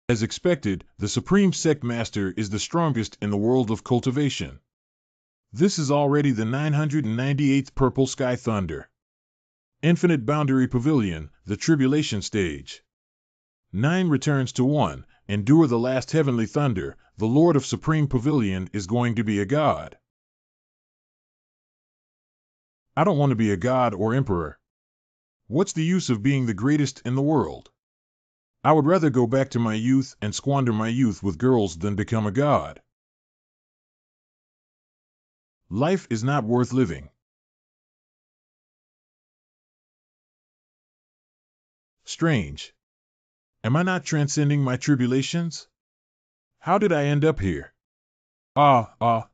As expected, the Supreme Sect Master is the strongest in the world of cultivation. This is already the 998th Purple Sky Thunder. Infinite Boundary Pavilion, the Tribulation Stage. 9 returns to 1, endure the last heavenly thunder, the Lord of Supreme Pavilion is going to be a god. I don't want to be a god or emperor. What's the use of being the greatest in the world? I would rather go back to my youth and squander my youth with girls than become a god. Life is not worth living. Strange. Am I not transcending my tribulations? How did I end up here?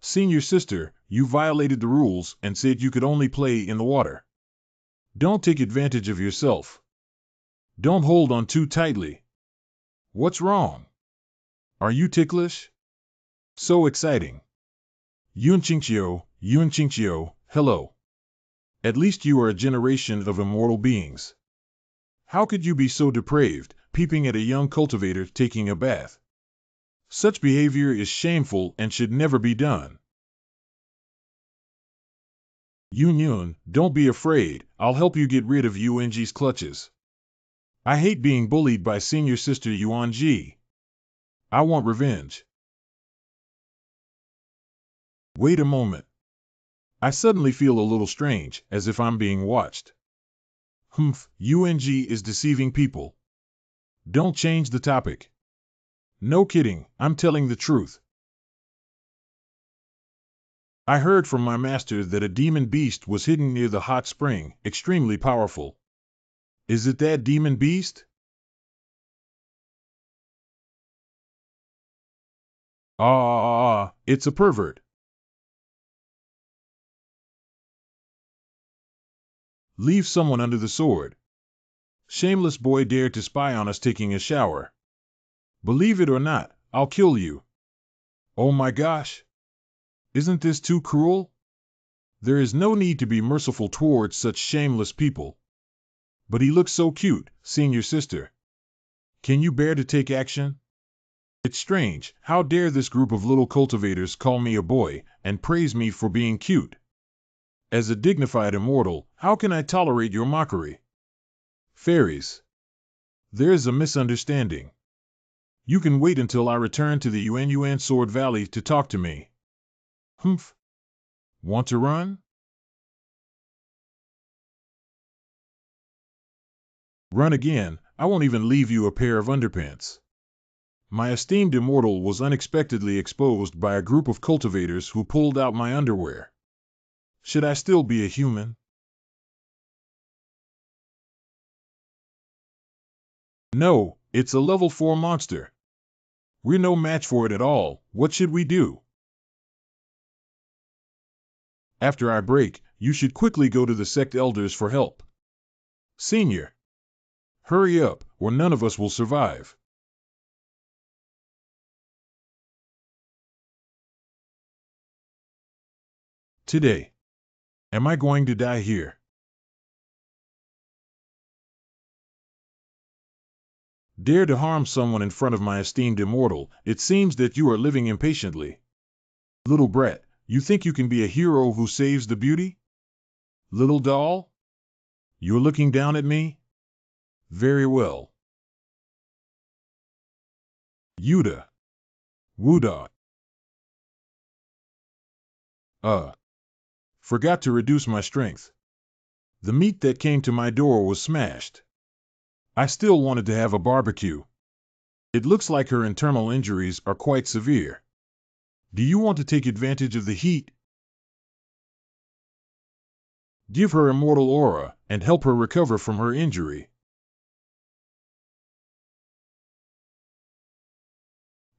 Senior sister, you violated the rules and said you could only play in the water. Don't take advantage of yourself. Don't hold on too tightly. What's wrong? Are you ticklish? So exciting. Yunqingqiu, hello. At least you are a generation of immortal beings. How could you be so depraved, peeping at a young cultivator taking a bath? Such behavior is shameful and should never be done. Yun, don't be afraid, I'll help you get rid of Yunji's clutches. I hate being bullied by senior sister Yuanji. I want revenge. Wait a moment. I suddenly feel a little strange, as if I'm being watched. Yuanji is deceiving people. Don't change the topic. No kidding, I'm telling the truth. I heard from my master that a demon beast was hidden near the hot spring, extremely powerful. Is it that demon beast? It's a pervert. Leave someone under the sword. Shameless boy dared to spy on us taking a shower. Believe it or not, I'll kill you. Oh my gosh. Isn't this too cruel? There is no need to be merciful towards such shameless people. But he looks so cute, senior sister. Can you bear to take action? It's strange, how dare this group of little cultivators call me a boy and praise me for being cute? As a dignified immortal, how can I tolerate your mockery? Fairies. There is a misunderstanding. You can wait until I return to the Yuan Sword Valley to talk to me. Want to run? Run again, I won't even leave you a pair of underpants. My esteemed immortal was unexpectedly exposed by a group of cultivators who pulled out my underwear. Should I still be a human? No, it's a level 4 monster. We're no match for it at all, what should we do? After I break, you should quickly go to the sect elders for help. Senior. Hurry up, or none of us will survive. Today. Am I going to die here? Dare to harm someone in front of my esteemed immortal, it seems that you are living impatiently. Little brat, you think you can be a hero who saves the beauty? Little doll? You're looking down at me? Very well. Yuda. Wuda. Forgot to reduce my strength. The meat that came to my door was smashed. I still wanted to have a barbecue. It looks like her internal injuries are quite severe. Do you want to take advantage of the heat? Give her immortal aura and help her recover from her injury.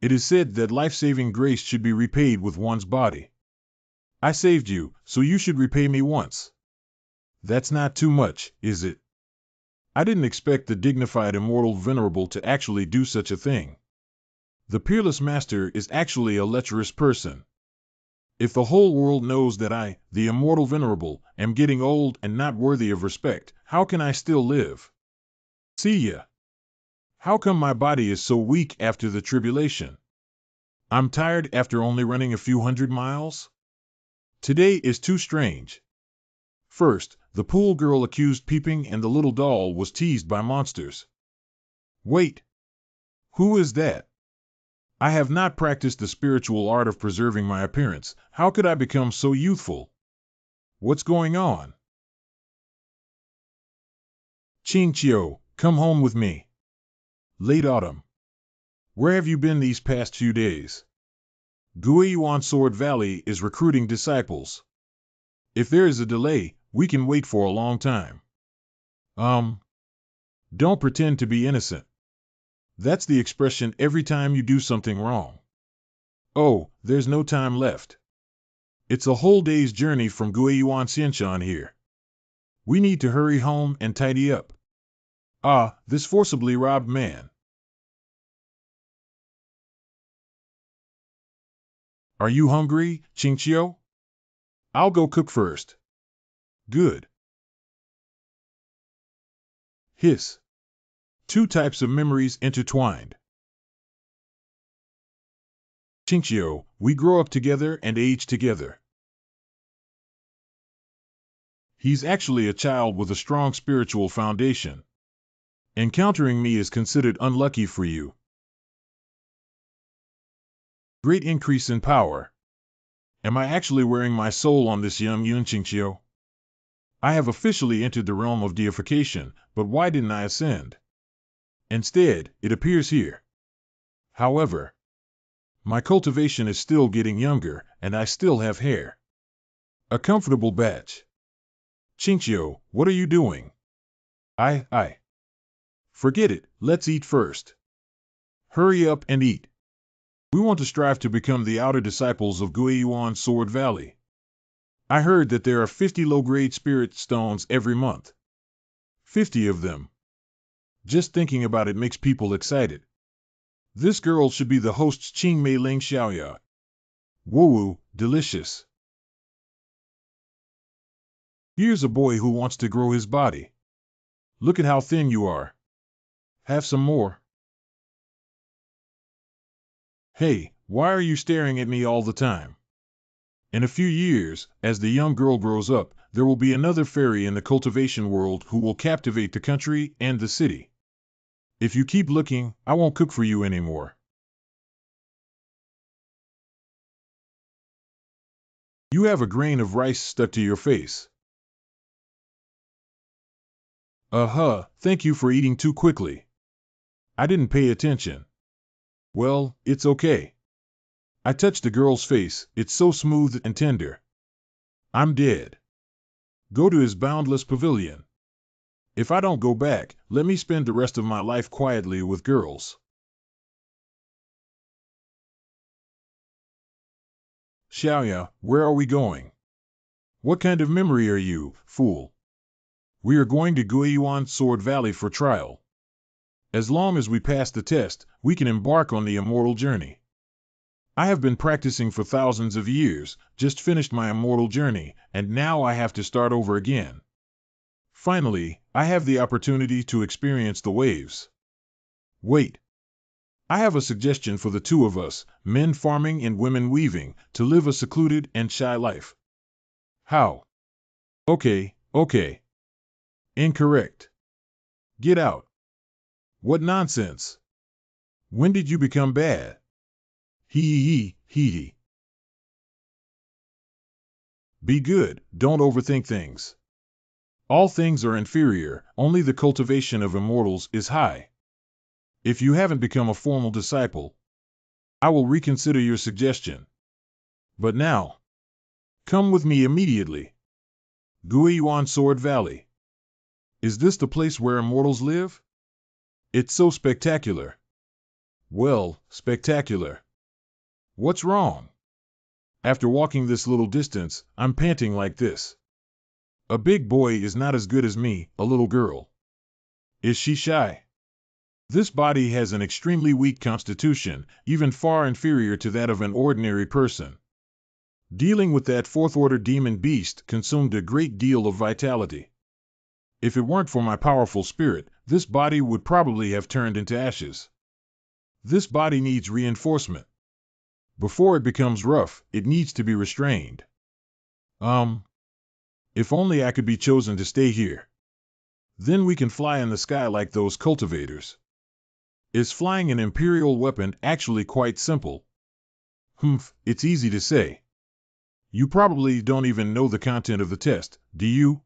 It is said that life-saving grace should be repaid with one's body. I saved you, so you should repay me once. That's not too much, is it? I didn't expect the dignified immortal venerable to actually do such a thing. The peerless master is actually a lecherous person. If the whole world knows that I, the immortal venerable, am getting old and not worthy of respect, how can I still live? See ya. How come my body is so weak after the tribulation? I'm tired after only running a few 100 miles? Today is too strange. First, the pool girl accused peeping and the little doll was teased by monsters. Wait. Who is that? I have not practiced the spiritual art of preserving my appearance. How could I become so youthful? What's going on? Ching-chio, come home with me. Late autumn. Where have you been these past few days? Guiyuan Sword Valley is recruiting disciples. If there is a delay, we can wait for a long time. Don't pretend to be innocent. That's the expression every time you do something wrong. Oh, there's no time left. It's a whole day's journey from Guiyuan Xianshan here. We need to hurry home and tidy up. Ah, this forcibly robbed man. Are you hungry, Chingchio? I'll go cook first. Good. Hiss. Two types of memories intertwined. Chingchio, we grow up together and age together. He's actually a child with a strong spiritual foundation. Encountering me is considered unlucky for you. Great increase in power. Am I actually wearing my soul on this young Yun Chingchio? I have officially entered the realm of deification, but why didn't I ascend? Instead, it appears here. However, my cultivation is still getting younger, and I still have hair. A comfortable batch. Chingchio, what are you doing? I. Forget it, let's eat first. Hurry up and eat. We want to strive to become the outer disciples of Guiyuan Sword Valley. I heard that there are 50 low-grade spirit stones every month. 50 of them. Just thinking about it makes people excited. This girl should be the host's Qing Mei Ling Xiaoya. Woo-woo, delicious. Here's a boy who wants to grow his body. Look at how thin you are. Have some more. Hey, why are you staring at me all the time? In a few years, as the young girl grows up, there will be another fairy in the cultivation world who will captivate the country and the city. If you keep looking, I won't cook for you anymore. You have a grain of rice stuck to your face. Thank you for eating too quickly. I didn't pay attention. Well, it's okay. I touched the girl's face, it's so smooth and tender. I'm dead. Go to his boundless pavilion. If I don't go back, let me spend the rest of my life quietly with girls. Xiaoya, where are we going? What kind of memory are you, fool? We are going to Guiyuan Sword Valley for trial. As long as we pass the test, we can embark on the immortal journey. I have been practicing for thousands of years, just finished my immortal journey, and now I have to start over again. Finally, I have the opportunity to experience the waves. Wait. I have a suggestion for the two of us, men farming and women weaving, to live a secluded and shy life. How? Okay. Incorrect. Get out. What nonsense. When did you become bad? Hee. Be good, don't overthink things. All things are inferior, only the cultivation of immortals is high. If you haven't become a formal disciple, I will reconsider your suggestion. But now, come with me immediately. Guiyuan Sword Valley. Is this the place where immortals live? It's so spectacular. Well, spectacular. What's wrong? After walking this little distance, I'm panting like this. A big boy is not as good as me, a little girl. Is she shy? This body has an extremely weak constitution, even far inferior to that of an ordinary person. Dealing with that fourth-order demon beast consumed a great deal of vitality. If it weren't for my powerful spirit, this body would probably have turned into ashes. This body needs reinforcement. Before it becomes rough, it needs to be restrained. If only I could be chosen to stay here. Then we can fly in the sky like those cultivators. Is flying an imperial weapon actually quite simple? It's easy to say. You probably don't even know the content of the test, do you?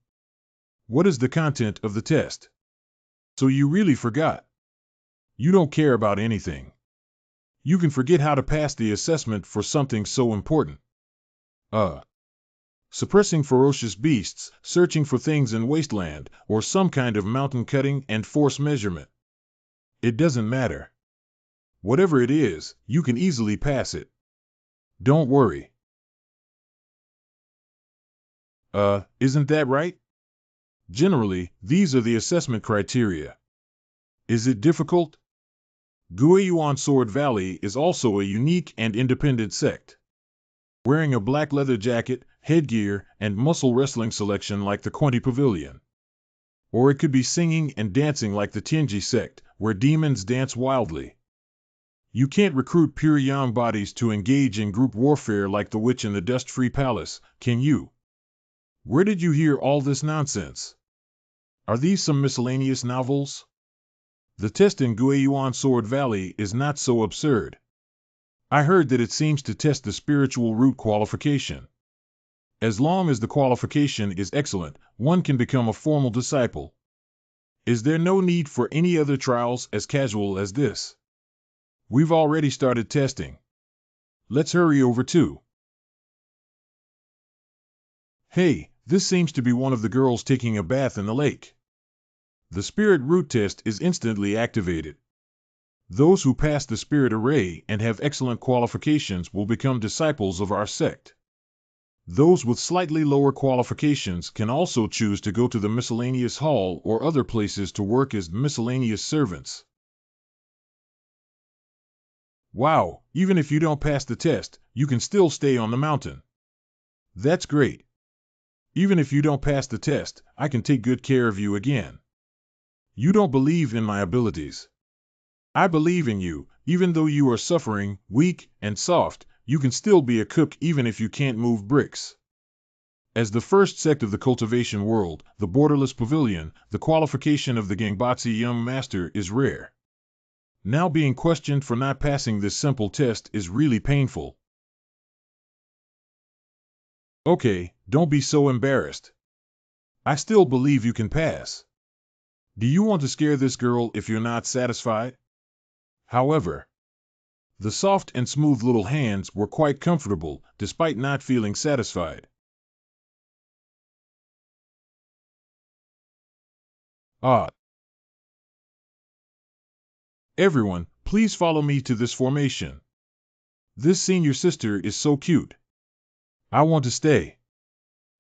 What is the content of the test? So you really forgot. You don't care about anything. You can forget how to pass the assessment for something so important. Suppressing ferocious beasts, searching for things in wasteland, or some kind of mountain cutting and force measurement. It doesn't matter. Whatever it is, you can easily pass it. Don't worry. Isn't that right? Generally, these are the assessment criteria. Is it difficult? Guiyuan Sword Valley is also a unique and independent sect. Wearing a black leather jacket, headgear, and muscle wrestling selection like the Quenti Pavilion. Or it could be singing and dancing like the Tianji sect, where demons dance wildly. You can't recruit pure yang bodies to engage in group warfare like the witch in the Dust-Free Palace, can you? Where did you hear all this nonsense? Are these some miscellaneous novels? The test in Guiyuan Sword Valley is not so absurd. I heard that it seems to test the spiritual root qualification. As long as the qualification is excellent, one can become a formal disciple. Is there no need for any other trials as casual as this? We've already started testing. Let's hurry over too. Hey, this seems to be one of the girls taking a bath in the lake. The spirit root test is instantly activated. Those who pass the spirit array and have excellent qualifications will become disciples of our sect. Those with slightly lower qualifications can also choose to go to the miscellaneous hall or other places to work as miscellaneous servants. Wow, even if you don't pass the test, you can still stay on the mountain. That's great. Even if you don't pass the test, I can take good care of you again. You don't believe in my abilities. I believe in you. Even though you are suffering, weak, and soft, you can still be a cook even if you can't move bricks. As the first sect of the cultivation world, the borderless pavilion, the qualification of the Gangbatsu young master is rare. Now being questioned for not passing this simple test is really painful. Okay, don't be so embarrassed. I still believe you can pass. Do you want to scare this girl if you're not satisfied? However, the soft and smooth little hands were quite comfortable, despite not feeling satisfied. Everyone, please follow me to this formation. This senior sister is so cute. I want to stay.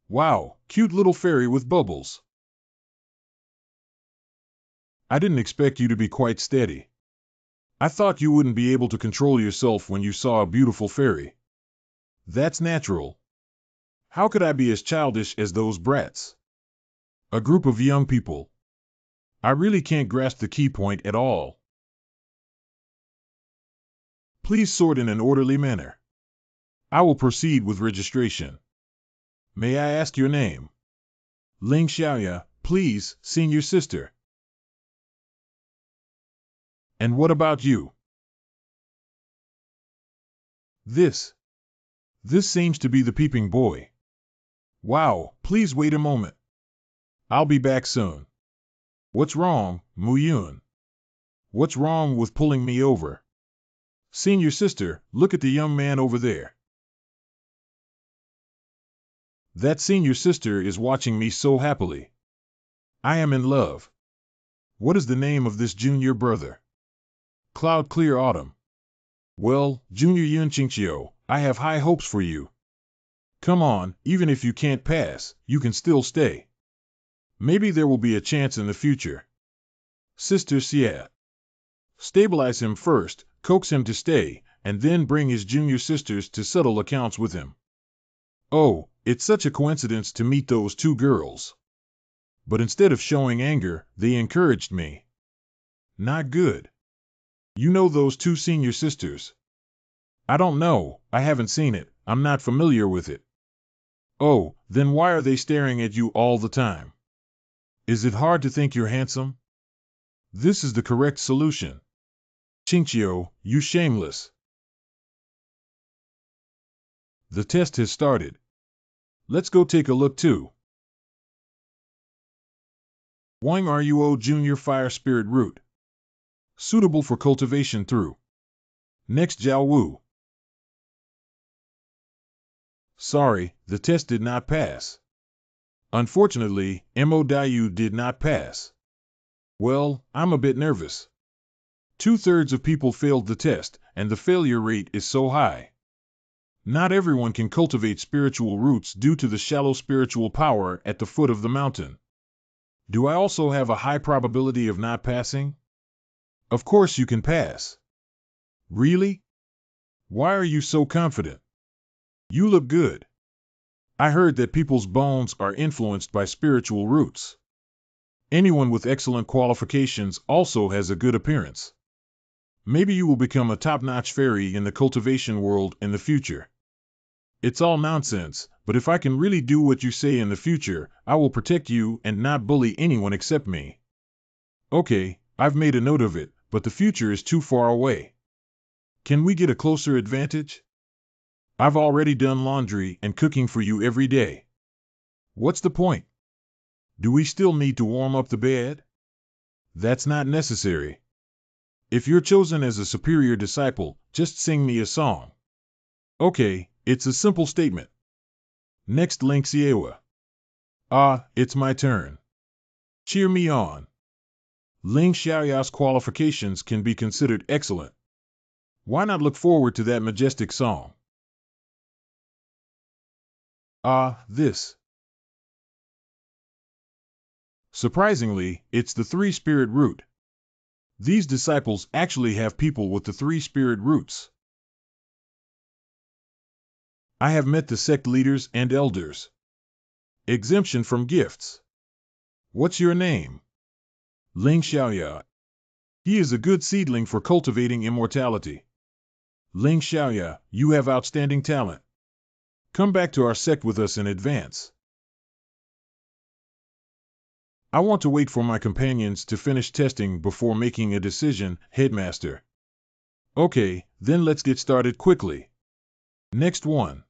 Wow, cute little fairy with bubbles. I didn't expect you to be quite steady. I thought you wouldn't be able to control yourself when you saw a beautiful fairy. That's natural. How could I be as childish as those brats? A group of young people. I really can't grasp the key point at all. Please sort in an orderly manner. I will proceed with registration. May I ask your name? Ling Xiaoya, please, senior sister. And what about you? This seems to be the peeping boy. Wow, please wait a moment. I'll be back soon. What's wrong, Mu Yun? What's wrong with pulling me over? Senior sister, look at the young man over there. That senior sister is watching me so happily. I am in love. What is the name of this junior brother? Cloud Clear Autumn. Well, Junior Yun Qingqiu, I have high hopes for you. Come on, even if you can't pass, you can still stay. Maybe there will be a chance in the future. Sister Xia. Stabilize him first, coax him to stay, and then bring his junior sisters to settle accounts with him. Oh, it's such a coincidence to meet those two girls. But instead of showing anger, they encouraged me. Not good. You know those two senior sisters? I don't know, I haven't seen it, I'm not familiar with it. Oh, then why are they staring at you all the time? Is it hard to think you're handsome? This is the correct solution. Chinchio, you shameless. The test has started. Let's go take a look too. Wang Ruo Junior Fire Spirit Root. Suitable for cultivation through. Next Jiao Wu. Sorry, the test did not pass. Unfortunately, Mo Dayu did not pass. Well, I'm a bit nervous. 2/3 of people failed the test, and the failure rate is so high. Not everyone can cultivate spiritual roots due to the shallow spiritual power at the foot of the mountain. Do I also have a high probability of not passing? Of course you can pass. Really? Why are you so confident? You look good. I heard that people's bones are influenced by spiritual roots. Anyone with excellent qualifications also has a good appearance. Maybe you will become a top-notch fairy in the cultivation world in the future. It's all nonsense, but if I can really do what you say in the future, I will protect you and not bully anyone except me. Okay, I've made a note of it, but the future is too far away. Can we get a closer advantage? I've already done laundry and cooking for you every day. What's the point? Do we still need to warm up the bed? That's not necessary. If you're chosen as a superior disciple, just sing me a song. Okay, it's a simple statement. Next Ling Xiewa. Ah, it's my turn. Cheer me on. Ling Xiaoya's qualifications can be considered excellent. Why not look forward to that majestic song? Ah, this. Surprisingly, it's the three-spirit root. These disciples actually have people with the three-spirit roots. I have met the sect leaders and elders. Exemption from gifts. What's your name? Ling Xiaoya. He is a good seedling for cultivating immortality. Ling Xiaoya, you have outstanding talent. Come back to our sect with us in advance. I want to wait for my companions to finish testing before making a decision, Headmaster. Okay, then let's get started quickly. Next one.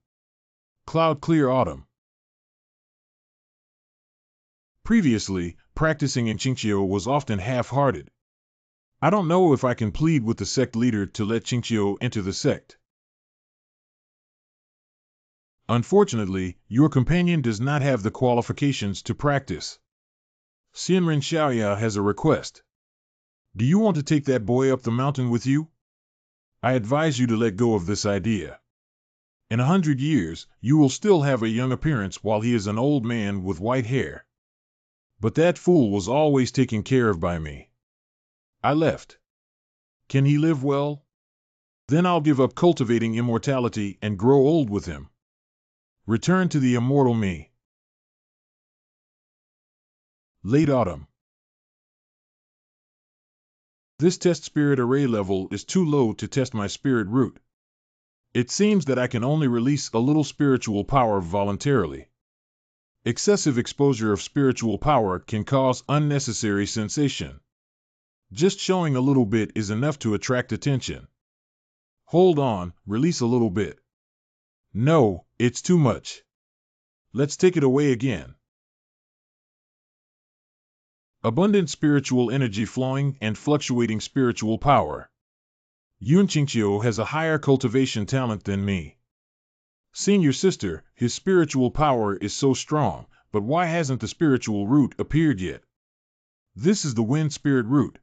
Cloud Clear Autumn. Previously, practicing in Qingqiu was often half-hearted. I don't know if I can plead with the sect leader to let Qingqiu enter the sect. Unfortunately, your companion does not have the qualifications to practice. Xianren Xiaoya has a request. Do you want to take that boy up the mountain with you? I advise you to let go of this idea. In 100 years, you will still have a young appearance while he is an old man with white hair. But that fool was always taken care of by me. I left. Can he live well? Then I'll give up cultivating immortality and grow old with him. Return to the immortal me. Late autumn. This test spirit array level is too low to test my spirit root. It seems that I can only release a little spiritual power voluntarily. Excessive exposure of spiritual power can cause unnecessary sensation. Just showing a little bit is enough to attract attention. Hold on, release a little bit. No, it's too much. Let's take it away again. Abundant spiritual energy flowing and fluctuating spiritual power. Yun Qingqiu has a higher cultivation talent than me. Senior sister, his spiritual power is so strong, but why hasn't the spiritual root appeared yet? This is the wind spirit root.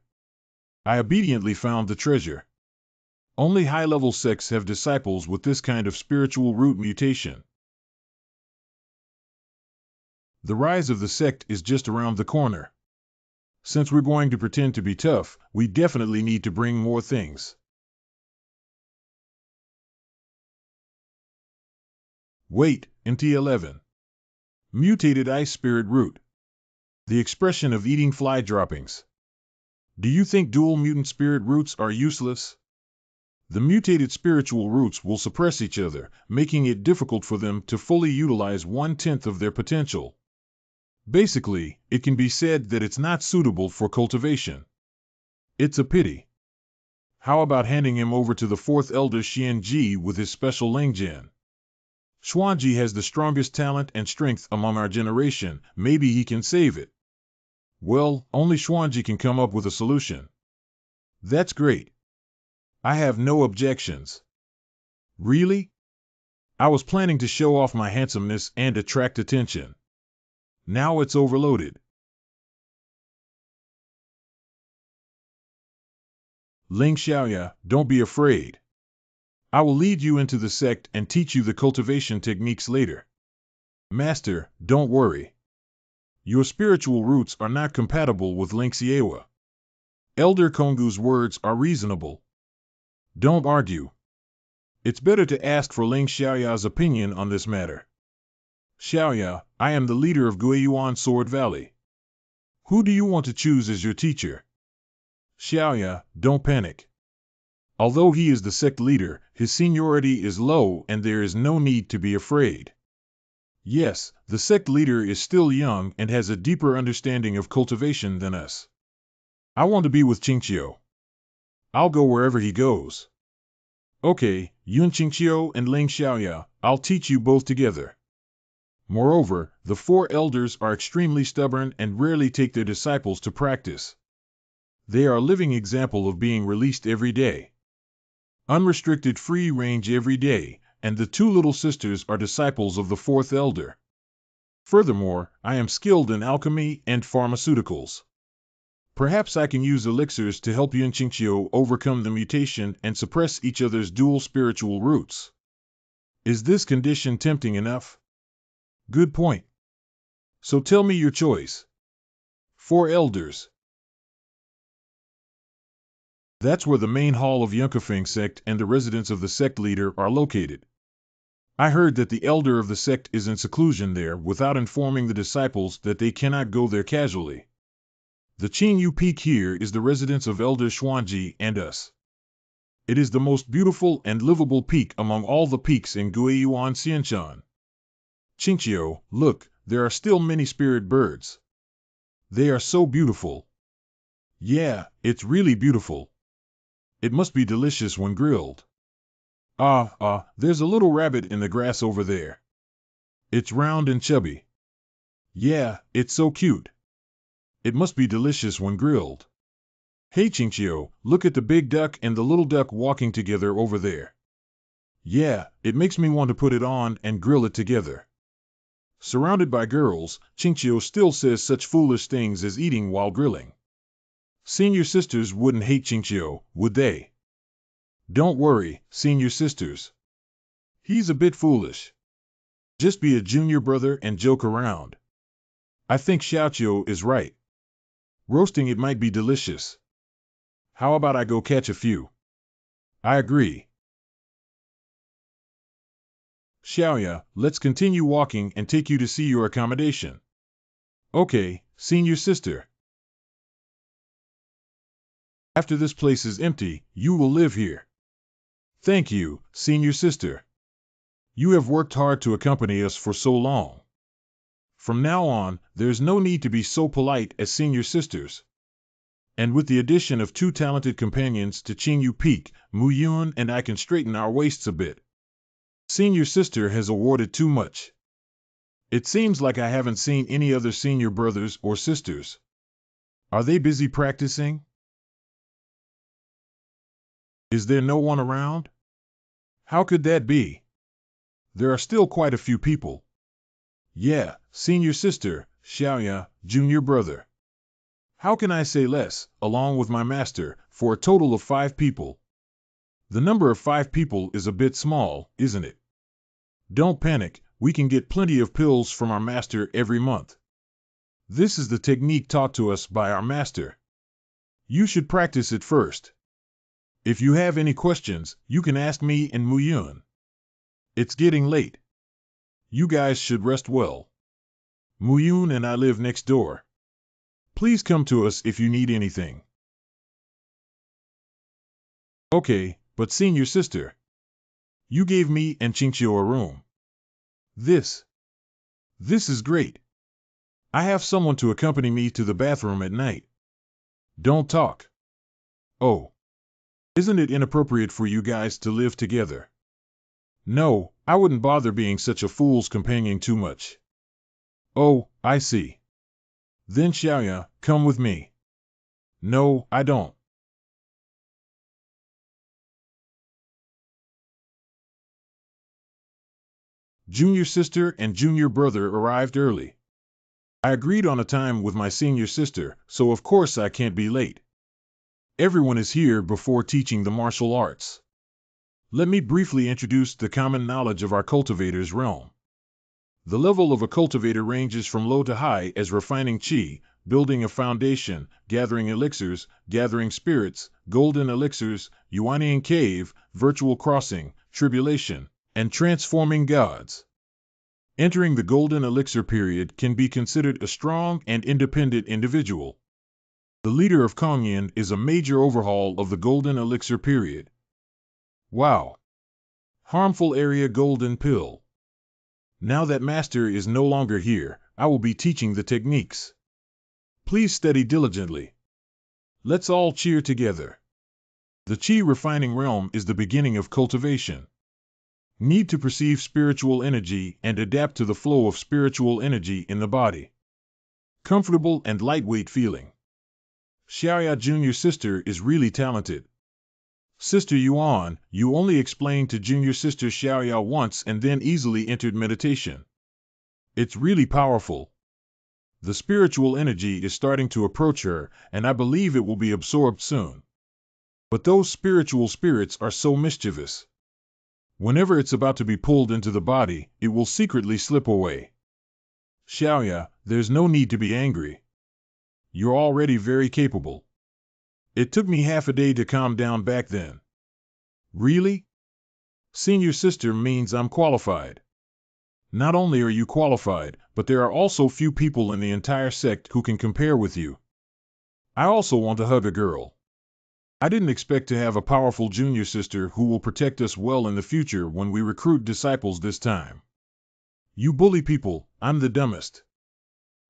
I obediently found the treasure. Only high-level sects have disciples with this kind of spiritual root mutation. The rise of the sect is just around the corner. Since we're going to pretend to be tough, we definitely need to bring more things. Wait, MT11. Mutated Ice Spirit Root. The expression of eating fly droppings. Do you think dual mutant spirit roots are useless? The mutated spiritual roots will suppress each other, making it difficult for them to fully utilize 1/10 of their potential. Basically, it can be said that it's not suitable for cultivation. It's a pity. How about handing him over to the fourth elder Xianji with his special Lingjian? Xuanji has the strongest talent and strength among our generation, maybe he can save it. Well, only Xuanji can come up with a solution. That's great. I have no objections. Really? I was planning to show off my handsomeness and attract attention. Now it's overloaded. Ling Xiaoya, don't be afraid. I will lead you into the sect and teach you the cultivation techniques later. Master, don't worry. Your spiritual roots are not compatible with Ling Xiaoya. Elder Kongu's words are reasonable. Don't argue. It's better to ask for Ling Xiaoya's opinion on this matter. Xiaoya, I am the leader of Guiyuan Sword Valley. Who do you want to choose as your teacher? Xiaoya, don't panic. Although he is the sect leader, his seniority is low and there is no need to be afraid. Yes, the sect leader is still young and has a deeper understanding of cultivation than us. I want to be with Qingqiu. I'll go wherever he goes. Okay, Yun Qingqiu and Ling Xiaoya, I'll teach you both together. Moreover, the four elders are extremely stubborn and rarely take their disciples to practice. They are a living example of being released every day. Unrestricted free range every day, and the two little sisters are disciples of the fourth elder. Furthermore, I am skilled in alchemy and pharmaceuticals. Perhaps I can use elixirs to help Yun Qingqiu overcome the mutation and suppress each other's dual spiritual roots. Is this condition tempting enough? Good point. So tell me your choice. Four elders. That's where the main hall of Yunkafeng sect and the residence of the sect leader are located. I heard that the elder of the sect is in seclusion there without informing the disciples that they cannot go there casually. The Qingyu Peak here is the residence of Elder Xuanji and us. It is the most beautiful and livable peak among all the peaks in Guiyuan Xianshan. Qingqiu, look, there are still many spirit birds. They are so beautiful. Yeah, it's really beautiful. It must be delicious when grilled. There's a little rabbit in the grass over there. It's round and chubby. Yeah, it's so cute. It must be delicious when grilled. Hey Qingqiu, look at the big duck and the little duck walking together over there. Yeah, it makes me want to put it on and grill it together. Surrounded by girls, Qingqiu still says such foolish things as eating while grilling. Senior sisters wouldn't hate Qingqiu, would they? Don't worry, senior sisters. He's a bit foolish. Just be a junior brother and joke around. I think Xiaoqiu is right. Roasting it might be delicious. How about I go catch a few? I agree. Xiaoya, let's continue walking and take you to see your accommodation. Okay, senior sister. After this place is empty, you will live here. Thank you, senior sister. You have worked hard to accompany us for so long. From now on, there's no need to be so polite as senior sisters. And with the addition of two talented companions to Qingyu Peak, Mu Yun and I can straighten our waists a bit. Senior sister has awarded too much. It seems like I haven't seen any other senior brothers or sisters. Are they busy practicing? Is there no one around? How could that be? There are still quite a few people. Yeah, senior sister, Xiaoya, junior brother. How can I say less, along with my master, for a total of 5 people? The number of 5 people is a bit small, isn't it? Don't panic, we can get plenty of pills from our master every month. This is the technique taught to us by our master. You should practice it first. If you have any questions, you can ask me and Mu Yun. It's getting late. You guys should rest well. Mu Yun and I live next door. Please come to us if you need anything. Okay, but senior sister, you gave me and Chinchio a room. This is great. I have someone to accompany me to the bathroom at night. Don't talk. Oh, isn't it inappropriate for you guys to live together? No, I wouldn't bother being such a fool's companion too much. Oh, I see. Then Xiaoya, come with me. No, I don't. Junior sister and junior brother arrived early. I agreed on a time with my senior sister, so of course I can't be late. Everyone is here before teaching the martial arts. Let me briefly introduce the common knowledge of our cultivator's realm. The level of a cultivator ranges from low to high as refining chi, building a foundation, gathering elixirs, gathering spirits, golden elixirs, Yuanian cave, virtual crossing, tribulation, and transforming gods. Entering the golden elixir period can be considered a strong and independent individual. The leader of Kongyan is a major overhaul of the golden elixir period. Wow! Harmful area golden pill. Now that master is no longer here, I will be teaching the techniques. Please study diligently. Let's all cheer together. The chi refining realm is the beginning of cultivation. Need to perceive spiritual energy and adapt to the flow of spiritual energy in the body. Comfortable and lightweight feeling. Xiaoya junior sister is really talented. Sister Yuan, you only explained to junior sister Xiaoya once and then easily entered meditation. It's really powerful. The spiritual energy is starting to approach her, and I believe it will be absorbed soon. But those spiritual spirits are so mischievous. Whenever it's about to be pulled into the body, it will secretly slip away. Xiaoya, there's no need to be angry. You're already very capable. It took me half a day to calm down back then. Really? Senior sister means I'm qualified. Not only are you qualified, but there are also few people in the entire sect who can compare with you. I also want to hug a girl. I didn't expect to have a powerful junior sister who will protect us well in the future when we recruit disciples this time. You bully people, I'm the dumbest.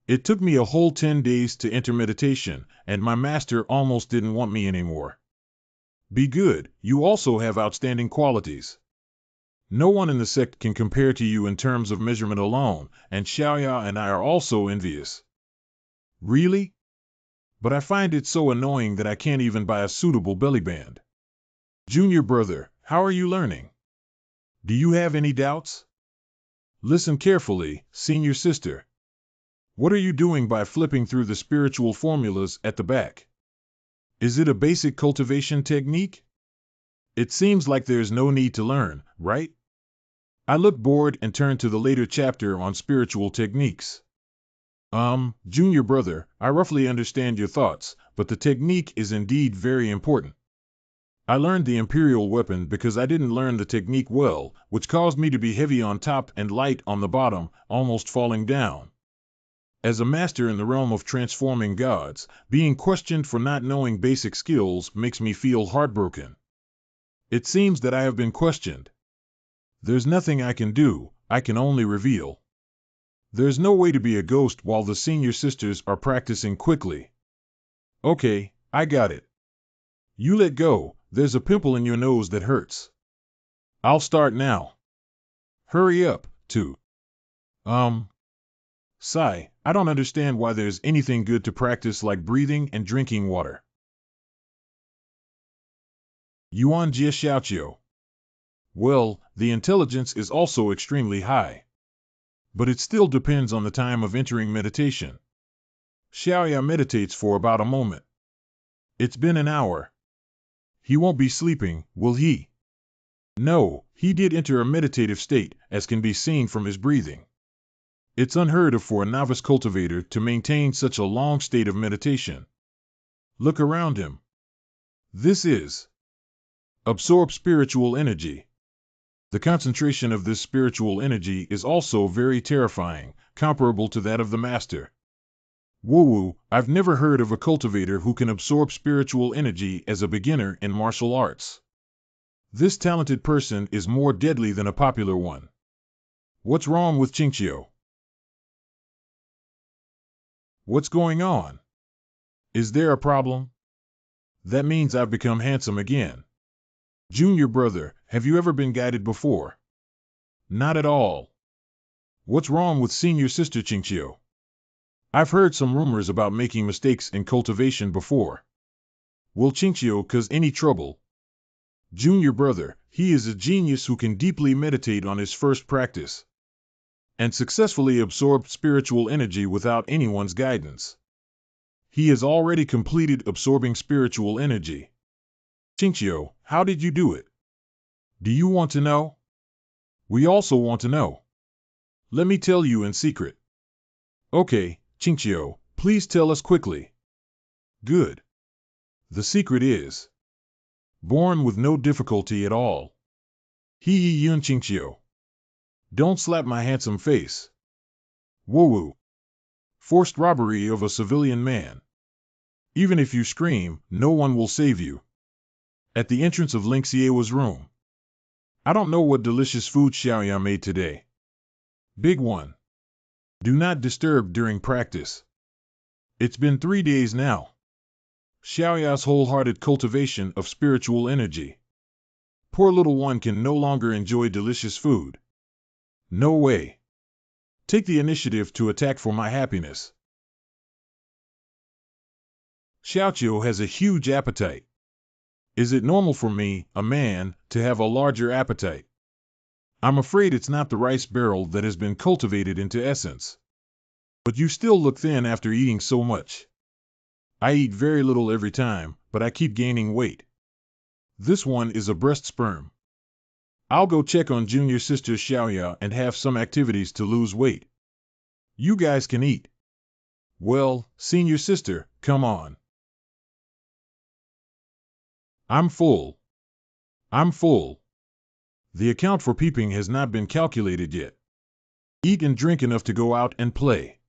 It took me a whole 10 days to enter meditation, and my master almost didn't want me anymore. Be good, you also have outstanding qualities. No one in the sect can compare to you in terms of measurement alone, and Xiaoya and I are also envious. Really? But I find it so annoying that I can't even buy a suitable bellyband. Junior brother, how are you learning? Do you have any doubts? Listen carefully, senior sister. What are you doing by flipping through the spiritual formulas at the back? Is it a basic cultivation technique? It seems like there's no need to learn, right? I looked bored and turned to the later chapter on spiritual techniques. Junior brother, I roughly understand your thoughts, but the technique is indeed very important. I learned the imperial weapon because I didn't learn the technique well, which caused me to be heavy on top and light on the bottom, almost falling down. As a master in the realm of transforming gods, being questioned for not knowing basic skills makes me feel heartbroken. It seems that I have been questioned. There's nothing I can do, I can only reveal. There's no way to be a ghost while the senior sisters are practicing quickly. Okay, I got it. You let go, there's a pimple in your nose that hurts. I'll start now. Hurry up, too. Sigh, I don't understand why there's anything good to practice like breathing and drinking water. Yuan Jie Xiaoqiu. Well, the intelligence is also extremely high. But it still depends on the time of entering meditation. Xiaoya meditates for about a moment. It's been an hour. He won't be sleeping, will he? No, he did enter a meditative state, as can be seen from his breathing. It's unheard of for a novice cultivator to maintain such a long state of meditation. Look around him. This is absorb spiritual energy. The concentration of this spiritual energy is also very terrifying, comparable to that of the master. Woo-woo, I've never heard of a cultivator who can absorb spiritual energy as a beginner in martial arts. This talented person is more deadly than a popular one. What's wrong with Chinchio? What's going on? Is there a problem? That means I've become handsome again. Junior brother, have you ever been guided before? Not at all. What's wrong with senior sister Chinchio? I've heard some rumors about making mistakes in cultivation before. Will Chinchio cause any trouble? Junior brother, he is a genius who can deeply meditate on his first practice and successfully absorb spiritual energy without anyone's guidance. He has already completed absorbing spiritual energy. Chinchio, how did you do it? Do you want to know? We also want to know. Let me tell you in secret. Okay, Chinchio, please tell us quickly. Good. The secret is born with no difficulty at all. Hee yun Chinchio. Don't slap my handsome face. Woo-woo. Forced robbery of a civilian man. Even if you scream, no one will save you. At the entrance of Linxiewa's room. I don't know what delicious food Xiaoya made today. Big one. Do not disturb during practice. It's been 3 days now. Xiaoya's wholehearted cultivation of spiritual energy. Poor little one can no longer enjoy delicious food. No way. Take the initiative to attack for my happiness. Xiaoqiu has a huge appetite. Is it normal for me, a man, to have a larger appetite? I'm afraid it's not the rice barrel that has been cultivated into essence. But you still look thin after eating so much. I eat very little every time, but I keep gaining weight. This one is a breast sperm. I'll go check on junior sister Xiaoya and have some activities to lose weight. You guys can eat. Well, senior sister, come on. I'm full. I'm full. The account for peeping has not been calculated yet. Eat and drink enough to go out and play.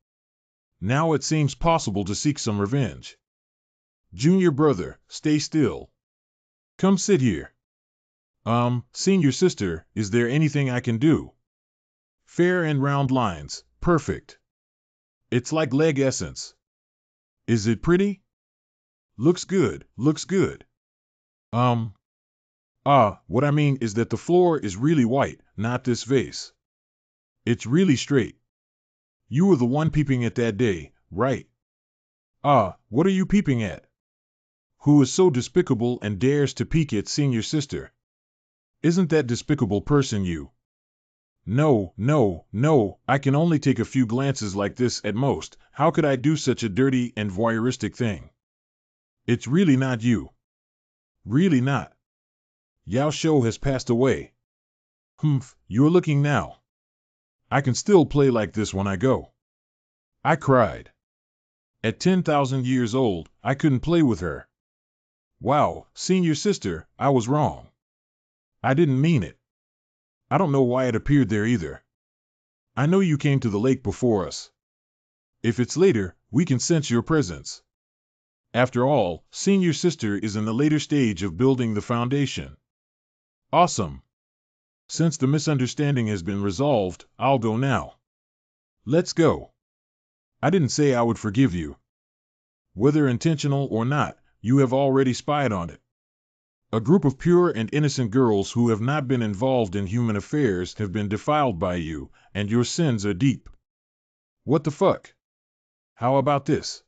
Now it seems possible to seek some revenge. Junior brother, stay still. Come sit here. Senior sister, is there anything I can do? Fair and round lines, perfect. It's like leg essence. Is it pretty? Looks good, looks good. What I mean is that the floor is really white, not this vase. It's really straight. You were the one peeping at that day, right? What are you peeping at? Who is so despicable and dares to peek at senior sister? Isn't that despicable person you? No, no, no, I can only take a few glances like this at most. How could I do such a dirty and voyeuristic thing? It's really not you. Really not. Yao Shou has passed away. Humph, you're looking now. I can still play like this when I go. I cried. At 10,000 years old, I couldn't play with her. Wow, senior sister, I was wrong. I didn't mean it. I don't know why it appeared there either. I know you came to the lake before us. If it's later, we can sense your presence. After all, senior sister is in the later stage of building the foundation. Awesome. Since the misunderstanding has been resolved, I'll go now. Let's go. I didn't say I would forgive you. Whether intentional or not, you have already spied on it. A group of pure and innocent girls who have not been involved in human affairs have been defiled by you, and your sins are deep. What the fuck? How about this?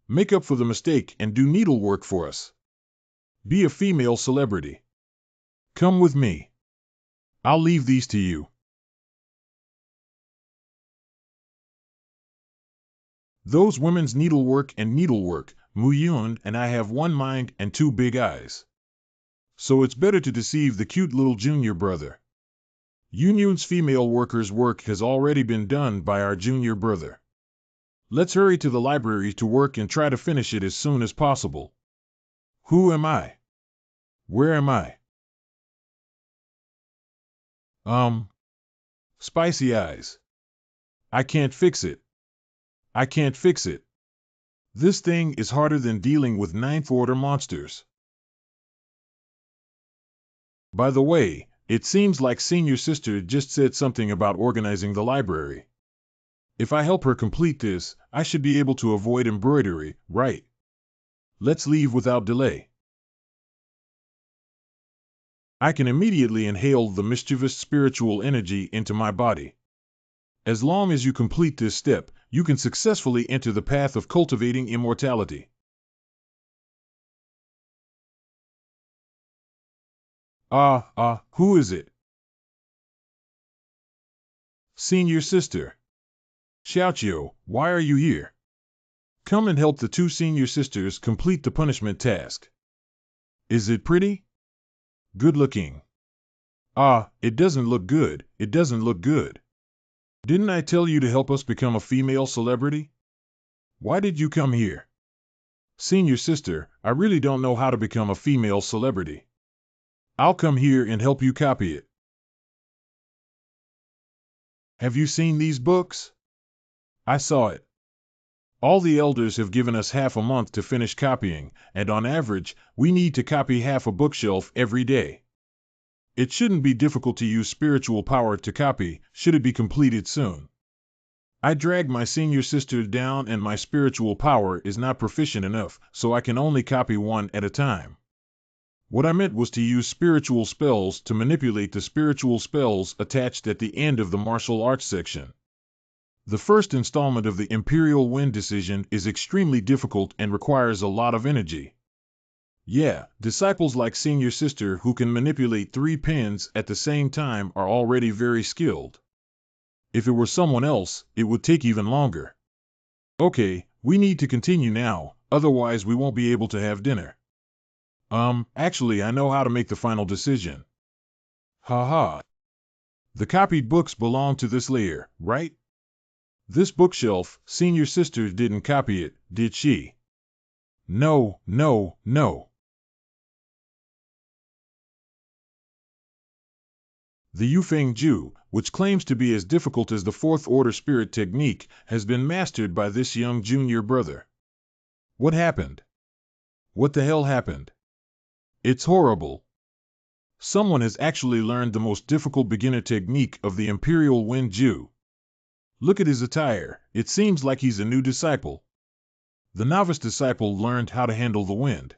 Make up for the mistake and do needlework for us. Be a female celebrity. Come with me. I'll leave these to you. Those women's needlework, Muyun and I have one mind and two big eyes. So it's better to deceive the cute little junior brother. Yunyun's female workers' work has already been done by our junior brother. Let's hurry to the library to work and try to finish it as soon as possible. Who am I? Where am I? Spicy eyes. I can't fix it. I can't fix it. This thing is harder than dealing with ninth-order monsters. By the way, it seems like Senior Sister just said something about organizing the library. If I help her complete this, I should be able to avoid embroidery, right? Let's leave without delay. I can immediately inhale the mischievous spiritual energy into my body. As long as you complete this step, you can successfully enter the path of cultivating immortality. Who is it? Senior Sister. Xiaoqiu, why are you here? Come and help the two senior sisters complete the punishment task. Is it pretty? Good looking. It doesn't look good, it doesn't look good. Didn't I tell you to help us become a female celebrity? Why did you come here? Senior Sister, I really don't know how to become a female celebrity. I'll come here and help you copy it. Have you seen these books? I saw it. All the elders have given us half a month to finish copying, and on average, we need to copy half a bookshelf every day. It shouldn't be difficult to use spiritual power to copy, should it be completed soon. I dragged my senior sister down and my spiritual power is not proficient enough, so I can only copy one at a time. What I meant was to use spiritual spells to manipulate the spiritual spells attached at the end of the martial arts section. The first installment of the Imperial Wind decision is extremely difficult and requires a lot of energy. Yeah, disciples like Senior Sister who can manipulate 3 pens at the same time are already very skilled. If it were someone else, it would take even longer. Okay, we need to continue now, otherwise we won't be able to have dinner. Actually I know how to make the final decision. Haha. The copied books belong to this layer, right? This bookshelf, Senior Sister didn't copy it, did she? No. The Yufeng Ju, which claims to be as difficult as the Fourth Order Spirit technique, has been mastered by this young junior brother. What happened? What the hell happened? It's horrible. Someone has actually learned the most difficult beginner technique of the Imperial Wind Ju. Look at his attire, it seems like he's a new disciple. The novice disciple learned how to handle the wind.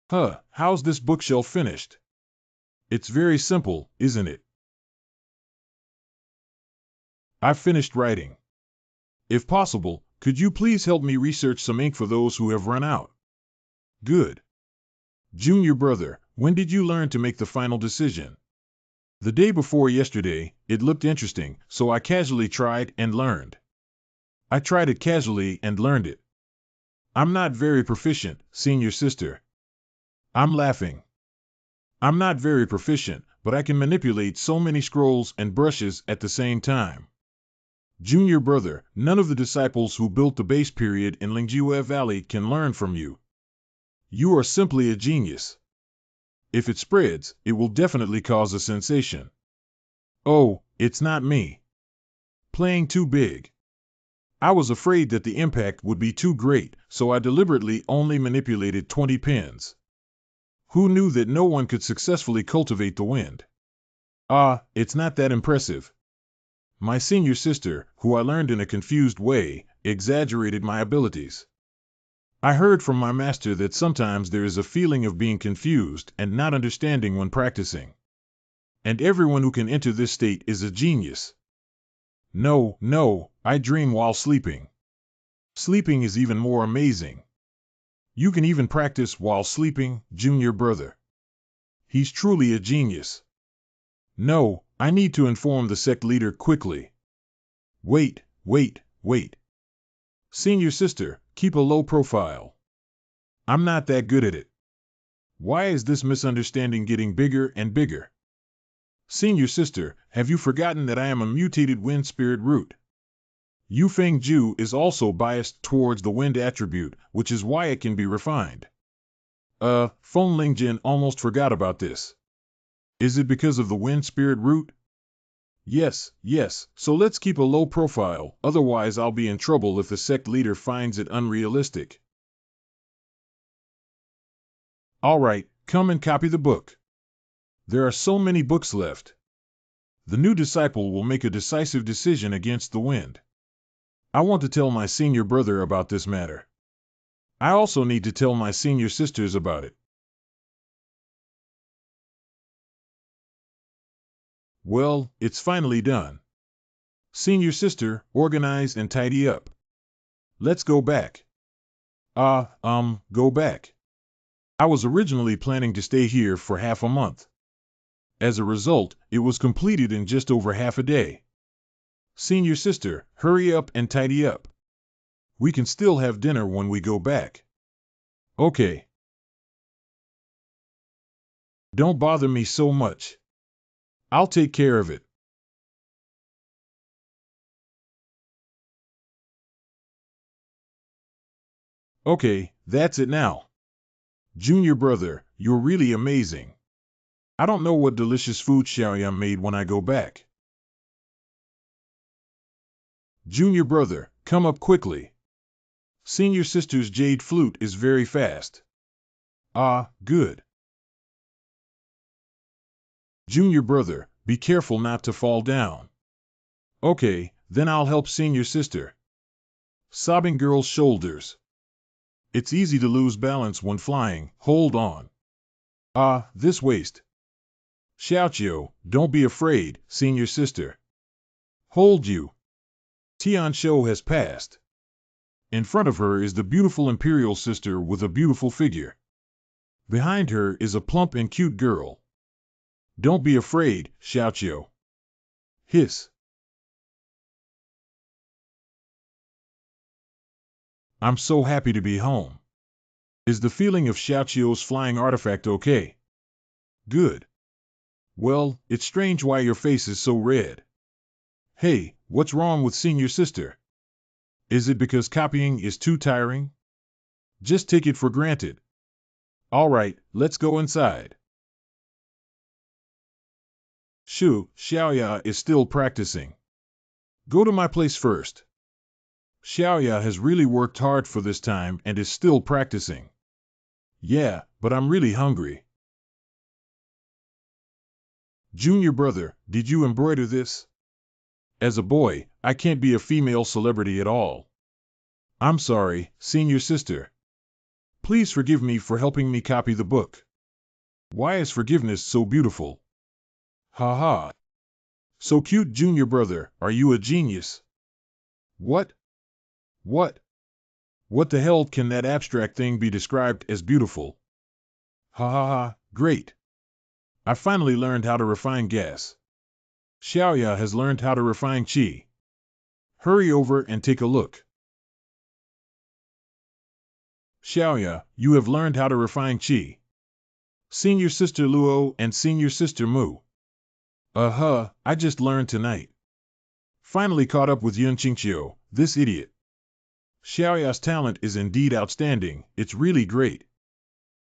How's this bookshelf finished? It's very simple, isn't it? I've finished writing. If possible, could you please help me research some ink for those who have run out? Good. Junior brother, when did you learn to make the final decision? The day before yesterday. It looked interesting, so I casually tried and learned. I tried it casually and learned it. I'm not very proficient, Senior Sister. I'm laughing. I'm not very proficient, but I can manipulate so many scrolls and brushes at the same time. Junior brother, none of the disciples who built the base period in Lingjue Valley can learn from you. You are simply a genius. If it spreads, it will definitely cause a sensation. Oh, it's not me. Playing too big. I was afraid that the impact would be too great, so I deliberately only manipulated 20 pins. Who knew that no one could successfully cultivate the wind? It's not that impressive. My senior sister, who I learned in a confused way, exaggerated my abilities. I heard from my master that sometimes there is a feeling of being confused and not understanding when practicing. And everyone who can enter this state is a genius. No, I dream while sleeping. Sleeping is even more amazing. You can even practice while sleeping, junior brother. He's truly a genius. No, I need to inform the sect leader quickly. Wait. Senior sister, keep a low profile. I'm not that good at it. Why is this misunderstanding getting bigger and bigger? Senior sister, have you forgotten that I am a mutated wind spirit root? Yufeng Ju is also biased towards the wind attribute, which is why it can be refined. Feng Lingjin almost forgot about this. Is it because of the wind spirit root? Yes, so let's keep a low profile, otherwise I'll be in trouble if the sect leader finds it unrealistic. Alright, come and copy the book. There are so many books left. The new disciple will make a decisive decision against the wind. I want to tell my senior brother about this matter. I also need to tell my senior sisters about it. Well, it's finally done. Senior sister, organize and tidy up. Let's go back. Go back. I was originally planning to stay here for half a month. As a result, it was completed in just over half a day. Senior sister, hurry up and tidy up. We can still have dinner when we go back. Okay. Don't bother me so much. I'll take care of it. Okay, that's it now. Junior brother, you're really amazing. I don't know what delicious food Xiaoyan made when I go back. Junior brother, come up quickly. Senior sister's jade flute is very fast. Ah, good. Junior brother, be careful not to fall down. Okay, then I'll help senior sister. Sobbing girl's shoulders. It's easy to lose balance when flying, hold on. Ah, this waist. Xiaoqiu, don't be afraid, senior sister. Hold you. Tianshou has passed. In front of her is the beautiful imperial sister with a beautiful figure. Behind her is a plump and cute girl. Don't be afraid, Xiaoqiu. Hiss. I'm so happy to be home. Is the feeling of Xiaoqiu's flying artifact okay? Good. Well, it's strange why your face is so red. Hey, what's wrong with senior sister? Is it because copying is too tiring? Just take it for granted. Alright, let's go inside. Xiaoya is still practicing. Go to my place first. Xiaoya has really worked hard for this time and is still practicing. Yeah, but I'm really hungry. Junior brother, did you embroider this? As a boy, I can't be a female celebrity at all. I'm sorry, senior sister. Please forgive me for helping me copy the book. Why is forgiveness so beautiful? Ha ha. So cute, junior brother, are you a genius? What? What? What the hell can that abstract thing be described as beautiful? Ha ha ha, great. I finally learned how to refine gas. Xiaoya has learned how to refine qi. Hurry over and take a look. Xiaoya, you have learned how to refine qi. Senior sister Luo and senior sister Mu. I just learned tonight. Finally caught up with Yun Qingqiu, this idiot. Xiaoya's talent is indeed outstanding, it's really great.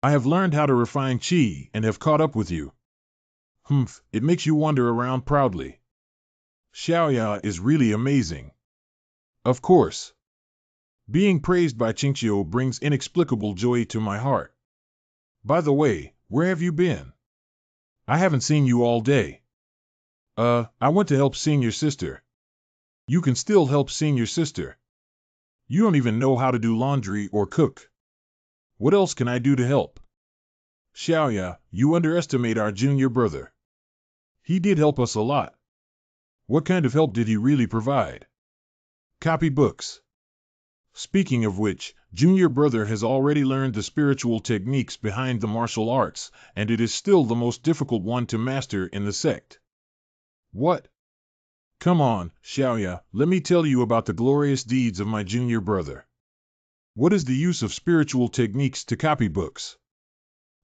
I have learned how to refine qi and have caught up with you. It makes you wander around proudly. Xiaoya is really amazing. Of course. Being praised by Qingqiu brings inexplicable joy to my heart. By the way, where have you been? I haven't seen you all day. I went to help senior sister. You can still help senior sister. You don't even know how to do laundry or cook. What else can I do to help? Xiaoya, you underestimate our junior brother. He did help us a lot. What kind of help did he really provide? Copy books. Speaking of which, junior brother has already learned the spiritual techniques behind the martial arts, and it is still the most difficult one to master in the sect. What? Come on, Xiaoya, let me tell you about the glorious deeds of my junior brother. What is the use of spiritual techniques to copy books?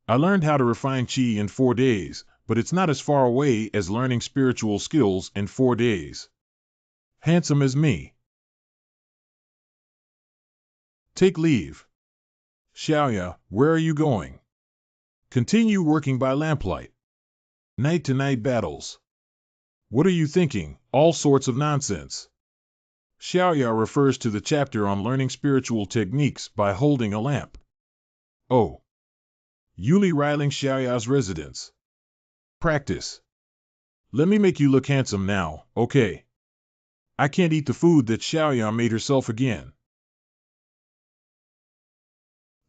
I learned how to refine qi in 4 days, but it's not as far away as learning spiritual skills in 4 days. Handsome as me. Take leave. Xiaoya, where are you going? Continue working by lamplight. Night-to-night battles. What are you thinking? All sorts of nonsense. Xiaoya refers to the chapter on learning spiritual techniques by holding a lamp. Oh. Yuli riling Xiaoya's residence. Practice. Let me make you look handsome now, okay? I can't eat the food that Xiaoya made herself again.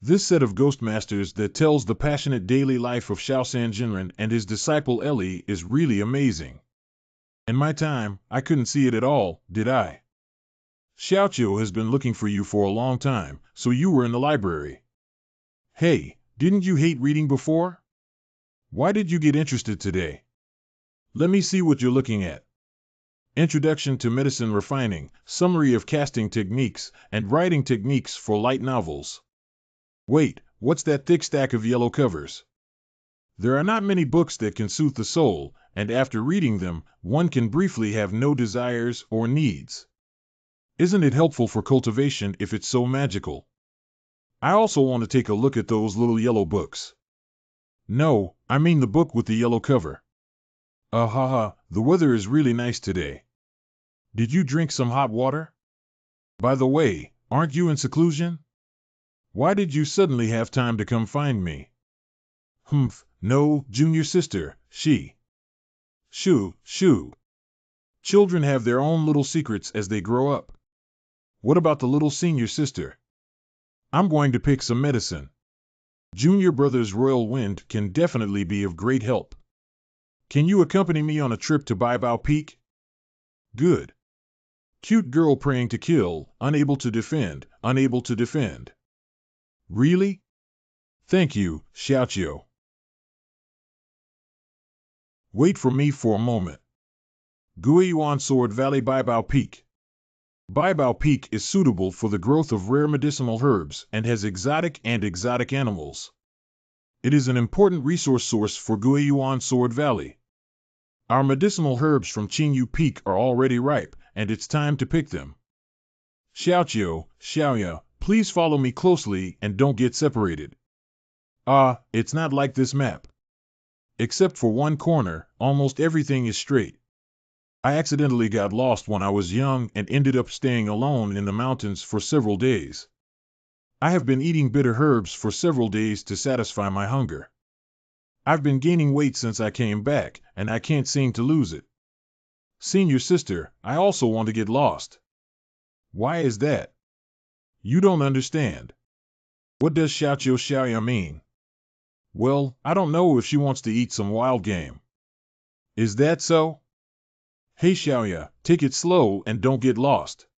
This set of ghost masters that tells the passionate daily life of Shaosan Jinren and his disciple Ellie is really amazing. In my time, I couldn't see it at all, did I? Xiaoqiu has been looking for you for a long time, so you were in the library. Hey, didn't you hate reading before? Why did you get interested today? Let me see what you're looking at. Introduction to Medicine Refining, Summary of Casting Techniques, and Writing Techniques for Light Novels. Wait, what's that thick stack of yellow covers? There are not many books that can soothe the soul, and after reading them, one can briefly have no desires or needs. Isn't it helpful for cultivation if it's so magical? I also want to take a look at those little yellow books. No, I mean the book with the yellow cover. Haha, the weather is really nice today. Did you drink some hot water? By the way, aren't you in seclusion? Why did you suddenly have time to come find me? No, junior sister, she. Shoo. Children have their own little secrets as they grow up. What about the little senior sister? I'm going to pick some medicine. Junior brother's royal wind can definitely be of great help. Can you accompany me on a trip to Baibao Peak? Good. Cute girl praying to kill, unable to defend. Really? Thank you, Xiaoqiu. Wait for me for a moment. Guiyuan Sword Valley Baibao Peak. Baibao Peak is suitable for the growth of rare medicinal herbs and has exotic animals. It is an important resource source for Guiyuan Sword Valley. Our medicinal herbs from Qingyu Peak are already ripe, and it's time to pick them. Xiaoya, please follow me closely and don't get separated. It's not like this map. Except for one corner, almost everything is straight. I accidentally got lost when I was young and ended up staying alone in the mountains for several days. I have been eating bitter herbs for several days to satisfy my hunger. I've been gaining weight since I came back, and I can't seem to lose it. Senior sister, I also want to get lost. Why is that? You don't understand. What does Xiaoya mean? Well, I don't know if she wants to eat some wild game. Is that so? Hey Xiaoya, take it slow and don't get lost.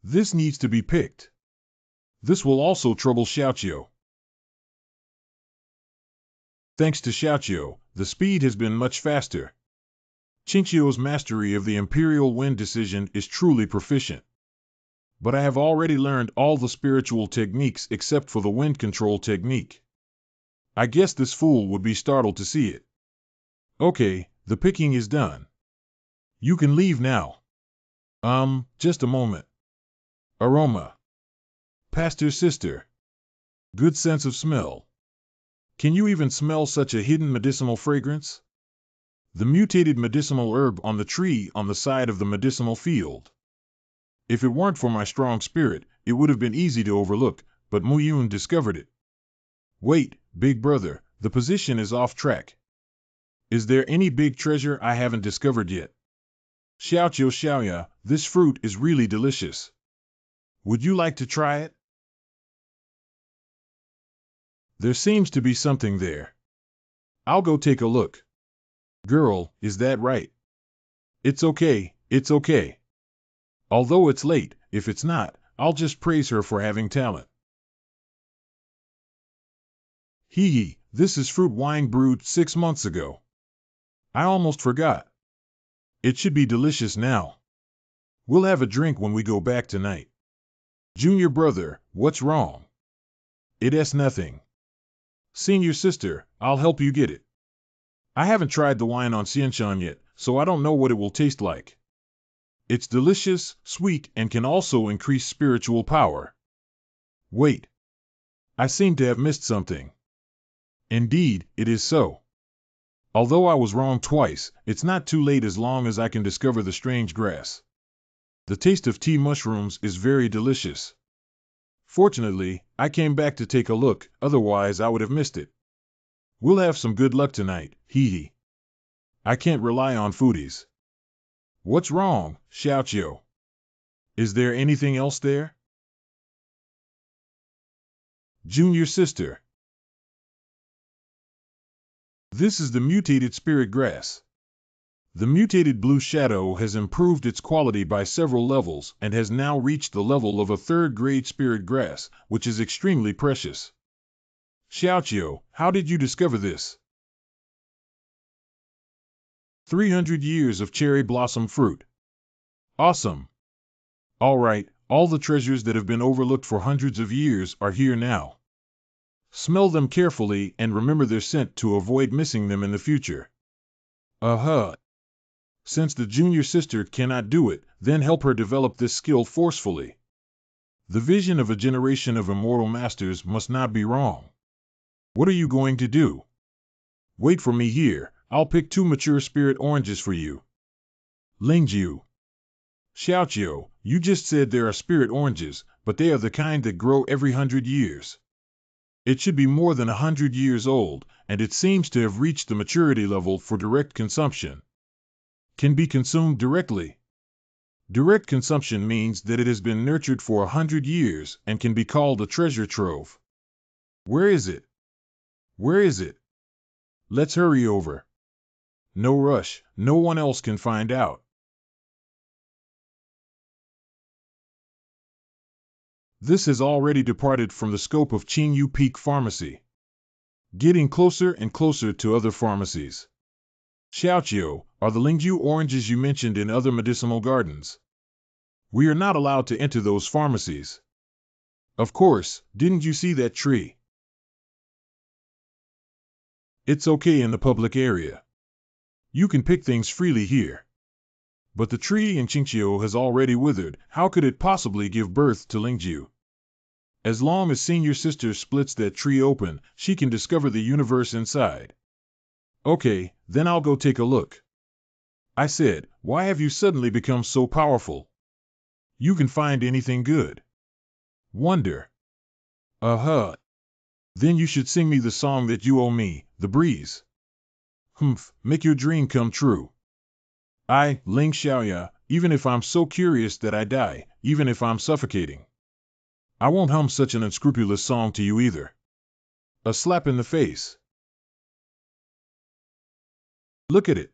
This needs to be picked. This will also trouble Xiaoqiu. Thanks to Xiaoqiu, the speed has been much faster. Qingqiu's mastery of the Imperial Wind Decision is truly proficient. But I have already learned all the spiritual techniques except for the wind control technique. I guess this fool would be startled to see it. Okay, the picking is done. You can leave now. Just a moment. Aroma. Pastor sister. Good sense of smell. Can you even smell such a hidden medicinal fragrance? The mutated medicinal herb on the tree on the side of the medicinal field. If it weren't for my strong spirit, it would have been easy to overlook, but Muyun discovered it. Wait, big brother, the position is off track. Is there any big treasure I haven't discovered yet? Xiaoya, this fruit is really delicious. Would you like to try it? There seems to be something there. I'll go take a look. Girl, is that right? It's okay. Although it's late, if it's not, I'll just praise her for having talent. This is fruit wine brewed 6 months ago. I almost forgot. It should be delicious now. We'll have a drink when we go back tonight. Junior brother, what's wrong? It's nothing. Senior sister, I'll help you get it. I haven't tried the wine on Xianshan yet, so I don't know what it will taste like. It's delicious, sweet, and can also increase spiritual power. Wait. I seem to have missed something. Indeed, it is so. Although I was wrong twice, it's not too late as long as I can discover the strange grass. The taste of tea mushrooms is very delicious. Fortunately, I came back to take a look, otherwise I would have missed it. We'll have some good luck tonight, hee hee. I can't rely on foodies. What's wrong, Xiaoqiu? Is there anything else there? Junior sister. This is the mutated spirit grass. The mutated blue shadow has improved its quality by several levels and has now reached the level of a third-grade spirit grass, which is extremely precious. Xiaoqiu, how did you discover this? 300 years of cherry blossom fruit. Awesome. All right, all the treasures that have been overlooked for hundreds of years are here now. Smell them carefully and remember their scent to avoid missing them in the future. Since the junior sister cannot do it, then help her develop this skill forcefully. The vision of a generation of immortal masters must not be wrong. What are you going to do? Wait for me here, I'll pick 2 mature spirit oranges for you. Lingjiu. Xiaoqiu, you just said there are spirit oranges, but they are the kind that grow every 100 years. It should be more than 100 years old, and it seems to have reached the maturity level for direct consumption. Can be consumed directly. Direct consumption means that it has been nurtured for 100 years and can be called a treasure trove. Where is it? Where is it? Let's hurry over. No rush, no one else can find out. This has already departed from the scope of Qingyu Peak Pharmacy. Getting closer and closer to other pharmacies. Xiaoqiu, are the Lingjiu oranges you mentioned in other medicinal gardens? We are not allowed to enter those pharmacies. Of course, didn't you see that tree? It's okay in the public area. You can pick things freely here. But the tree in Qingqiu has already withered, how could it possibly give birth to Lingjiu? As long as senior sister splits that tree open, she can discover the universe inside. Okay, then I'll go take a look. I said, why have you suddenly become so powerful? You can find anything good. Wonder. Then you should sing me the song that you owe me, The Breeze. Make your dream come true. Ling Xiaoya, even if I'm so curious that I die, even if I'm suffocating. I won't hum such an unscrupulous song to you either. A slap in the face. Look at it.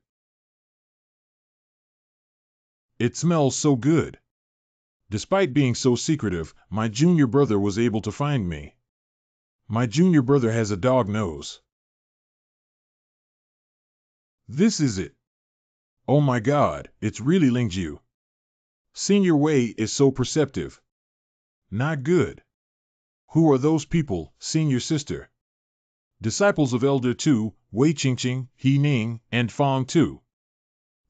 It smells so good. Despite being so secretive, my junior brother was able to find me. My junior brother has a dog nose. This is it. Oh my god, it's really Lingjiu. Senior Wei is so perceptive. Not good. Who are those people, senior sister? Disciples of Elder Tu, Wei Qingqing, He Ning, and Fong Tu.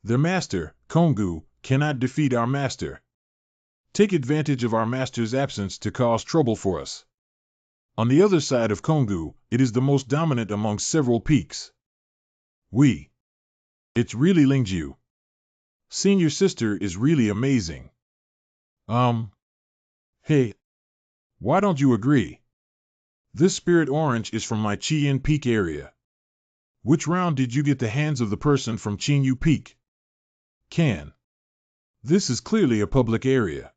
Their master, Konggu, cannot defeat our master. Take advantage of our master's absence to cause trouble for us. On the other side of Konggu, it is the most dominant among several peaks. It's really Lingjiu. Senior sister is really amazing. Hey. Why don't you agree? This spirit orange is from my Qian Peak area. Which round did you get the hands of the person from Qingyu Peak? This is clearly a public area.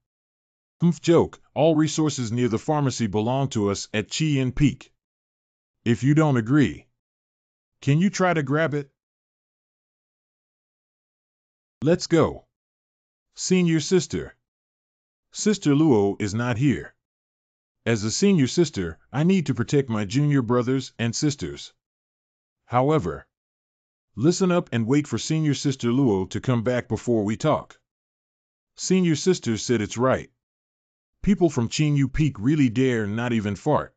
Joke, all resources near the pharmacy belong to us at Qian Peak. If you don't agree, can you try to grab it? Let's go. Senior sister. Sister Luo is not here. As a senior sister, I need to protect my junior brothers and sisters. However, listen up and wait for senior sister Luo to come back before we talk. Senior sister said it's right. People from Qingyu Peak really dare not even fart.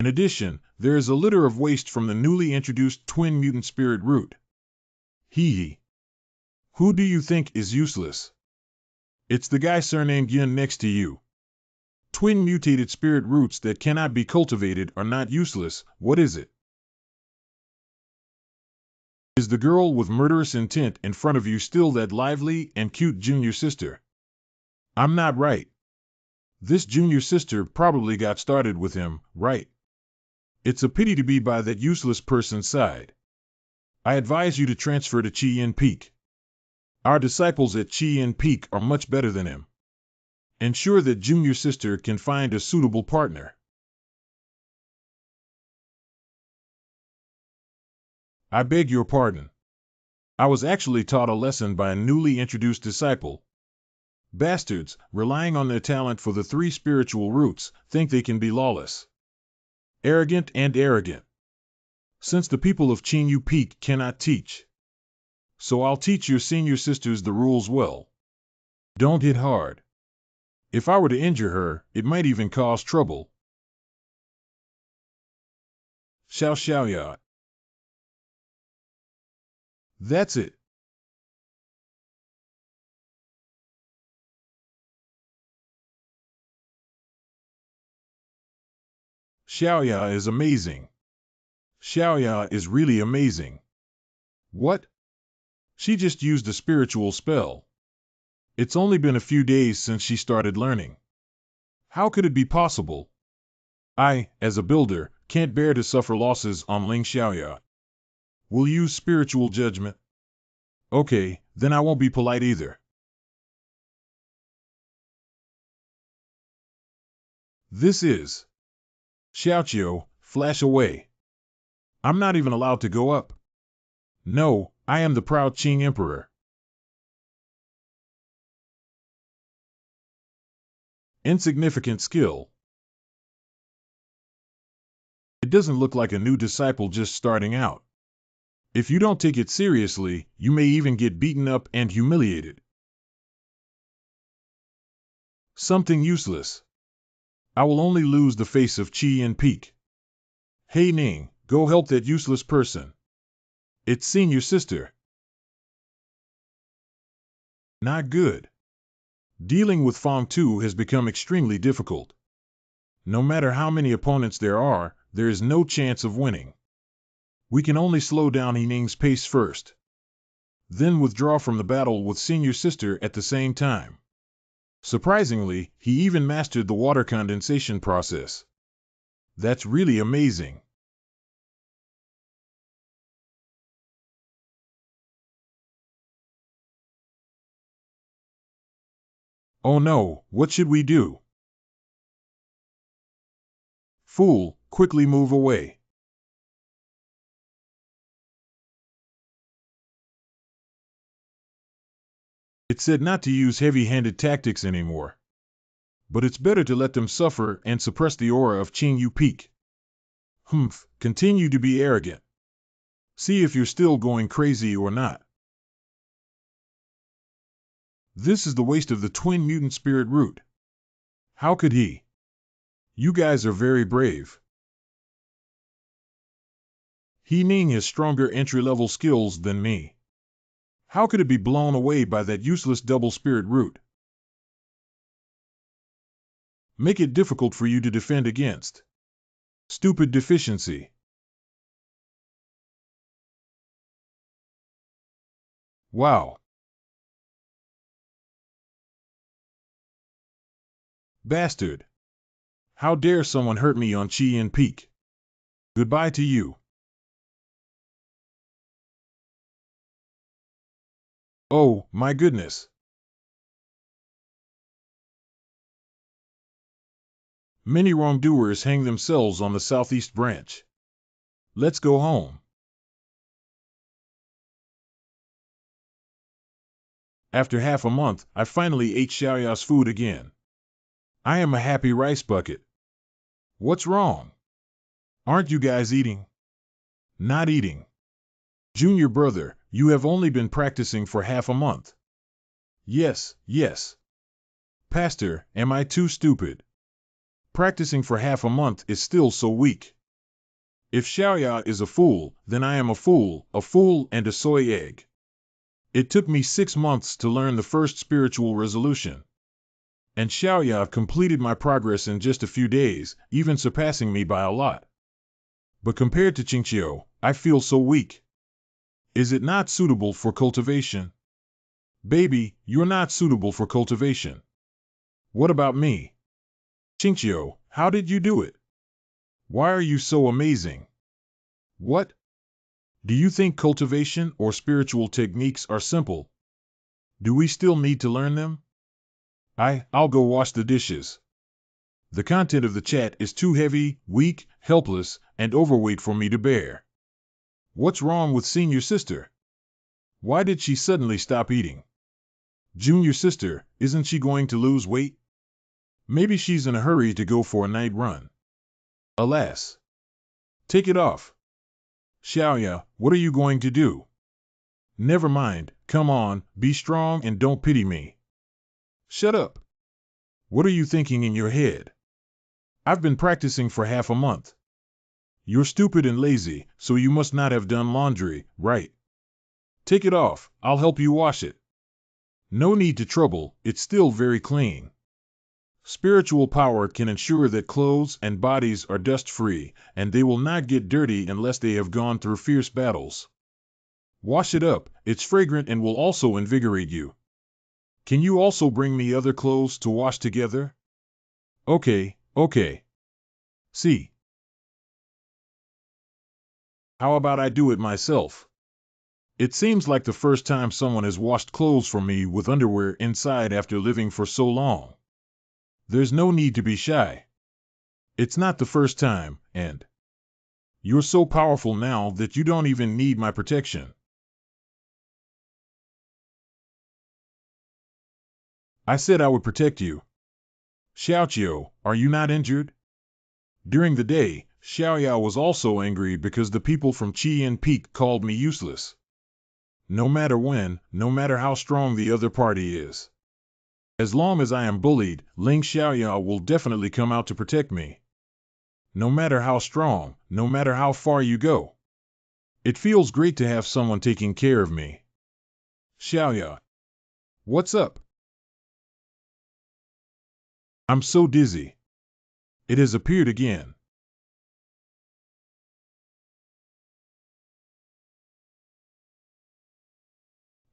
In addition, there is a litter of waste from the newly introduced twin mutant spirit root. Who do you think is useless? It's the guy surnamed Yun next to you. Twin mutated spirit roots that cannot be cultivated are not useless. What is it? Is the girl with murderous intent in front of you still that lively and cute junior sister? I'm not right. This junior sister probably got started with him, right? It's a pity to be by that useless person's side. I advise you to transfer to Chien Peak. Our disciples at Chien Peak are much better than him. Ensure that junior sister can find a suitable partner. I beg your pardon. I was actually taught a lesson by a newly introduced disciple. Bastards, relying on their talent for the 3 spiritual roots, think they can be lawless. Arrogant and arrogant. Since the people of Chinyu Peak cannot teach. So I'll teach your senior sisters the rules well. Don't hit hard. If I were to injure her, it might even cause trouble. Xiao ya. That's it. Xiaoya is amazing. Xiaoya is really amazing. What? She just used a spiritual spell. It's only been a few days since she started learning. How could it be possible? I, as a builder, can't bear to suffer losses on Ling Xiaoya. We'll use spiritual judgment. Okay, then I won't be polite either. This is Xiaoqiu, flash away. I'm not even allowed to go up. No, I am the proud Qing Emperor. Insignificant skill. It doesn't look like a new disciple just starting out. If you don't take it seriously, you may even get beaten up and humiliated. Something useless. I will only lose the face of Chien Peak. Hey Ning, go help that useless person. It's senior sister. Not good. Dealing with Fong Tu has become extremely difficult. No matter how many opponents there is no chance of winning. We can only slow down He Ning's pace first. Then withdraw from the battle with senior sister at the same time. Surprisingly, he even mastered the water condensation process. That's really amazing. Oh no, what should we do? Fool, quickly move away. It said not to use heavy-handed tactics anymore. But it's better to let them suffer and suppress the aura of Qingyu Peak. Humph, continue to be arrogant. See if you're still going crazy or not. This is the waste of the twin mutant spirit root. How could he? You guys are very brave. He Ning has stronger entry-level skills than me. How could it be blown away by that useless double spirit root? Make it difficult for you to defend against. Stupid deficiency. Wow. Bastard. How dare someone hurt me on Chien Peak? Goodbye to you. Oh, my goodness. Many wrongdoers hang themselves on the southeast branch. Let's go home. After half a month, I finally ate Xiaoya's food again. I am a happy rice bucket. What's wrong? Aren't you guys eating? Not eating. Junior brother, you have only been practicing for half a month. Yes, yes. Pastor, am I too stupid? Practicing for half a month is still so weak. If Xiaoya is a fool, then I am a fool and a soy egg. It took me 6 months to learn the first spiritual resolution. And Xiaoya completed my progress in just a few days, even surpassing me by a lot. But compared to Qingqiu, I feel so weak. Is it not suitable for cultivation? Baby, you're not suitable for cultivation. What about me? Chinchio, how did you do it? Why are you so amazing? What? Do you think cultivation or spiritual techniques are simple? Do we still need to learn them? I'll go wash the dishes. The content of the chat is too heavy, weak, helpless, and overweight for me to bear. What's wrong with senior sister? Why did she suddenly stop eating? Junior sister, isn't she going to lose weight? Maybe she's in a hurry to go for a night run. Alas. Take it off. Xiaoya, what are you going to do? Never mind, come on, be strong and don't pity me. Shut up. What are you thinking in your head? I've been practicing for half a month. You're stupid and lazy, so you must not have done laundry, right? Take it off, I'll help you wash it. No need to trouble, it's still very clean. Spiritual power can ensure that clothes and bodies are dust-free, and they will not get dirty unless they have gone through fierce battles. Wash it up, it's fragrant and will also invigorate you. Can you also bring me other clothes to wash together? Okay. See. How about I do it myself? It seems like the first time someone has washed clothes for me with underwear inside after living for so long. There's no need to be shy. It's not the first time, and you're so powerful now that you don't even need my protection. I said I would protect you. Xiaoqiu, are you not injured? During the day, Xiaoyao was also angry because the people from Qian Peak called me useless. No matter when, no matter how strong the other party is. As long as I am bullied, Ling Xiaoyao will definitely come out to protect me. No matter how strong, no matter how far you go. It feels great to have someone taking care of me. Xiaoya. What's up? I'm so dizzy. It has appeared again.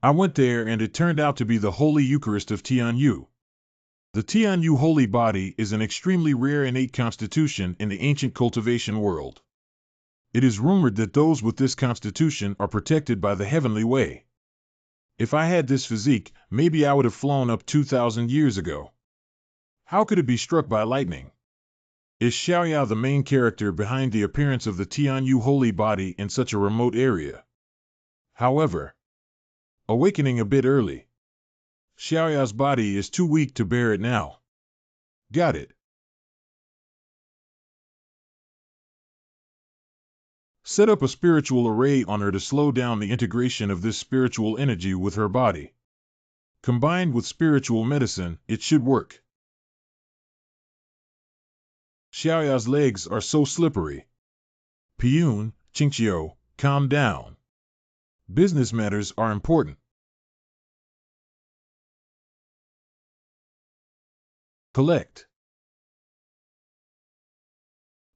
I went there and it turned out to be the Holy Eucharist of Tianyu. The Tianyu holy body is an extremely rare innate constitution in the ancient cultivation world. It is rumored that those with this constitution are protected by the heavenly way. If I had this physique, maybe I would have flown up 2,000 years ago. How could it be struck by lightning? Is Xiaoyao the main character behind the appearance of the Tianyu holy body in such a remote area? However, awakening a bit early. Xiaoyao's body is too weak to bear it now. Got it. Set up a spiritual array on her to slow down the integration of this spiritual energy with her body. Combined with spiritual medicine, it should work. Xiaoyao's legs are so slippery. Piyun, Qingqiu, calm down. Business matters are important. Collect.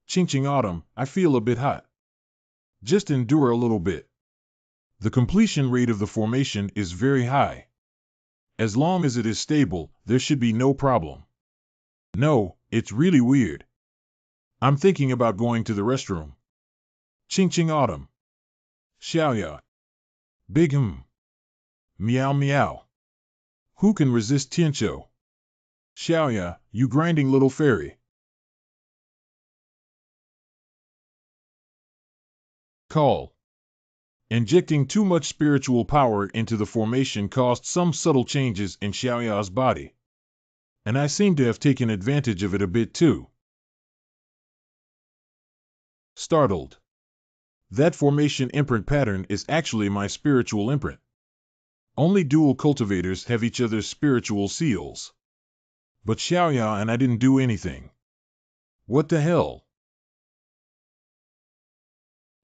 Qingqing Autumn, I feel a bit hot. Just endure a little bit. The completion rate of the formation is very high. As long as it is stable, there should be no problem. No, it's really weird. I'm thinking about going to the restroom. Qingqing Autumn. Xiaoya. Big Meow meow. Who can resist Tianqiu? Xiaoya, you grinding little fairy. Call. Injecting too much spiritual power into the formation caused some subtle changes in Xiaoya's body. And I seem to have taken advantage of it a bit too. Startled. That formation imprint pattern is actually my spiritual imprint. Only dual cultivators have each other's spiritual seals. But Xiaoya and I didn't do anything. What the hell?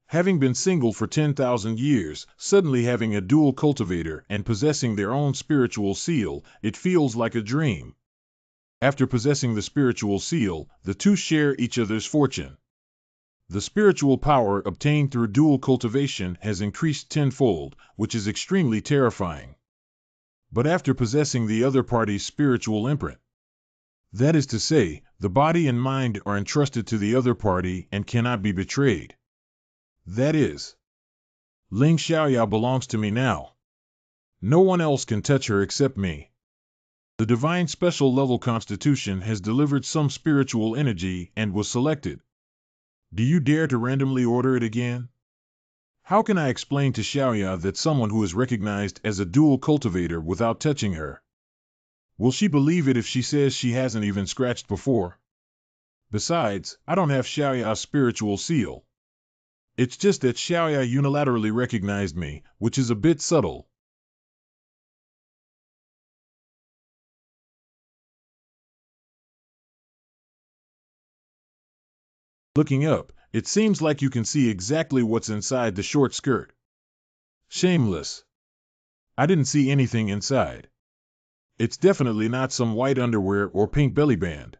Having been single for 10,000 years, suddenly having a dual cultivator and possessing their own spiritual seal, it feels like a dream. After possessing the spiritual seal, the two share each other's fortune. The spiritual power obtained through dual cultivation has increased tenfold, which is extremely terrifying. But after possessing the other party's spiritual imprint, that is to say, the body and mind are entrusted to the other party and cannot be betrayed. That is, Ling Xiaoyao belongs to me now. No one else can touch her except me. The divine special level constitution has delivered some spiritual energy and was selected. Do you dare to randomly order it again? How can I explain to Xiaoya that someone who is recognized as a dual cultivator without touching her? Will she believe it if she says she hasn't even scratched before? Besides, I don't have Xiaoya's spiritual seal. It's just that Xiaoya unilaterally recognized me, which is a bit subtle. Looking up, it seems like you can see exactly what's inside the short skirt. Shameless. I didn't see anything inside. It's definitely not some white underwear or pink belly band.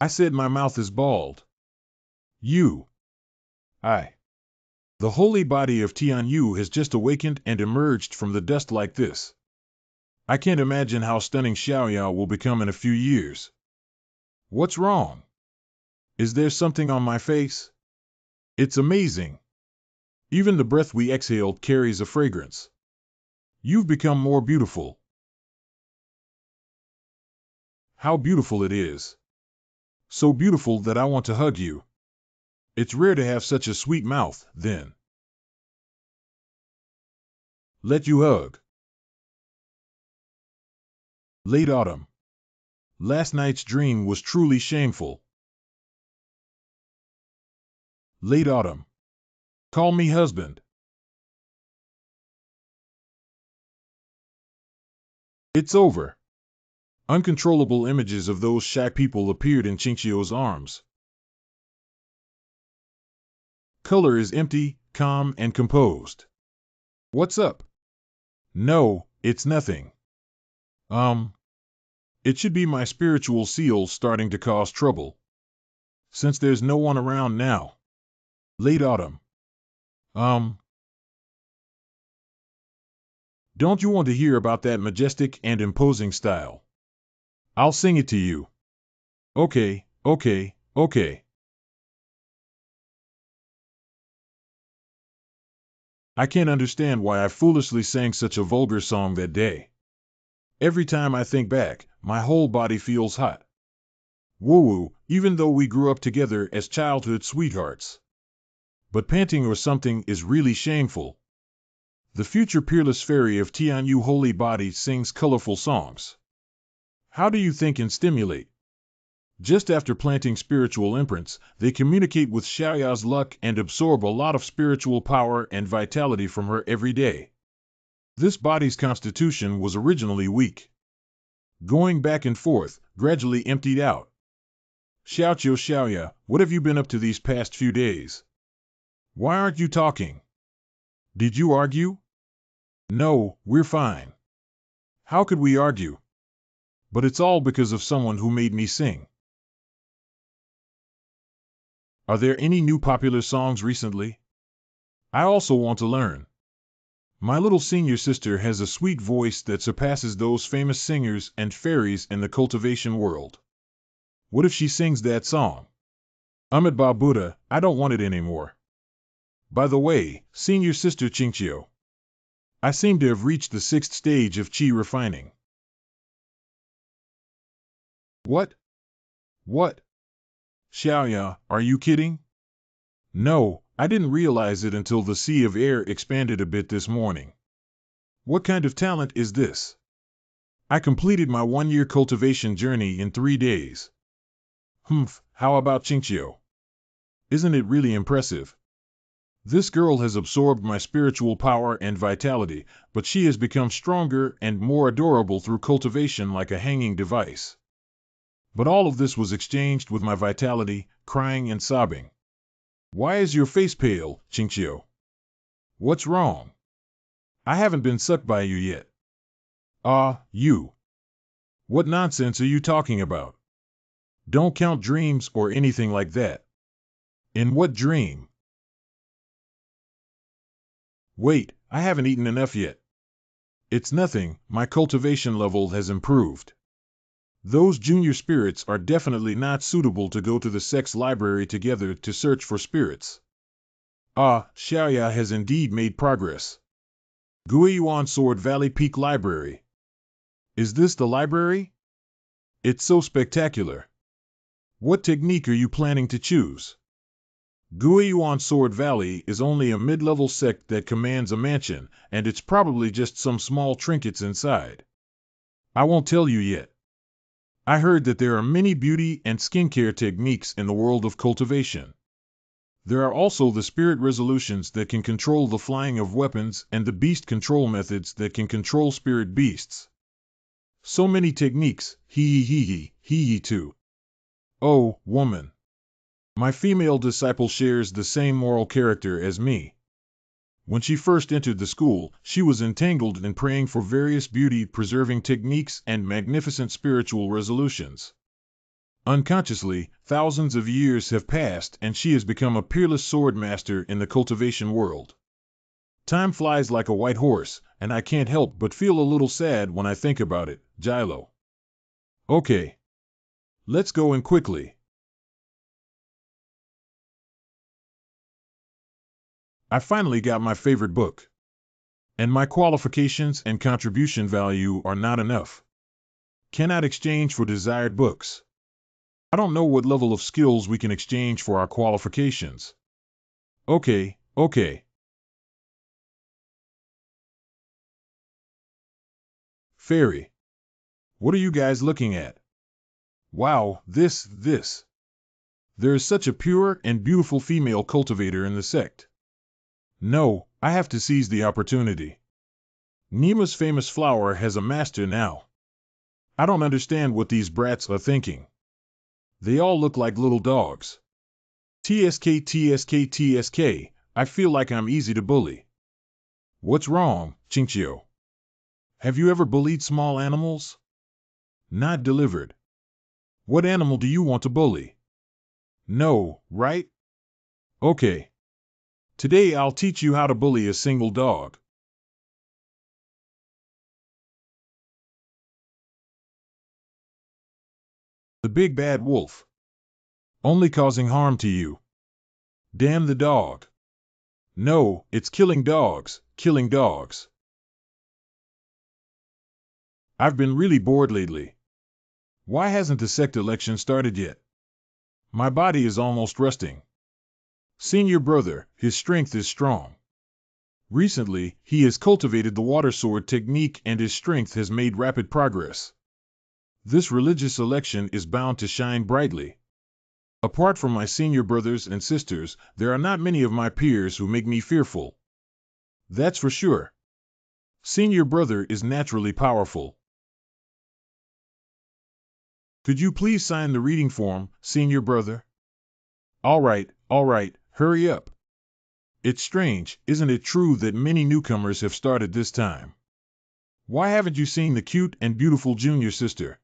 I said my mouth is bald. I. The holy body of Tianyu has just awakened and emerged from the dust like this. I can't imagine how stunning Xiaoyao will become in a few years. What's wrong? Is there something on my face? It's amazing. Even the breath we exhaled carries a fragrance. You've become more beautiful. How beautiful it is. So beautiful that I want to hug you. It's rare to have such a sweet mouth, then. Let you hug. Late autumn. Last night's dream was truly shameful. Late autumn. Call me husband. It's over. Uncontrollable images of those shy people appeared in Qingqiu's arms. Color is empty, calm, and composed. What's up? No, it's nothing. It should be my spiritual seal starting to cause trouble. Since there's no one around now. Late autumn. Don't you want to hear about that majestic and imposing style? I'll sing it to you. Okay. I can't understand why I foolishly sang such a vulgar song that day. Every time I think back, my whole body feels hot. Woo-woo, even though we grew up together as childhood sweethearts. But panting or something is really shameful. The future peerless fairy of Tianyu holy body sings colorful songs. How do you think and stimulate? Just after planting spiritual imprints, they communicate with Xiaoya's luck and absorb a lot of spiritual power and vitality from her every day. This body's constitution was originally weak. Going back and forth, gradually emptied out. Xiaoya, what have you been up to these past few days? Why aren't you talking? Did you argue? No, we're fine. How could we argue? But it's all because of someone who made me sing. Are there any new popular songs recently? I also want to learn. My little senior sister has a sweet voice that surpasses those famous singers and fairies in the cultivation world. What if she sings that song? Ba Buddha, I don't want it anymore. By the way, senior sister Qingqiu, I seem to have reached the 6th stage of qi refining. What? Xiaoya, are you kidding? No, I didn't realize it until the sea of air expanded a bit this morning. What kind of talent is this? I completed my 1-year cultivation journey in 3 days. How about Qingqiu? Isn't it really impressive? This girl has absorbed my spiritual power and vitality, but she has become stronger and more adorable through cultivation like a hanging device. But all of this was exchanged with my vitality, crying and sobbing. Why is your face pale, Qingqiu? What's wrong? I haven't been sucked by you yet. You. What nonsense are you talking about? Don't count dreams or anything like that. In what dream? Wait, I haven't eaten enough yet. It's nothing, my cultivation level has improved. Those junior spirits are definitely not suitable to go to the sex library together to search for spirits. Ah, Xiaoya has indeed made progress. Guiyuan Sword Valley Peak Library. Is this the library? It's so spectacular. What technique are you planning to choose? Guiyuan Sword Valley is only a mid-level sect that commands a mansion, and it's probably just some small trinkets inside. I won't tell you yet. I heard that there are many beauty and skincare techniques in the world of cultivation. There are also the spirit resolutions that can control the flying of weapons and the beast control methods that can control spirit beasts. So many techniques, hee too. Oh, woman. My female disciple shares the same moral character as me. When she first entered the school, she was entangled in praying for various beauty-preserving techniques and magnificent spiritual resolutions. Unconsciously, thousands of years have passed and she has become a peerless sword master in the cultivation world. Time flies like a white horse, and I can't help but feel a little sad when I think about it, Yahello. Okay. Let's go in quickly. I finally got my favorite book. And my qualifications and contribution value are not enough. Cannot exchange for desired books. I don't know what level of skills we can exchange for our qualifications. Okay. Fairy. What are you guys looking at? Wow, this. There is such a pure and beautiful female cultivator in the sect. No, I have to seize the opportunity. Nima's famous flower has a master now. I don't understand what these brats are thinking. They all look like little dogs. TSK, I feel like I'm easy to bully. What's wrong, Chinchio? Have you ever bullied small animals? Not delivered. What animal do you want to bully? No, right? Okay. Today I'll teach you how to bully a single dog. The big bad wolf. Only causing harm to you. Damn the dog. No, it's killing dogs. I've been really bored lately. Why hasn't the sect election started yet? My body is almost rusting. Senior brother, his strength is strong. Recently, he has cultivated the water sword technique and his strength has made rapid progress. This religious election is bound to shine brightly. Apart from my senior brothers and sisters, there are not many of my peers who make me fearful. That's for sure. Senior brother is naturally powerful. Could you please sign the reading form, senior brother? All right, hurry up. It's strange, isn't it true that many newcomers have started this time? Why haven't you seen the cute and beautiful junior sister?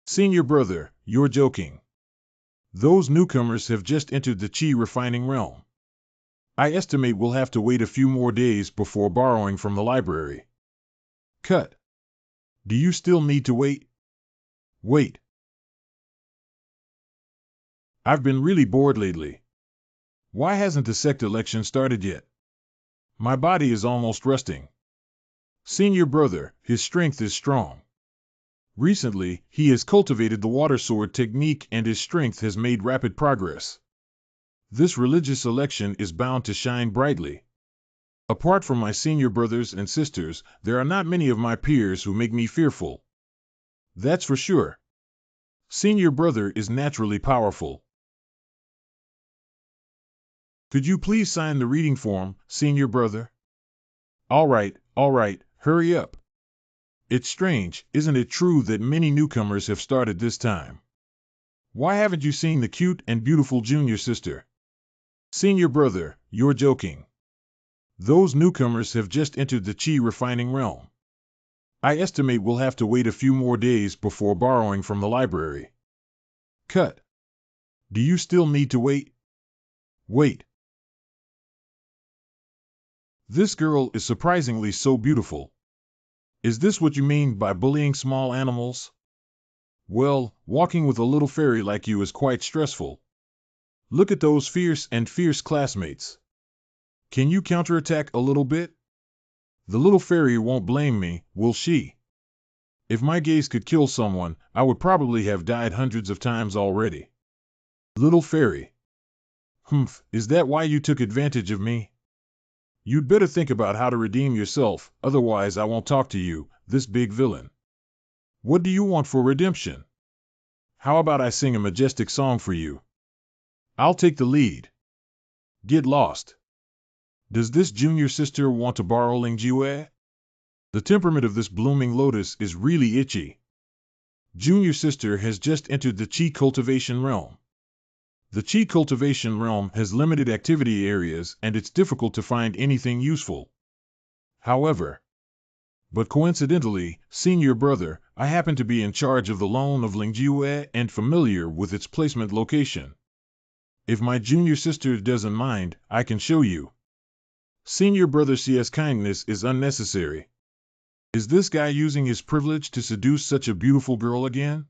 Senior brother, you're joking. Those newcomers have just entered the chi refining realm. I estimate we'll have to wait a few more days before borrowing from the library. Cut. Do you still need to wait? Wait. I've been really bored lately. Why hasn't the sect election started yet? My body is almost rusting. Senior brother, his strength is strong. Recently, he has cultivated the water sword technique and his strength has made rapid progress. This religious election is bound to shine brightly. Apart from my senior brothers and sisters, there are not many of my peers who make me fearful. That's for sure. Senior brother is naturally powerful. Could you please sign the reading form, senior brother? All right, hurry up. It's strange, isn't it true that many newcomers have started this time? Why haven't you seen the cute and beautiful junior sister? Senior brother, you're joking. Those newcomers have just entered the chi refining realm. I estimate we'll have to wait a few more days before borrowing from the library. Cut. Do you still need to wait? Wait. This girl is surprisingly so beautiful. Is this what you mean by bullying small animals? Well, walking with a little fairy like you is quite stressful. Look at those fierce classmates. Can you counterattack a little bit? The little fairy won't blame me, will she? If my gaze could kill someone, I would probably have died hundreds of times already. Little fairy. Humph, is that why you took advantage of me? You'd better think about how to redeem yourself, otherwise I won't talk to you, this big villain. What do you want for redemption? How about I sing a majestic song for you? I'll take the lead. Get lost. Does this junior sister want to borrow Lingjue? The temperament of this blooming lotus is really itchy. Junior sister has just entered the Chi cultivation realm. The Chi cultivation realm has limited activity areas and it's difficult to find anything useful. However, but coincidentally, senior brother, I happen to be in charge of the loan of Lingjue and familiar with its placement location. If my junior sister doesn't mind, I can show you. Senior brother CS kindness is unnecessary. Is this guy using his privilege to seduce such a beautiful girl again?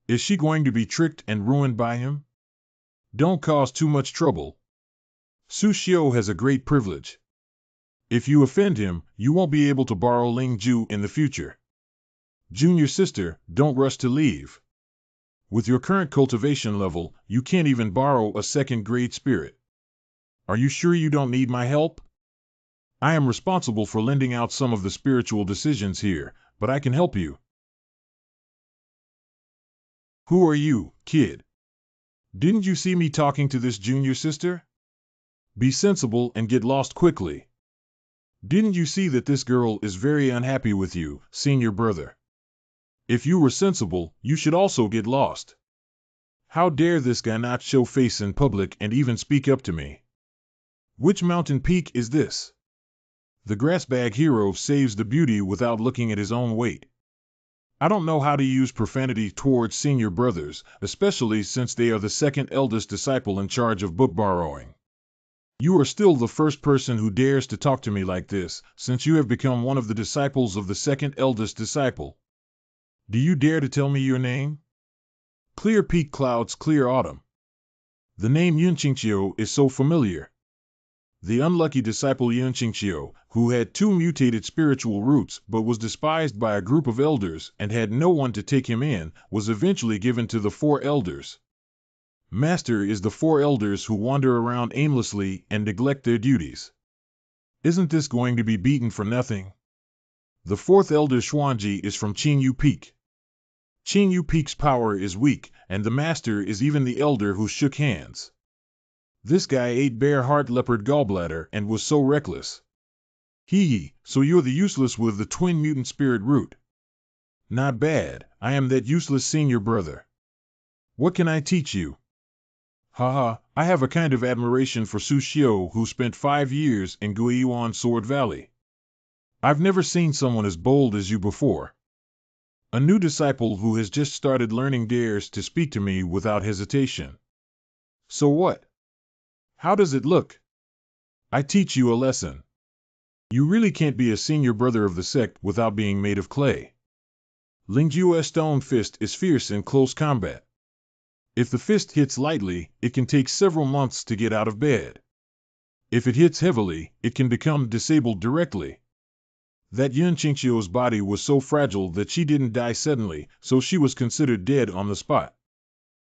Is she going to be tricked and ruined by him? Don't cause too much trouble. Sushio has a great privilege. If you offend him, you won't be able to borrow Lingju in the future. Junior sister, don't rush to leave. With your current cultivation level, you can't even borrow a second-grade spirit. Are you sure you don't need my help? I am responsible for lending out some of the spiritual decisions here, but I can help you. Who are you, kid? Didn't you see me talking to this junior sister? Be sensible and get lost quickly. Didn't you see that this girl is very unhappy with you, senior brother? If you were sensible, you should also get lost. How dare this guy not show face in public and even speak up to me? Which mountain peak is this? The grassbag hero saves the beauty without looking at his own weight. I don't know how to use profanity towards senior brothers, especially since they are the second eldest disciple in charge of book borrowing. You are still the first person who dares to talk to me like this, since you have become one of the disciples of the second eldest disciple. Do you dare to tell me your name? Clear peak clouds, clear autumn. The name Yunqingqiu is so familiar. The unlucky disciple Yunqingqiu, who had 2 mutated spiritual roots but was despised by a group of elders and had no one to take him in, was eventually given to the 4 elders. Master is the 4 elders who wander around aimlessly and neglect their duties. Isn't this going to be beaten for nothing? The 4th elder Xuanji is from Qingyu Peak. Qingyu Peak's power is weak, and the master is even the elder who shook hands. This guy ate bear heart leopard gallbladder and was so reckless. Hee, so you're the useless with the twin mutant spirit root. Not bad, I am that useless senior brother. What can I teach you? Haha, I have a kind of admiration for Sushio who spent 5 years in Guiyuan Sword Valley. I've never seen someone as bold as you before. A new disciple who has just started learning dares to speak to me without hesitation. So what? How does it look? I teach you a lesson. You really can't be a senior brother of the sect without being made of clay. Lingjue's stone fist is fierce in close combat. If the fist hits lightly, it can take several months to get out of bed. If it hits heavily, it can become disabled directly. That Yunqingqiu's body was so fragile that she didn't die suddenly, so she was considered dead on the spot.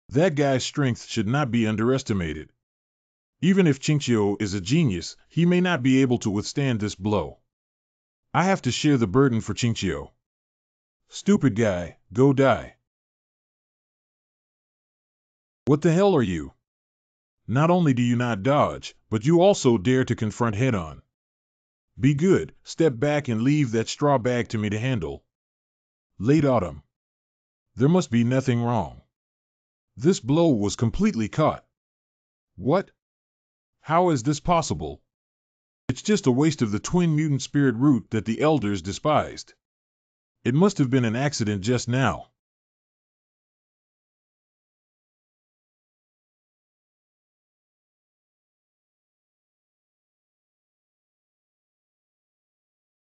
That guy's strength should not be underestimated. Even if Qingqiu is a genius, he may not be able to withstand this blow. I have to share the burden for Qingqiu. Stupid guy, go die. What the hell are you? Not only do you not dodge, but you also dare to confront head-on. Be good, step back and leave that straw bag to me to handle. Late autumn. There must be nothing wrong. This blow was completely caught. What? How is this possible? It's just a waste of the twin mutant spirit root that the elders despised. It must have been an accident just now.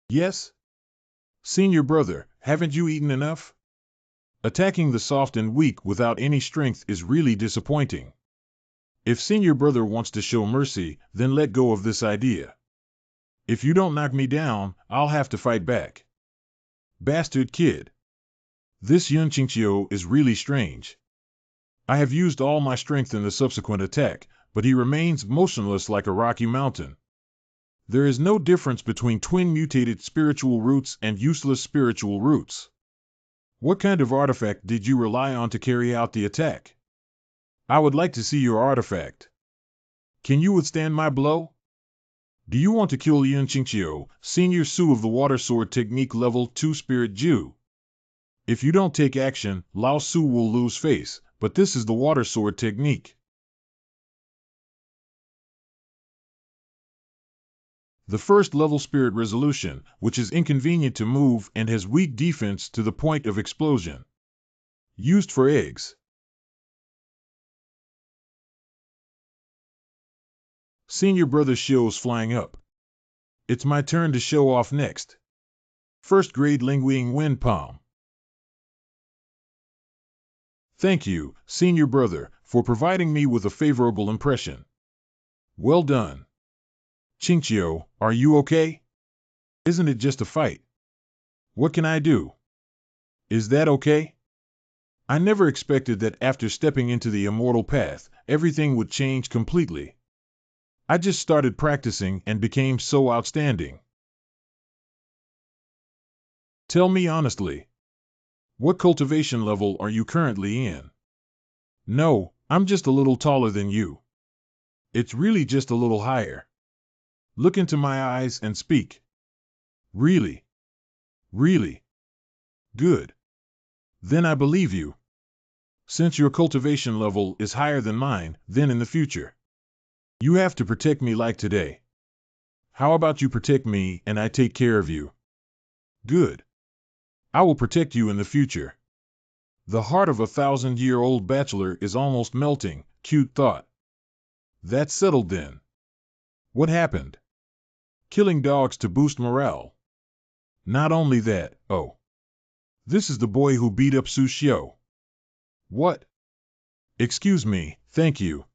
Yes? Senior brother, haven't you eaten enough? Attacking the soft and weak without any strength is really disappointing. If senior brother wants to show mercy, then let go of this idea. If you don't knock me down, I'll have to fight back. Bastard kid. This Yun Qingqiu is really strange. I have used all my strength in the subsequent attack, but he remains motionless like a rocky mountain. There is no difference between twin mutated spiritual roots and useless spiritual roots. What kind of artifact did you rely on to carry out the attack? I would like to see your artifact. Can you withstand my blow? Do you want to kill Yun Qingqiu, Senior Su of the Water Sword Technique Level 2 Spirit Ju? If you don't take action, Lao Su will lose face, but this is the Water Sword Technique. The first level Spirit Resolution, which is inconvenient to move and has weak defense to the point of explosion. Used for eggs. Senior brother shows flying up. It's my turn to show off next. First grade Lingwing Wind Palm. Thank you, senior brother, for providing me with a favorable impression. Well done. Qingqiu, are you okay? Isn't it just a fight? What can I do? Is that okay? I never expected that after stepping into the immortal path, everything would change completely. I just started practicing and became so outstanding. Tell me honestly. What cultivation level are you currently in? No, I'm just a little taller than you. It's really just a little higher. Look into my eyes and speak. Really? Really? Good. Then I believe you. Since your cultivation level is higher than mine, then in the future, you have to protect me like today. How about you protect me and I take care of you? Good. I will protect you in the future. The heart of a 1,000-year-old bachelor is almost melting, cute thought. That's settled then. What happened? Killing dogs to boost morale. Not only that, oh. This is the boy who beat up Su Xiu. What? Excuse me, thank you.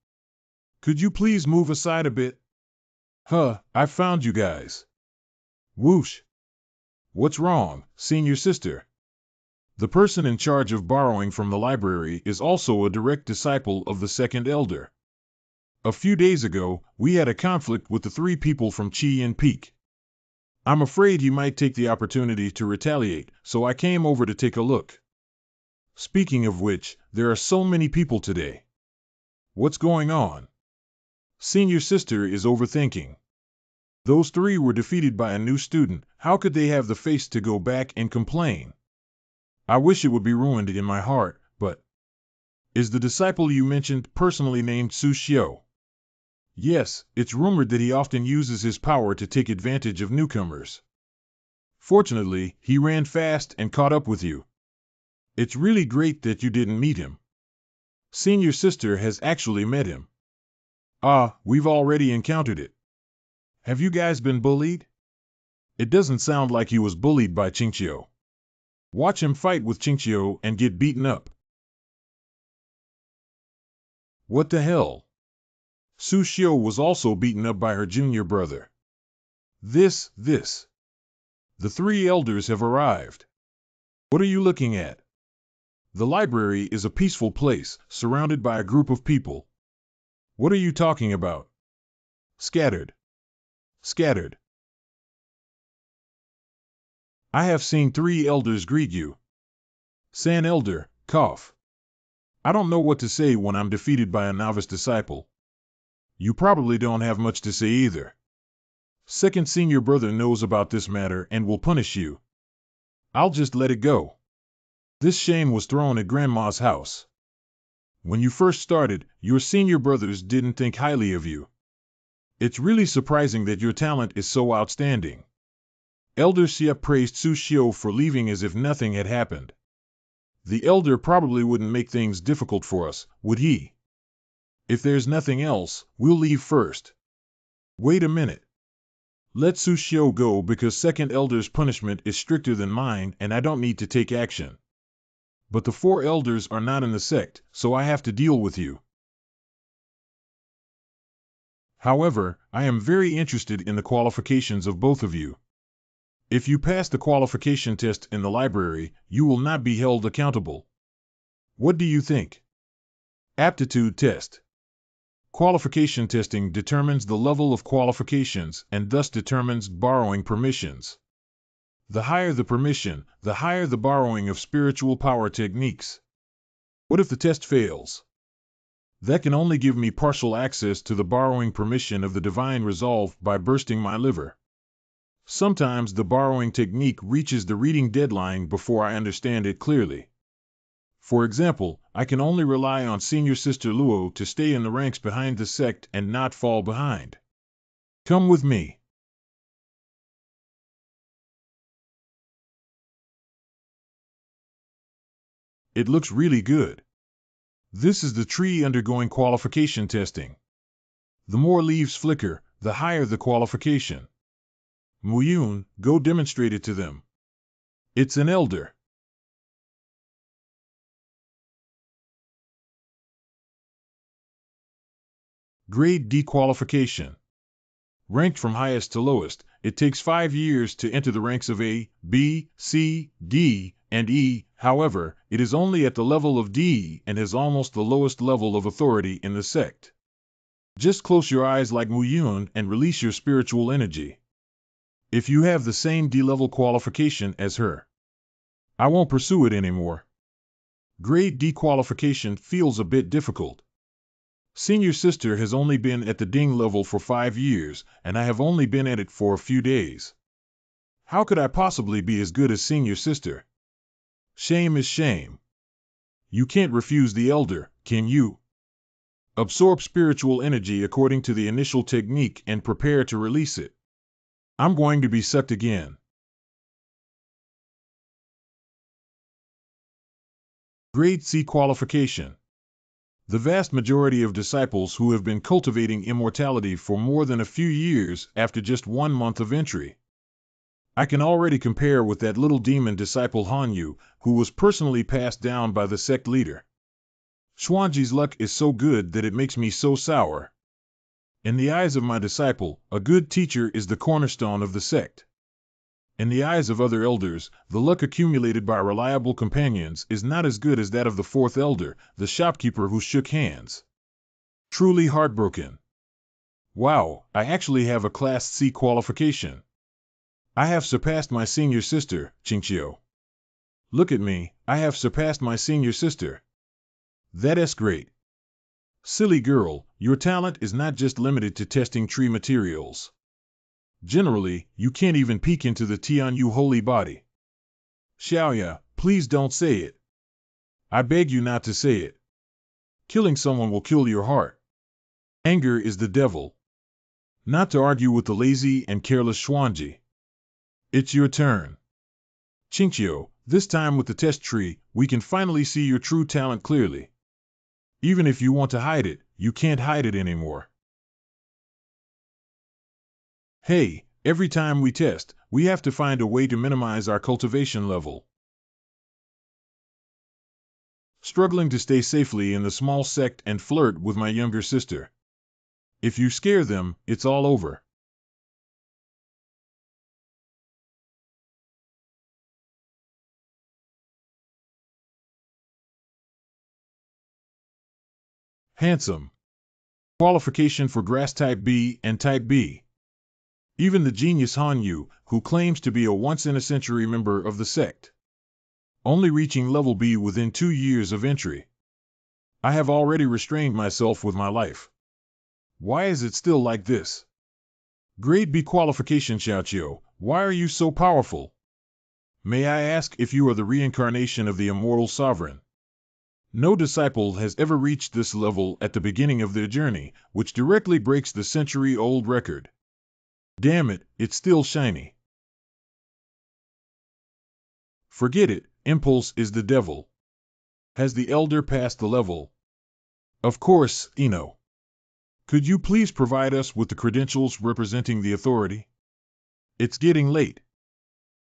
Could you please move aside a bit? Huh, I found you guys. Whoosh. What's wrong, senior sister? The person in charge of borrowing from the library is also a direct disciple of the second elder. A few days ago, we had a conflict with the 3 people from Yin Peak. I'm afraid he might take the opportunity to retaliate, so I came over to take a look. Speaking of which, there are so many people today. What's going on? Senior sister is overthinking. Those 3 were defeated by a new student. How could they have the face to go back and complain? I wish it would be ruined in my heart, but... Is the disciple you mentioned personally named Su Xiu? Yes, it's rumored that he often uses his power to take advantage of newcomers. Fortunately, he ran fast and caught up with you. It's really great that you didn't meet him. Senior sister has actually met him. Ah, we've already encountered it. Have you guys been bullied? It doesn't sound like he was bullied by Qingqiu. Watch him fight with Qingqiu and get beaten up. What the hell? Su Xiu was also beaten up by her junior brother. This. The 3 elders have arrived. What are you looking at? The library is a peaceful place, surrounded by a group of people. What are you talking about? Scattered. I have seen 3 elders greet you. San elder, cough. I don't know what to say when I'm defeated by a novice disciple. You probably don't have much to say either. Second senior brother knows about this matter and will punish you. I'll just let it go. This shame was thrown at Grandma's house. When you first started, your senior brothers didn't think highly of you. It's really surprising that your talent is so outstanding. Elder Xie praised Su Xiu for leaving as if nothing had happened. The elder probably wouldn't make things difficult for us, would he? If there's nothing else, we'll leave first. Wait a minute. Let Sushio go because second elder's punishment is stricter than mine and I don't need to take action. But the 4 elders are not in the sect, so I have to deal with you. However, I am very interested in the qualifications of both of you. If you pass the qualification test in the library, you will not be held accountable. What do you think? Aptitude test. Qualification testing determines the level of qualifications and thus determines borrowing permissions. The higher the permission, the higher the borrowing of spiritual power techniques. What if the test fails? That can only give me partial access to the borrowing permission of the divine resolve by bursting my liver. Sometimes the borrowing technique reaches the reading deadline before I understand it clearly. For example, I can only rely on Senior Sister Luo to stay in the ranks behind the sect and not fall behind. Come with me. It looks really good. This is the tree undergoing qualification testing. The more leaves flicker, the higher the qualification. Muyun, go demonstrate it to them. It's an elder. Grade D qualification. Ranked from highest to lowest, it takes 5 years to enter the ranks of A, B, C, D, and E. However, it is only at the level of D and has almost the lowest level of authority in the sect. Just close your eyes like Muyun and release your spiritual energy. If you have the same D-level qualification as her, I won't pursue it anymore. Grade D qualification feels a bit difficult. Senior Sister has only been at the Ding level for 5 years, and I have only been at it for a few days. How could I possibly be as good as Senior Sister? Shame is shame. You can't refuse the elder, can you? Absorb spiritual energy according to the initial technique and prepare to release it. I'm going to be sucked again. Grade C qualification. The vast majority of disciples who have been cultivating immortality for more than a few years after just 1 month of entry. I can already compare with that little demon disciple Hanyu, who was personally passed down by the sect leader. Xuanji's luck is so good that it makes me so sour. In the eyes of my disciple, a good teacher is the cornerstone of the sect. In the eyes of other elders, the luck accumulated by reliable companions is not as good as that of the 4th elder, the shopkeeper who shook hands. Truly heartbroken. Wow, I actually have a Class C qualification. I have surpassed my senior sister, Qingqiu. Look at me, I have surpassed my senior sister. That's great. Silly girl, your talent is not just limited to testing tree materials. Generally, you can't even peek into the Tianyu holy body. Xiaoya, please don't say it. I beg you not to say it. Killing someone will kill your heart. Anger is the devil. Not to argue with the lazy and careless Xuanji. It's your turn. Qingqiu, this time with the test tree, we can finally see your true talent clearly. Even if you want to hide it, you can't hide it anymore. Hey, every time we test, we have to find a way to minimize our cultivation level. Struggling to stay safely in the small sect and flirt with my younger sister. If you scare them, it's all over. Handsome. Qualification for grass type B and type B. Even the genius Hanyu, who claims to be a once-in-a-century member of the sect, only reaching level B within 2 years of entry. I have already restrained myself with my life. Why is it still like this? Grade B qualification Xiaoqiu, why are you so powerful? May I ask if you are the reincarnation of the immortal sovereign? No disciple has ever reached this level at the beginning of their journey, which directly breaks the century-old record. Damn it, it's still shiny. Forget it, impulse is the devil. Has the elder passed the level? Of course, Ino. Could you please provide us with the credentials representing the authority? It's getting late.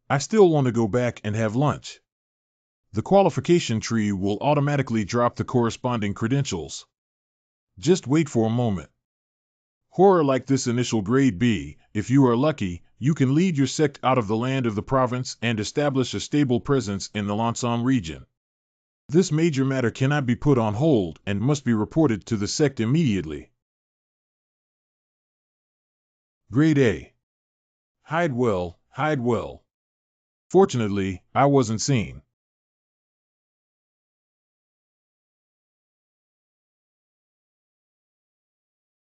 I still want to go back and have lunch. The qualification tree will automatically drop the corresponding credentials. Just wait for a moment. Horror like this initial grade B, if you are lucky, you can lead your sect out of the land of the province and establish a stable presence in the Lansam region. This major matter cannot be put on hold and must be reported to the sect immediately. Grade A. Hide well, hide well. Fortunately, I wasn't seen.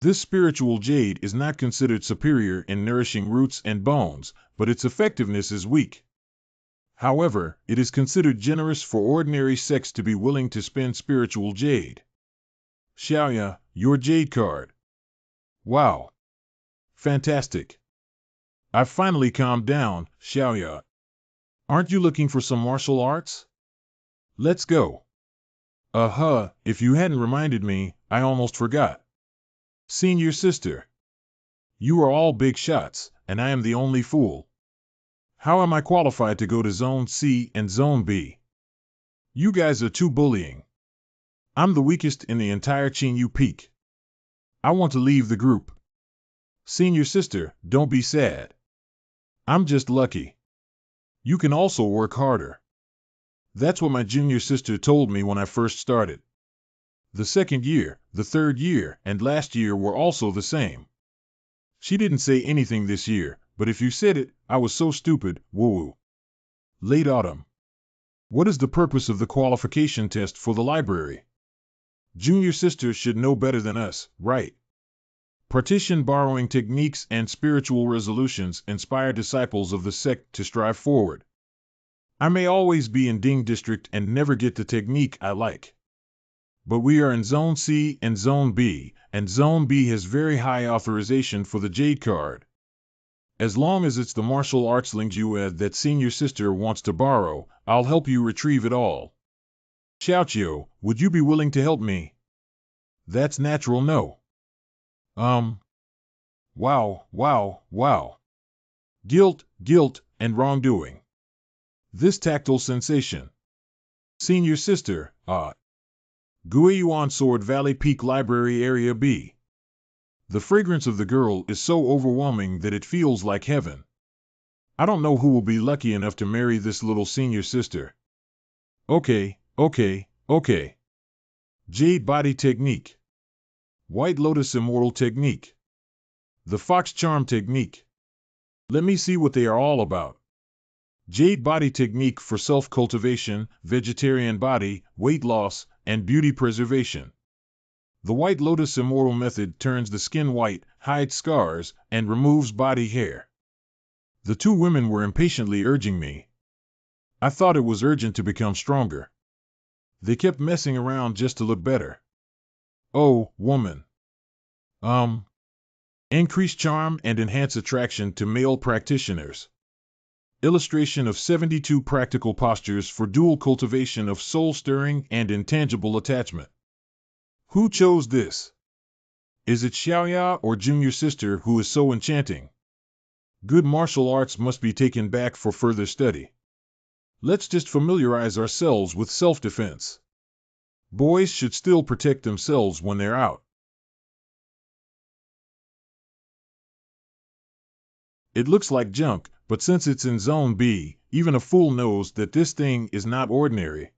This spiritual jade is not considered superior in nourishing roots and bones, but its effectiveness is weak. However, it is considered generous for ordinary sects to be willing to spend spiritual jade. Xiaoya, your jade card. Wow. Fantastic. I've finally calmed down, Xiaoya. Aren't you looking for some martial arts? Let's go. If you hadn't reminded me, I almost forgot. Senior sister. You are all big shots, and I am the only fool. How am I qualified to go to Zone C and Zone B? You guys are too bullying. I'm the weakest in the entire Chinyu Peak. I want to leave the group. Senior sister, don't be sad. I'm just lucky. You can also work harder. That's what my junior sister told me when I first started. The second year, the third year, and last year were also the same. She didn't say anything this year, but if you said it, I was so stupid, woo-woo. Late autumn. What is the purpose of the qualification test for the library? Junior sister should know better than us, right? Partition borrowing techniques and spiritual resolutions inspire disciples of the sect to strive forward. I may always be in Ding District and never get the technique I like. But we are in Zone C and Zone B, and Zone B has very high authorization for the Jade card. As long as it's the martial arts lingua that senior sister wants to borrow, I'll help you retrieve it all. Xiaoqiu, would you be willing to help me? That's natural no. Wow. Guilt, and wrongdoing. This tactile sensation. Senior sister, Guiyuan Sword Valley Peak Library Area B. The fragrance of the girl is so overwhelming that it feels like heaven. I don't know who will be lucky enough to marry this little senior sister. Okay. Jade Body Technique. White Lotus Immortal Technique. The Fox Charm Technique. Let me see what they are all about. Jade Body Technique for self-cultivation, vegetarian body, weight loss, and beauty preservation. The White Lotus Immortal method turns the skin white, hides scars, and removes body hair. The two women were impatiently urging me. I thought it was urgent to become stronger. They kept messing around just to look better. Oh, woman. Increase charm and enhance attraction to male practitioners. Illustration of 72 practical postures for dual cultivation of soul-stirring and intangible attachment. Who chose this? Is it Xiaoya or junior sister who is so enchanting? Good martial arts must be taken back for further study. Let's just familiarize ourselves with self-defense. Boys should still protect themselves when they're out. It looks like junk, but since it's in Zone B, even a fool knows that this thing is not ordinary.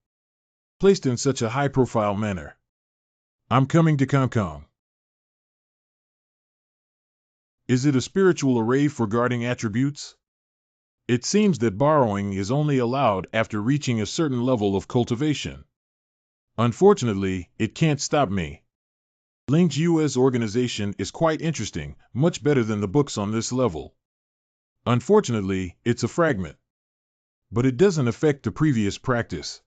Placed in such a high-profile manner. I'm coming to Kong Kong. Is it a spiritual array for guarding attributes? It seems that borrowing is only allowed after reaching a certain level of cultivation. Unfortunately, it can't stop me. Ling Jue's organization is quite interesting, much better than the books on this level. Unfortunately, it's a fragment. But it doesn't affect the previous practice.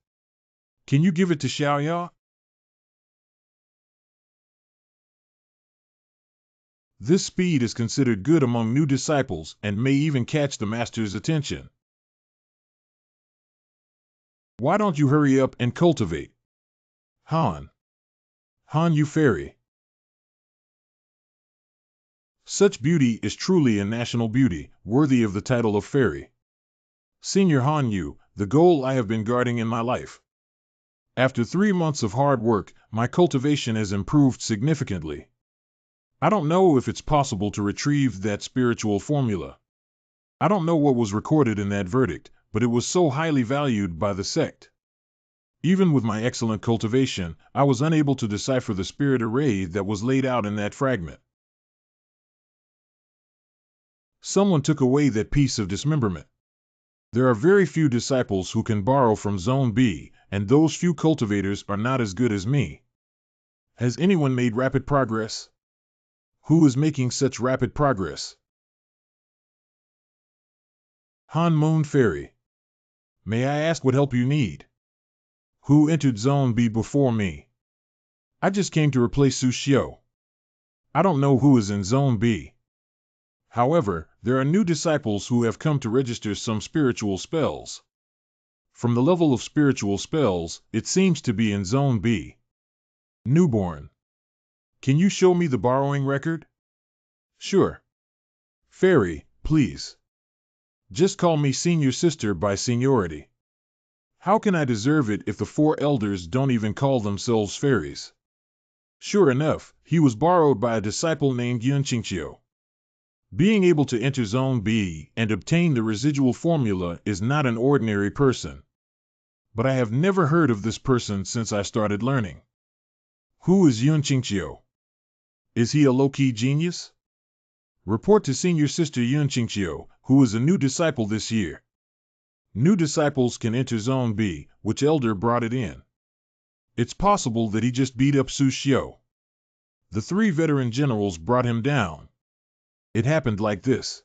Can you give it to Xiaoya? This speed is considered good among new disciples and may even catch the master's attention. Why don't you hurry up and cultivate? Han, you fairy. Such beauty is truly a national beauty, worthy of the title of fairy. Senior Han Yu, the goal I have been guarding in my life. After 3 months of hard work, my cultivation has improved significantly. I don't know if it's possible to retrieve that spiritual formula. I don't know what was recorded in that verdict, but it was so highly valued by the sect. Even with my excellent cultivation, I was unable to decipher the spirit array that was laid out in that fragment. Someone took away that piece of dismemberment. There are very few disciples who can borrow from Zone B, and those few cultivators are not as good as me. Has anyone made rapid progress? Who is making such rapid progress? Han Moon Fairy. May I ask what help you need? Who entered Zone B before me? I just came to replace Su Xiao. I don't know who is in Zone B. However, there are new disciples who have come to register some spiritual spells. From the level of spiritual spells, it seems to be in Zone B. Newborn. Can you show me the borrowing record? Sure. Fairy, please. Just call me senior sister by seniority. How can I deserve it if the 4 elders don't even call themselves fairies? Sure enough, he was borrowed by a disciple named Yun Qingqiu. Being able to enter Zone B and obtain the residual formula is not an ordinary person. But I have never heard of this person since I started learning. Who is Yun Qingqiu? Is he a low-key genius? Report to senior sister Yun Qingqiu, who is a new disciple this year. New disciples can enter Zone B, which elder brought it in. It's possible that he just beat up Su Xiao. The 3 veteran generals brought him down. It happened like this.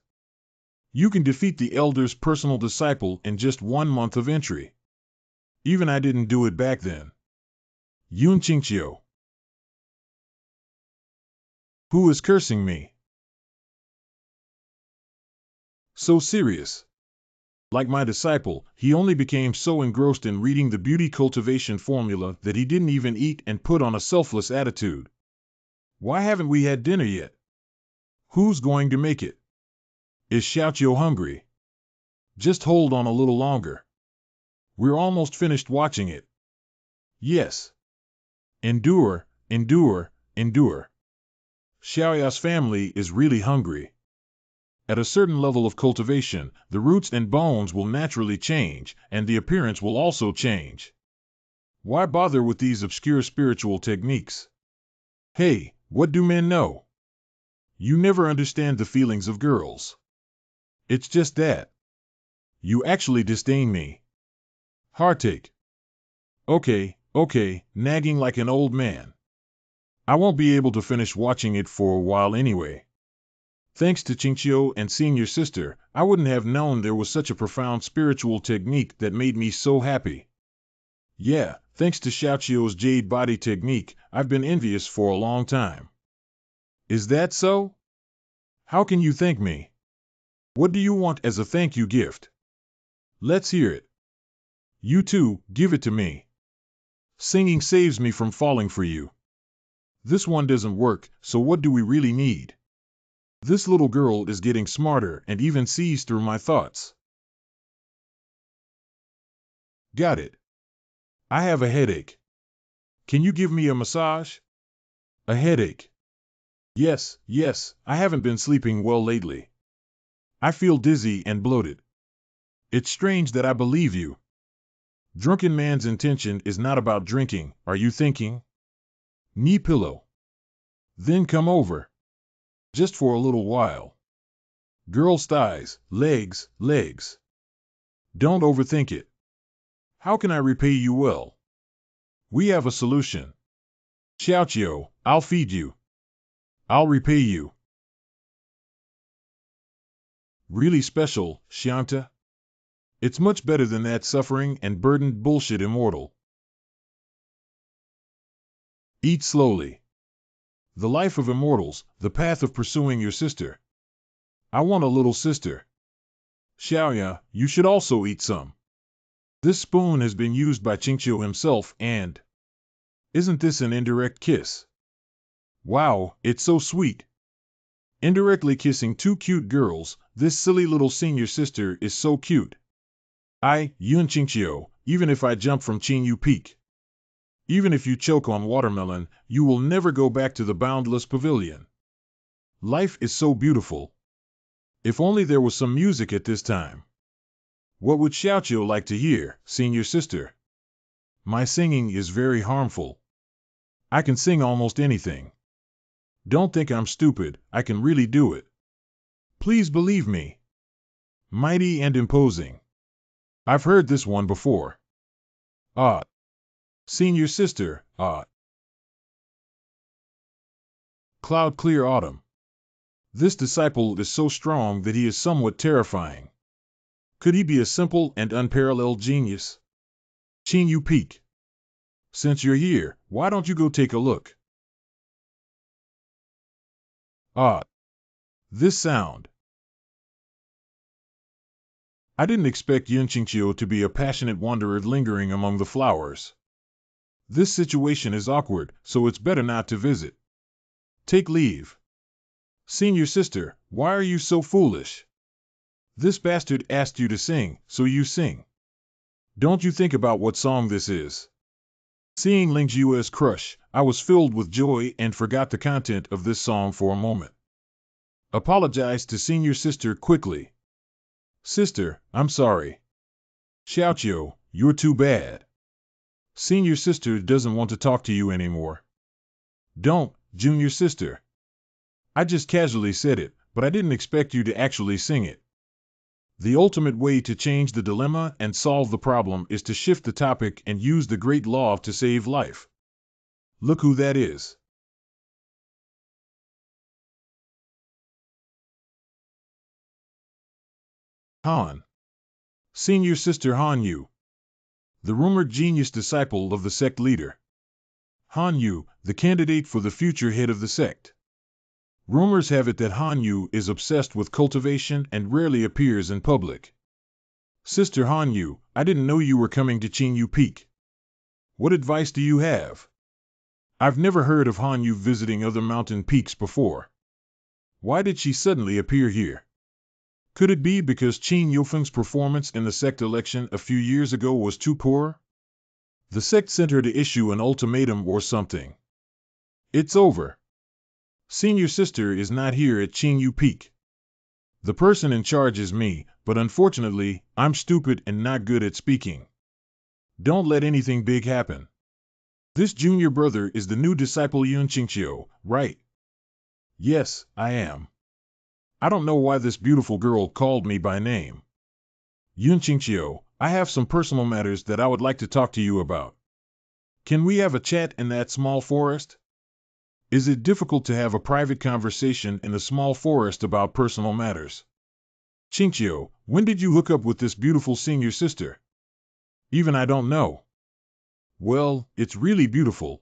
You can defeat the elder's personal disciple in just 1 month of entry. Even I didn't do it back then. Yun Qingqiu. Who is cursing me? So serious. Like my disciple, he only became so engrossed in reading the beauty cultivation formula that he didn't even eat and put on a selfless attitude. Why haven't we had dinner yet? Who's going to make it? Is Xiaoqiu hungry? Just hold on a little longer. We're almost finished watching it. Yes. Endure, endure, endure. Xiaoya's family is really hungry. At a certain level of cultivation, the roots and bones will naturally change, and the appearance will also change. Why bother with these obscure spiritual techniques? Hey, what do men know? You never understand the feelings of girls. It's just that. You actually disdain me. Heartache. Okay, nagging like an old man. I won't be able to finish watching it for a while anyway. Thanks to Qingqiu and senior sister, I wouldn't have known there was such a profound spiritual technique that made me so happy. Yeah, thanks to Xiaoqiu's jade body technique, I've been envious for a long time. Is that so? How can you thank me? What do you want as a thank you gift? Let's hear it. You too, give it to me. Singing saves me from falling for you. This one doesn't work, so what do we really need? This little girl is getting smarter and even sees through my thoughts. Got it. I have a headache. Can you give me a massage? A headache. Yes, I haven't been sleeping well lately. I feel dizzy and bloated. It's strange that I believe you. Drunken man's intention is not about drinking, are you thinking? Knee pillow. Then come over. Just for a little while. Girl's thighs, legs. Don't overthink it. How can I repay you well? We have a solution. Xiaoqiu, I'll feed you. I'll repay you. Really special, Xianta? It's much better than that suffering and burdened bullshit Immortal. Eat slowly. The life of immortals, the path of pursuing your sister. I want a little sister. Xiaoya, you should also eat some. This spoon has been used by Qingqiu himself and... Isn't this an indirect kiss? Wow, it's so sweet. Indirectly kissing two cute girls, this silly little senior sister is so cute. Yun Qingqiu, even if I jump from Qingyu Peak. Even if you choke on watermelon, you will never go back to the boundless pavilion. Life is so beautiful. If only there was some music at this time. What would Xiaoqiu like to hear, senior sister? My singing is very harmful. I can sing almost anything. Don't think I'm stupid, I can really do it. Please believe me. Mighty and imposing. I've heard this one before. Senior sister, Cloud clear autumn. This disciple is so strong that he is somewhat terrifying. Could he be a simple and unparalleled genius? Qingyu Peak. Since you're here, why don't you go take a look? This sound. I didn't expect Yun Qingqiu to be a passionate wanderer lingering among the flowers. This situation is awkward, so it's better not to visit. Take leave. Senior sister, why are you so foolish? This bastard asked you to sing, so you sing. Don't you think about what song this is? Seeing Lingjue's crush, I was filled with joy and forgot the content of this song for a moment. Apologize to senior sister quickly. Sister, I'm sorry. Xiaoqiu, you're too bad. Senior sister doesn't want to talk to you anymore. Don't, junior sister. I just casually said it, but I didn't expect you to actually sing it. The ultimate way to change the dilemma and solve the problem is to shift the topic and use the great law to save life. Look who that is. Han. Senior sister Han Yu. The rumored genius disciple of the sect leader. Han Yu, the candidate for the future head of the sect. Rumors have it that Han Yu is obsessed with cultivation and rarely appears in public. Sister Han Yu, I didn't know you were coming to Qingyu Peak. What advice do you have? I've never heard of Han Yu visiting other mountain peaks before. Why did she suddenly appear here? Could it be because Qin Yofeng's performance in the sect election a few years ago was too poor? The sect sent her to issue an ultimatum or something. It's over. Senior sister is not here at Qingyu Peak. The person in charge is me, but unfortunately, I'm stupid and not good at speaking. Don't let anything big happen. This junior brother is the new disciple Yun Qingqiu, right? Yes, I am. I don't know why this beautiful girl called me by name. Yun Qingqiu, I have some personal matters that I would like to talk to you about. Can we have a chat in that small forest? Is it difficult to have a private conversation in a small forest about personal matters? Qingqiu, when did you hook up with this beautiful senior sister? Even I don't know. Well, it's really beautiful.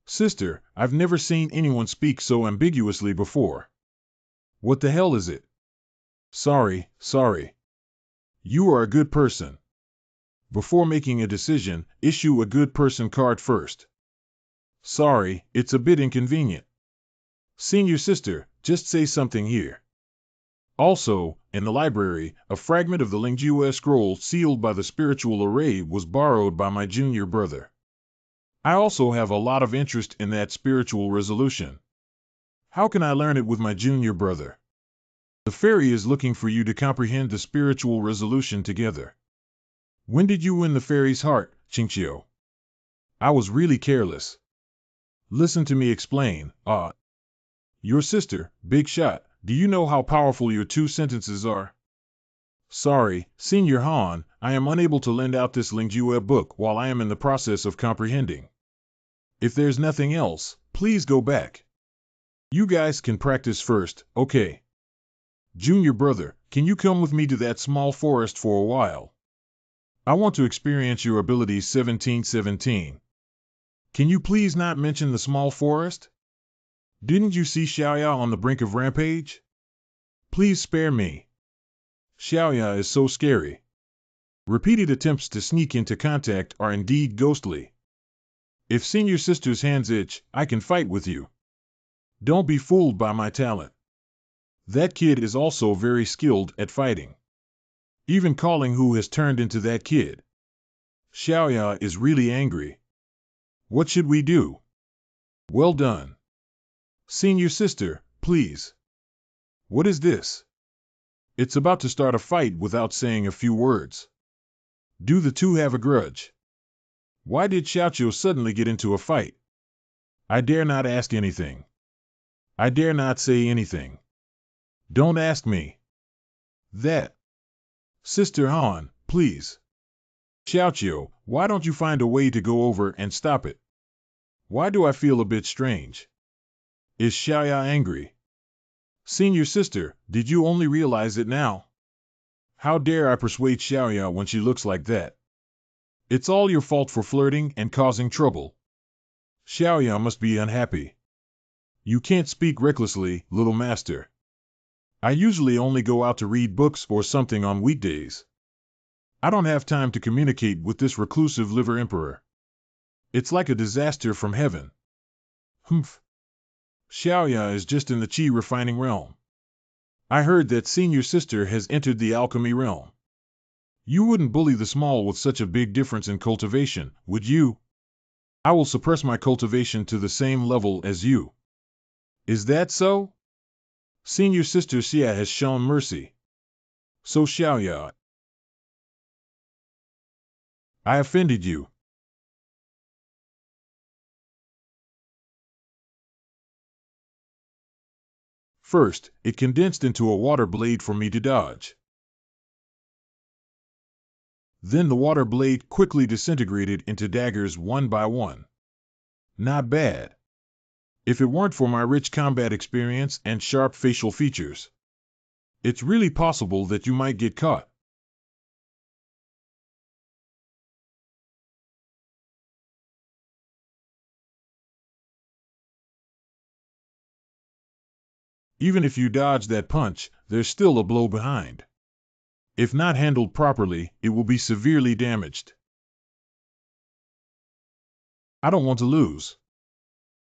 Sister, I've never seen anyone speak so ambiguously before. What the hell is it? Sorry. You are a good person. Before making a decision, issue a good person card first. Sorry, it's a bit inconvenient. Senior sister, just say something here. Also, in the library, a fragment of the Lingjue scroll sealed by the spiritual array was borrowed by my junior brother. I also have a lot of interest in that spiritual resolution. How can I learn it with my junior brother? The fairy is looking for you to comprehend the spiritual resolution together. When did you win the fairy's heart, Qingqiu? I was really careless. Listen to me explain, Your sister, Big Shot, do you know how powerful your two sentences are? Sorry, Senior Han, I am unable to lend out this Lingjue book while I am in the process of comprehending. If there's nothing else, please go back. You guys can practice first, okay? Junior brother, can you come with me to that small forest for a while? I want to experience your abilities 1717. Can you please not mention the small forest? Didn't you see Xiaoya on the brink of rampage? Please spare me. Xiaoya is so scary. Repeated attempts to sneak into contact are indeed ghostly. If senior sister's hands itch, I can fight with you. Don't be fooled by my talent. That kid is also very skilled at fighting. Even calling who has turned into that kid. Xiaoya is really angry. What should we do? Well done. Senior sister, please. What is this? It's about to start a fight without saying a few words. Do the two have a grudge? Why did Xiaoqiu suddenly get into a fight? I dare not ask anything. I dare not say anything. Don't ask me. That. Sister Han, please. Xiaoqiu, why don't you find a way to go over and stop it? Why do I feel a bit strange? Is Xiaoya angry? Senior sister, did you only realize it now? How dare I persuade Xiaoya when she looks like that? It's all your fault for flirting and causing trouble. Xiaoya must be unhappy. You can't speak recklessly, little master. I usually only go out to read books or something on weekdays. I don't have time to communicate with this reclusive liver emperor. It's like a disaster from heaven. Humph. Xiaoya is just in the qi refining realm. I heard that senior sister has entered the alchemy realm. You wouldn't bully the small with such a big difference in cultivation, would you? I will suppress my cultivation to the same level as you. Is that so? Senior sister Xia has shown mercy. So Xiaoya. I offended you. First, it condensed into a water blade for me to dodge. Then the water blade quickly disintegrated into daggers one by one. Not bad. If it weren't for my rich combat experience and sharp facial features, it's really possible that you might get caught. Even if you dodge that punch, there's still a blow behind. If not handled properly, it will be severely damaged. I don't want to lose.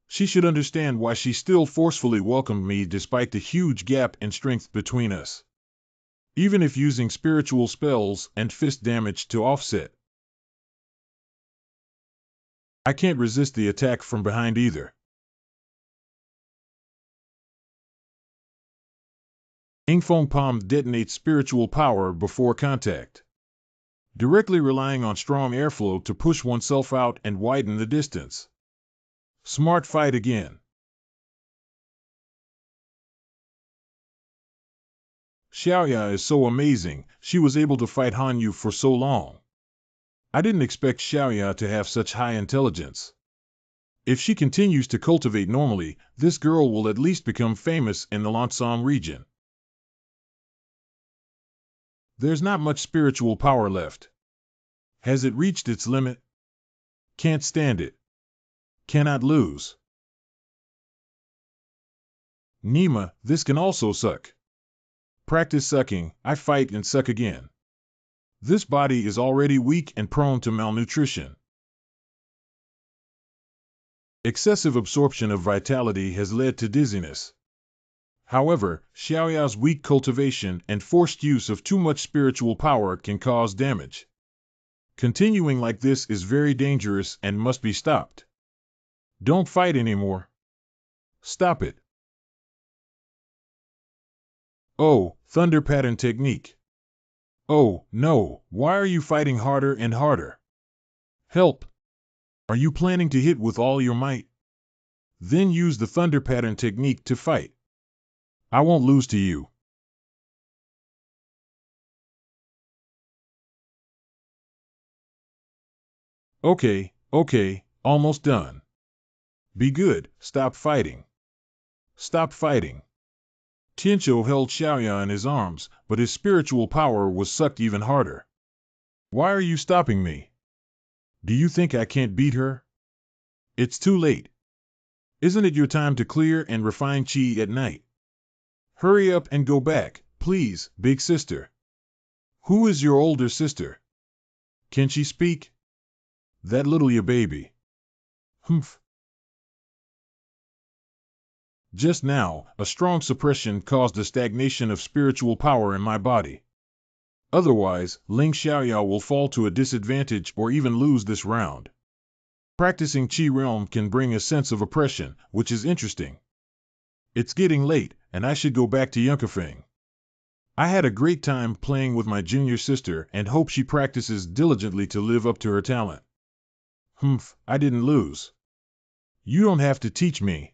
She should understand why she still forcefully welcomed me despite the huge gap in strength between us. Even if using spiritual spells and fist damage to offset. I can't resist the attack from behind either. Ingfeng Palm detonates spiritual power before contact, directly relying on strong airflow to push oneself out and widen the distance. Smart fight again. Xiaoya is so amazing, she was able to fight Hanyu for so long. I didn't expect Xiaoya to have such high intelligence. If she continues to cultivate normally, this girl will at least become famous in the Lansong region. There's not much spiritual power left. Has it reached its limit? Can't stand it. Cannot lose. Nima, this can also suck. Practice sucking, I fight and suck again. This body is already weak and prone to malnutrition. Excessive absorption of vitality has led to dizziness. However, Xiaoya's weak cultivation and forced use of too much spiritual power can cause damage. Continuing like this is very dangerous and must be stopped. Don't fight anymore. Stop it. Oh, thunder pattern technique. Oh, no, why are you fighting harder and harder? Help! Are you planning to hit with all your might? Then use the thunder pattern technique to fight. I won't lose to you. Okay, almost done. Be good, stop fighting. Stop fighting. Tianqiu held Xiaoya in his arms, but his spiritual power was sucked even harder. Why are you stopping me? Do you think I can't beat her? It's too late. Isn't it your time to clear and refine qi at night? Hurry up and go back, please, big sister. Who is your older sister? Can she speak? That little ya baby. Humph. Just now, a strong suppression caused a stagnation of spiritual power in my body. Otherwise, Ling Xiaoyao will fall to a disadvantage or even lose this round. Practicing Qi Realm can bring a sense of oppression, which is interesting. It's getting late, and I should go back to Yunkafeng. I had a great time playing with my junior sister and hope she practices diligently to live up to her talent. Humph, I didn't lose. You don't have to teach me.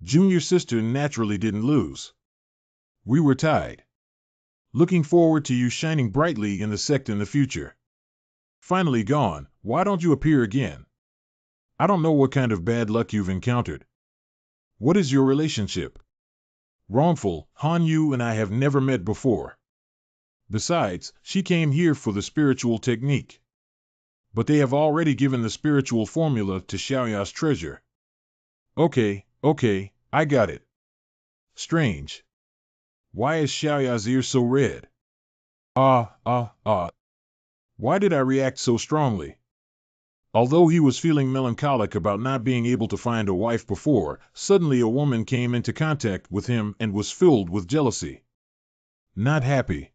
Junior sister naturally didn't lose. We were tied. Looking forward to you shining brightly in the sect in the future. Finally gone, why don't you appear again? I don't know what kind of bad luck you've encountered. What is your relationship? Wrongful, Han Yu and I have never met before. Besides, she came here for the spiritual technique. But they have already given the spiritual formula to Xiaoya's treasure. Okay, I got it. Strange. Why is Xiaoya's ear so red? Why did I react so strongly? Although he was feeling melancholic about not being able to find a wife before, suddenly a woman came into contact with him and was filled with jealousy. Not happy.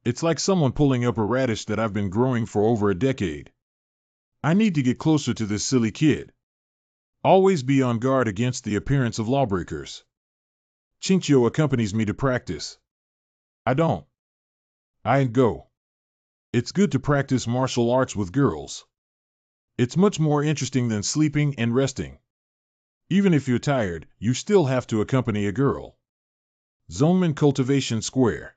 It's like someone pulling up a radish that I've been growing for over a decade. I need to get closer to this silly kid. Always be on guard against the appearance of lawbreakers. Qingqiu accompanies me to practice. I don't. I go. It's good to practice martial arts with girls. It's much more interesting than sleeping and resting. Even if you're tired, you still have to accompany a girl. Zoneman Cultivation Square.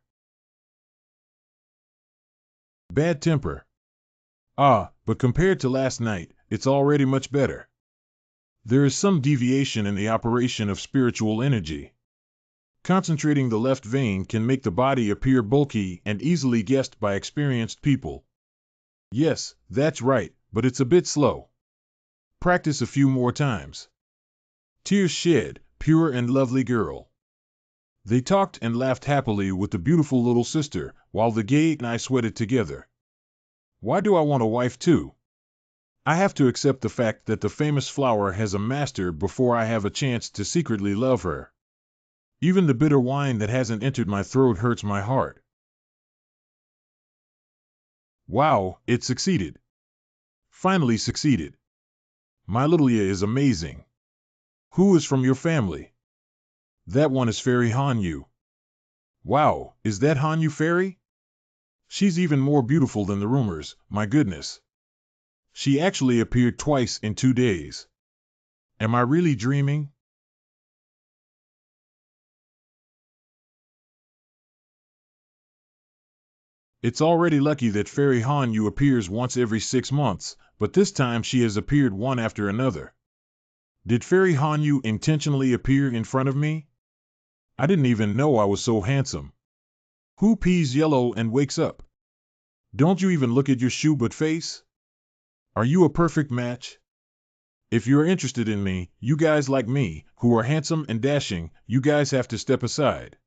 Bad temper. But compared to last night, it's already much better. There is some deviation in the operation of spiritual energy. Concentrating the left vein can make the body appear bulky and easily guessed by experienced people. Yes, that's right, but it's a bit slow. Practice a few more times. Tears shed, pure and lovely girl. They talked and laughed happily with the beautiful little sister, while the gay and I sweated together. Why do I want a wife too? I have to accept the fact that the famous flower has a master before I have a chance to secretly love her. Even the bitter wine that hasn't entered my throat hurts my heart. Wow, it succeeded. Finally succeeded. My little Ye is amazing. Who is from your family? That one is Fairy Hanyu. Wow, is that Hanyu Fairy? She's even more beautiful than the rumors, my goodness. She actually appeared twice in 2 days. Am I really dreaming? It's already lucky that Fairy Hanyu appears once every 6 months, but this time she has appeared one after another. Did Fairy Hanyu intentionally appear in front of me? I didn't even know I was so handsome. Who pees yellow and wakes up? Don't you even look at your shoe but face? Are you a perfect match? If you're interested in me, you guys like me, who are handsome and dashing, you guys have to step aside.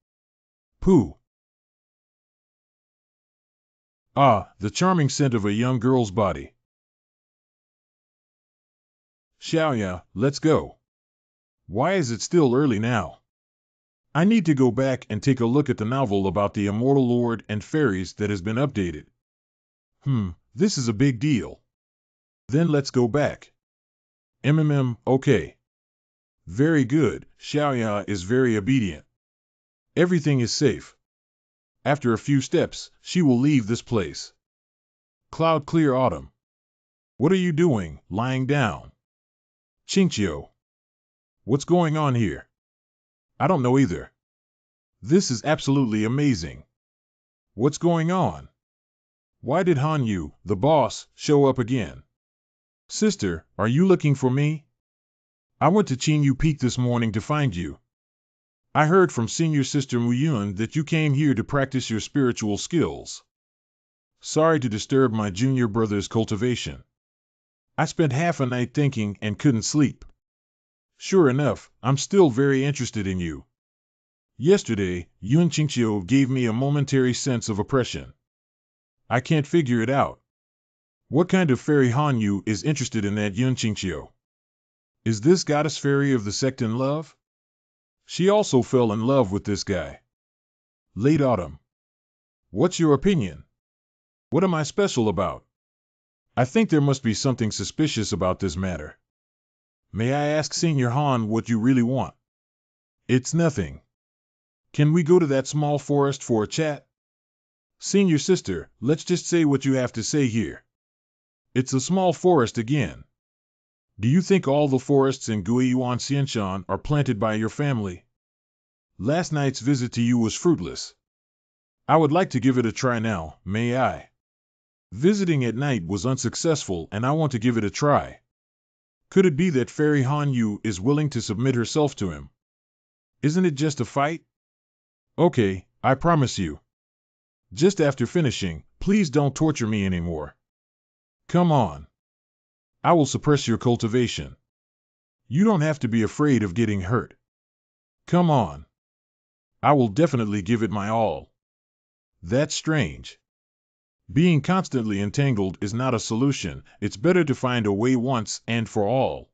Pooh. The charming scent of a young girl's body. Xiaoya, let's go. Why is it still early now? I need to go back and take a look at the novel about the Immortal Lord and Fairies that has been updated. This is a big deal. Then let's go back. Okay. Very good, Xiaoya is very obedient. Everything is safe. After a few steps, she will leave this place. Cloud clear autumn. What are you doing, lying down? Qingqiu. What's going on here? I don't know either. This is absolutely amazing. What's going on? Why did Hanyu, the boss, show up again? Sister, are you looking for me? I went to Qingyu Peak this morning to find you. I heard from senior sister Muyun that you came here to practice your spiritual skills. Sorry to disturb my junior brother's cultivation. I spent half a night thinking and couldn't sleep. Sure enough, I'm still very interested in you. Yesterday, Yun Qingqiu gave me a momentary sense of oppression. I can't figure it out. What kind of fairy Hanyu is interested in that Yun Qingqiu? Is this goddess fairy of the sect in love? She also fell in love with this guy. Late autumn. What's your opinion? What am I special about? I think there must be something suspicious about this matter. May I ask Senior Han what you really want? It's nothing. Can we go to that small forest for a chat? Senior sister, let's just say what you have to say here. It's a small forest again. Do you think all the forests in Guiyuan Xianshan are planted by your family? Last night's visit to you was fruitless. I would like to give it a try now, may I? Visiting at night was unsuccessful and I want to give it a try. Could it be that Fairy Han Yu is willing to submit herself to him? Isn't it just a fight? Okay, I promise you. Just after finishing, please don't torture me anymore. Come on. I will suppress your cultivation. You don't have to be afraid of getting hurt. Come on. I will definitely give it my all. That's strange. Being constantly entangled is not a solution. It's better to find a way once and for all.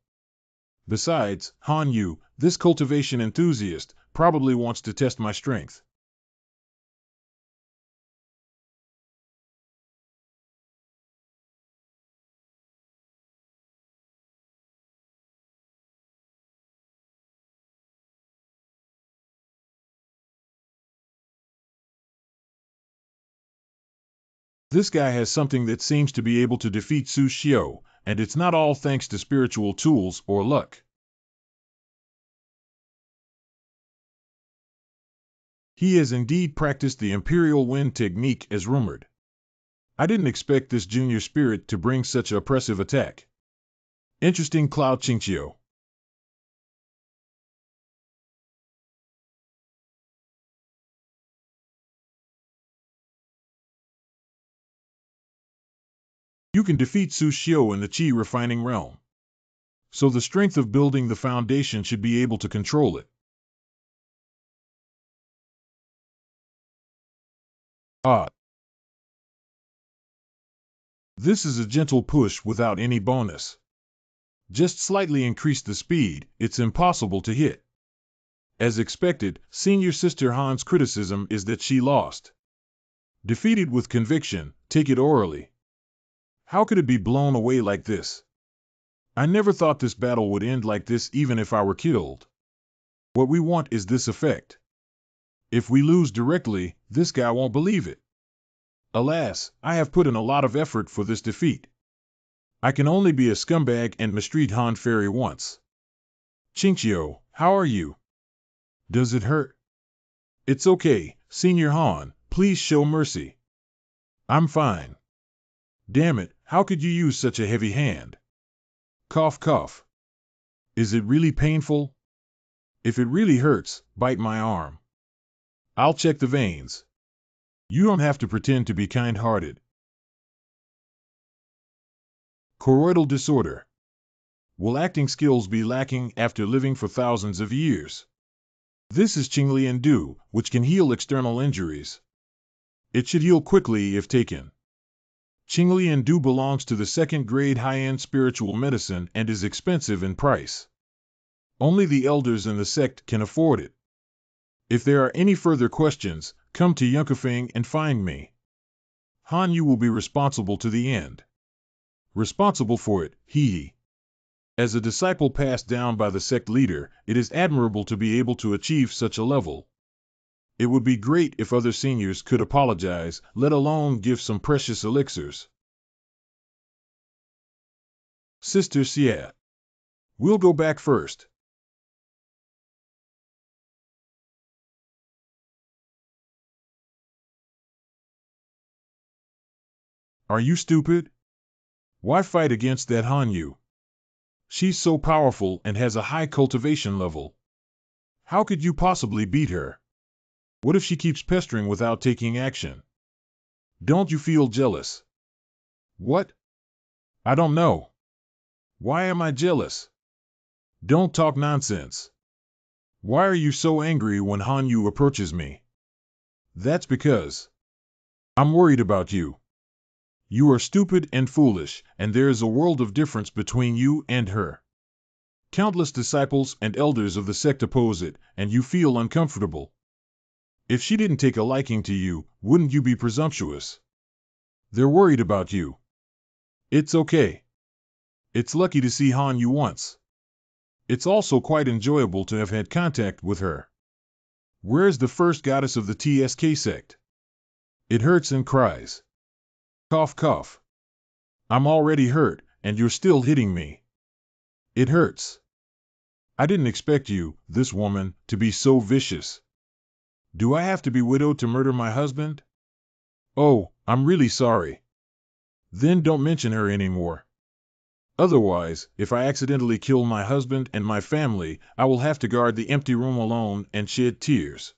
Besides, Han Yu, this cultivation enthusiast, probably wants to test my strength. This guy has something that seems to be able to defeat Su Xiao, and it's not all thanks to spiritual tools or luck. He has indeed practiced the Imperial Wind technique as rumored. I didn't expect this junior spirit to bring such oppressive attack. Interesting Cloud Qingqiu. You can defeat Su Xiao in the Qi refining realm. So the strength of building the foundation should be able to control it. Ah. This is a gentle push without any bonus. Just slightly increase the speed, it's impossible to hit. As expected, Senior Sister Han's criticism is that she lost. Defeated with conviction, take it orally. How could it be blown away like this? I never thought this battle would end like this even if I were killed. What we want is this effect. If we lose directly, this guy won't believe it. Alas, I have put in a lot of effort for this defeat. I can only be a scumbag and mistreat Han Fairy once. Qingqiu, how are you? Does it hurt? It's okay, Senior Han, please show mercy. I'm fine. Damn it, how could you use such a heavy hand? Cough cough. Is it really painful? If it really hurts, bite my arm. I'll check the veins. You don't have to pretend to be kind-hearted. Choroidal disorder. Will acting skills be lacking after living for thousands of years? This is Qinglian Du, which can heal external injuries. It should heal quickly if taken. Qinglian Du belongs to the second-grade high-end spiritual medicine and is expensive in price. Only the elders in the sect can afford it. If there are any further questions, come to Yunkafeng and find me. Han Yu will be responsible to the end. Responsible for it, hee. As a disciple passed down by the sect leader, it is admirable to be able to achieve such a level. It would be great if other seniors could apologize, let alone give some precious elixirs. Sister Xia. We'll go back first. Are you stupid? Why fight against that Han Yu? She's so powerful and has a high cultivation level. How could you possibly beat her? What if she keeps pestering without taking action? Don't you feel jealous? What? I don't know. Why am I jealous? Don't talk nonsense. Why are you so angry when Han Yu approaches me? That's because I'm worried about you. You are stupid and foolish, and there is a world of difference between you and her. Countless disciples and elders of the sect oppose it, and you feel uncomfortable. If she didn't take a liking to you, wouldn't you be presumptuous? They're worried about you. It's okay. It's lucky to see Han Yu once. It's also quite enjoyable to have had contact with her. Where's the first goddess of the TSK sect? It hurts and cries. Cough cough. I'm already hurt, and you're still hitting me. It hurts. I didn't expect you, this woman, to be so vicious. Do I have to be widowed to murder my husband? Oh, I'm really sorry. Then don't mention her anymore. Otherwise, if I accidentally kill my husband and my family, I will have to guard the empty room alone and shed tears.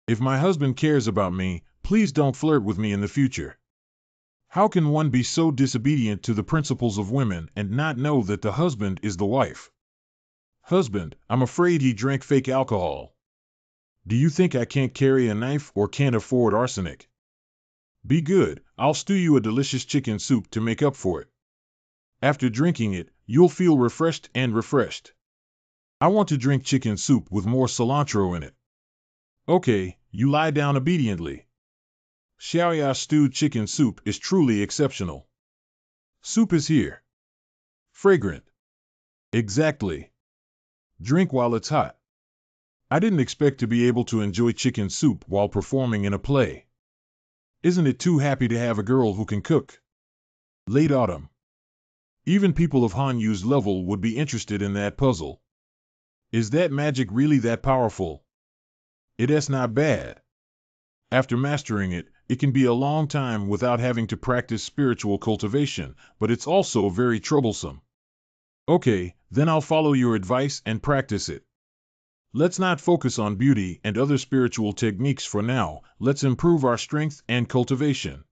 If my husband cares about me, please don't flirt with me in the future. How can one be so disobedient to the principles of women and not know that the husband is the wife? Husband, I'm afraid he drank fake alcohol. Do you think I can't carry a knife or can't afford arsenic? Be good, I'll stew you a delicious chicken soup to make up for it. After drinking it, you'll feel refreshed and refreshed. I want to drink chicken soup with more cilantro in it. Okay, you lie down obediently. Xiaoya's stewed chicken soup is truly exceptional. Soup is here. Fragrant. Exactly. Drink while it's hot. I didn't expect to be able to enjoy chicken soup while performing in a play. Isn't it too happy to have a girl who can cook? Late autumn. Even people of Han Yu's level would be interested in that puzzle. Is that magic really that powerful? It's not bad. After mastering it, it can be a long time without having to practice spiritual cultivation, but it's also very troublesome. Okay, then I'll follow your advice and practice it. Let's not focus on beauty and other spiritual techniques for now, let's improve our strength and cultivation.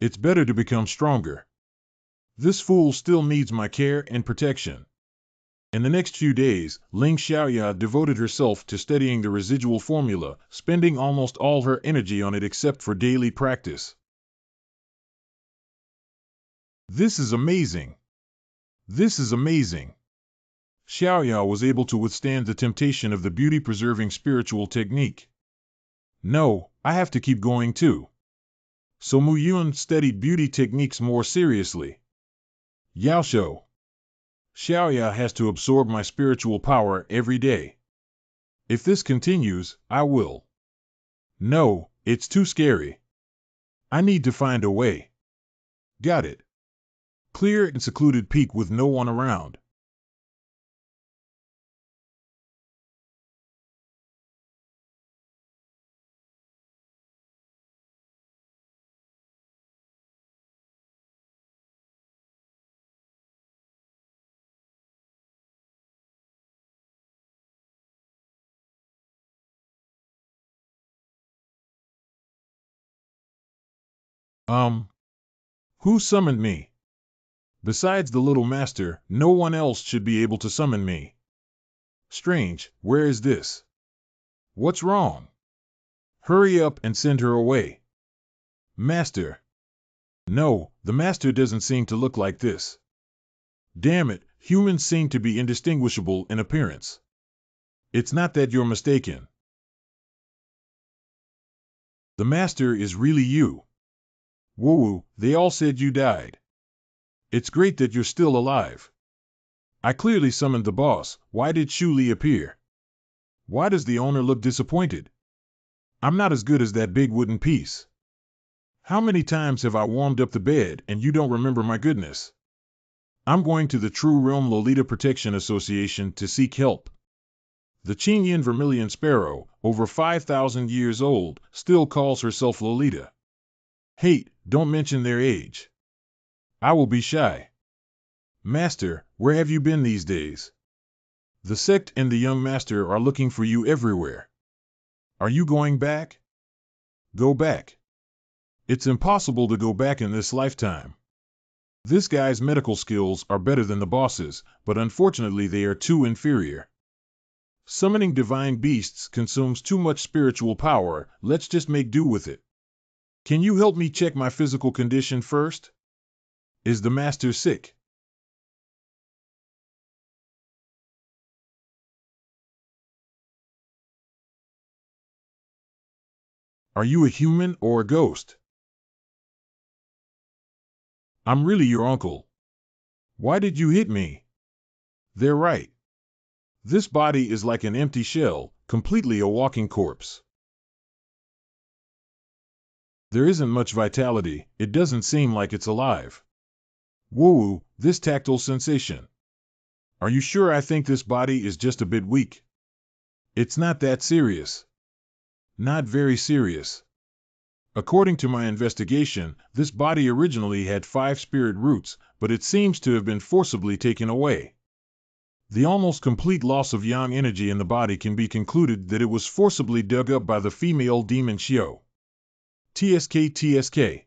It's better to become stronger. This fool still needs my care and protection. In the next few days, Ling Xiaoya devoted herself to studying the residual formula, spending almost all her energy on it except for daily practice. This is amazing. This is amazing. Xiaoya was able to withstand the temptation of the beauty-preserving spiritual technique. No, I have to keep going too. So Mu Yun studied beauty techniques more seriously. Yaosho. Xiaoya has to absorb my spiritual power every day. If this continues, I will. No, it's too scary. I need to find a way. Got it. Clear and secluded peak with no one around. Who summoned me? Besides the little master, no one else should be able to summon me. Strange, where is this? What's wrong? Hurry up and send her away. Master. No, the master doesn't seem to look like this. Damn it, humans seem to be indistinguishable in appearance. It's not that you're mistaken. The master is really you. Woo, they all said you died. It's great that you're still alive. I clearly summoned the boss. Why did Shu Li appear? Why does the owner look disappointed? I'm not as good as that big wooden piece. How many times have I warmed up the bed and you don't remember my goodness? I'm going to the True Realm Lolita Protection Association to seek help. The Qingyan Vermilion Sparrow, over 5,000 years old, still calls herself Lolita. Hate, don't mention their age. I will be shy. Master, where have you been these days? The sect and the young master are looking for you everywhere. Are you going back? Go back. It's impossible to go back in this lifetime. This guy's medical skills are better than the boss's, but unfortunately they are too inferior. Summoning divine beasts consumes too much spiritual power, let's just make do with it. Can you help me check my physical condition first? Is the master sick? Are you a human or a ghost? I'm really your uncle. Why did you hit me? They're right. This body is like an empty shell, completely a walking corpse. There isn't much vitality, it doesn't seem like it's alive. Whoa, this tactile sensation. Are you sure I think this body is just a bit weak? It's not that serious. Not very serious. According to my investigation, this body originally had 5 spirit roots, but it seems to have been forcibly taken away. The almost complete loss of yang energy in the body can be concluded that it was forcibly dug up by the female demon Shio. TSK.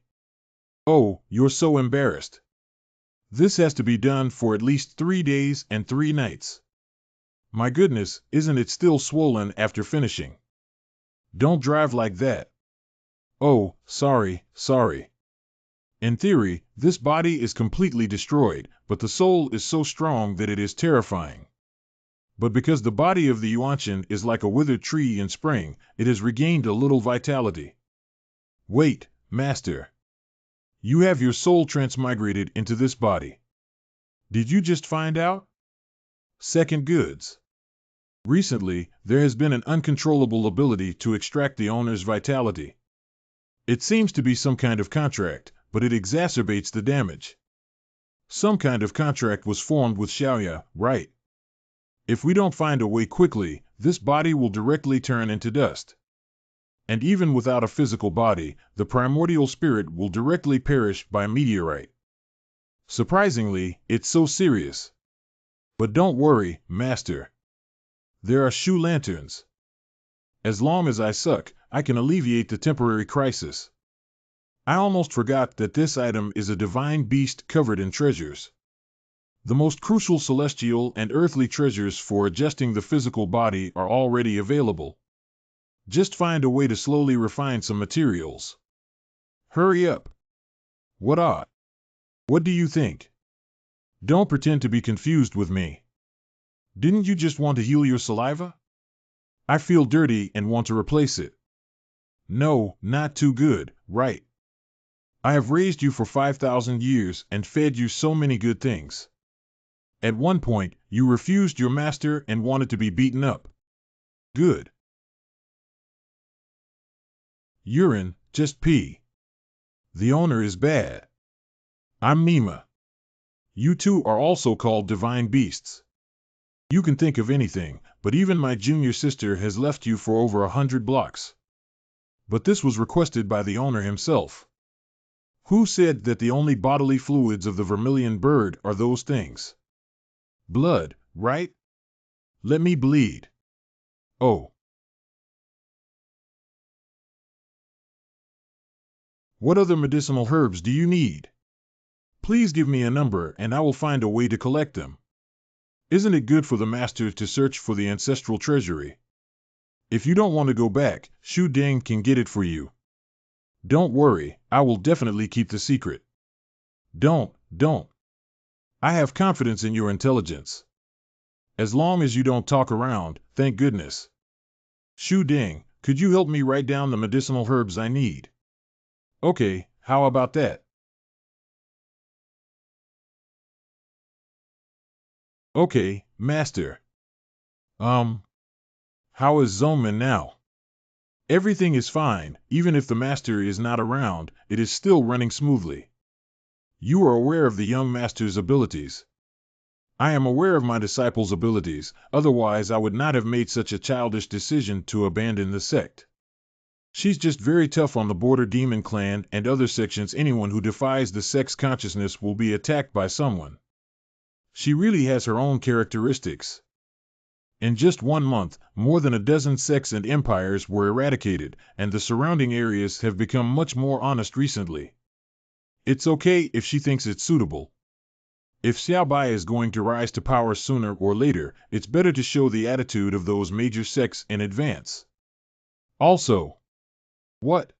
Oh, you're so embarrassed. This has to be done for at least 3 days and 3 nights. My goodness, isn't it still swollen after finishing? Don't drive like that. Oh, sorry. In theory, this body is completely destroyed, but the soul is so strong that it is terrifying. But because the body of the Yuanshan is like a withered tree in spring, it has regained a little vitality. Wait, Master. You have your soul transmigrated into this body. Did you just find out? Second goods. Recently, there has been an uncontrollable ability to extract the owner's vitality. It seems to be some kind of contract, but it exacerbates the damage. Some kind of contract was formed with Xiaoya, right? If we don't find a way quickly, this body will directly turn into dust. And even without a physical body, the primordial spirit will directly perish by meteorite. Surprisingly, it's so serious. But don't worry, Master. There are shoe lanterns. As long as I suck, I can alleviate the temporary crisis. I almost forgot that this item is a divine beast covered in treasures. The most crucial celestial and earthly treasures for adjusting the physical body are already available. Just find a way to slowly refine some materials. Hurry up. What do you think? Don't pretend to be confused with me. Didn't you just want to heal your saliva? I feel dirty and want to replace it. No, not too good, right? I have raised you for 5,000 years and fed you so many good things. At one point, you refused your master and wanted to be beaten up. Good. Urine, just pee. The owner is bad. I'm Mima. You two are also called divine beasts. You can think of anything, but even my junior sister has left you for over 100 blocks. But this was requested by the owner himself. Who said that the only bodily fluids of the vermilion bird are those things? Blood, right? Let me bleed. Oh. What other medicinal herbs do you need? Please give me a number and I will find a way to collect them. Isn't it good for the master to search for the ancestral treasury? If you don't want to go back, Shu Ding can get it for you. Don't worry, I will definitely keep the secret. Don't. I have confidence in your intelligence. As long as you don't talk around, thank goodness. Shu Ding, could you help me write down the medicinal herbs I need? Okay, how about that? Okay, Master. How is Zoman now? Everything is fine, even if the Master is not around, it is still running smoothly. You are aware of the young Master's abilities. I am aware of my disciple's abilities, otherwise I would not have made such a childish decision to abandon the sect. She's just very tough on the border demon clan and other sections. Anyone who defies the sect's consciousness will be attacked by someone. She really has her own characteristics. In just 1 month, more than a dozen sects and empires were eradicated, and the surrounding areas have become much more honest recently. It's okay if she thinks it's suitable. If Xiaobai is going to rise to power sooner or later, it's better to show the attitude of those major sects in advance. Also, what?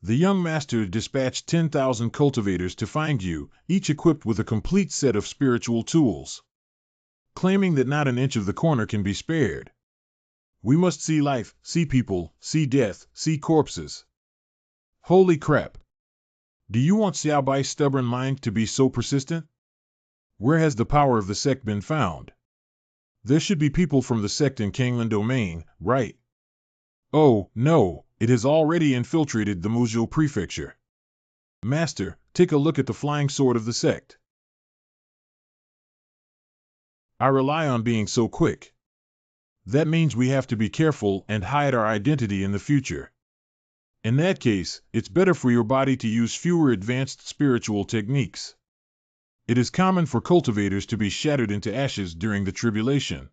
The young master dispatched 10,000 cultivators to find you, each equipped with a complete set of spiritual tools, claiming that not an inch of the corner can be spared. We must see life, see people, see death, see corpses. Holy crap! Do you want Xiaobai's stubborn mind to be so persistent? Where has the power of the sect been found? There should be people from the sect in Kanglan Domain, right? Oh, no, it has already infiltrated the Muzhou prefecture. Master, take a look at the flying sword of the sect. I rely on being so quick. That means we have to be careful and hide our identity in the future. In that case, it's better for your body to use fewer advanced spiritual techniques. It is common for cultivators to be shattered into ashes during the tribulation.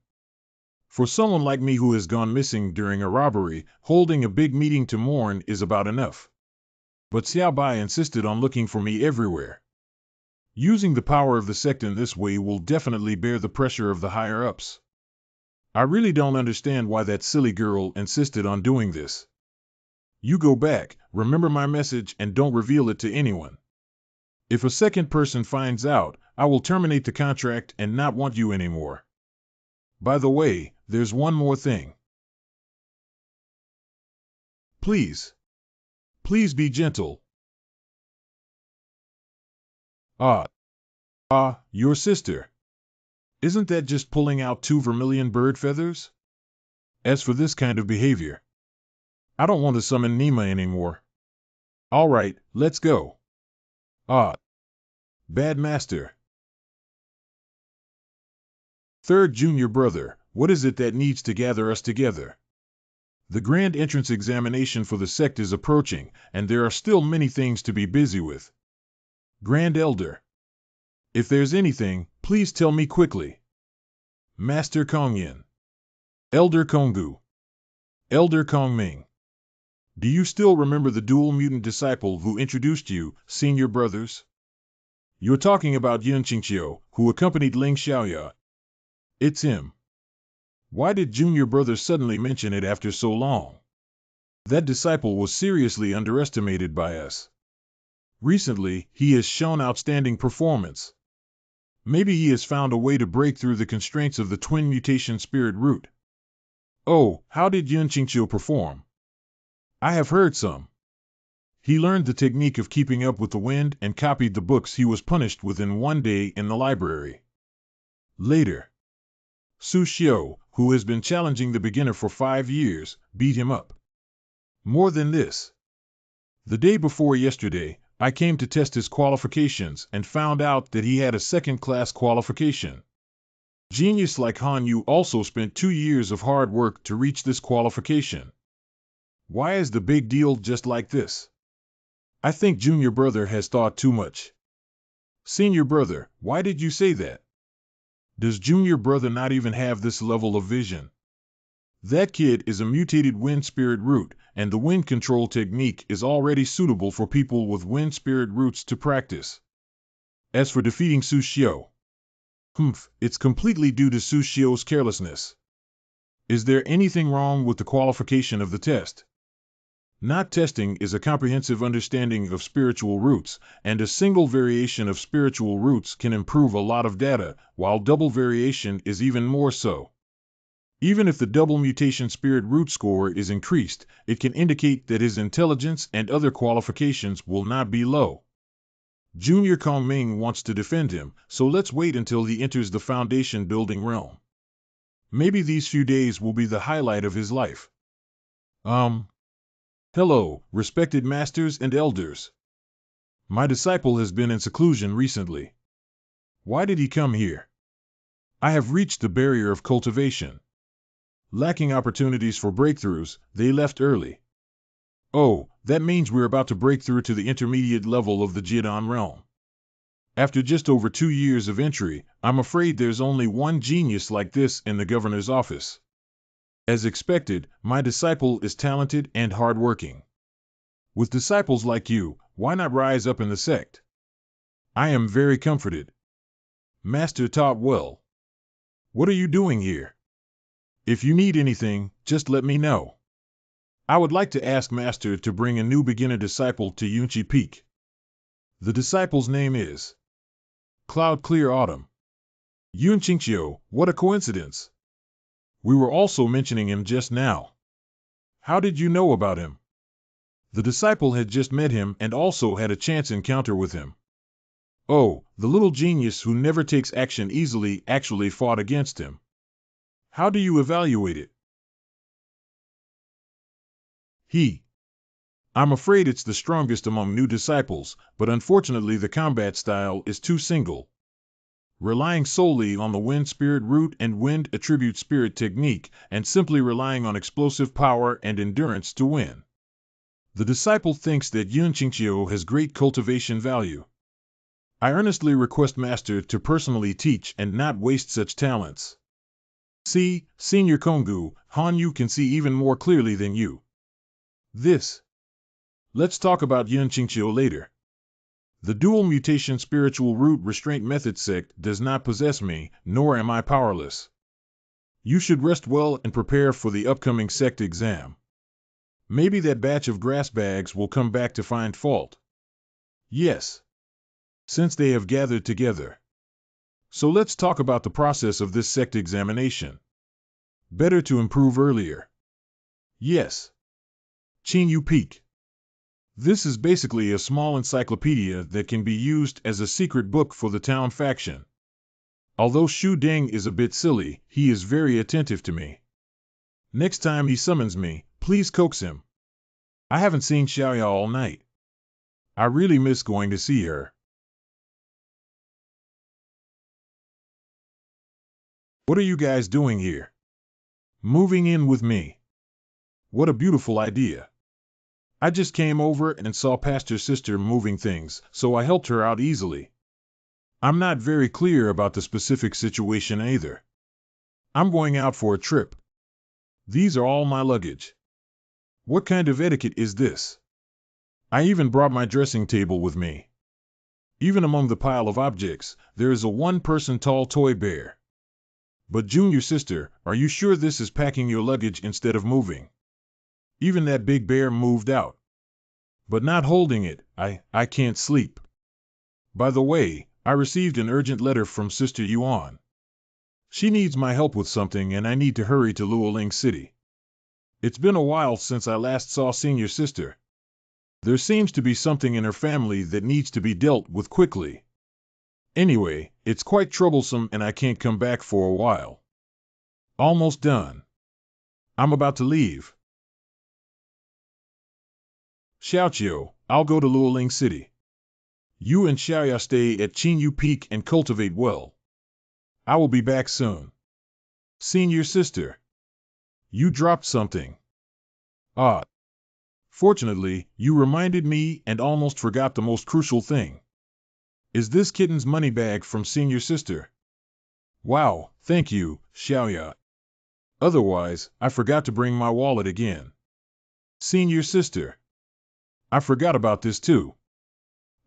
For someone like me who has gone missing during a robbery, holding a big meeting to mourn is about enough. But Xiaobai insisted on looking for me everywhere. Using the power of the sect in this way will definitely bear the pressure of the higher-ups. I really don't understand why that silly girl insisted on doing this. You go back, remember my message, and don't reveal it to anyone. If a second person finds out, I will terminate the contract and not want you anymore. By the way, there's one more thing. Please. Please be gentle. Your sister. Isn't that just pulling out 2 vermilion bird feathers? As for this kind of behavior, I don't want to summon Nima anymore. All right, let's go. Bad master. Third junior brother, what is it that needs to gather us together? The grand entrance examination for the sect is approaching, and there are still many things to be busy with. Grand Elder. If there's anything, please tell me quickly. Master Kongyin. Elder Konggu. Elder Kongming. Do you still remember the dual mutant disciple who introduced you, senior brothers? You're talking about Yun Qingqiu, who accompanied Ling Xiaoya. It's him. Why did junior brother suddenly mention it after so long? That disciple was seriously underestimated by us. Recently, he has shown outstanding performance. Maybe he has found a way to break through the constraints of the twin mutation spirit root. Oh, how did Yun Qingqiu perform? I have heard some. He learned the technique of keeping up with the wind and copied the books he was punished with in one day in the library. Later, Su Xiu, who has been challenging the beginner for 5 years, beat him up. More than this. The day before yesterday, I came to test his qualifications and found out that he had a second-class qualification. Genius like Han Yu also spent 2 years of hard work to reach this qualification. Why is the big deal just like this? I think junior brother has thought too much. Senior brother, why did you say that? Does junior brother not even have this level of vision? That kid is a mutated wind spirit root, and the wind control technique is already suitable for people with wind spirit roots to practice. As for defeating Su Xiu, it's completely due to Su Xiu's carelessness. Is there anything wrong with the qualification of the test? Not testing is a comprehensive understanding of spiritual roots, and a single variation of spiritual roots can improve a lot of data, while double variation is even more so. Even if the double mutation spirit root score is increased, it can indicate that his intelligence and other qualifications will not be low. Junior Kongming wants to defend him, so let's wait until he enters the foundation building realm. Maybe these few days will be the highlight of his life. Hello, respected masters and elders. My disciple has been in seclusion recently. Why did he come here? I have reached the barrier of cultivation. Lacking opportunities for breakthroughs, they left early. Oh, that means we're about to break through to the intermediate level of the Jidan realm. After just over 2 years of entry, I'm afraid there's only one genius like this in the governor's office. As expected, my disciple is talented and hardworking. With disciples like you, why not rise up in the sect? I am very comforted. Master taught well. What are you doing here? If you need anything, just let me know. I would like to ask Master to bring a new beginner disciple to Yunchi Peak. The disciple's name is Cloud Clear Autumn. Yun Qingqiu, what a coincidence! We were also mentioning him just now. How did you know about him? The disciple had just met him and also had a chance encounter with him. Oh, the little genius who never takes action easily actually fought against him. How do you evaluate it? I'm afraid it's the strongest among new disciples, but unfortunately the combat style is too single. Relying solely on the wind spirit root and wind attribute spirit technique, and simply relying on explosive power and endurance to win. The disciple thinks that Yun Qingqiu has great cultivation value. I earnestly request Master to personally teach and not waste such talents. See, Senior Konggu, Han Yu can see even more clearly than you. Let's talk about Yun Qingqiu later. The dual mutation spiritual root restraint method sect does not possess me, nor am I powerless. You should rest well and prepare for the upcoming sect exam. Maybe that batch of grass bags will come back to find fault. Yes. Since they have gathered together. So let's talk about the process of this sect examination. Better to improve earlier. Yes. Qin Yu Peak. This is basically a small encyclopedia that can be used as a secret book for the town faction. Although Shu Deng is a bit silly, he is very attentive to me. Next time he summons me, please coax him. I haven't seen Xiaoya all night. I really miss going to see her. What are you guys doing here? Moving in with me. What a beautiful idea. I just came over and saw Pastor's sister moving things, so I helped her out easily. I'm not very clear about the specific situation either. I'm going out for a trip. These are all my luggage. What kind of etiquette is this? I even brought my dressing table with me. Even among the pile of objects, there is a one-person tall toy bear. But Junior sister, are you sure this is packing your luggage instead of moving? Even that big bear moved out. But not holding it, I can't sleep. By the way, I received an urgent letter from Sister Yuan. She needs my help with something and I need to hurry to Luoling City. It's been a while since I last saw Senior Sister. There seems to be something in her family that needs to be dealt with quickly. Anyway, it's quite troublesome and I can't come back for a while. Almost done. I'm about to leave. Xiaoqiu, I'll go to Luoling City. You and Xiaoya stay at Qinyu Peak and cultivate well. I will be back soon. Senior sister. You dropped something. Ah. Fortunately, you reminded me and almost forgot the most crucial thing. Is this kitten's money bag from Senior Sister? Wow, thank you, Xiaoya. Otherwise, I forgot to bring my wallet again. Senior Sister. I forgot about this too.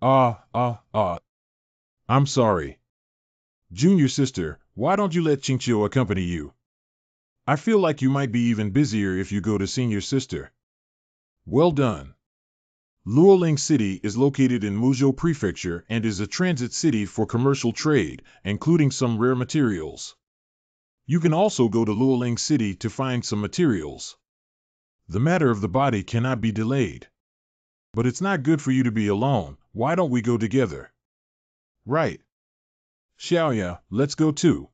I'm sorry. Junior Sister, why don't you let Qingqiu accompany you? I feel like you might be even busier if you go to Senior Sister. Well done. Luoling City is located in Muzhou Prefecture and is a transit city for commercial trade, including some rare materials. You can also go to Luoling City to find some materials. The matter of the body cannot be delayed. But it's not good for you to be alone. Why don't we go together? Right. Xiaoya, let's go too.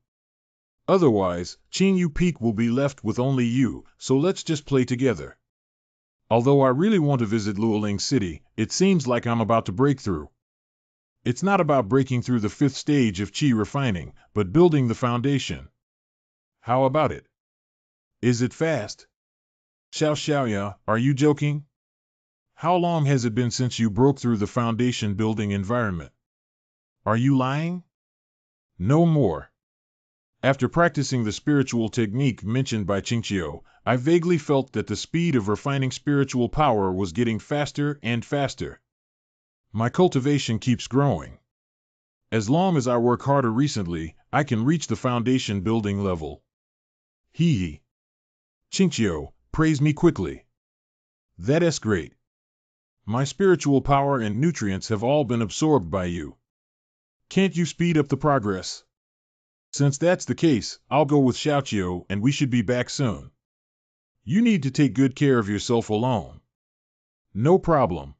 Otherwise, Qinyu Peak will be left with only you, so let's just play together. Although I really want to visit Luoling City, it seems like I'm about to break through. It's not about breaking through the 5th stage of qi refining, but building the foundation. How about it? Is it fast? Xiaoya, are you joking? How long has it been since you broke through the foundation building environment? Are you lying? No more. After practicing the spiritual technique mentioned by Qingqiu, I vaguely felt that the speed of refining spiritual power was getting faster and faster. My cultivation keeps growing. As long as I work harder recently, I can reach the foundation building level. Hee. Qingqiu, praise me quickly. That's great. My spiritual power and nutrients have all been absorbed by you. Can't you speed up the progress? Since that's the case, I'll go with Xiaoqiu and we should be back soon. You need to take good care of yourself alone. No problem.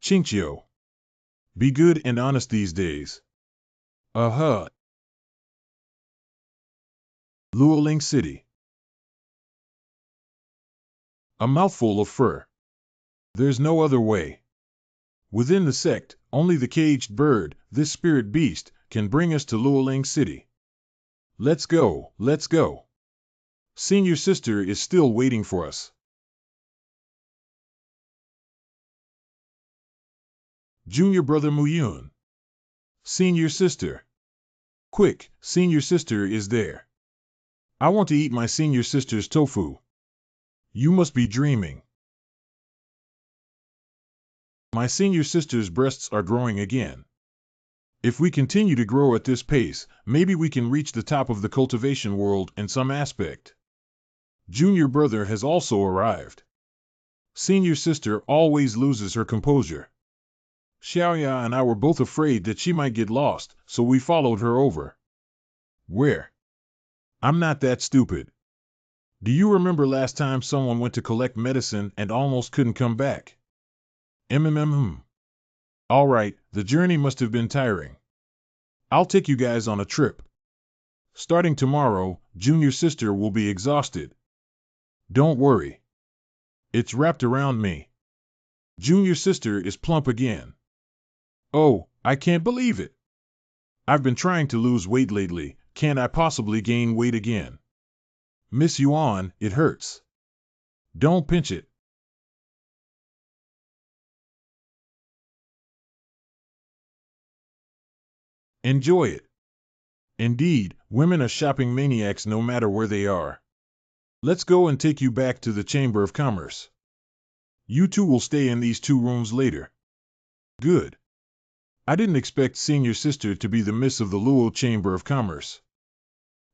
Qingqiu. Be good and honest these days. Uh-huh. Luoling City. A mouthful of fur. There's no other way. Within the sect, only the caged bird, this spirit beast, can bring us to Luoling City. Let's go, let's go. Senior sister is still waiting for us. Junior brother Muyun. Senior sister. Quick, senior sister is there. I want to eat my senior sister's tofu. You must be dreaming. My senior sister's breasts are growing again. If we continue to grow at this pace, maybe we can reach the top of the cultivation world in some aspect. Junior brother has also arrived. Senior sister always loses her composure. Xiaoya and I were both afraid that she might get lost, so we followed her over. Where? I'm not that stupid. Do you remember last time someone went to collect medicine and almost couldn't come back? All right, the journey must have been tiring. I'll take you guys on a trip. Starting tomorrow, junior sister will be exhausted. Don't worry. It's wrapped around me. Junior sister is plump again. Oh, I can't believe it. I've been trying to lose weight lately. Can't I possibly gain weight again? Miss Yuan, it hurts. Don't pinch it. Enjoy it. Indeed, women are shopping maniacs no matter where they are. Let's go and take you back to the Chamber of Commerce. You two will stay in these 2 rooms later. Good. I didn't expect senior sister to be the miss of the Luo Chamber of Commerce.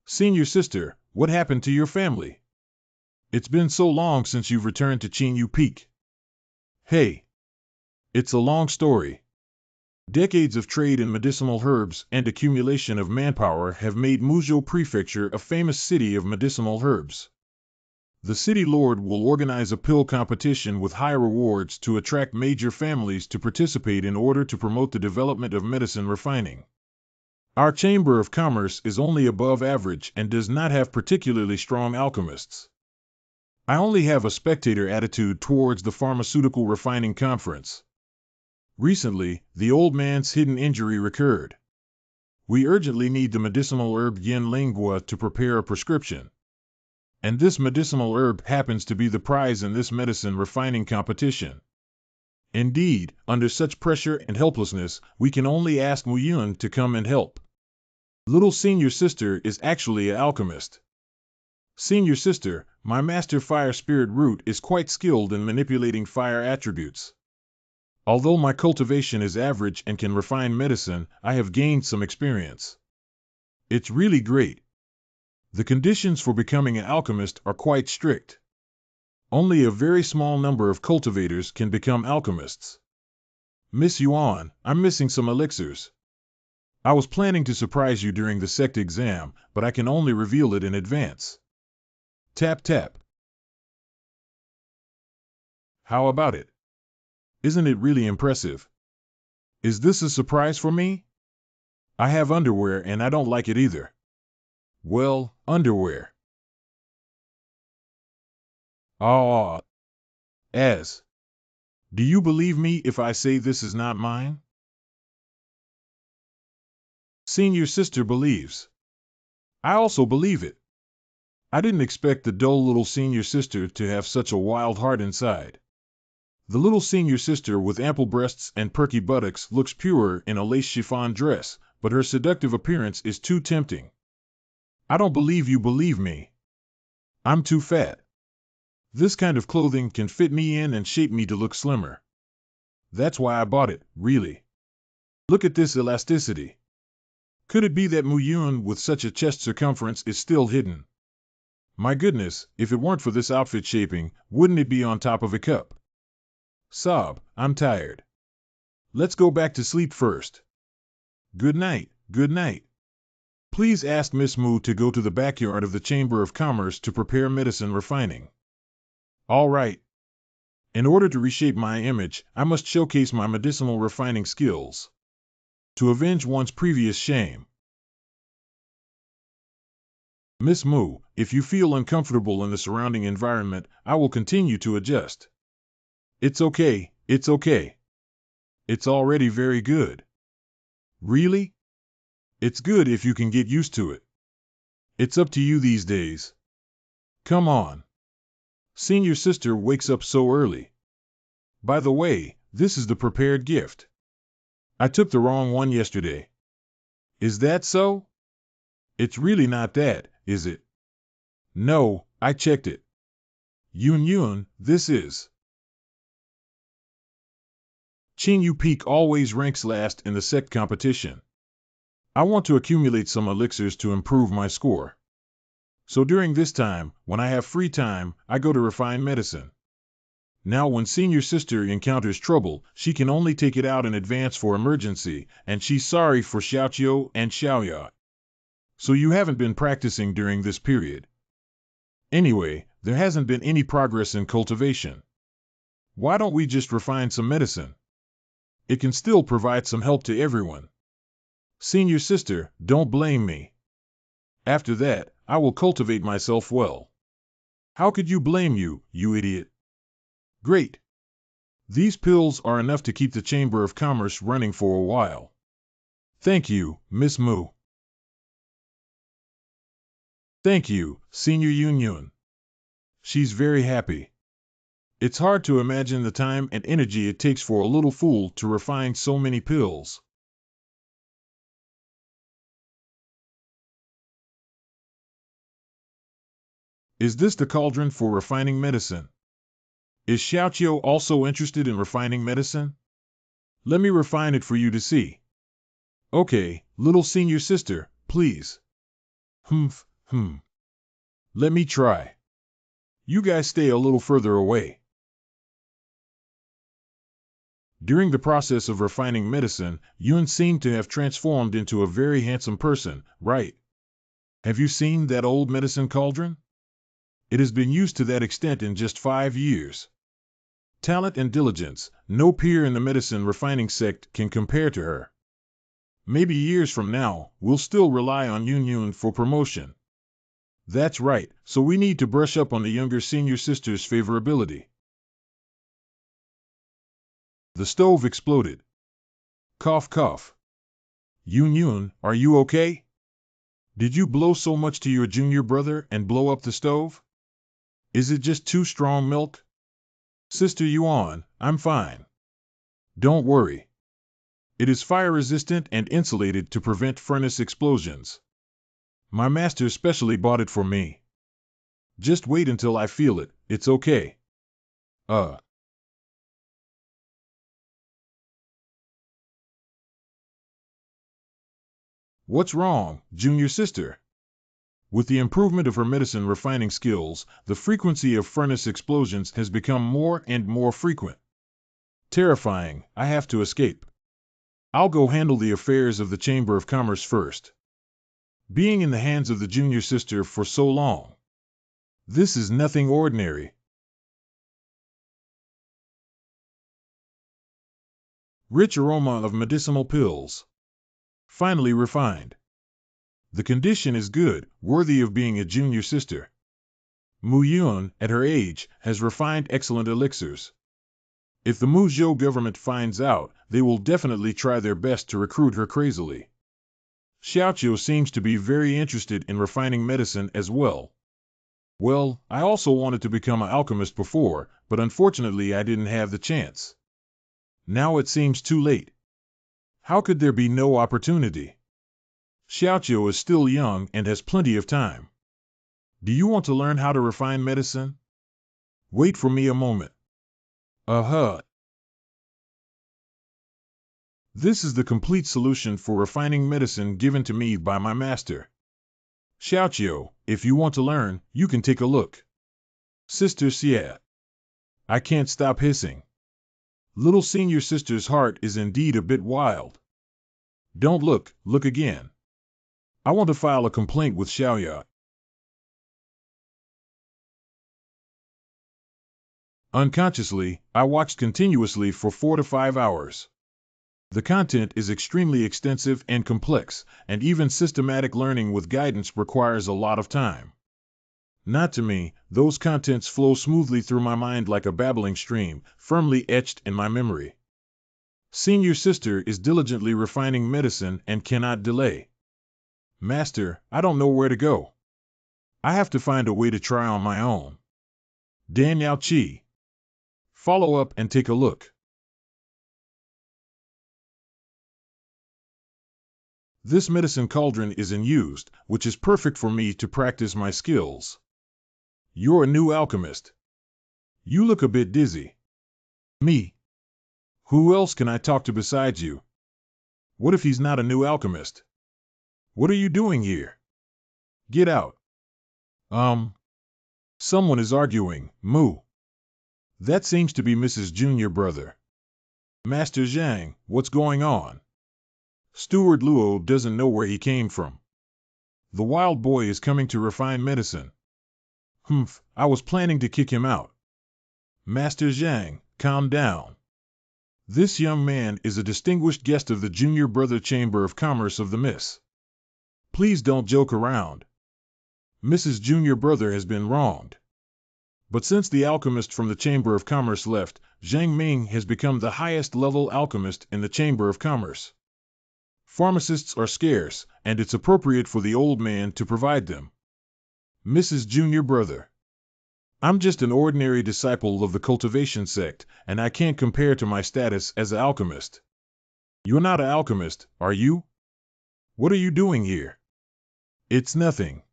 Senior sister, what happened to your family? It's been so long since you've returned to Qinyu Peak. Hey. It's a long story. Decades of trade in medicinal herbs and accumulation of manpower have made Muzhou Prefecture a famous city of medicinal herbs. The city lord will organize a pill competition with high rewards to attract major families to participate in order to promote the development of medicine refining. Our Chamber of Commerce is only above average and does not have particularly strong alchemists. I only have a spectator attitude towards the pharmaceutical refining conference. Recently, the old man's hidden injury recurred. We urgently need the medicinal herb yin lingua to prepare a prescription. And this medicinal herb happens to be the prize in this medicine refining competition. Indeed, under such pressure and helplessness, we can only ask Muyun to come and help. Little senior sister is actually an alchemist. Senior sister, my master fire spirit root is quite skilled in manipulating fire attributes. Although my cultivation is average and can refine medicine, I have gained some experience. It's really great. The conditions for becoming an alchemist are quite strict. Only a very small number of cultivators can become alchemists. Miss Yuan, I'm missing some elixirs. I was planning to surprise you during the sect exam, but I can only reveal it in advance. Tap tap. How about it? Isn't it really impressive? Is this a surprise for me? I have underwear and I don't like it either. Well, underwear. Ah. As. Do you believe me if I say this is not mine? Senior sister believes. I also believe it. I didn't expect the dull little senior sister to have such a wild heart inside. The little senior sister with ample breasts and perky buttocks looks pure in a lace chiffon dress, but her seductive appearance is too tempting. I don't believe you believe me. I'm too fat. This kind of clothing can fit me in and shape me to look slimmer. That's why I bought it, really. Look at this elasticity. Could it be that Muyun with such a chest circumference is still hidden? My goodness, if it weren't for this outfit shaping, wouldn't it be on top of a cup? Sob, I'm tired. Let's go back to sleep first. Good night. good night. Please ask Miss Mu to go to the backyard of the Chamber of Commerce to prepare medicine refining. All right. In order to reshape my image, I must showcase my medicinal refining skills. To avenge one's previous shame. Miss Mu, if you feel uncomfortable in the surrounding environment, I will continue to adjust. It's okay, it's okay. It's already very good. Really? It's good if you can get used to it. It's up to you these days. Come on. Senior sister wakes up so early. By the way, this is the prepared gift. I took the wrong one yesterday. Is that so? It's really not that, is it? No, I checked it. Yun, this is. Chin Peak always ranks last in the sect competition. I want to accumulate some elixirs to improve my score. So during this time, when I have free time, I go to refine medicine. Now when senior sister encounters trouble, she can only take it out in advance for emergency, and she's sorry for Xiaoqiu and Xiaoya. So you haven't been practicing during this period. Anyway, there hasn't been any progress in cultivation. Why don't we just refine some medicine? It can still provide some help to everyone. Senior sister, don't blame me. After that, I will cultivate myself well. How could you blame you, you idiot? Great. These pills are enough to keep the Chamber of Commerce running for a while. Thank you, Miss Mu. Thank you, Senior Yun. She's very happy. It's hard to imagine the time and energy it takes for a little fool to refine so many pills. Is this the cauldron for refining medicine? Is Xiaoqiu also interested in refining medicine? Let me refine it for you to see. Okay, little senior sister, please. Humph. Let me try. You guys stay a little further away. During the process of refining medicine, Yun seemed to have transformed into a very handsome person, right? Have you seen that old medicine cauldron? It has been used to that extent in just 5 years. Talent and diligence, no peer in the medicine refining sect can compare to her. Maybe years from now, we'll still rely on Yun for promotion. That's right, so we need to brush up on the younger senior sister's favorability. The stove exploded. Cough, cough. Yun, are you okay? Did you blow so much to your junior brother and blow up the stove? Is it just too strong milk? Sister Yuan, I'm fine. Don't worry. It is fire-resistant and insulated to prevent furnace explosions. My master specially bought it for me. Just wait until I feel it, it's okay. What's wrong, junior sister? With the improvement of her medicine refining skills, the frequency of furnace explosions has become more and more frequent. Terrifying, I have to escape. I'll go handle the affairs of the Chamber of Commerce first. Being in the hands of the junior sister for so long. This is nothing ordinary. Rich aroma of medicinal pills. Finally refined. The condition is good, worthy of being a junior sister. Mu Yun, at her age, has refined excellent elixirs. If the Muzhou government finds out, they will definitely try their best to recruit her crazily. Xiaoqiu seems to be very interested in refining medicine as well. Well, I also wanted to become an alchemist before, but unfortunately I didn't have the chance. Now it seems too late. How could there be no opportunity? Xiaoqiu is still young and has plenty of time. Do you want to learn how to refine medicine? Wait for me a moment. This is the complete solution for refining medicine given to me by my master. Xiaoqiu, if you want to learn, you can take a look. Sister Xia. I can't stop hissing. Little senior sister's heart is indeed a bit wild. Don't look, look again. I want to file a complaint with Xiaoya. Unconsciously, I watched continuously for 4 to 5 hours. The content is extremely extensive and complex, and even systematic learning with guidance requires a lot of time. Not to me, those contents flow smoothly through my mind like a babbling stream, firmly etched in my memory. Senior sister is diligently refining medicine and cannot delay. Master, I don't know where to go. I have to find a way to try on my own. Dan Yao Chi. Follow up and take a look. This medicine cauldron is unused, which is perfect for me to practice my skills. You're a new alchemist. You look a bit dizzy. Me? Who else can I talk to besides you? What if he's not a new alchemist? What are you doing here? Get out. Someone is arguing, moo. That seems to be Mrs. Junior Brother. Master Zhang, what's going on? Steward Luo doesn't know where he came from. The wild boy is coming to refine medicine. I was planning to kick him out. Master Zhang, calm down. This young man is a distinguished guest of the Junior Brother Chamber of Commerce of the Miss. Please don't joke around. Mrs. Junior Brother has been wronged. But since the alchemist from the Chamber of Commerce left, Zhang Ming has become the highest-level alchemist in the Chamber of Commerce. Pharmacists are scarce, and it's appropriate for the old man to provide them. Mrs. Junior Brother. I'm just an ordinary disciple of the Cultivation sect, and I can't compare to my status as an alchemist. You're not an alchemist, are you? What are you doing here? It's nothing.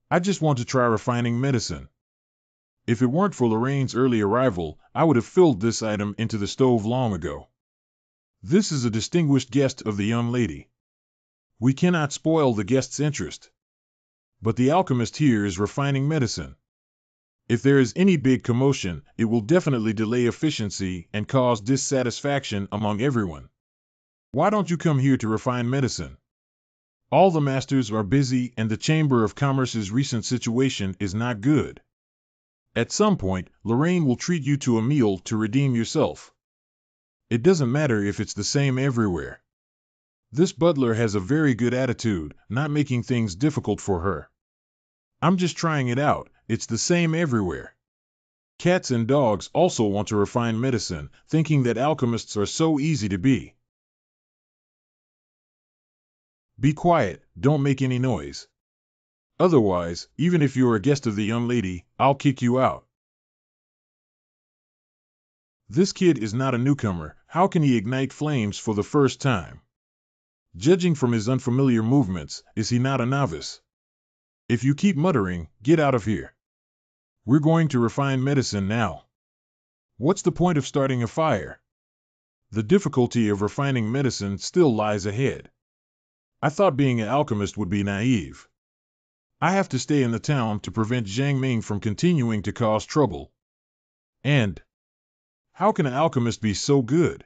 I just want to try refining medicine. If it weren't for Lorraine's early arrival, I would have filled this item into the stove long ago. This is a distinguished guest of the young lady. We cannot spoil the guest's interest. But the alchemist here is refining medicine. If there is any big commotion, it will definitely delay efficiency and cause dissatisfaction among everyone. Why don't you come here to refine medicine? All the masters are busy and the Chamber of Commerce's recent situation is not good. At some point, Lorraine will treat you to a meal to redeem yourself. It doesn't matter if it's the same everywhere. This butler has a very good attitude, not making things difficult for her. I'm just trying it out, it's the same everywhere. Cats and dogs also want to refine medicine, thinking that alchemists are so easy to be. Be quiet, don't make any noise. Otherwise, even if you're a guest of the young lady, I'll kick you out. This kid is not a newcomer, how can he ignite flames for the first time? Judging from his unfamiliar movements, is he not a novice? If you keep muttering, get out of here. We're going to refine medicine now. What's the point of starting a fire? The difficulty of refining medicine still lies ahead. I thought being an alchemist would be naive. I have to stay in the town to prevent Zhang Ming from continuing to cause trouble. And how can an alchemist be so good?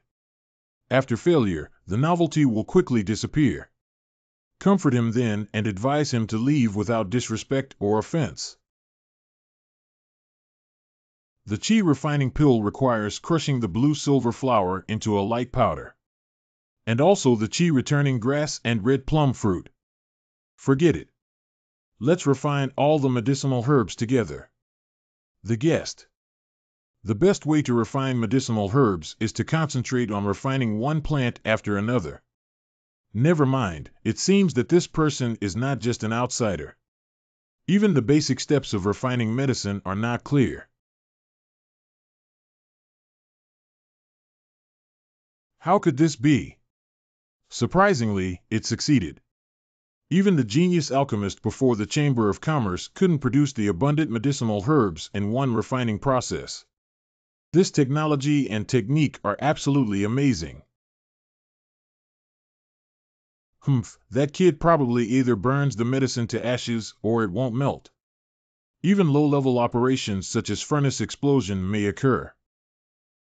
After failure, the novelty will quickly disappear. Comfort him then and advise him to leave without disrespect or offense. The qi refining pill requires crushing the blue-silver flower into a light powder. And also the qi returning grass and red plum fruit. Forget it. Let's refine all the medicinal herbs together. The guest. The best way to refine medicinal herbs is to concentrate on refining one plant after another. Never mind, it seems that this person is not just an outsider. Even the basic steps of refining medicine are not clear. How could this be? Surprisingly, it succeeded. Even the genius alchemist before the Chamber of Commerce couldn't produce the abundant medicinal herbs in one refining process. This technology and technique are absolutely amazing. That kid probably either burns the medicine to ashes or it won't melt. Even low-level operations such as furnace explosion may occur.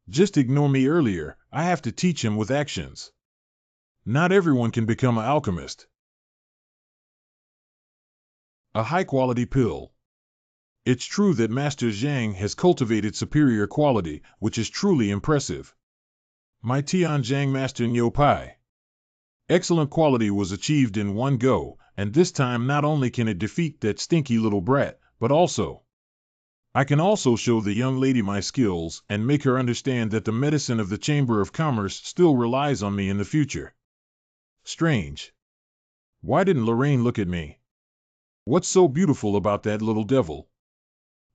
Just ignore me earlier, I have to teach him with actions. Not everyone can become an alchemist. A high-quality pill. It's true that Master Zhang has cultivated superior quality, which is truly impressive. My Tian Zhang Master Nyo Pai. Excellent quality was achieved in one go, and this time not only can it defeat that stinky little brat, but also I can also show the young lady my skills and make her understand that the medicine of the Chamber of Commerce still relies on me in the future. Strange. Why didn't Lorraine look at me? What's so beautiful about that little devil?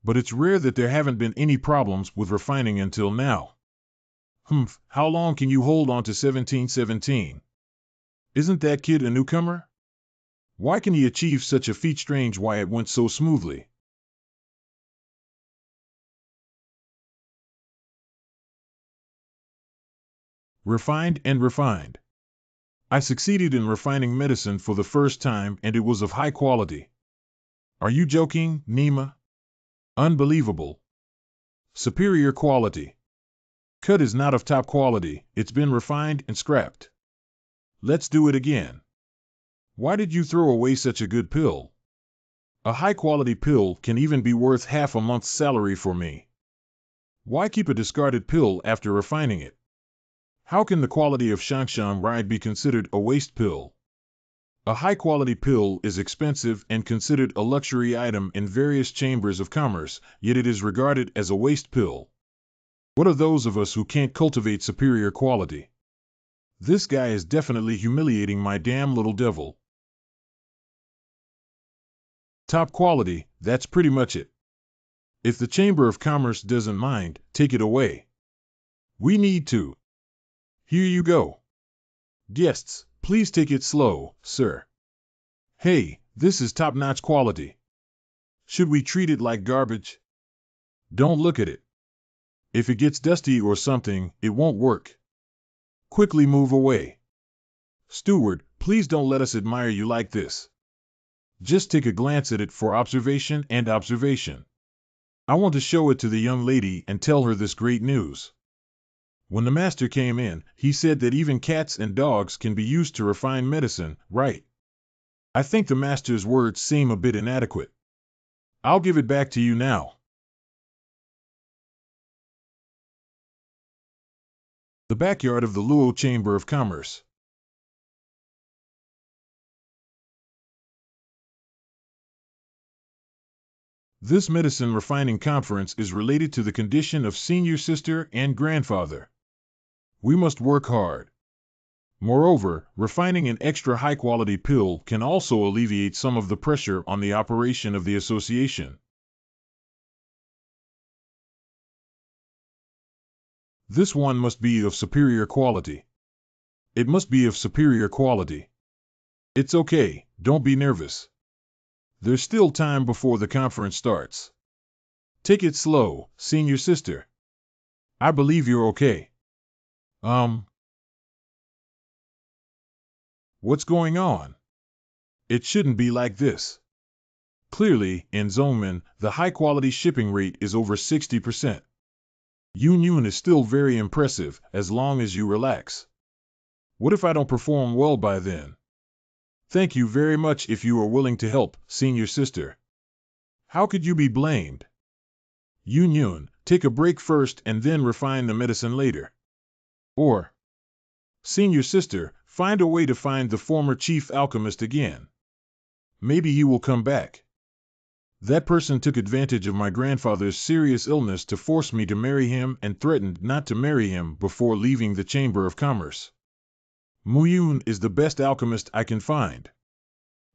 But it's rare that there haven't been any problems with refining until now. How long can you hold on to 1717? Isn't that kid a newcomer? Why can he achieve such a feat? Strange why it went so smoothly. Refined and refined. I succeeded in refining medicine for the first time and it was of high quality. Are you joking, Nima? Unbelievable. Superior quality. Cut is not of top quality, it's been refined and scrapped. Let's do it again. Why did you throw away such a good pill? A high-quality pill can even be worth half a month's salary for me. Why keep a discarded pill after refining it? How can the quality of Shangshan Ride be considered a waste pill? A high-quality pill is expensive and considered a luxury item in various chambers of commerce, yet it is regarded as a waste pill. What are those of us who can't cultivate superior quality? This guy is definitely humiliating my damn little devil. Top quality, that's pretty much it. If the Chamber of Commerce doesn't mind, take it away. We need to. Here you go. Guests, please take it slow, sir. Hey, this is top-notch quality. Should we treat it like garbage? Don't look at it. If it gets dusty or something, it won't work. Quickly move away. Steward, please don't let us admire you like this. Just take a glance at it for observation and observation. I want to show it to the young lady and tell her this great news. When the master came in, he said that even cats and dogs can be used to refine medicine, right? I think the master's words seem a bit inadequate. I'll give it back to you now. The backyard of the Luo Chamber of Commerce. This medicine refining conference is related to the condition of senior sister and grandfather. We must work hard. Moreover, refining an extra high-quality pill can also alleviate some of the pressure on the operation of the association. This one must be of superior quality. It must be of superior quality. It's okay, don't be nervous. There's still time before the conference starts. Take it slow, senior sister. I believe you're okay. What's going on? It shouldn't be like this. Clearly, in Zongmen, the high-quality shipping rate is over 60%. Yun is still very impressive, as long as you relax. What if I don't perform well by then? Thank you very much if you are willing to help, senior sister. How could you be blamed? Yun, take a break first and then refine the medicine later. Or, senior sister, find a way to find the former chief alchemist again. Maybe he will come back. That person took advantage of my grandfather's serious illness to force me to marry him and threatened not to marry him before leaving the Chamber of Commerce. Muyun is the best alchemist I can find.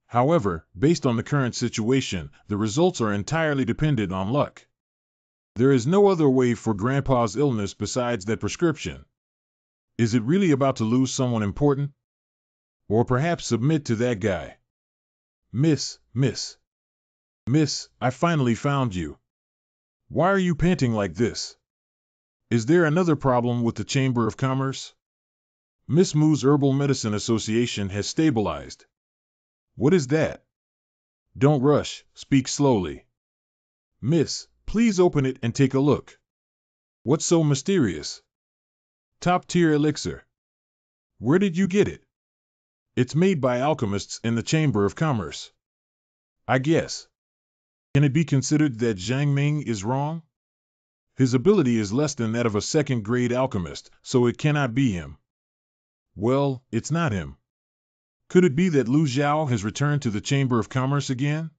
However, based on the current situation, the results are entirely dependent on luck. There is no other way for Grandpa's illness besides that prescription. Is it really about to lose someone important? Or perhaps submit to that guy? Miss, I finally found you. Why are you panting like this? Is there another problem with the Chamber of Commerce? Miss Mu's Herbal Medicine Association has stabilized. What is that? Don't rush, speak slowly. Miss, please open it and take a look. What's so mysterious? Top-tier elixir. Where did you get it? It's made by alchemists in the Chamber of Commerce. I guess. Can it be considered that Zhang Ming is wrong? His ability is less than that of a second-grade alchemist, so it cannot be him. Well, it's not him. Could it be that Lu Zhao has returned to the Chamber of Commerce again?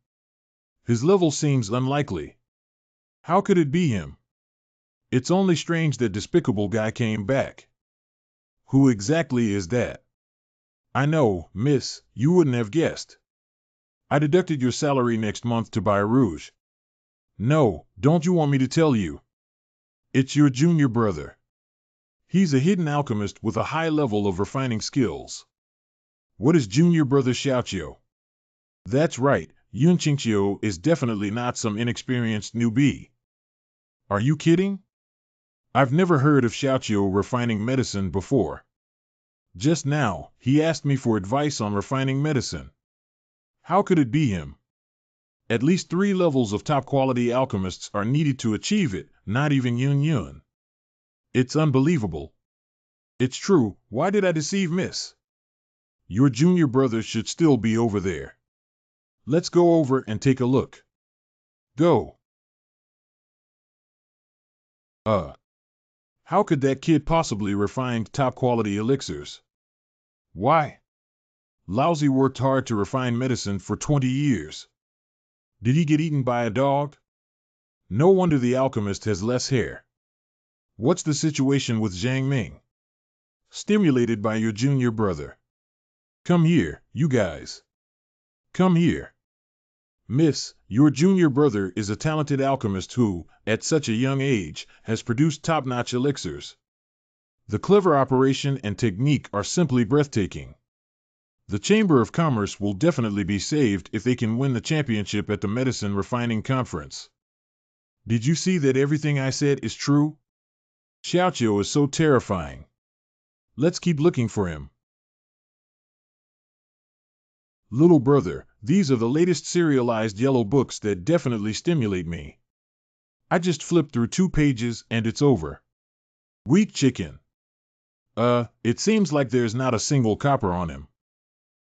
His level seems unlikely. How could it be him? It's only strange that Despicable Guy came back. Who exactly is that? I know, miss, you wouldn't have guessed. I deducted your salary next month to buy rouge. No, don't you want me to tell you? It's your junior brother. He's a hidden alchemist with a high level of refining skills. What is junior brother Xiaoqiu? That's right, Yun Qingqiu is definitely not some inexperienced newbie. Are you kidding? I've never heard of Xiaoqiu refining medicine before. Just now, he asked me for advice on refining medicine. How could it be him? At least 3 levels of top-quality alchemists are needed to achieve it, not even Yun. It's unbelievable. It's true, why did I deceive miss? Your junior brother should still be over there. Let's go over and take a look. Go. How could that kid possibly refine top-quality elixirs? Why? Lousy worked hard to refine medicine for 20 years. Did he get eaten by a dog? No wonder the alchemist has less hair. What's the situation with Zhang Ming? Stimulated by your junior brother. Come here, you guys. Come here. Miss, your junior brother is a talented alchemist who, at such a young age, has produced top-notch elixirs. The clever operation and technique are simply breathtaking. The Chamber of Commerce will definitely be saved if they can win the championship at the Medicine Refining Conference. Did you see that everything I said is true? Xiaoqiu is so terrifying. Let's keep looking for him. Little brother, these are the latest serialized yellow books that definitely stimulate me. I just flipped through 2 pages and it's over. Weak chicken. It seems like there's not a single copper on him.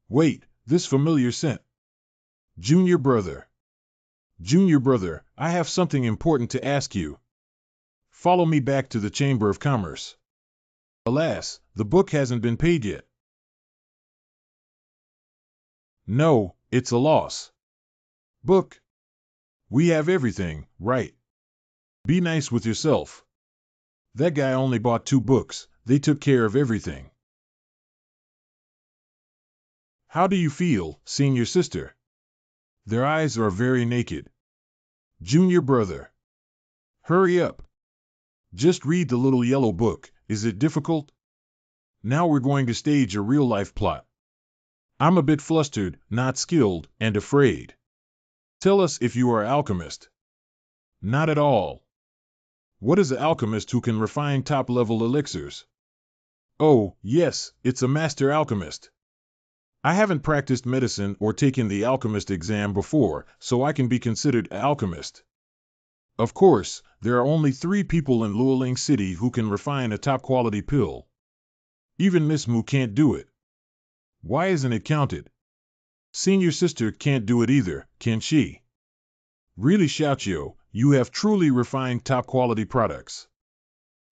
Wait, this familiar scent. Junior brother. Junior brother, I have something important to ask you. Follow me back to the Chamber of Commerce. Alas, the book hasn't been paid yet. No, it's a loss. Book. We have everything, right? Be nice with yourself. That guy only bought 2 books, they took care of everything. How do you feel, senior sister? Their eyes are very naked. Junior brother. Hurry up. Just read the little yellow book, is it difficult? Now we're going to stage a real-life plot. I'm a bit flustered, not skilled, and afraid. Tell us if you are alchemist. Not at all. What is an alchemist who can refine top-level elixirs? Oh, yes, it's a master alchemist. I haven't practiced medicine or taken the alchemist exam before, so I can be considered an alchemist. Of course, there are only 3 people in Luoling City who can refine a top-quality pill. Even Miss Mu can't do it. Why isn't it counted? Senior sister can't do it either, can she? Really, Xiaoqiu, you have truly refined top-quality products.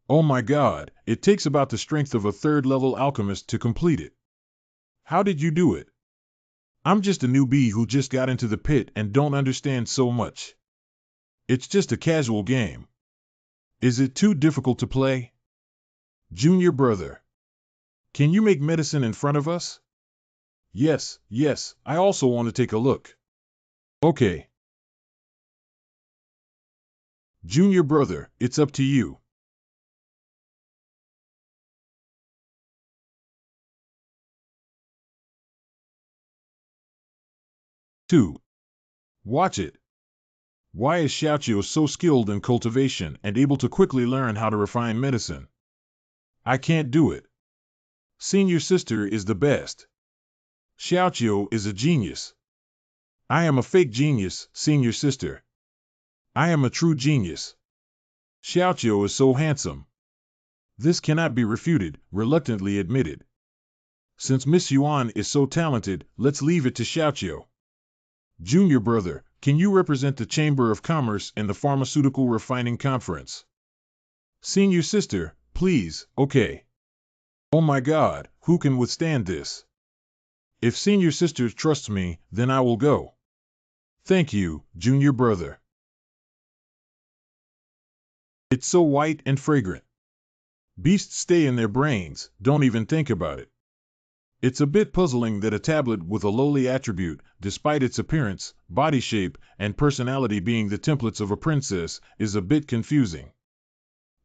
Oh my god, it takes about the strength of a 3rd-level alchemist to complete it. How did you do it? I'm just a newbie who just got into the pit and don't understand so much. It's just a casual game. Is it too difficult to play? Junior brother. Can you make medicine in front of us? Yes, I also want to take a look. Okay. Junior brother, it's up to you. Two. Watch it. Why is Xiaoqiu so skilled in cultivation and able to quickly learn how to refine medicine? I can't do it. Senior sister is the best. Xiaoqiu is a genius. I am a fake genius, senior sister. I am a true genius. Xiaoqiu is so handsome. This cannot be refuted, reluctantly admitted. Since Miss Yuan is so talented, let's leave it to Xiaoqiu. Junior brother, can you represent the Chamber of Commerce in the Pharmaceutical Refining Conference? Senior sister, please, okay. Oh my God, who can withstand this? If senior sister trusts me, then I will go. Thank you, junior brother. It's so white and fragrant. Beasts stay in their brains, don't even think about it. It's a bit puzzling that a tablet with a lowly attribute, despite its appearance, body shape, and personality being the templates of a princess, is a bit confusing.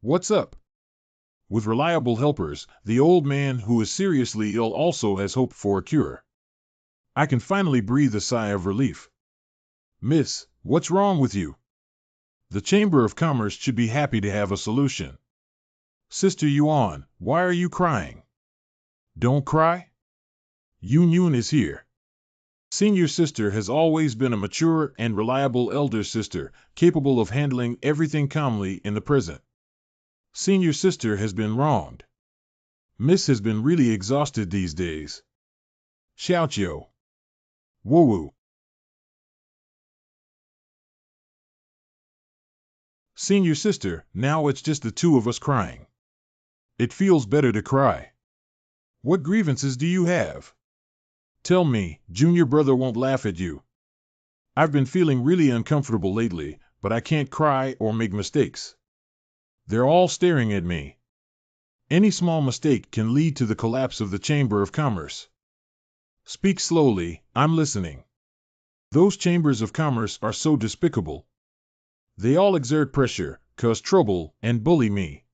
What's up? With reliable helpers, the old man who is seriously ill also has hope for a cure. I can finally breathe a sigh of relief. Miss, what's wrong with you? The Chamber of Commerce should be happy to have a solution. Sister Yuan, why are you crying? Don't cry. Yun Yun is here. Senior sister has always been a mature and reliable elder sister, capable of handling everything calmly in the present. Senior sister has been wronged. Miss has been really exhausted these days. Xiaoqiu. Woo-woo. Senior sister, now it's just the two of us crying. It feels better to cry. What grievances do you have? Tell me, junior brother won't laugh at you. I've been feeling really uncomfortable lately, but I can't cry or make mistakes. They're all staring at me. Any small mistake can lead to the collapse of the Chamber of Commerce. Speak slowly, I'm listening. Those chambers of commerce are so despicable. They all exert pressure, cause trouble, and bully me.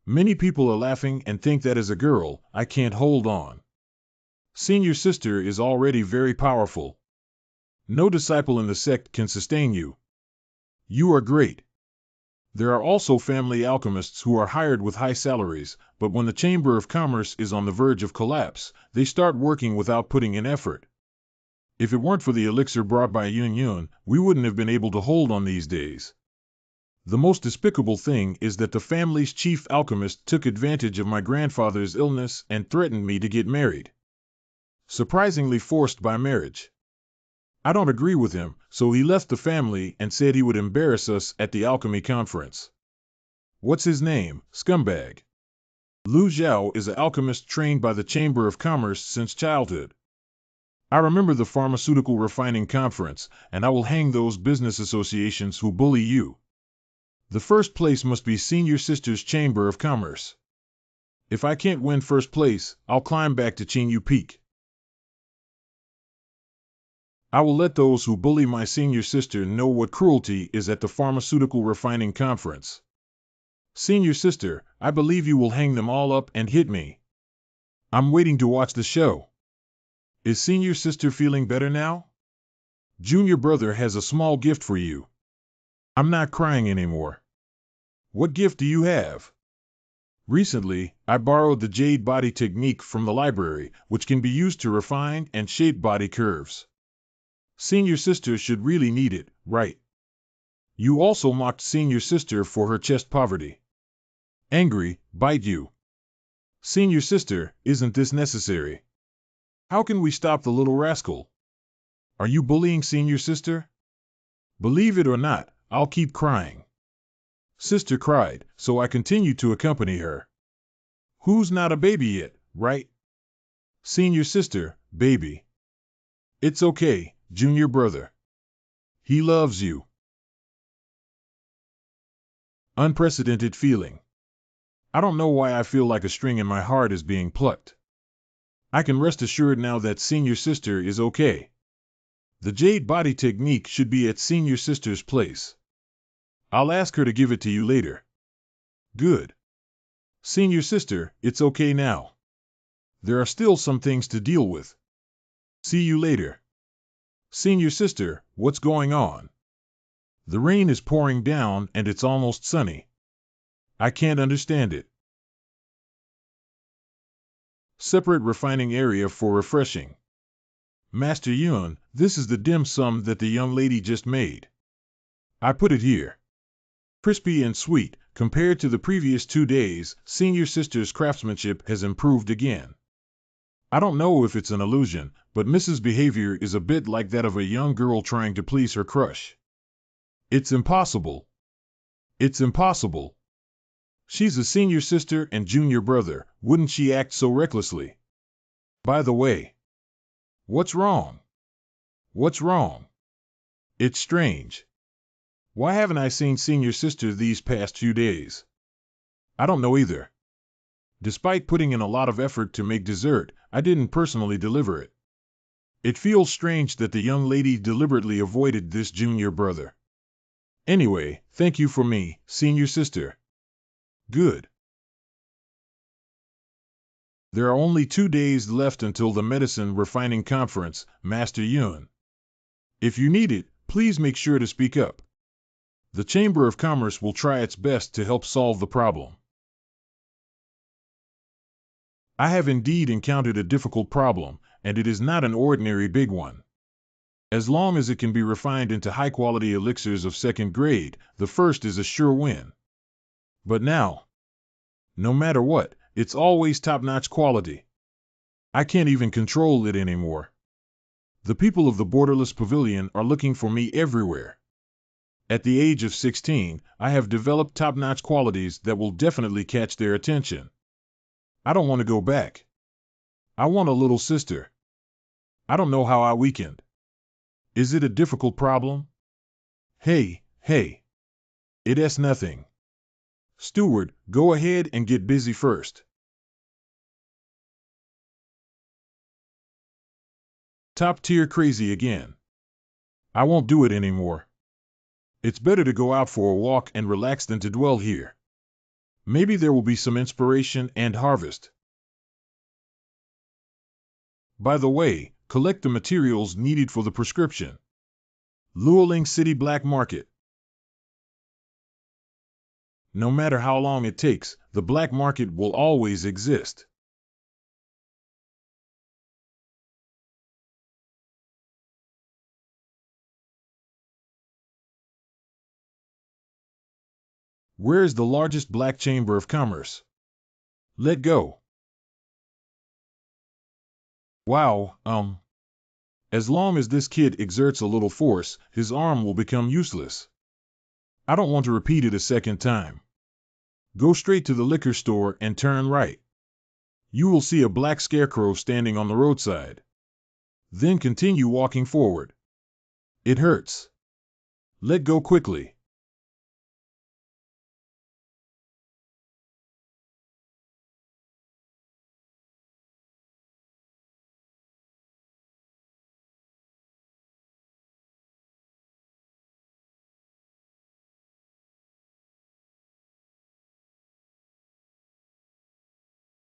Many people are laughing and think that as a girl, I can't hold on. Senior sister is already very powerful. No disciple in the sect can sustain you. You are great. There are also family alchemists who are hired with high salaries, but when the Chamber of Commerce is on the verge of collapse, they start working without putting in effort. If it weren't for the elixir brought by Yun Yun, we wouldn't have been able to hold on these days. The most despicable thing is that the family's chief alchemist took advantage of my grandfather's illness and threatened me to get married. Surprisingly forced by marriage. I don't agree with him, so he left the family and said he would embarrass us at the alchemy conference. What's his name, scumbag? Lu Zhao is an alchemist trained by the Chamber of Commerce since childhood. I remember the Pharmaceutical Refining Conference, and I will hang those business associations who bully you. The first place must be Senior Sister's Chamber of Commerce. If I can't win first place, I'll climb back to Chinyu Peak. I will let those who bully my senior sister know what cruelty is at the Pharmaceutical Refining Conference. Senior sister, I believe you will hang them all up and hit me. I'm waiting to watch the show. Is senior sister feeling better now? Junior brother has a small gift for you. I'm not crying anymore. What gift do you have? Recently, I borrowed the jade body technique from the library, which can be used to refine and shape body curves. Senior sister should really need it, right? You also mocked senior sister for her chest poverty. Angry, bite you. Senior sister, isn't this necessary? How can we stop the little rascal? Are you bullying senior sister? Believe it or not, I'll keep crying. Sister cried, so I continue to accompany her. Who's not a baby yet, right? Senior sister, baby. It's okay, junior brother. He loves you. Unprecedented feeling. I don't know why I feel like a string in my heart is being plucked. I can rest assured now that senior sister is okay. The jade body technique should be at senior sister's place. I'll ask her to give it to you later. Good. Senior sister, it's okay now. There are still some things to deal with. See you later. Senior sister, what's going on? The rain is pouring down and it's almost sunny. I can't understand it. Separate refining area for refreshing. Master Yun, this is the dim sum that the young lady just made. I put it here. Crispy and sweet, compared to the previous 2 days, senior sister's craftsmanship has improved again. I don't know if it's an illusion, but Mrs. Behavior is a bit like that of a young girl trying to please her crush. It's impossible. It's impossible. She's a senior sister and junior brother. Wouldn't she act so recklessly? By the way, what's wrong? What's wrong? It's strange. Why haven't I seen senior sister these past few days? I don't know either. Despite putting in a lot of effort to make dessert, I didn't personally deliver it. It feels strange that the young lady deliberately avoided this junior brother. Anyway, thank you for me, senior sister. Good. There are only 2 days left until the medicine refining conference, Master Yun. If you need it, please make sure to speak up. The Chamber of Commerce will try its best to help solve the problem. I have indeed encountered a difficult problem, and it is not an ordinary big one. As long as it can be refined into high-quality elixirs of second grade, the first is a sure win. But now, no matter what, it's always top-notch quality. I can't even control it anymore. The people of the Borderless Pavilion are looking for me everywhere. At the age of 16, I have developed top-notch qualities that will definitely catch their attention. I don't want to go back. I want a little sister. I don't know how I weakened. Is it a difficult problem? Hey. It's nothing. Steward, go ahead and get busy first. Top tier crazy again. I won't do it anymore. It's better to go out for a walk and relax than to dwell here. Maybe there will be some inspiration and harvest. By the way, collect the materials needed for the prescription. Luoling City Black Market. No matter how long it takes, the black market will always exist. Where is the largest black chamber of commerce? Let go. Wow, as long as this kid exerts a little force, his arm will become useless. I don't want to repeat it a second time. Go straight to the liquor store and turn right. You will see a black scarecrow standing on the roadside. Then continue walking forward. It hurts. Let go quickly.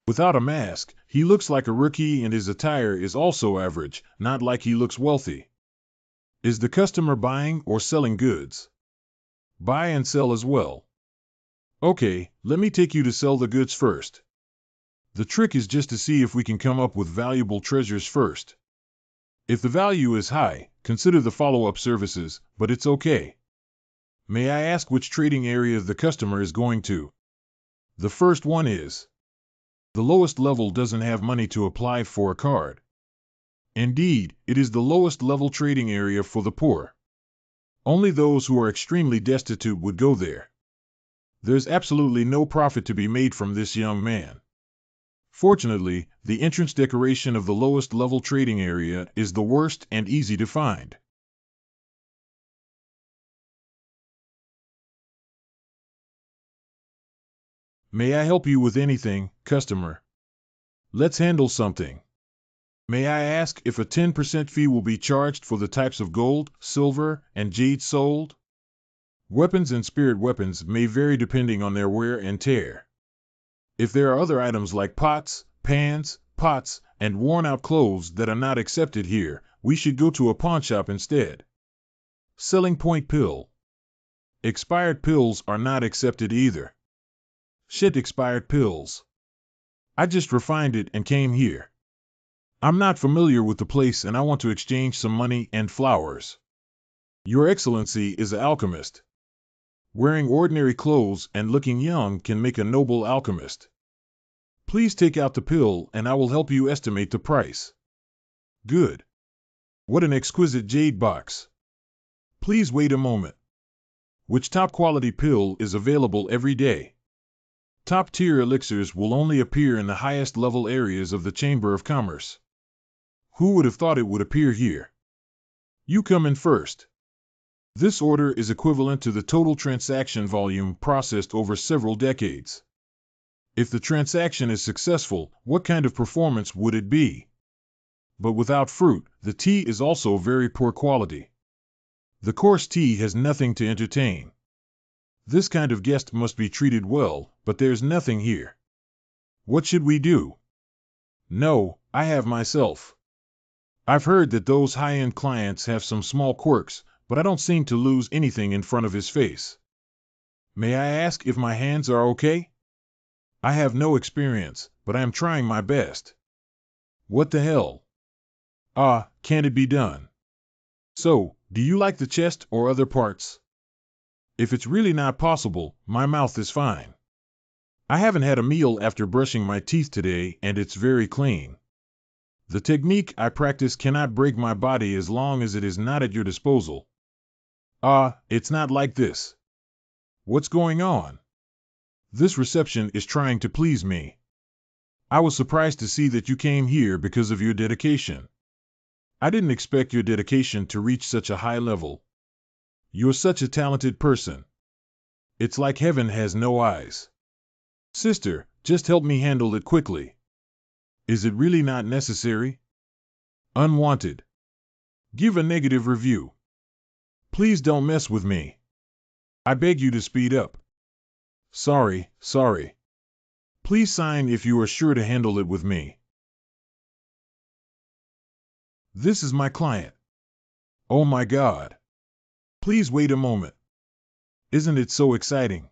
Without a mask, he looks like a rookie and his attire is also average, not like he looks wealthy. Is the customer buying or selling goods? Buy and sell as well. Okay, let me take you to sell the goods first. The trick is just to see if we can come up with valuable treasures first. If the value is high, consider the follow-up services, but it's okay. May I ask which trading area the customer is going to? The first one is. The lowest level doesn't have money to apply for a card. Indeed, it is the lowest level trading area for the poor. Only those who are extremely destitute would go there. There's absolutely no profit to be made from this young man. Fortunately, the entrance decoration of the lowest level trading area is the worst and easy to find. May I help you with anything, customer? Let's handle something. May I ask if a 10% fee will be charged for the types of gold, silver, and jade sold? Weapons and spirit weapons may vary depending on their wear and tear. If there are other items like pots, pans, pots, and worn-out clothes that are not accepted here, we should go to a pawnshop instead. Selling point pill. Expired pills are not accepted either. Shit, expired pills. I just refined it and came here. I'm not familiar with the place and I want to exchange some money and flowers. Your Excellency is an alchemist. Wearing ordinary clothes and looking young can make a noble alchemist. Please take out the pill and I will help you estimate the price. Good. What an exquisite jade box. Please wait a moment. Which top-quality pill is available every day? Top-tier elixirs will only appear in the highest-level areas of the Chamber of Commerce. Who would have thought it would appear here? You come in first. This order is equivalent to the total transaction volume processed over several decades. If the transaction is successful, what kind of performance would it be? But without fruit, the tea is also very poor quality. The coarse tea has nothing to entertain. This kind of guest must be treated well, but there's nothing here. What should we do? No, I have myself. I've heard that those high-end clients have some small quirks, but I don't seem to lose anything in front of his face. May I ask if my hands are okay? I have no experience, but I am trying my best. What the hell? Can it be done? So, do you like the chest or other parts? If it's really not possible, my mouth is fine. I haven't had a meal after brushing my teeth today and it's very clean. The technique I practice cannot break my body as long as it is not at your disposal. It's not like this. What's going on? This reception is trying to please me. I was surprised to see that you came here because of your dedication. I didn't expect your dedication to reach such a high level. You're such a talented person. It's like heaven has no eyes. Sister, just help me handle it quickly. Is it really not necessary? Unwanted. Give a negative review. Please don't mess with me. I beg you to speed up. Sorry. Please sign if you are sure to handle it with me. This is my client. Oh my God. Please wait a moment. Isn't it so exciting?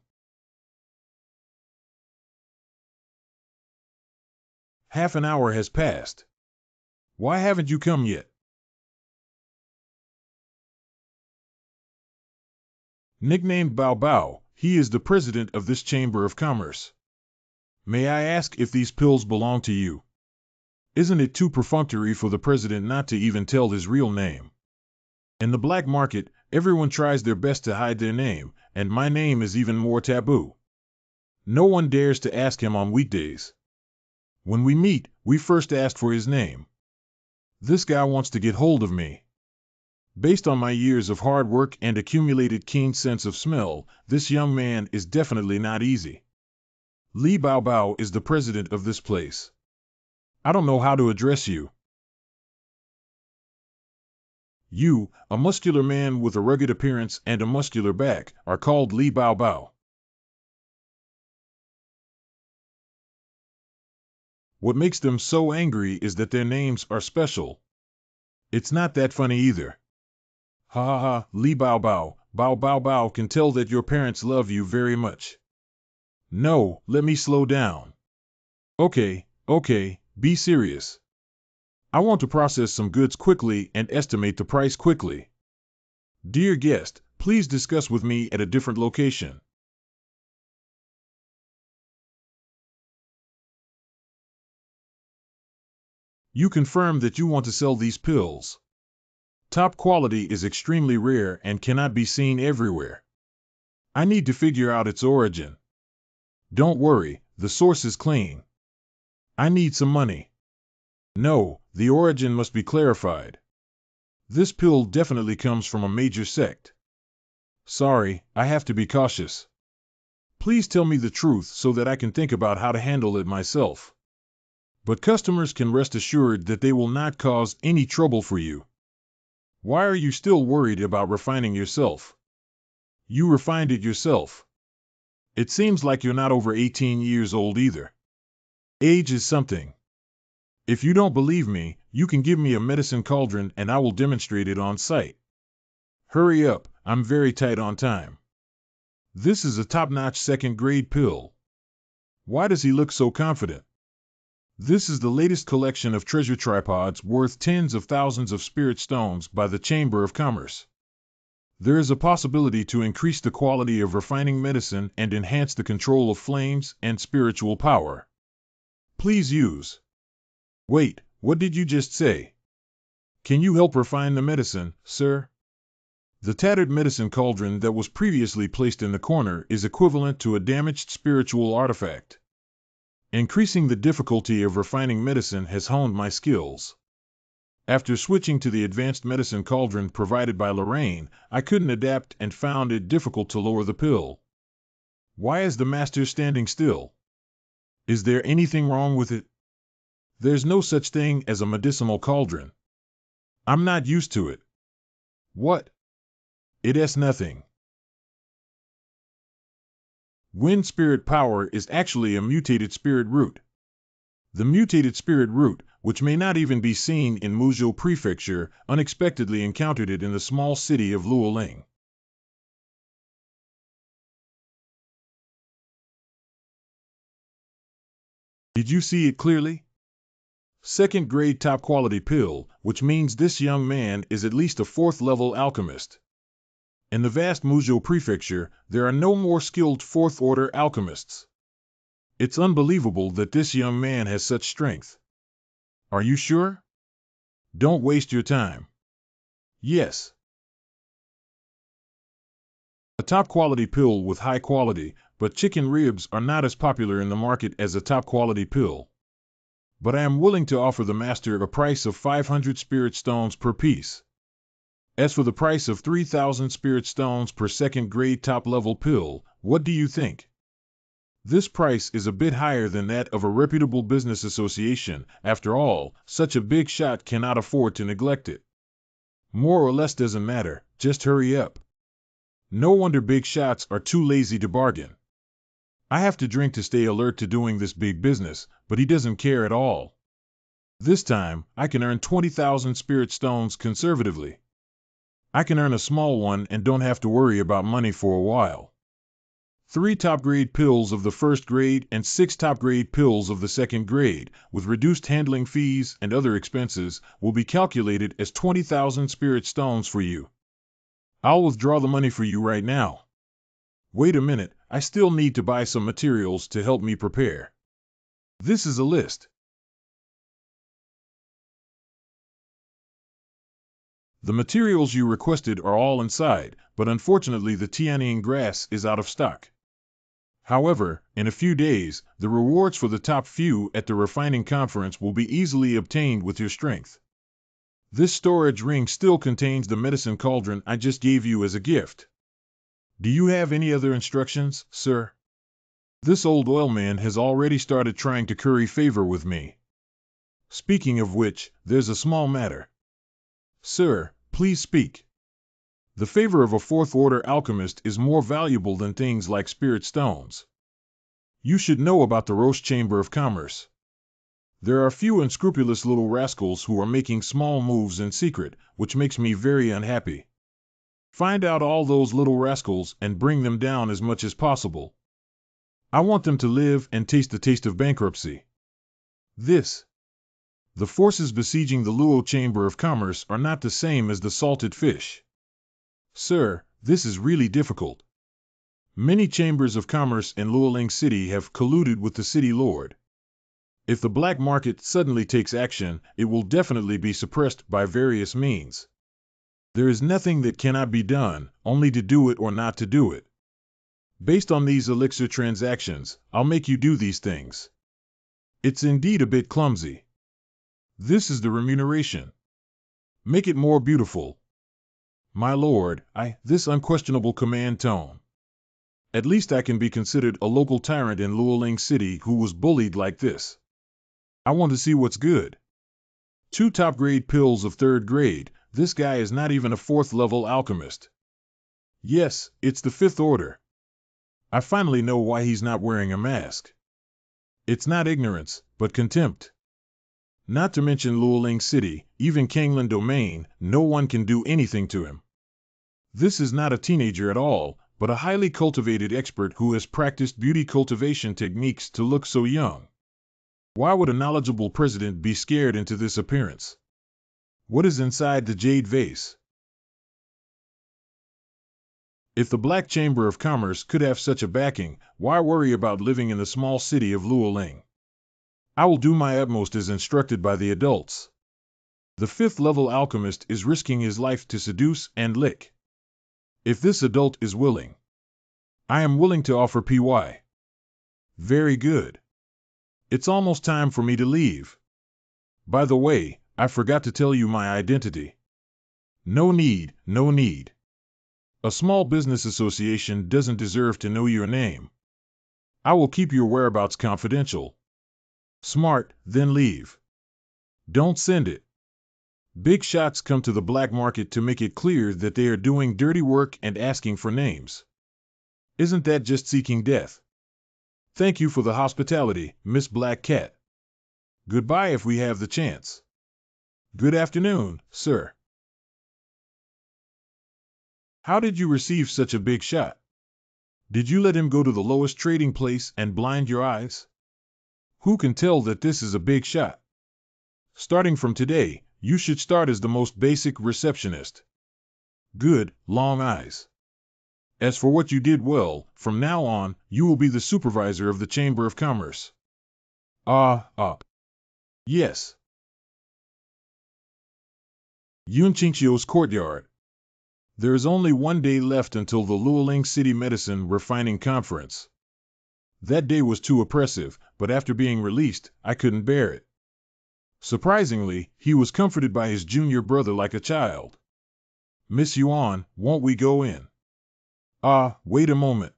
Half an hour has passed. Why haven't you come yet? Nicknamed Bao Bao, he is the president of this Chamber of Commerce. May I ask if these pills belong to you? Isn't it too perfunctory for the president not to even tell his real name? In the black market, everyone tries their best to hide their name, and my name is even more taboo. No one dares to ask him on weekdays. When we meet, we first ask for his name. This guy wants to get hold of me. Based on my years of hard work and accumulated keen sense of smell, this young man is definitely not easy. Li Bao Bao is the president of this place. I don't know how to address you. You, a muscular man with a rugged appearance and a muscular back, are called Li Bao Bao. What makes them so angry is that their names are special. It's not that funny either. Ha ha ha, Li Bao Bao, Bao Bao Bao can tell that your parents love you very much. No, let me slow down. Okay, be serious. I want to process some goods quickly and estimate the price quickly. Dear guest, please discuss with me at a different location. You confirm that you want to sell these pills. Top quality is extremely rare and cannot be seen everywhere. I need to figure out its origin. Don't worry, the source is clean. I need some money. No, the origin must be clarified. This pill definitely comes from a major sect. Sorry, I have to be cautious. Please tell me the truth so that I can think about how to handle it myself. But customers can rest assured that they will not cause any trouble for you. Why are you still worried about refining yourself? You refined it yourself. It seems like you're not over 18 years old either. Age is something. If you don't believe me, you can give me a medicine cauldron and I will demonstrate it on site. Hurry up, I'm very tight on time. This is a top-notch second-grade pill. Why does he look so confident? This is the latest collection of treasure tripods worth tens of thousands of spirit stones by the Chamber of Commerce. There is a possibility to increase the quality of refining medicine and enhance the control of flames and spiritual power. Please use. Wait, what did you just say? Can you help refine the medicine, sir? The tattered medicine cauldron that was previously placed in the corner is equivalent to a damaged spiritual artifact. Increasing the difficulty of refining medicine has honed my skills. After switching to the advanced medicine cauldron provided by Lorraine, I couldn't adapt and found it difficult to lower the pill. Why is the master standing still? Is there anything wrong with it? There's no such thing as a medicinal cauldron. I'm not used to it. What? It's nothing. Wind spirit power is actually a mutated spirit root. The mutated spirit root, which may not even be seen in Muzhou Prefecture, unexpectedly encountered it in the small city of Luoling. Did you see it clearly? Second grade top quality pill, which means this young man is at least a 4th level alchemist. In the vast Muzhou Prefecture, there are no more skilled 4th order alchemists. It's unbelievable that this young man has such strength. Are you sure? Don't waste your time. Yes. A top quality pill with high quality, but chicken ribs are not as popular in the market as a top quality pill. But I am willing to offer the master a price of 500 spirit stones per piece. As for the price of 3,000 spirit stones per 2nd grade top level pill, what do you think? This price is a bit higher than that of a reputable business association. After all, such a big shot cannot afford to neglect it. More or less doesn't matter, just hurry up. No wonder big shots are too lazy to bargain. I have to drink to stay alert to doing this big business, but he doesn't care at all. This time, I can earn 20,000 spirit stones conservatively. I can earn a small one and don't have to worry about money for a while. 3 top-grade pills of the 1st grade and 6 top-grade pills of the 2nd grade, with reduced handling fees and other expenses, will be calculated as 20,000 spirit stones for you. I'll withdraw the money for you right now. Wait a minute, I still need to buy some materials to help me prepare. This is a list. The materials you requested are all inside, but unfortunately the Tianying grass is out of stock. However, in a few days, the rewards for the top few at the refining conference will be easily obtained with your strength. This storage ring still contains the medicine cauldron I just gave you as a gift. Do you have any other instructions, sir? This old oil man has already started trying to curry favor with me. Speaking of which, there's a small matter. Sir, please speak. The favor of a 4th order alchemist is more valuable than things like spirit stones. You should know about the Roche Chamber of Commerce. There are a few unscrupulous little rascals who are making small moves in secret, which makes me very unhappy. Find out all those little rascals and bring them down as much as possible. I want them to live and taste the taste of bankruptcy. The forces besieging the Luo Chamber of Commerce are not the same as the salted fish. Sir, this is really difficult. Many chambers of commerce in Luoling City have colluded with the city lord. If the black market suddenly takes action, it will definitely be suppressed by various means. There is nothing that cannot be done, only to do it or not to do it. Based on these elixir transactions, I'll make you do these things. It's indeed a bit clumsy. This is the remuneration. Make it more beautiful. My lord, this unquestionable command tone. At least I can be considered a local tyrant in Luoling City who was bullied like this. I want to see what's good. 2 top-grade pills of 3rd grade, this guy is not even a 4th level alchemist. Yes, it's the 5th order. I finally know why he's not wearing a mask. It's not ignorance, but contempt. Not to mention Luoling City, even Kanglan Domain, no one can do anything to him. This is not a teenager at all, but a highly cultivated expert who has practiced beauty cultivation techniques to look so young. Why would a knowledgeable president be scared into this appearance? What is inside the jade vase? If the Black Chamber of Commerce could have such a backing, why worry about living in the small city of Luoling? I will do my utmost as instructed by the adults. The 5th level alchemist is risking his life to seduce and lick. If this adult is willing, I am willing to offer PY. Very good. It's almost time for me to leave. By the way, I forgot to tell you my identity. No need, no need. A small business association doesn't deserve to know your name. I will keep your whereabouts confidential. Smart, then leave. Don't send it. Big shots come to the black market to make it clear that they are doing dirty work and asking for names. Isn't that just seeking death? Thank you for the hospitality, Miss Black Cat. Goodbye if we have the chance. Good afternoon, sir. How did you receive such a big shot? Did you let him go to the lowest trading place and blind your eyes? Who can tell that this is a big shot? Starting from today, you should start as the most basic receptionist. Good, long eyes. As for what you did well, from now on, you will be the supervisor of the Chamber of Commerce. Yes. Yunqingqiu's courtyard. There is only 1 day left until the Luoling City Medicine Refining Conference. That day was too oppressive, but after being released, I couldn't bear it. Surprisingly, he was comforted by his junior brother like a child. Miss Yuan, won't we go in? Wait a moment.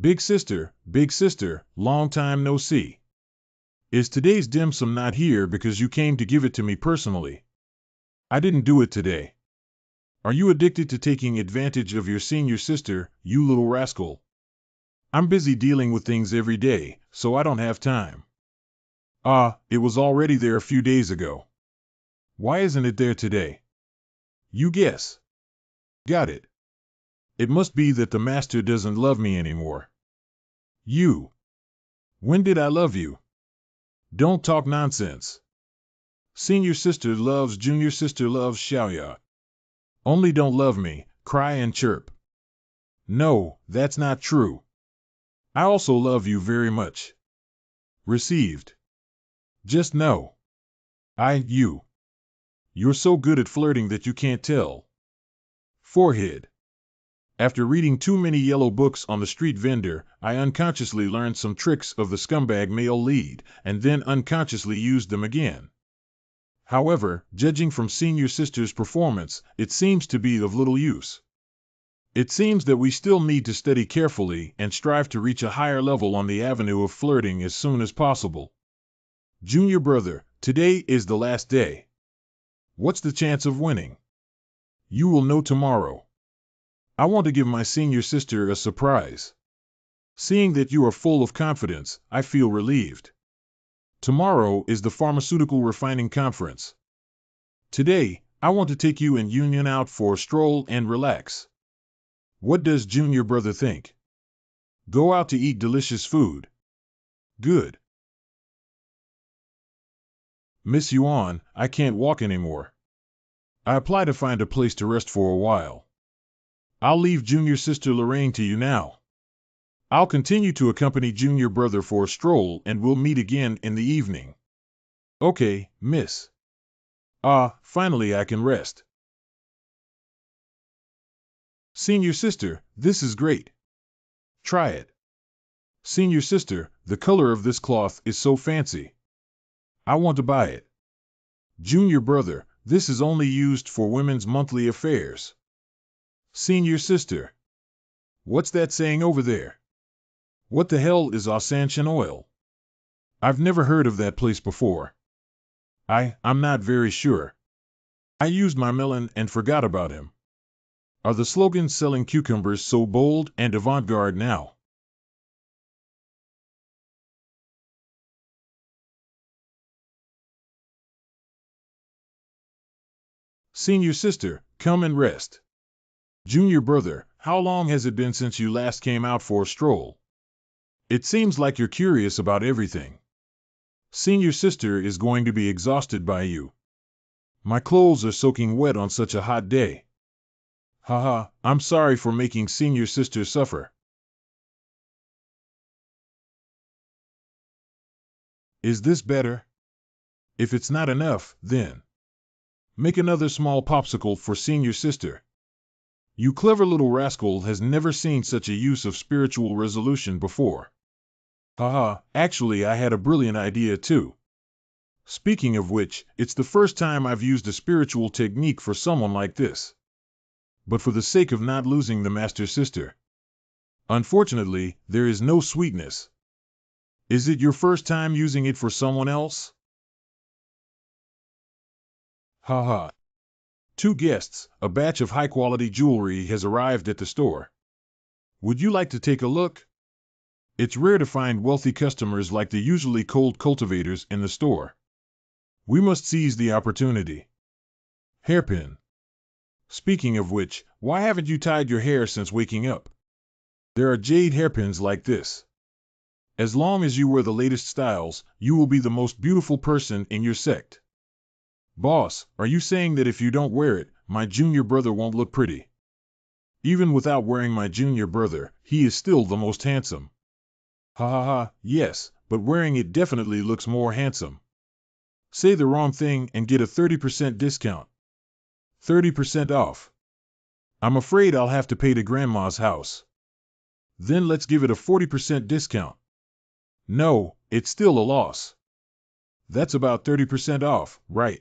Big sister, long time no see. Is today's dim sum not here because you came to give it to me personally? I didn't do it today. Are you addicted to taking advantage of your senior sister, you little rascal? I'm busy dealing with things every day, so I don't have time. It was already there a few days ago. Why isn't it there today? You guess. Got it. It must be that the master doesn't love me anymore. You. When did I love you? Don't talk nonsense. Senior sister loves junior sister loves Xiaoya. Only don't love me, cry and chirp. No, that's not true. I also love you very much. Received. Just no. You. You're so good at flirting that you can't tell. Forehead. After reading too many yellow books on the street vendor, I unconsciously learned some tricks of the scumbag male lead, and then unconsciously used them again. However, judging from senior sister's performance, it seems to be of little use. It seems that we still need to study carefully and strive to reach a higher level on the avenue of flirting as soon as possible. Junior brother, today is the last day. What's the chance of winning? You will know tomorrow. I want to give my senior sister a surprise. Seeing that you are full of confidence, I feel relieved. Tomorrow is the Pharmaceutical Refining Conference. Today, I want to take you and Union out for a stroll and relax. What does junior brother think? Go out to eat delicious food. Good. Miss Yuan, I can't walk anymore. I apply to find a place to rest for a while. I'll leave junior sister Lorraine to you now. I'll continue to accompany junior brother for a stroll and we'll meet again in the evening. Okay, miss. Finally I can rest. Senior sister, this is great. Try it. Senior sister, the color of this cloth is so fancy. I want to buy it. Junior brother, this is only used for women's monthly affairs. Senior sister. What's that saying over there? What the hell is Ascension oil? I've never heard of that place before. I'm not very sure. I used my melon and forgot about him. Are the slogans selling cucumbers so bold and avant-garde now? Senior sister, come and rest. Junior brother, how long has it been since you last came out for a stroll? It seems like you're curious about everything. Senior sister is going to be exhausted by you. My clothes are soaking wet on such a hot day. Haha, I'm sorry for making senior sister suffer. Is this better? If it's not enough, then make another small popsicle for senior sister. You clever little rascal has never seen such a use of spiritual resolution before. Haha, actually I had a brilliant idea too. Speaking of which, it's the first time I've used a spiritual technique for someone like this. But for the sake of not losing the master sister, unfortunately, there is no sweetness. Is it your first time using it for someone else? Haha. 2 guests, a batch of high-quality jewelry has arrived at the store. Would you like to take a look? It's rare to find wealthy customers like the usually cold cultivators in the store. We must seize the opportunity. Hairpin. Speaking of which, why haven't you tied your hair since waking up? There are jade hairpins like this. As long as you wear the latest styles, you will be the most beautiful person in your sect. Boss, are you saying that if you don't wear it, my junior brother won't look pretty? Even without wearing my junior brother, he is still the most handsome. Ha ha ha, yes, but wearing it definitely looks more handsome. Say the wrong thing and get a 30% discount. 30% off. I'm afraid I'll have to pay to Grandma's house. Then let's give it a 40% discount. No, it's still a loss. That's about 30% off, right?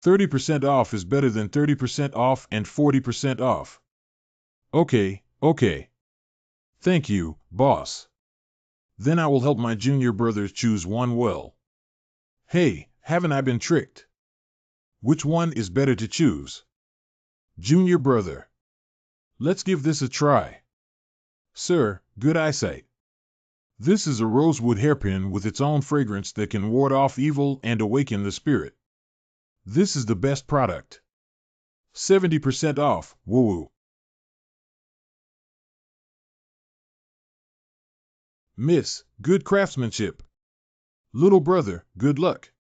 30% off is better than 30% off and 40% off. Okay. Thank you, boss. Then I will help my junior brothers choose one well. Hey, haven't I been tricked? Which one is better to choose? Junior brother. Let's give this a try. Sir, good eyesight. This is a rosewood hairpin with its own fragrance that can ward off evil and awaken the spirit. This is the best product. 70% off, woo-woo. Miss, good craftsmanship. Little brother, good luck.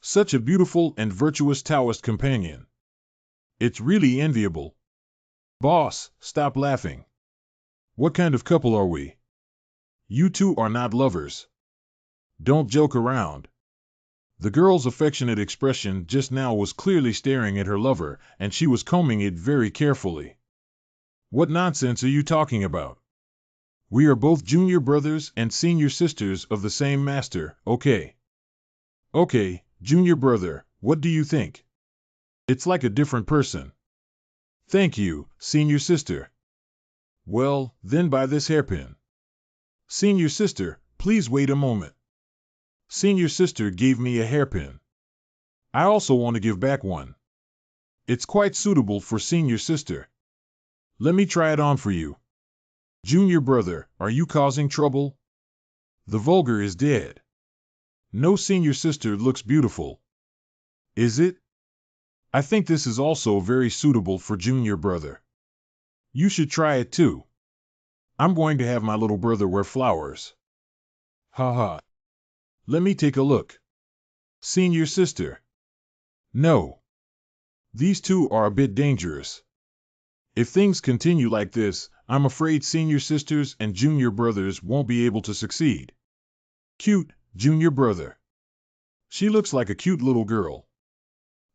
Such a beautiful and virtuous Taoist companion. It's really enviable. Boss, stop laughing. What kind of couple are we? You two are not lovers. Don't joke around. The girl's affectionate expression just now was clearly staring at her lover, and she was combing it very carefully. What nonsense are you talking about? We are both junior brothers and senior sisters of the same master, okay? Okay, junior brother, what do you think? It's like a different person. Thank you, senior sister. Well, then buy this hairpin. Senior sister, please wait a moment. Senior sister gave me a hairpin. I also want to give back one. It's quite suitable for senior sister. Let me try it on for you. Junior brother, are you causing trouble? The vulgar is dead. No senior sister looks beautiful. Is it? I think this is also very suitable for junior brother. You should try it too. I'm going to have my little brother wear flowers. Haha. Let me take a look. Senior sister. No. These two are a bit dangerous. If things continue like this, I'm afraid senior sisters and junior brothers won't be able to succeed. Cute, junior brother. She looks like a cute little girl.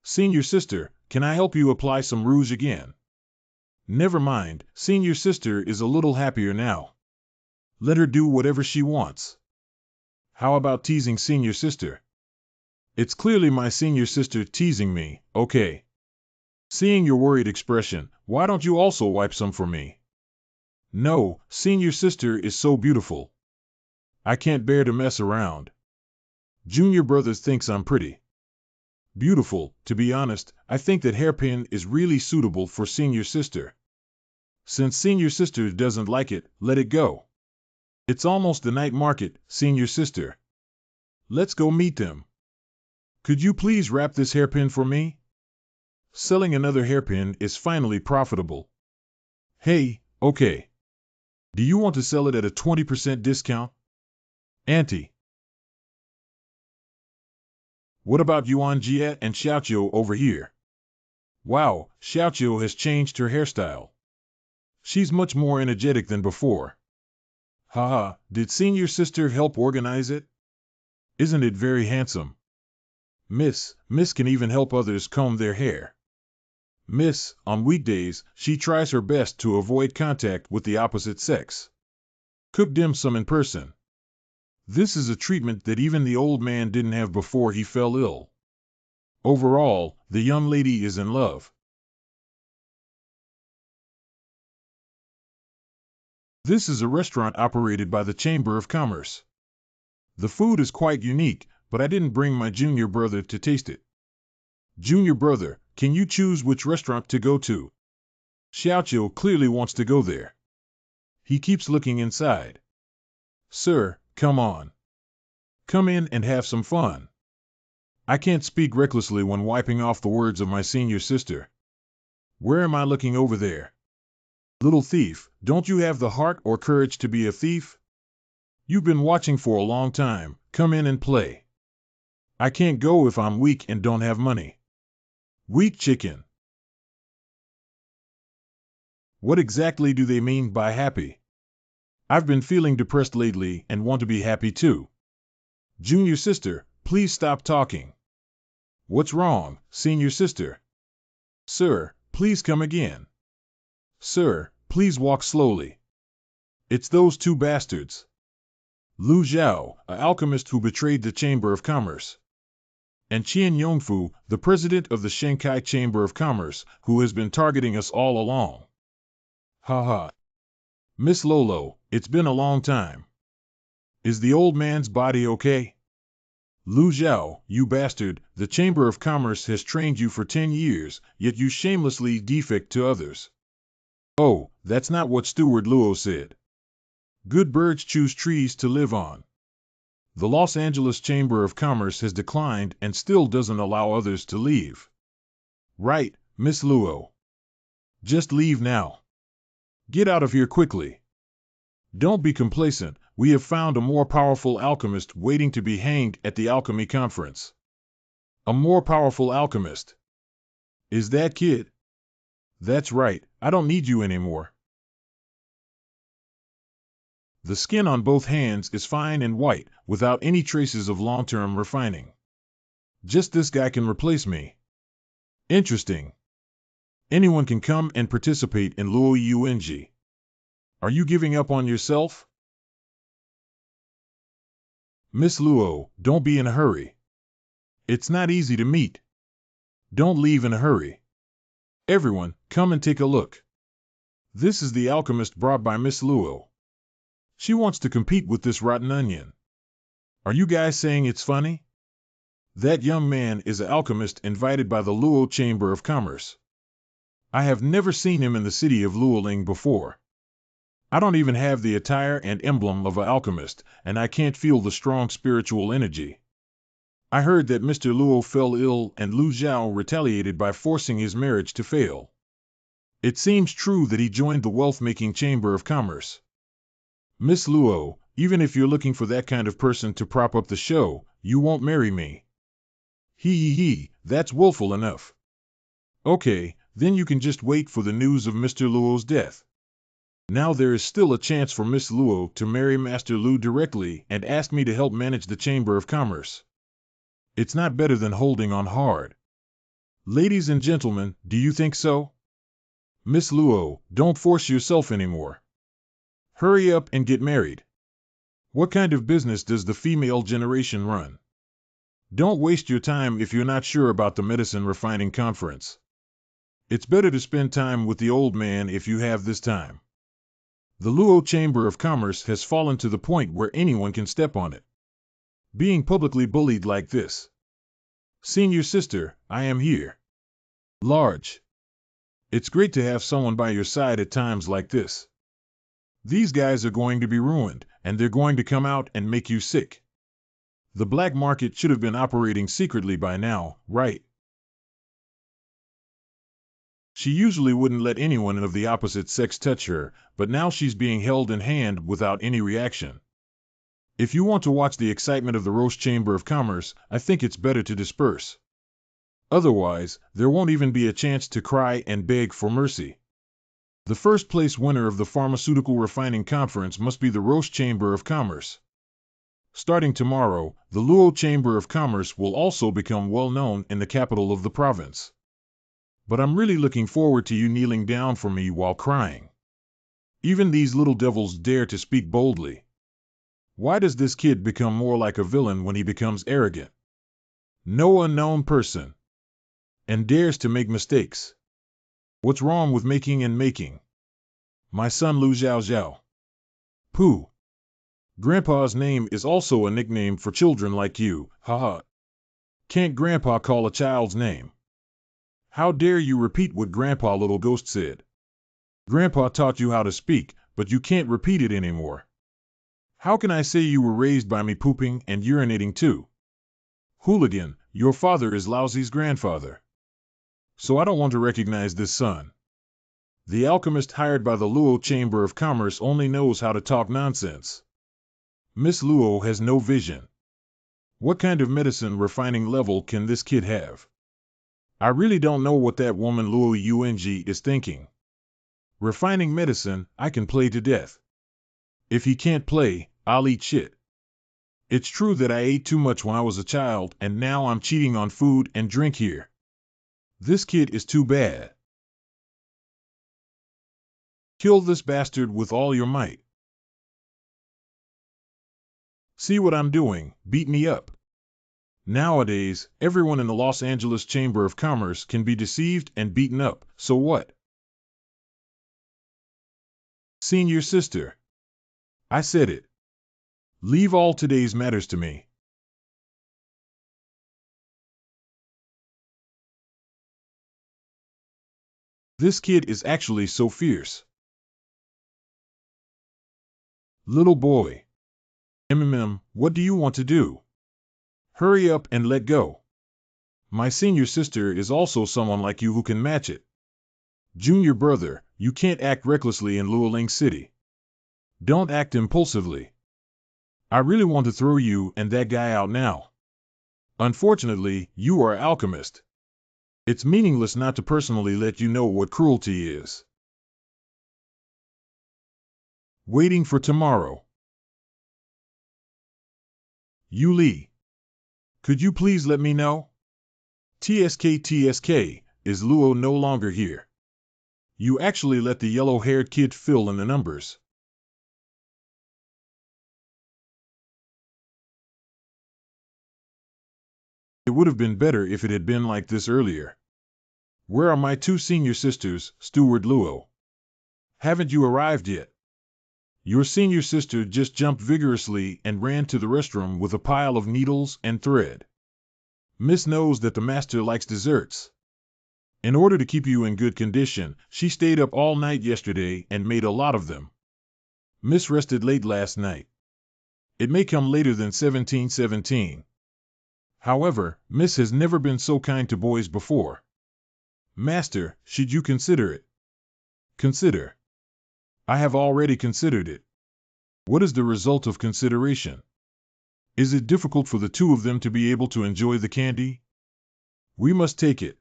Senior sister, can I help you apply some rouge again? Never mind, senior sister is a little happier now. Let her do whatever she wants. How about teasing senior sister? It's clearly my senior sister teasing me, okay. Seeing your worried expression, why don't you also wipe some for me? No, senior sister is so beautiful. I can't bear to mess around. Junior brother thinks I'm pretty. Beautiful, to be honest, I think that hairpin is really suitable for senior sister. Since senior sister doesn't like it, let it go. It's almost the night market, senior sister. Let's go meet them. Could you please wrap this hairpin for me? Selling another hairpin is finally profitable. Hey, okay. Do you want to sell it at a 20% discount? Auntie. What about Yuan Jie and Xiaoqiu over here? Wow, Xiaoqiu has changed her hairstyle. She's much more energetic than before. Haha, did senior sister help organize it? Isn't it very handsome? Miss can even help others comb their hair. Miss, on weekdays, she tries her best to avoid contact with the opposite sex. Cook dim sum in person. This is a treatment that even the old man didn't have before he fell ill. Overall, the young lady is in love. This is a restaurant operated by the Chamber of Commerce. The food is quite unique, but I didn't bring my junior brother to taste it. Junior brother, can you choose which restaurant to go to? Xiaoqiu clearly wants to go there. He keeps looking inside. Sir, come on. Come in and have some fun. I can't speak recklessly when wiping off the words of my senior sister. Where am I looking over there? Little thief, don't you have the heart or courage to be a thief? You've been watching for a long time, come in and play. I can't go if I'm weak and don't have money. Weak chicken. What exactly do they mean by happy? I've been feeling depressed lately and want to be happy too. Junior sister, please stop talking. What's wrong, senior sister? Sir, please come again. Sir, please walk slowly. It's those two bastards. Lu Zhao, an alchemist who betrayed the Chamber of Commerce. And Qian Yongfu, the president of the Shanghai Chamber of Commerce, who has been targeting us all along. Haha. Miss Lolo, it's been a long time. Is the old man's body okay? Lu Zhao, you bastard, the Chamber of Commerce has trained you for 10 years, yet you shamelessly defect to others. Oh, that's not what Steward Luo said. Good birds choose trees to live on. The Los Angeles Chamber of Commerce has declined and still doesn't allow others to leave. Right, Miss Luo. Just leave now. Get out of here quickly. Don't be complacent, we have found a more powerful alchemist waiting to be hanged at the alchemy conference. A more powerful alchemist. Is that kid? That's right, I don't need you anymore. The skin on both hands is fine and white, without any traces of long-term refining. Just this guy can replace me. Interesting. Anyone can come and participate in Luo Yuanji. Are you giving up on yourself? Miss Luo, don't be in a hurry. It's not easy to meet. Don't leave in a hurry. Everyone, come and take a look. This is the alchemist brought by Miss Luo. She wants to compete with this rotten onion. Are you guys saying it's funny? That young man is an alchemist invited by the Luo Chamber of Commerce. I have never seen him in the city of Luoling before. I don't even have the attire and emblem of an alchemist, and I can't feel the strong spiritual energy. I heard that Mr. Luo fell ill and Lu Zhao retaliated by forcing his marriage to fail. It seems true that he joined the wealth-making Chamber of Commerce. Miss Luo, even if you're looking for that kind of person to prop up the show, you won't marry me. He, that's willful enough. Okay, then you can just wait for the news of Mr. Luo's death. Now there is still a chance for Miss Luo to marry Master Lu directly and ask me to help manage the Chamber of Commerce. It's not better than holding on hard. Ladies and gentlemen, do you think so? Miss Luo, don't force yourself anymore. Hurry up and get married. What kind of business does the female generation run? Don't waste your time if you're not sure about the medicine refining conference. It's better to spend time with the old man if you have this time. The Luo Chamber of Commerce has fallen to the point where anyone can step on it. Being publicly bullied like this. Senior sister, I am here. Large. It's great to have someone by your side at times like this. These guys are going to be ruined, and they're going to come out and make you sick. The black market should have been operating secretly by now, right? She usually wouldn't let anyone of the opposite sex touch her, but now she's being held in hand without any reaction. If you want to watch the excitement of the Roche Chamber of Commerce, I think it's better to disperse. Otherwise, there won't even be a chance to cry and beg for mercy. The first place winner of the Pharmaceutical Refining Conference must be the Roche Chamber of Commerce. Starting tomorrow, the Luo Chamber of Commerce will also become well known in the capital of the province. But I'm really looking forward to you kneeling down for me while crying. Even these little devils dare to speak boldly. Why does this kid become more like a villain when he becomes arrogant? No unknown person. And dares to make mistakes. What's wrong with making and making? My son Lu Xiao Xiao. Pooh. Grandpa's name is also a nickname for children like you, haha. Can't Grandpa call a child's name? How dare you repeat what Grandpa Little Ghost said? Grandpa taught you how to speak, but you can't repeat it anymore. How can I say you were raised by me pooping and urinating too? Hooligan, your father is Lousy's grandfather. So I don't want to recognize this son. The alchemist hired by the Luo Chamber of Commerce only knows how to talk nonsense. Miss Luo has no vision. What kind of medicine refining level can this kid have? I really don't know what that woman Luo Yung is thinking. Refining medicine, I can play to death. If he can't play, I'll eat shit. It's true that I ate too much when I was a child and now I'm cheating on food and drink here. This kid is too bad. Kill this bastard with all your might. See what I'm doing, beat me up. Nowadays, everyone in the Los Angeles Chamber of Commerce can be deceived and beaten up, so what? Senior sister. I said it. Leave all today's matters to me. This kid is actually so fierce. Little boy. What do you want to do? Hurry up and let go. My senior sister is also someone like you who can match it. Junior brother, you can't act recklessly in Luoling City. Don't act impulsively. I really want to throw you and that guy out now. Unfortunately, you are an alchemist. It's meaningless not to personally let you know what cruelty is. Waiting for tomorrow. Yu Li. Could you please let me know? TSK, is Luo no longer here? You actually let the yellow-haired kid fill in the numbers. It would have been better if it had been like this earlier. Where are my two senior sisters, Steward Luo? Haven't you arrived yet? Your senior sister just jumped vigorously and ran to the restroom with a pile of needles and thread. Miss knows that the master likes desserts. In order to keep you in good condition, she stayed up all night yesterday and made a lot of them. Miss rested late last night. It may come later than 1717. However, Miss has never been so kind to boys before. Master, should you consider it? Consider. I have already considered it. What is the result of consideration? Is it difficult for the two of them to be able to enjoy the candy? We must take it.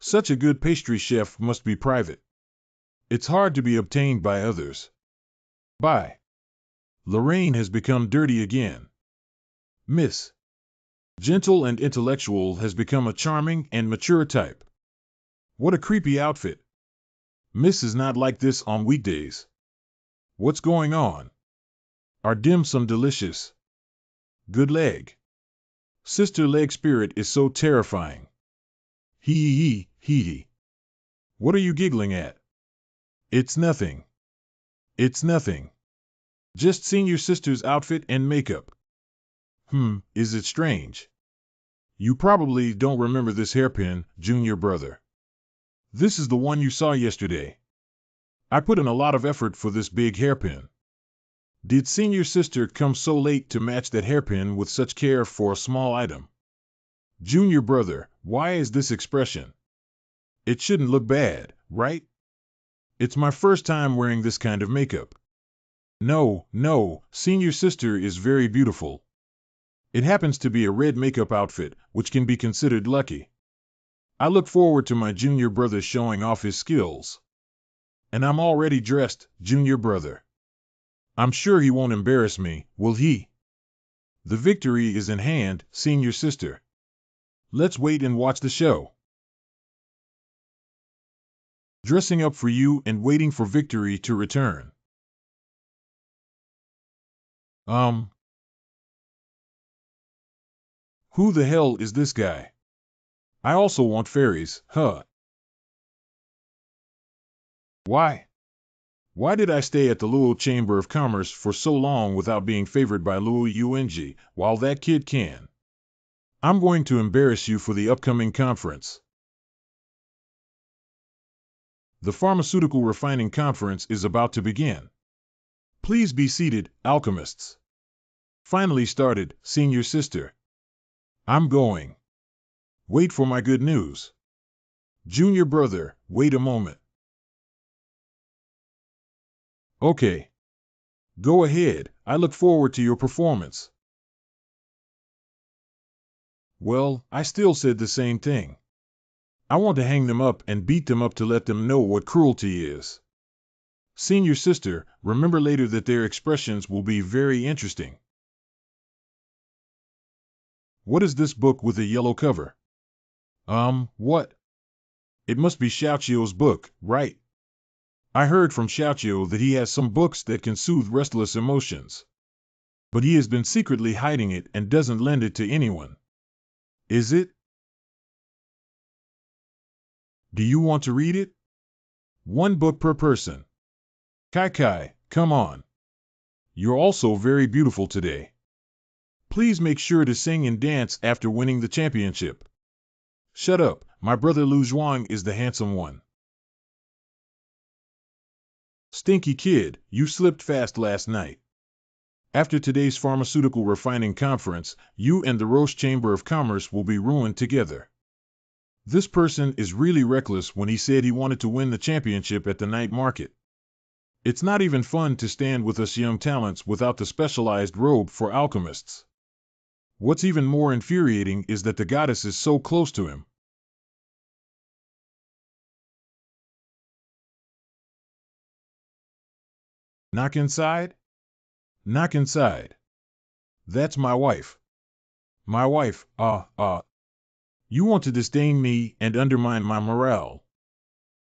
Such a good pastry chef must be private. It's hard to be obtained by others. Bye. Lorraine has become dirty again. Miss. Gentle and intellectual has become a charming and mature type. What a creepy outfit. Miss is not like this on weekdays. What's going on? Are dim sum delicious? Good leg. Sister leg spirit is so terrifying. Hee. What are you giggling at? It's nothing. It's nothing. Just senior sister's outfit and makeup. Is it strange? You probably don't remember this hairpin, junior brother. This is the one you saw yesterday. I put in a lot of effort for this big hairpin. Did senior sister come so late to match that hairpin with such care for a small item? Junior brother, why is this expression? It shouldn't look bad, right? It's my first time wearing this kind of makeup. No, senior sister is very beautiful. It happens to be a red makeup outfit, which can be considered lucky. I look forward to my junior brother showing off his skills. And I'm already dressed, junior brother. I'm sure he won't embarrass me, will he? The victory is in hand, senior sister. Let's wait and watch the show. Dressing up for you and waiting for victory to return. Who the hell is this guy? I also want fairies, huh? Why? Why did I stay at the Luo Chamber of Commerce for so long without being favored by Luo Yuenji, while that kid can? I'm going to embarrass you for the upcoming conference. The Pharmaceutical Refining Conference is about to begin. Please be seated, alchemists. Finally started, senior sister. I'm going. Wait for my good news. Junior brother, wait a moment. Okay. Go ahead, I look forward to your performance. Well, I still said the same thing. I want to hang them up and beat them up to let them know what cruelty is. Senior sister, remember later that their expressions will be very interesting. What is this book with a yellow cover? What? It must be Xiaoqiu's book, right? I heard from Xiaoqiu that he has some books that can soothe restless emotions. But he has been secretly hiding it and doesn't lend it to anyone. Is it? Do you want to read it? One book per person. Kai, come on. You're also very beautiful today. Please make sure to sing and dance after winning the championship. Shut up, my brother Lu Zhuang is the handsome one. Stinky kid, you slipped fast last night. After today's Pharmaceutical Refining Conference, you and the Roche Chamber of Commerce will be ruined together. This person is really reckless when he said he wanted to win the championship at the night market. It's not even fun to stand with us young talents without the specialized robe for alchemists. What's even more infuriating is that the goddess is so close to him. Knock inside? Knock inside. That's my wife. My wife, You want to disdain me and undermine my morale.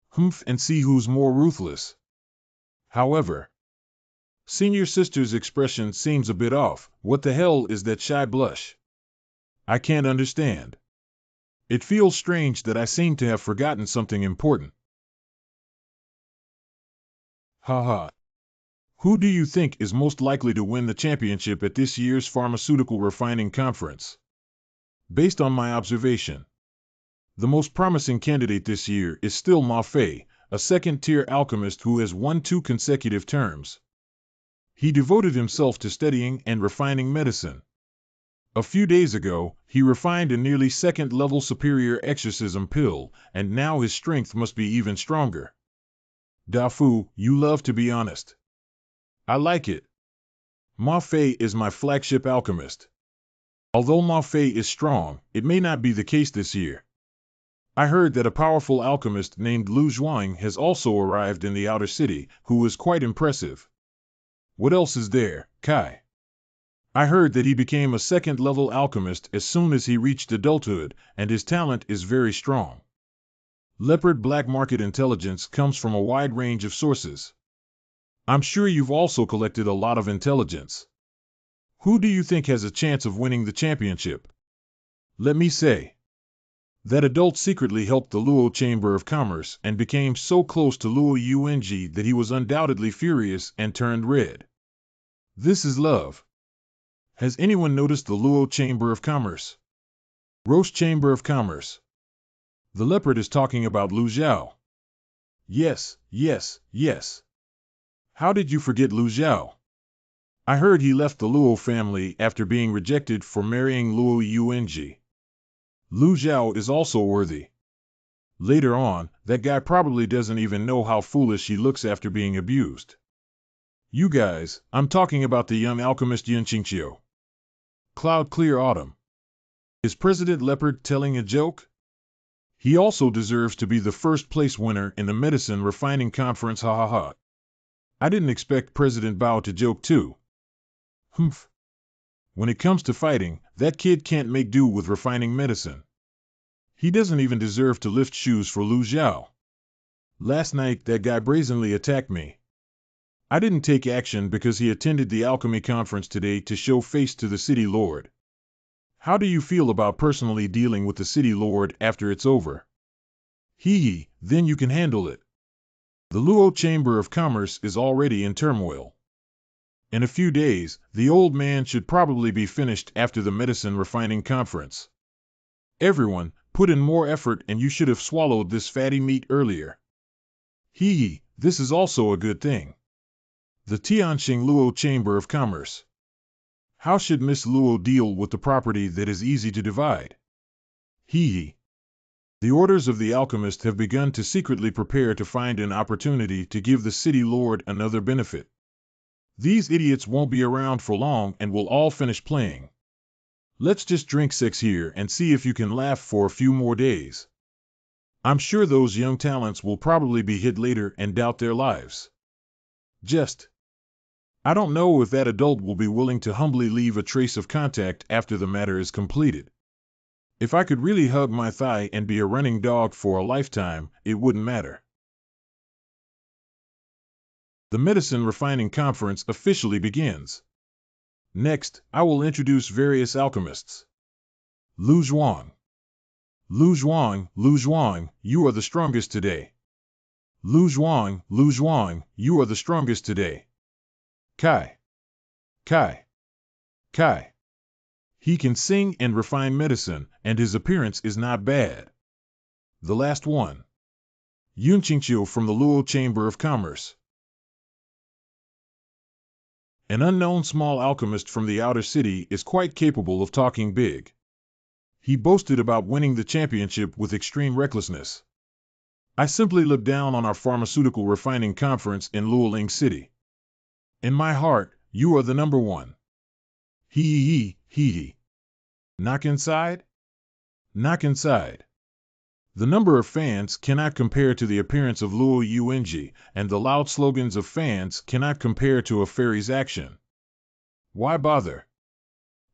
Humph, and see who's more ruthless. However, senior sister's expression seems a bit off. What the hell is that shy blush? I can't understand. It feels strange that I seem to have forgotten something important. Haha. Who do you think is most likely to win the championship at this year's Pharmaceutical Refining Conference? Based on my observation, the most promising candidate this year is still Ma Fei, a second-tier alchemist who has won 2 consecutive terms. He devoted himself to studying and refining medicine. A few days ago, he refined a nearly second-level superior exorcism pill, and now his strength must be even stronger. Da Fu, you love to be honest. I like it. Ma Fei is my flagship alchemist. Although Ma Fei is strong, it may not be the case this year. I heard that a powerful alchemist named Lu Zhuang has also arrived in the outer city, who is quite impressive. What else is there, Kai? I heard that he became a second-level alchemist as soon as he reached adulthood, and his talent is very strong. Leopard black market intelligence comes from a wide range of sources. I'm sure you've also collected a lot of intelligence. Who do you think has a chance of winning the championship? Let me say. That adult secretly helped the Luo Chamber of Commerce and became so close to Luo Yuenji that he was undoubtedly furious and turned red. This is love. Has anyone noticed the Luo Chamber of Commerce? Roche Chamber of Commerce. The leopard is talking about Lu Zhao. Yes. How did you forget Lu Zhao? I heard he left the Luo family after being rejected for marrying Luo Yuenji. Lu Zhao is also worthy. Later on, that guy probably doesn't even know how foolish he looks after being abused. You guys, I'm talking about the young alchemist Yun Qingqiu. Cloud clear autumn. Is President Leopard telling a joke? He also deserves to be the first place winner in the medicine refining conference, ha ha ha. I didn't expect President Bao to joke too. Humph. When it comes to fighting, that kid can't make do with refining medicine. He doesn't even deserve to lift shoes for Lu Zhao. Last night, that guy brazenly attacked me. I didn't take action because he attended the alchemy conference today to show face to the city lord. How do you feel about personally dealing with the city lord after it's over? Hee, then you can handle it. The Luo Chamber of Commerce is already in turmoil. In a few days, the old man should probably be finished after the medicine refining conference. Everyone, put in more effort and you should have swallowed this fatty meat earlier. Hee, this is also a good thing. The Tianxing Luo Chamber of Commerce. How should Miss Luo deal with the property that is easy to divide? Hee. The orders of the alchemist have begun to secretly prepare to find an opportunity to give the city lord another benefit. These idiots won't be around for long and will all finish playing. Let's just drink sex here and see if you can laugh for a few more days. I'm sure those young talents will probably be hit later and doubt their lives. I don't know if that adult will be willing to humbly leave a trace of contact after the matter is completed. If I could really hug my thigh and be a running dog for a lifetime, it wouldn't matter. The medicine refining conference officially begins. Next, I will introduce various alchemists. Lu Zhuang. Lu Zhuang, you are the strongest today. Lu Zhuang, you are the strongest today. Kai. He can sing and refine medicine, and his appearance is not bad. The last one. Yunqingqiu from the Luo Chamber of Commerce. An unknown small alchemist from the outer city is quite capable of talking big. He boasted about winning the championship with extreme recklessness. I simply looked down on our pharmaceutical refining conference in Luoling City. In my heart, you are the number one. Hee. Knock inside? Knock inside. The number of fans cannot compare to the appearance of Luo Yuanji, and the loud slogans of fans cannot compare to a fairy's action. Why bother?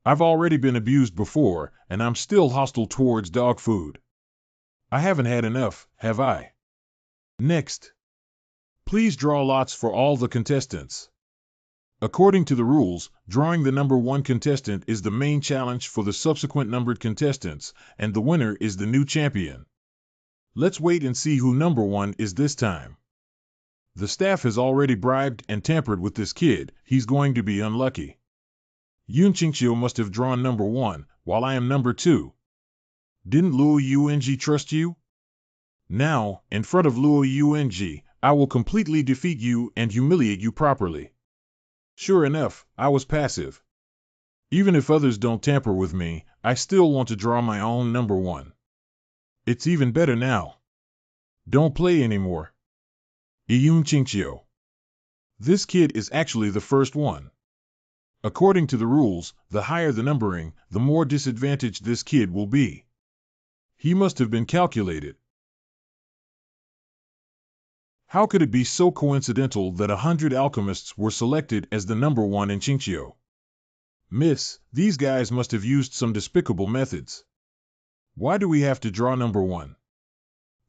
I've already been abused before, and I'm still hostile towards dog food. I haven't had enough, have I? Next. Please draw lots for all the contestants. According to the rules, drawing the number one contestant is the main challenge for the subsequent numbered contestants, and the winner is the new champion. Let's wait and see who number one is this time. The staff has already bribed and tampered with this kid, he's going to be unlucky. Yunqingqiu must have drawn number one, while I am number two. Didn't Luo Yuanji trust you? Now, in front of Luo Yuanji, I will completely defeat you and humiliate you properly. Sure enough, I was passive. Even if others don't tamper with me, I still want to draw my own number one. It's even better now. Don't play anymore. Yunqingqiu. This kid is actually the first one. According to the rules, the higher the numbering, the more disadvantaged this kid will be. He must have been calculated. How could it be so coincidental that 100 alchemists were selected as the number one in Qingqiu? Miss, these guys must have used some despicable methods. Why do we have to draw number one?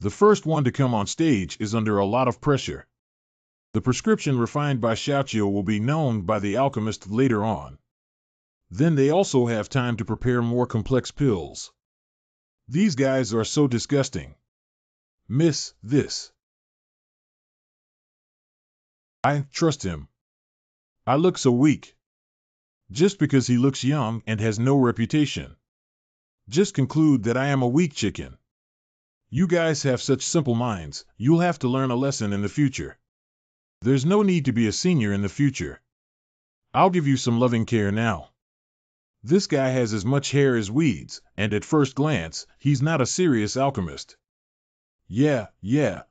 The first one to come on stage is under a lot of pressure. The prescription refined by Xiaoqiu will be known by the alchemist later on. Then they also have time to prepare more complex pills. These guys are so disgusting. Miss, this. I trust him. I look so weak. Just because he looks young and has no reputation. Just conclude that I am a weak chicken. You guys have such simple minds, you'll have to learn a lesson in the future. There's no need to be a senior in the future. I'll give you some loving care now. This guy has as much hair as weeds, and at first glance, he's not a serious alchemist. Yeah,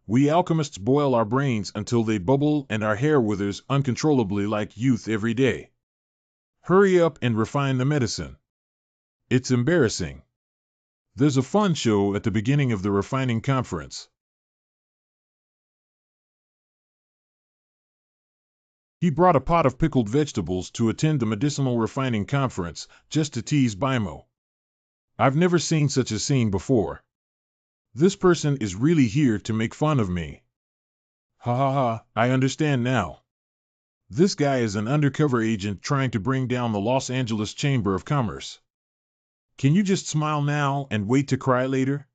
we alchemists boil our brains until they bubble and our hair withers uncontrollably like youth every day. Hurry up and refine the medicine. It's embarrassing. There's a fun show at the beginning of the refining conference. He brought a pot of pickled vegetables to attend the medicinal refining conference, just to tease Bimo. I've never seen such a scene before. This person is really here to make fun of me. Ha ha ha, I understand now. This guy is an undercover agent trying to bring down the Los Angeles Chamber of Commerce. Can you just smile now and wait to cry later?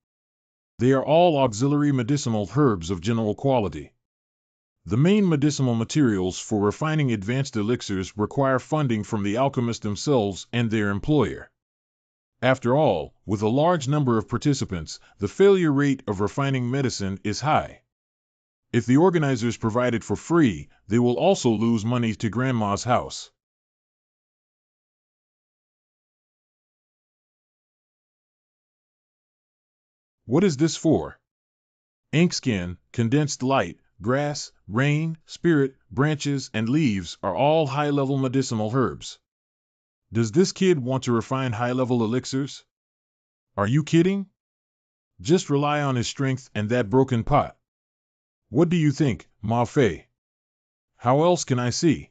They are all auxiliary medicinal herbs of general quality. The main medicinal materials for refining advanced elixirs require funding from the alchemists themselves and their employer. After all, with a large number of participants, the failure rate of refining medicine is high. If the organizers provide it for free, they will also lose money to Grandma's house. What is this for? Inkskin, condensed light, grass, rain, spirit, branches, and leaves are all high-level medicinal herbs. Does this kid want to refine high-level elixirs? Are you kidding? Just rely on his strength and that broken pot. What do you think, Ma Fei? How else can I see?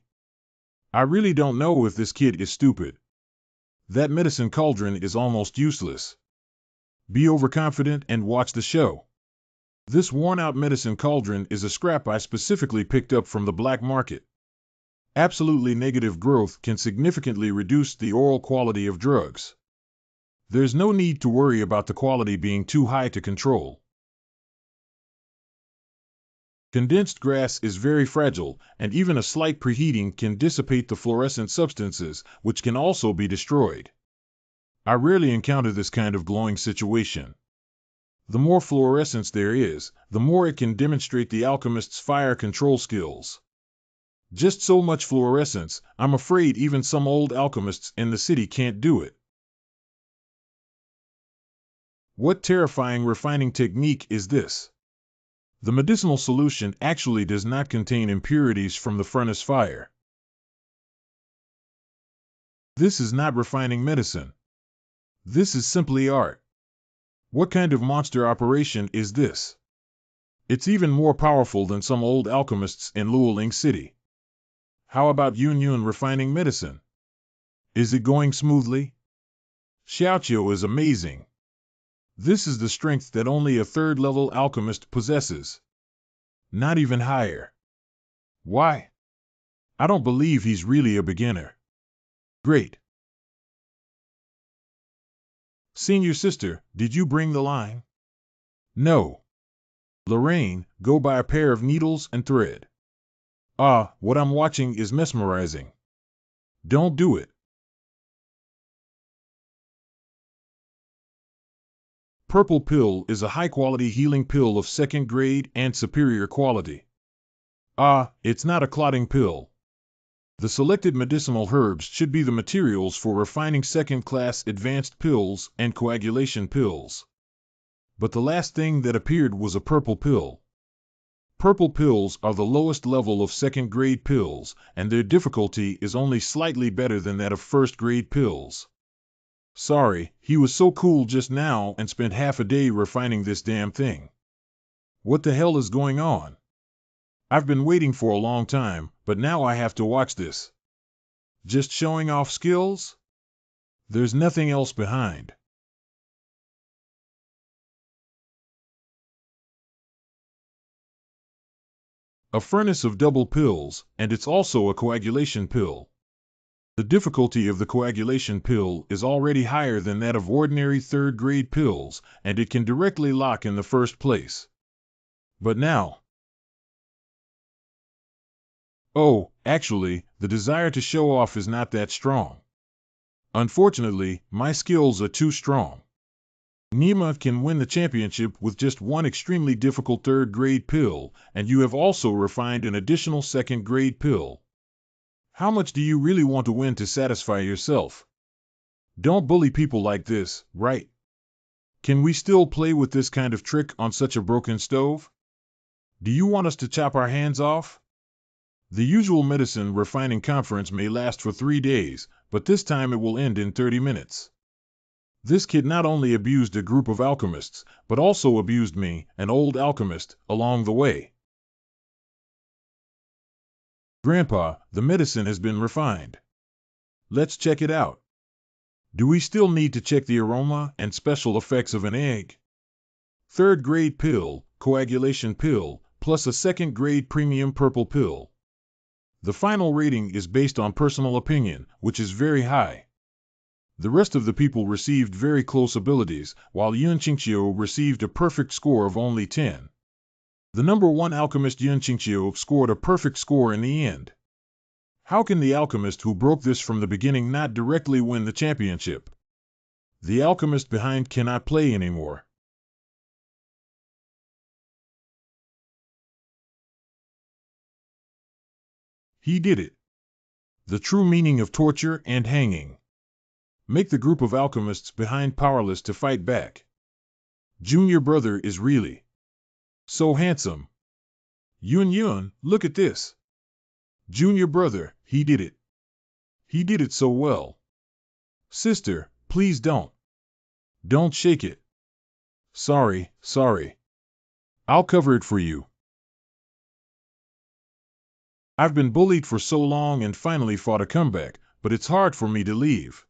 I really don't know if this kid is stupid. That medicine cauldron is almost useless. Be overconfident and watch the show. This worn-out medicine cauldron is a scrap I specifically picked up from the black market. Absolutely negative growth can significantly reduce the oral quality of drugs. There's no need to worry about the quality being too high to control. Condensed grass is very fragile, and even a slight preheating can dissipate the fluorescent substances, which can also be destroyed. I rarely encounter this kind of glowing situation. The more fluorescence there is, the more it can demonstrate the alchemist's fire control skills. Just so much fluorescence, I'm afraid even some old alchemists in the city can't do it. What terrifying refining technique is this? The medicinal solution actually does not contain impurities from the furnace fire. This is not refining medicine. This is simply art. What kind of monster operation is this? It's even more powerful than some old alchemists in Luoling City. How about Yun Yun refining medicine? Is it going smoothly? Xiaoqiu is amazing. This is the strength that only a third-level alchemist possesses. Not even higher. Why? I don't believe he's really a beginner. Great. Senior sister, did you bring the line? No. Lorraine, go buy a pair of needles and thread. Ah, what I'm watching is mesmerizing. Don't do it. Purple pill is a high-quality healing pill of second grade and superior quality. Ah, it's not a clotting pill. The selected medicinal herbs should be the materials for refining second-class advanced pills and coagulation pills. But the last thing that appeared was a purple pill. Purple pills are the lowest level of second-grade pills, and their difficulty is only slightly better than that of first-grade pills. Sorry, he was so cool just now and spent half a day refining this damn thing. What the hell is going on? I've been waiting for a long time, but now I have to watch this. Just showing off skills? There's nothing else behind. A furnace of double pills, and it's also a coagulation pill. The difficulty of the coagulation pill is already higher than that of ordinary third-grade pills, and it can directly lock in the first place. But now... Oh, actually, the desire to show off is not that strong. Unfortunately, my skills are too strong. Nima can win the championship with just one extremely difficult third-grade pill, and you have also refined an additional second-grade pill. How much do you really want to win to satisfy yourself? Don't bully people like this, right? Can we still play with this kind of trick on such a broken stove? Do you want us to chop our hands off? The usual medicine refining conference may last for 3 days, but this time it will end in 30 minutes. This kid not only abused a group of alchemists, but also abused me, an old alchemist, along the way. Grandpa, the medicine has been refined. Let's check it out. Do we still need to check the aroma and special effects of an egg? Third grade pill, coagulation pill, plus a second grade premium purple pill. The final rating is based on personal opinion, which is very high. The rest of the people received very close abilities, while Yun Qingqiu received a perfect score of only 10. The number 1 alchemist Yun Qingqiu scored a perfect score in the end. How can the alchemist who broke this from the beginning not directly win the championship? The alchemist behind cannot play anymore. He did it. The true meaning of torture and hanging. Make the group of alchemists behind powerless to fight back. Junior brother is really so handsome. Yun, look at this. Junior brother, he did it. He did it so well. Sister, please don't. Don't shake it. Sorry. I'll cover it for you. I've been bullied for so long and finally fought a comeback, but it's hard for me to leave.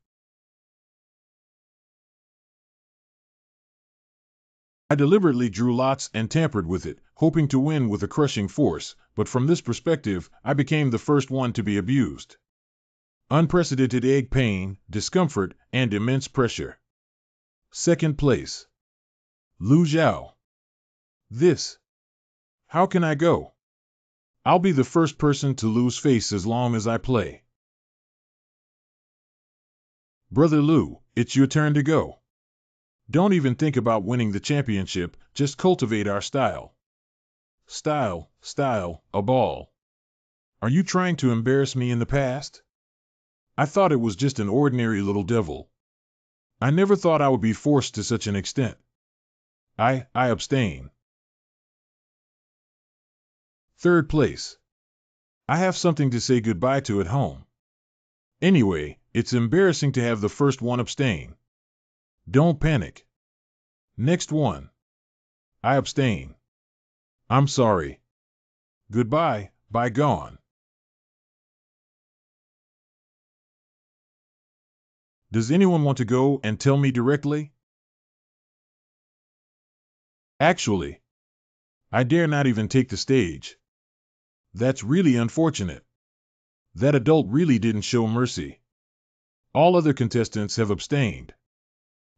I deliberately drew lots and tampered with it, hoping to win with a crushing force, but from this perspective, I became the first one to be abused. Unprecedented egg pain, discomfort, and immense pressure. Second place. Lu Zhao. This. How can I go? I'll be the first person to lose face as long as I play. Brother Lu, it's your turn to go. Don't even think about winning the championship, just cultivate our style. Style, a ball. Are you trying to embarrass me in the past? I thought it was just an ordinary little devil. I never thought I would be forced to such an extent. I abstain. Third place. I have something to say goodbye to at home. Anyway, it's embarrassing to have the first one abstain. Don't panic. Next one. I abstain. I'm sorry. Goodbye, bye gone. Does anyone want to go and tell me directly? Actually, I dare not even take the stage. That's really unfortunate. That adult really didn't show mercy. All other contestants have abstained.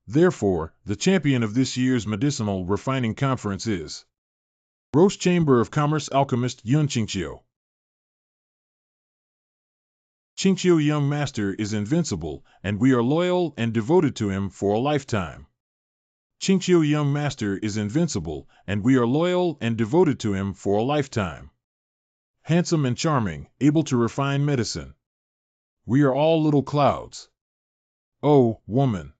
Therefore, the champion of this year's Medicinal Refining Conference is Roche Chamber of Commerce Alchemist Yun Qingqiu. Qingqiu Young Master is invincible, and we are loyal and devoted to him for a lifetime. Qingqiu Young Master is invincible, and we are loyal and devoted to him for a lifetime. Handsome and charming, able to refine medicine. We are all little clouds. Oh, woman.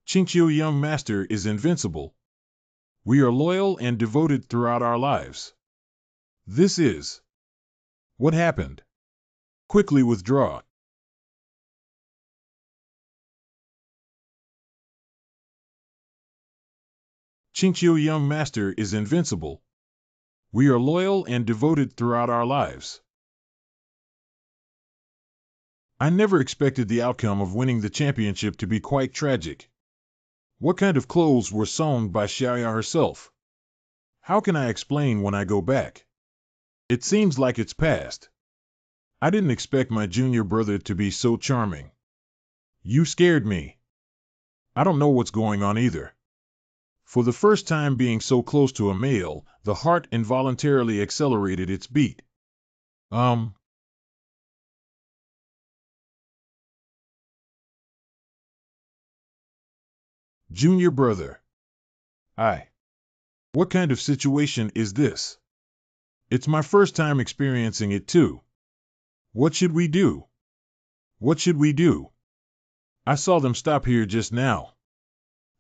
Qingqiu Young Master is invincible. We are loyal and devoted throughout our lives. This is. What happened? Quickly withdraw. Qingqiu Young Master is invincible. We are loyal and devoted throughout our lives. I never expected the outcome of winning the championship to be quite tragic. What kind of clothes were sewn by Xiaoya herself? How can I explain when I go back? It seems like it's past. I didn't expect my junior brother to be so charming. You scared me. I don't know what's going on either. For the first time being so close to a male, the heart involuntarily accelerated its beat. Junior brother. What kind of situation is this? It's my first time experiencing it too. What should we do? What should we do? I saw them stop here just now.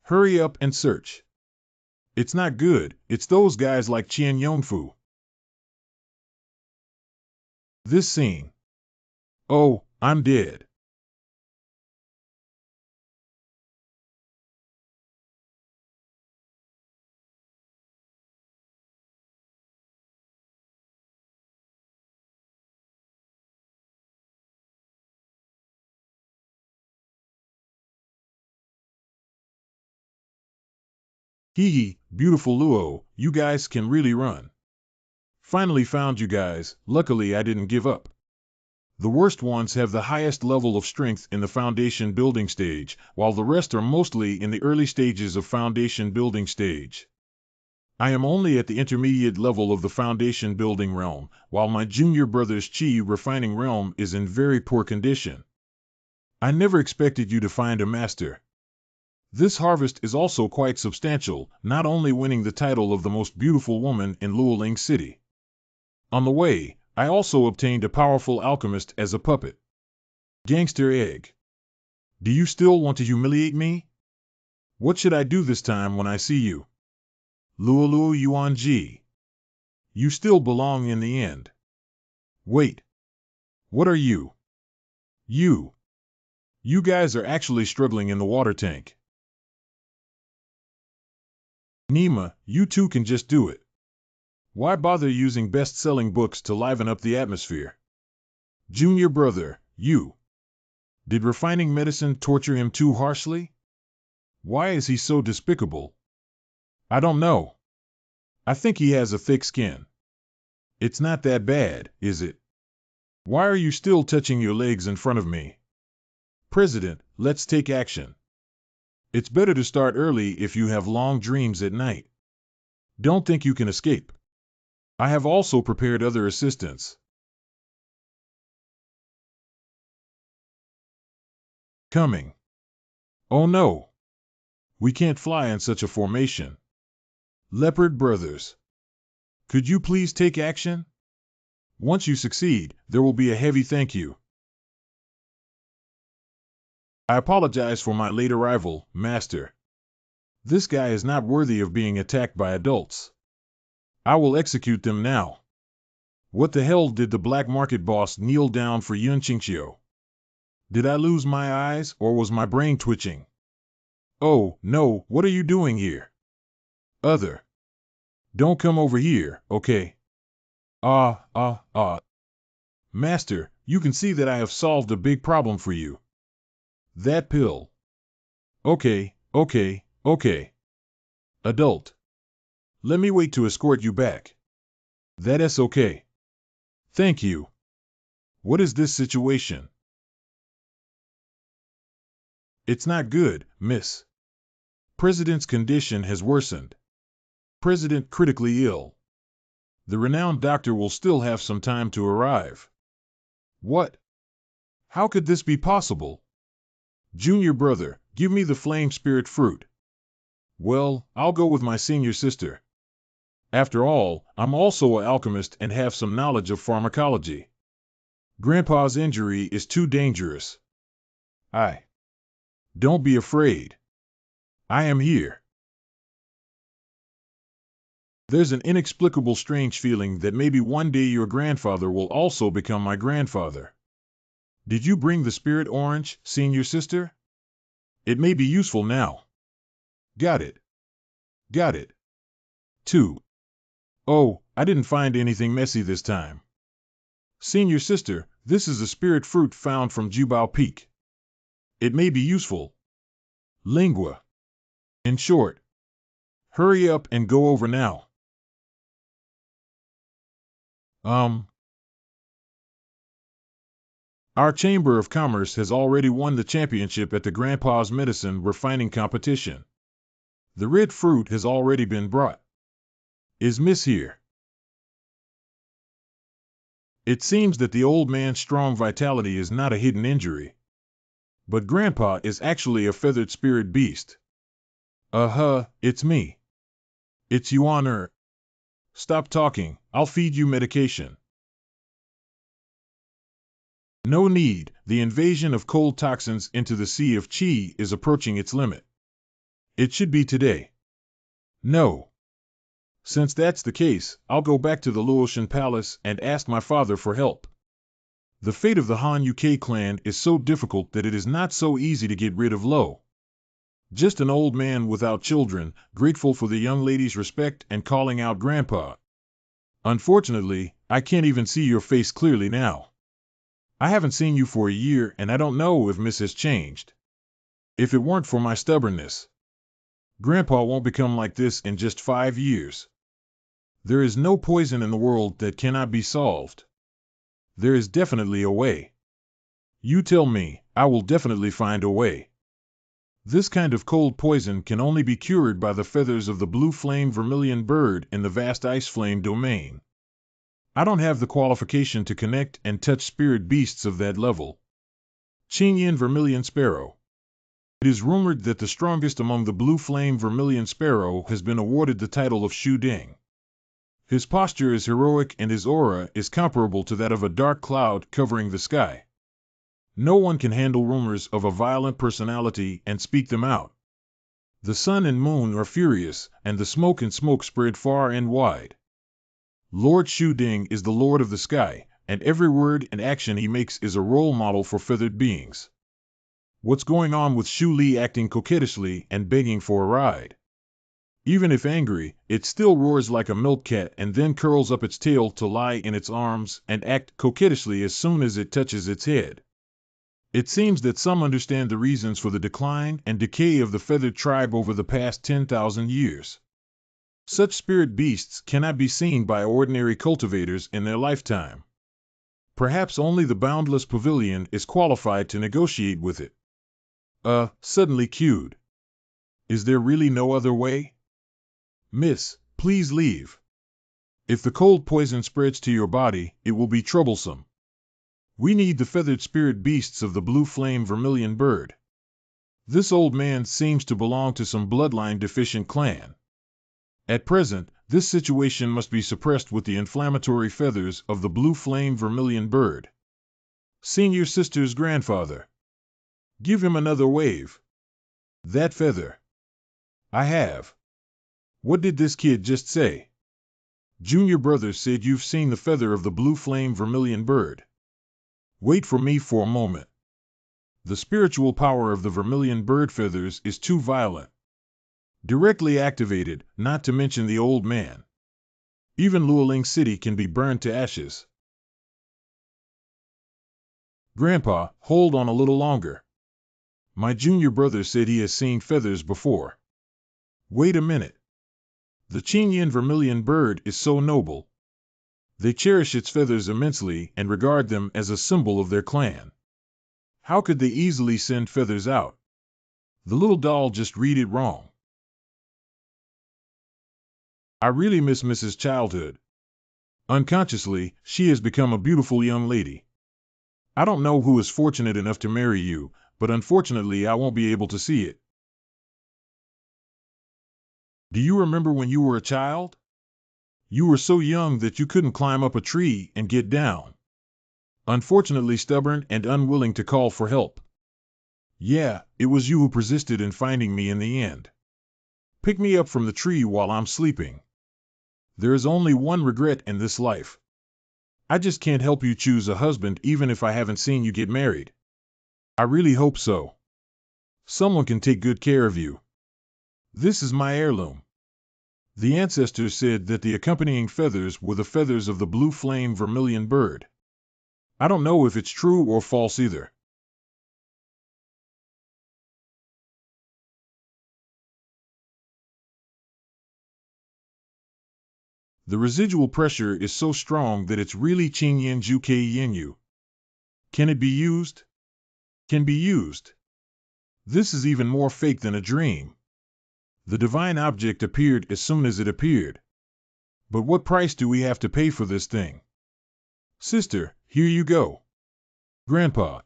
Hurry up and search. It's not good, it's those guys like Qian Yongfu. This scene. Oh, I'm dead. Hee, beautiful Luo, you guys can really run. Finally found you guys, luckily I didn't give up. The worst ones have the highest level of strength in the foundation building stage, while the rest are mostly in the early stages of foundation building stage. I am only at the intermediate level of the foundation building realm, while my junior brother's chi refining realm is in very poor condition. I never expected you to find a master. This harvest is also quite substantial, not only winning the title of the most beautiful woman in Luoling City. On the way, I also obtained a powerful alchemist as a puppet. Gangster egg. Do you still want to humiliate me? What should I do this time when I see you? Luoluo Yuan Ji. You still belong in the end. Wait. What are you? You. You guys are actually struggling in the water tank. Nima, you two can just do it. Why bother using best-selling books to liven up the atmosphere? Junior brother, you. Did refining medicine torture him too harshly? Why is he so despicable? I don't know. I think he has a thick skin. It's not that bad, is it? Why are you still touching your legs in front of me? President, let's take action. It's better to start early if you have long dreams at night. Don't think you can escape. I have also prepared other assistants. Coming. Oh no. We can't fly in such a formation. Leopard brothers. Could you please take action? Once you succeed, there will be a heavy thank you. I apologize for my late arrival, Master. This guy is not worthy of being attacked by adults. I will execute them now. What the hell did the black market boss kneel down for Yun Qingqiu? Did I lose my eyes or was my brain twitching? Oh, no, what are you doing here? Other. Don't come over here, okay? Master, you can see that I have solved a big problem for you. That pill. Okay. Adult. Let me wait to escort you back. That is okay. Thank you. What is this situation? It's not good, miss. President's condition has worsened. President critically ill. The renowned doctor will still have some time to arrive. What? How could this be possible? Junior brother, give me the flame spirit fruit. Well, I'll go with my senior sister. After all, I'm also an alchemist and have some knowledge of pharmacology. Grandpa's injury is too dangerous. Don't be afraid. I am here. There's an inexplicable strange feeling that maybe one day your grandfather will also become my grandfather. Did you bring the spirit orange, senior sister? It may be useful now. Got it. 2. Oh, I didn't find anything messy this time. Senior sister, this is a spirit fruit found from Jubao Peak. It may be useful. Lingua. In short. Hurry up and go over now. Our Chamber of Commerce has already won the championship at the Grandpa's Medicine Refining Competition. The red fruit has already been brought. Is Miss here? It seems that the old man's strong vitality is not a hidden injury. But Grandpa is actually a feathered spirit beast. It's me. It's Yuan. Stop talking, I'll feed you medication. No need, the invasion of cold toxins into the Sea of Qi is approaching its limit. It should be today. No. Since that's the case, I'll go back to the Luotian Palace and ask my father for help. The fate of the Han UK clan is so difficult that it is not so easy to get rid of Lo. Just an old man without children, grateful for the young lady's respect and calling out Grandpa. Unfortunately, I can't even see your face clearly now. I haven't seen you for a year and I don't know if Miss has changed. If it weren't for my stubbornness. Grandpa won't become like this in just 5 years. There is no poison in the world that cannot be solved. There is definitely a way. You tell me, I will definitely find a way. This kind of cold poison can only be cured by the feathers of the blue flame vermilion bird in the vast ice flame domain. I don't have the qualification to connect and touch spirit beasts of that level. Chinyan vermilion sparrow. It is rumored that the strongest among the blue flame vermilion sparrow has been awarded the title of Shu Ding. His posture is heroic and his aura is comparable to that of a dark cloud covering the sky. No one can handle rumors of a violent personality and speak them out. The sun and moon are furious, and the smoke and smoke spread far and wide. Lord Shu Ding is the lord of the sky, and every word and action he makes is a role model for feathered beings. What's going on with Shu Li acting coquettishly and begging for a ride? Even if angry, it still roars like a milk cat and then curls up its tail to lie in its arms and act coquettishly as soon as it touches its head. It seems that some understand the reasons for the decline and decay of the feathered tribe over the past 10,000 years. Such spirit beasts cannot be seen by ordinary cultivators in their lifetime. Perhaps only the boundless pavilion is qualified to negotiate with it. Suddenly cued. Is there really no other way? Miss, please leave. If the cold poison spreads to your body, it will be troublesome. We need the feathered spirit beasts of the blue flame vermilion bird. This old man seems to belong to some bloodline deficient clan. At present, this situation must be suppressed with the inflammatory feathers of the blue flame vermilion bird. Senior sister's grandfather. Give him another wave. That feather. I have. What did this kid just say? Junior brother said you've seen the feather of the blue flame vermilion bird. Wait for me for a moment. The spiritual power of the vermilion bird feathers is too violent. Directly activated, not to mention the old man. Even Luoling City can be burned to ashes. Grandpa, hold on a little longer. My junior brother said he has seen feathers before. Wait a minute. The Chinyan vermilion bird is so noble. They cherish its feathers immensely and regard them as a symbol of their clan. How could they easily send feathers out? The little doll just read it wrong. I really miss Mrs. Childhood. Unconsciously, she has become a beautiful young lady. I don't know who is fortunate enough to marry you, but unfortunately I won't be able to see it. Do you remember when you were a child? You were so young that you couldn't climb up a tree and get down. Unfortunately stubborn and unwilling to call for help. Yeah, it was you who persisted in finding me in the end. Pick me up from the tree while I'm sleeping. There is only one regret in this life. I just can't help you choose a husband even if I haven't seen you get married. I really hope so. Someone can take good care of you. This is my heirloom. The ancestors said that the accompanying feathers were the feathers of the blue flame vermilion bird. I don't know if it's true or false either. The residual pressure is so strong that it's really Qingyan Zhuke Yinyu. Can it be used? Can be used. This is even more fake than a dream. The divine object appeared as soon as it appeared. But what price do we have to pay for this thing? Sister, here you go. Grandpa,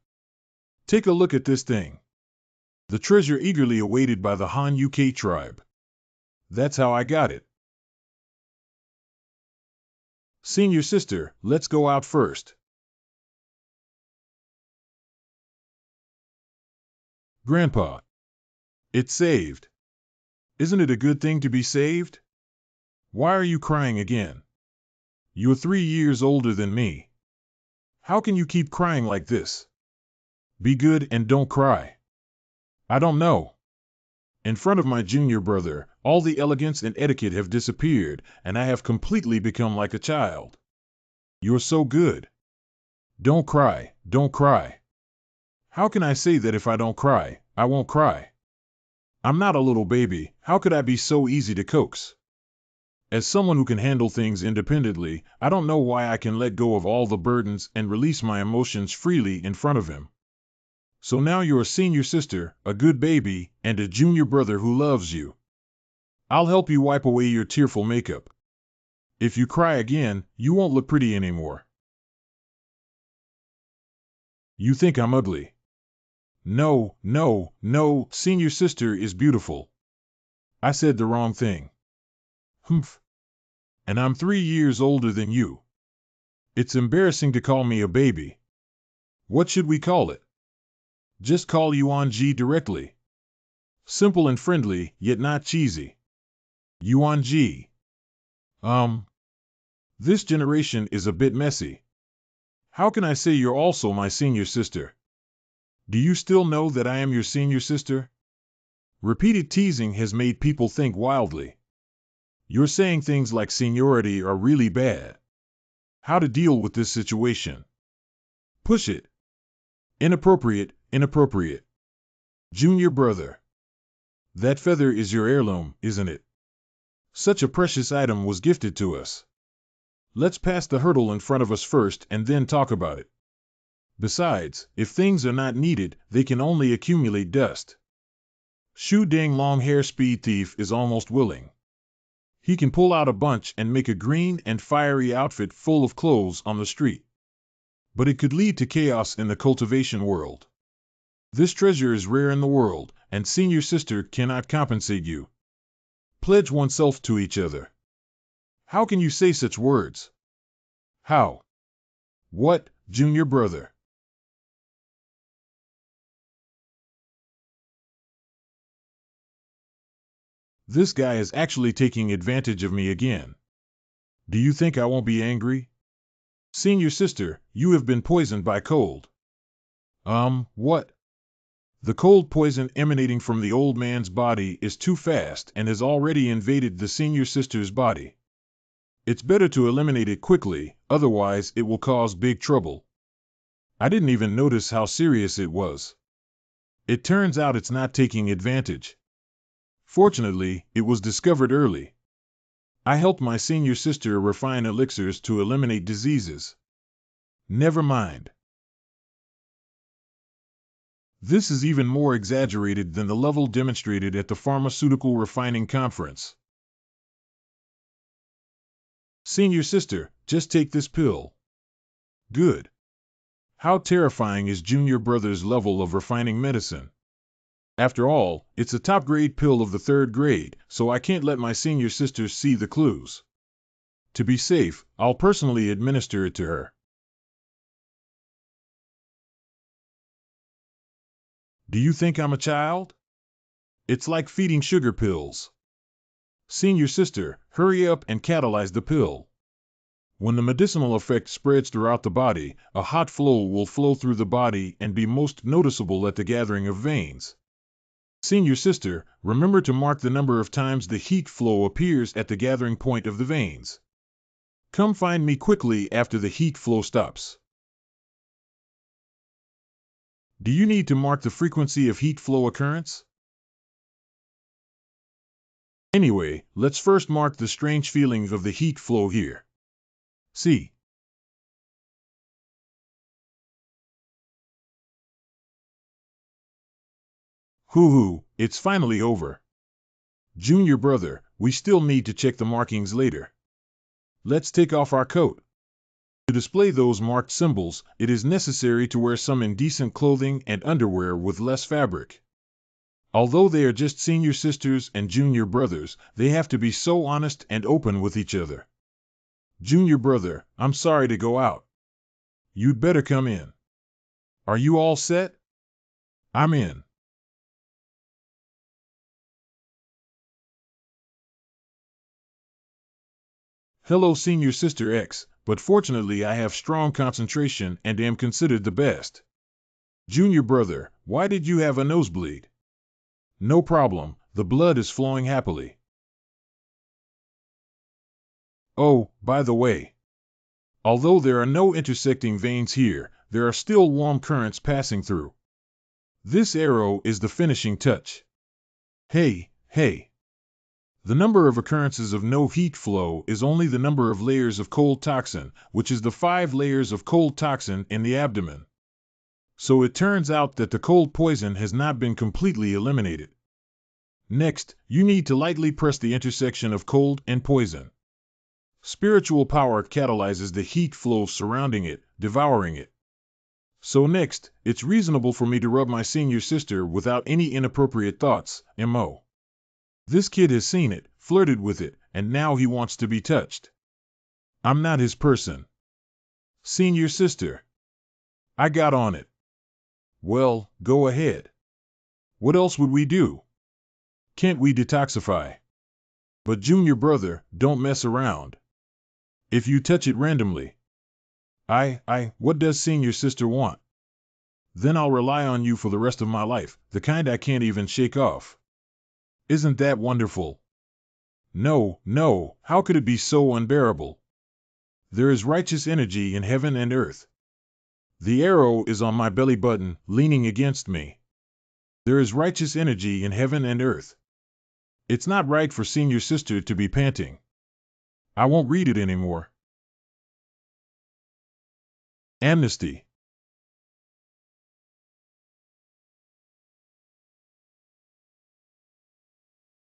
take a look at this thing. The treasure eagerly awaited by the Han UK tribe. That's how I got it. Senior sister, let's go out first. Grandpa, it's saved. Isn't it a good thing to be saved? Why are you crying again? You're 3 years older than me. How can you keep crying like this? Be good and don't cry. I don't know. In front of my junior brother, all the elegance and etiquette have disappeared, and I have completely become like a child. You're so good. Don't cry, don't cry. How can I say that if I don't cry, I won't cry? I'm not a little baby, how could I be so easy to coax? As someone who can handle things independently, I don't know why I can let go of all the burdens and release my emotions freely in front of him. So now you're a senior sister, a good baby, and a junior brother who loves you. I'll help you wipe away your tearful makeup. If you cry again, you won't look pretty anymore. You think I'm ugly? No, no, no, senior sister is beautiful. I said the wrong thing. Humph. And I'm 3 years older than you. It's embarrassing to call me a baby. What should we call it? Just call you on G directly. Simple and friendly, yet not cheesy. You on G. This generation is a bit messy. How can I say you're also my senior sister? Do you still know that I am your senior sister? Repeated teasing has made people think wildly. You're saying things like seniority are really bad. How to deal with this situation? Push it. Inappropriate, inappropriate. Junior brother. That feather is your heirloom, isn't it? Such a precious item was gifted to us. Let's pass the hurdle in front of us first and then talk about it. Besides, if things are not needed, they can only accumulate dust. Shu Ding Long Hair Speed Thief is almost willing. He can pull out a bunch and make a green and fiery outfit full of clothes on the street. But it could lead to chaos in the cultivation world. This treasure is rare in the world, and senior sister cannot compensate you. Pledge oneself to each other. How can you say such words? How? What, junior brother? This guy is actually taking advantage of me again. Do you think I won't be angry? Senior sister, you have been poisoned by cold. What? The cold poison emanating from the old man's body is too fast and has already invaded the senior sister's body. It's better to eliminate it quickly, otherwise it will cause big trouble. I didn't even notice how serious it was. It turns out it's not taking advantage. Fortunately, it was discovered early. I helped my senior sister refine elixirs to eliminate diseases. Never mind. This is even more exaggerated than the level demonstrated at the pharmaceutical refining conference. Senior sister, just take this pill. Good. How terrifying is junior brother's level of refining medicine? After all, it's a top-grade pill of the 3rd grade, so I can't let my senior sister see the clues. To be safe, I'll personally administer it to her. Do you think I'm a child? It's like feeding sugar pills. Senior sister, hurry up and catalyze the pill. When the medicinal effect spreads throughout the body, a hot flow will flow through the body and be most noticeable at the gathering of veins. Senior sister, remember to mark the number of times the heat flow appears at the gathering point of the veins. Come find me quickly after the heat flow stops. Do you need to mark the frequency of heat flow occurrence? Anyway, let's first mark the strange feelings of the heat flow here. See. Hoo-hoo, it's finally over. Junior brother, we still need to check the markings later. Let's take off our coat. To display those marked symbols, it is necessary to wear some indecent clothing and underwear with less fabric. Although they are just senior sisters and junior brothers, they have to be so honest and open with each other. Junior brother, I'm sorry to go out. You'd better come in. Are you all set? I'm in. Hello senior sister X, but fortunately I have strong concentration and am considered the best. Junior brother, why did you have a nosebleed? No problem, the blood is flowing happily. Oh, by the way. Although there are no intersecting veins here, there are still warm currents passing through. This arrow is the finishing touch. Hey. The number of occurrences of no heat flow is only the number of layers of cold toxin, which is the 5 layers of cold toxin in the abdomen. So it turns out that the cold poison has not been completely eliminated. Next, you need to lightly press the intersection of cold and poison. Spiritual power catalyzes the heat flow surrounding it, devouring it. So next, it's reasonable for me to rub my senior sister without any inappropriate thoughts, MO. This kid has seen it, flirted with it, and now he wants to be touched. I'm not his person. Senior sister. I got on it. Well, go ahead. What else would we do? Can't we detoxify? But junior brother, don't mess around. If you touch it randomly. What does senior sister want? Then I'll rely on you for the rest of my life, the kind I can't even shake off. Isn't that wonderful? No, how could it be so unbearable? There is righteous energy in heaven and earth. The arrow is on my belly button, leaning against me. There is righteous energy in heaven and earth. It's not right for senior sister to be panting. I won't read it anymore. Amnesty.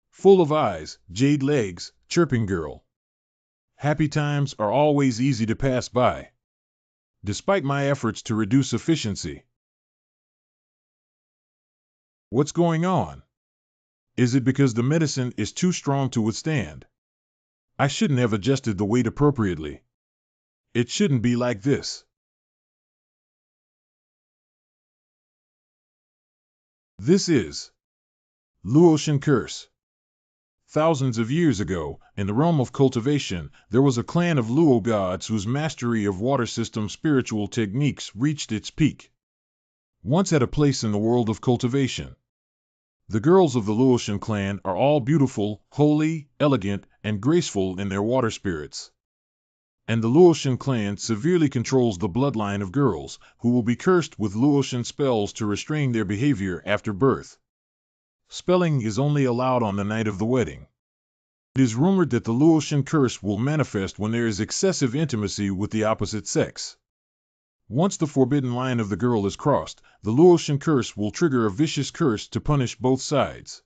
Full of eyes, jade legs, chirping girl. Happy times are always easy to pass by. Despite my efforts to reduce efficiency. What's going on? Is it because the medicine is too strong to withstand? I shouldn't have adjusted the weight appropriately. It shouldn't be like this. This is Luotian Curse. Thousands of years ago, in the realm of cultivation, there was a clan of Luo gods whose mastery of water system spiritual techniques reached its peak. Once at a place in the world of cultivation. The girls of the Luotian clan are all beautiful, holy, elegant, and graceful in their water spirits. And the Luotian clan severely controls the bloodline of girls, who will be cursed with Luotian spells to restrain their behavior after birth. Spelling is only allowed on the night of the wedding. It is rumored that the Luotian curse will manifest when there is excessive intimacy with the opposite sex. Once the forbidden line of the girl is crossed, the Luotian curse will trigger a vicious curse to punish both sides.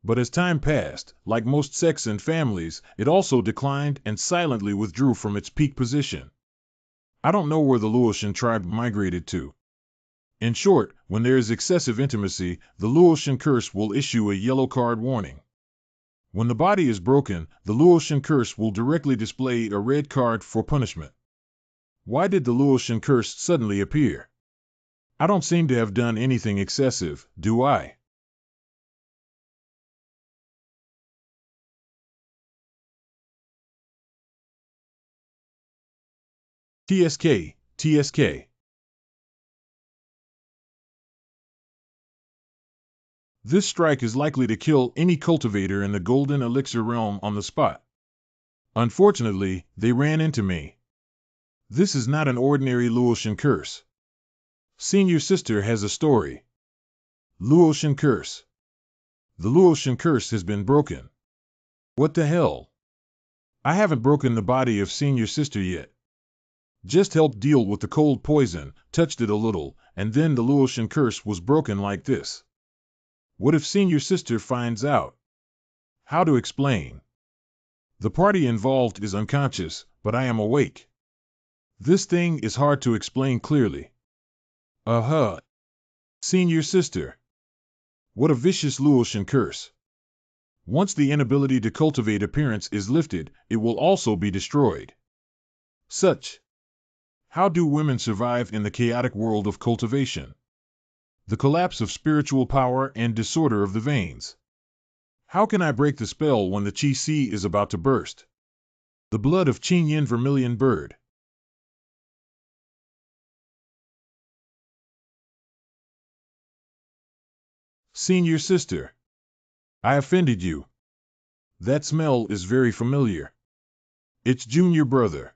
But as time passed, like most sects and families, it also declined and silently withdrew from its peak position. I don't know where the Luotian tribe migrated to. In short, when there is excessive intimacy, the Luotian curse will issue a yellow card warning. When the body is broken, the Luotian curse will directly display a red card for punishment. Why did the Luotian curse suddenly appear? I don't seem to have done anything excessive, do I? TSK. This strike is likely to kill any cultivator in the golden elixir realm on the spot. Unfortunately, they ran into me. This is not an ordinary Luotian curse. Senior sister has a story. Luotian curse. The Luotian curse has been broken. What the hell? I haven't broken the body of senior sister yet. Just helped deal with the cold poison, touched it a little, and then the Luotian curse was broken like this. What if senior sister finds out? How to explain? The party involved is unconscious, but I am awake. This thing is hard to explain clearly. Senior sister. What a vicious Luotian curse. Once the inability to cultivate appearance is lifted, it will also be destroyed. How do women survive in the chaotic world of cultivation? The collapse of spiritual power and disorder of the veins. How can I break the spell when the Chi Si is about to burst? The blood of Qin Yin vermilion bird. Senior sister. I offended you. That smell is very familiar. It's junior brother.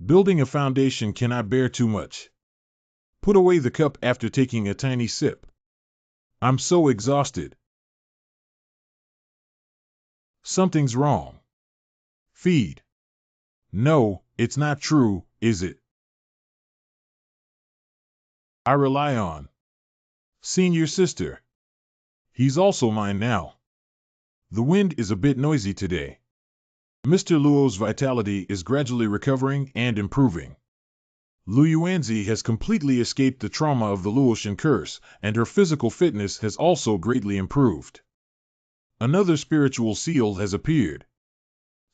Building a foundation cannot bear too much. Put away the cup after taking a tiny sip. I'm so exhausted. Something's wrong. Feed. No, it's not true, is it? I rely on Senior Sister. He's also mine now. The wind is a bit noisy today. Mr. Luo's vitality is gradually recovering and improving. Lu Yuanzi has completely escaped the trauma of the Luotian curse, and her physical fitness has also greatly improved. Another spiritual seal has appeared.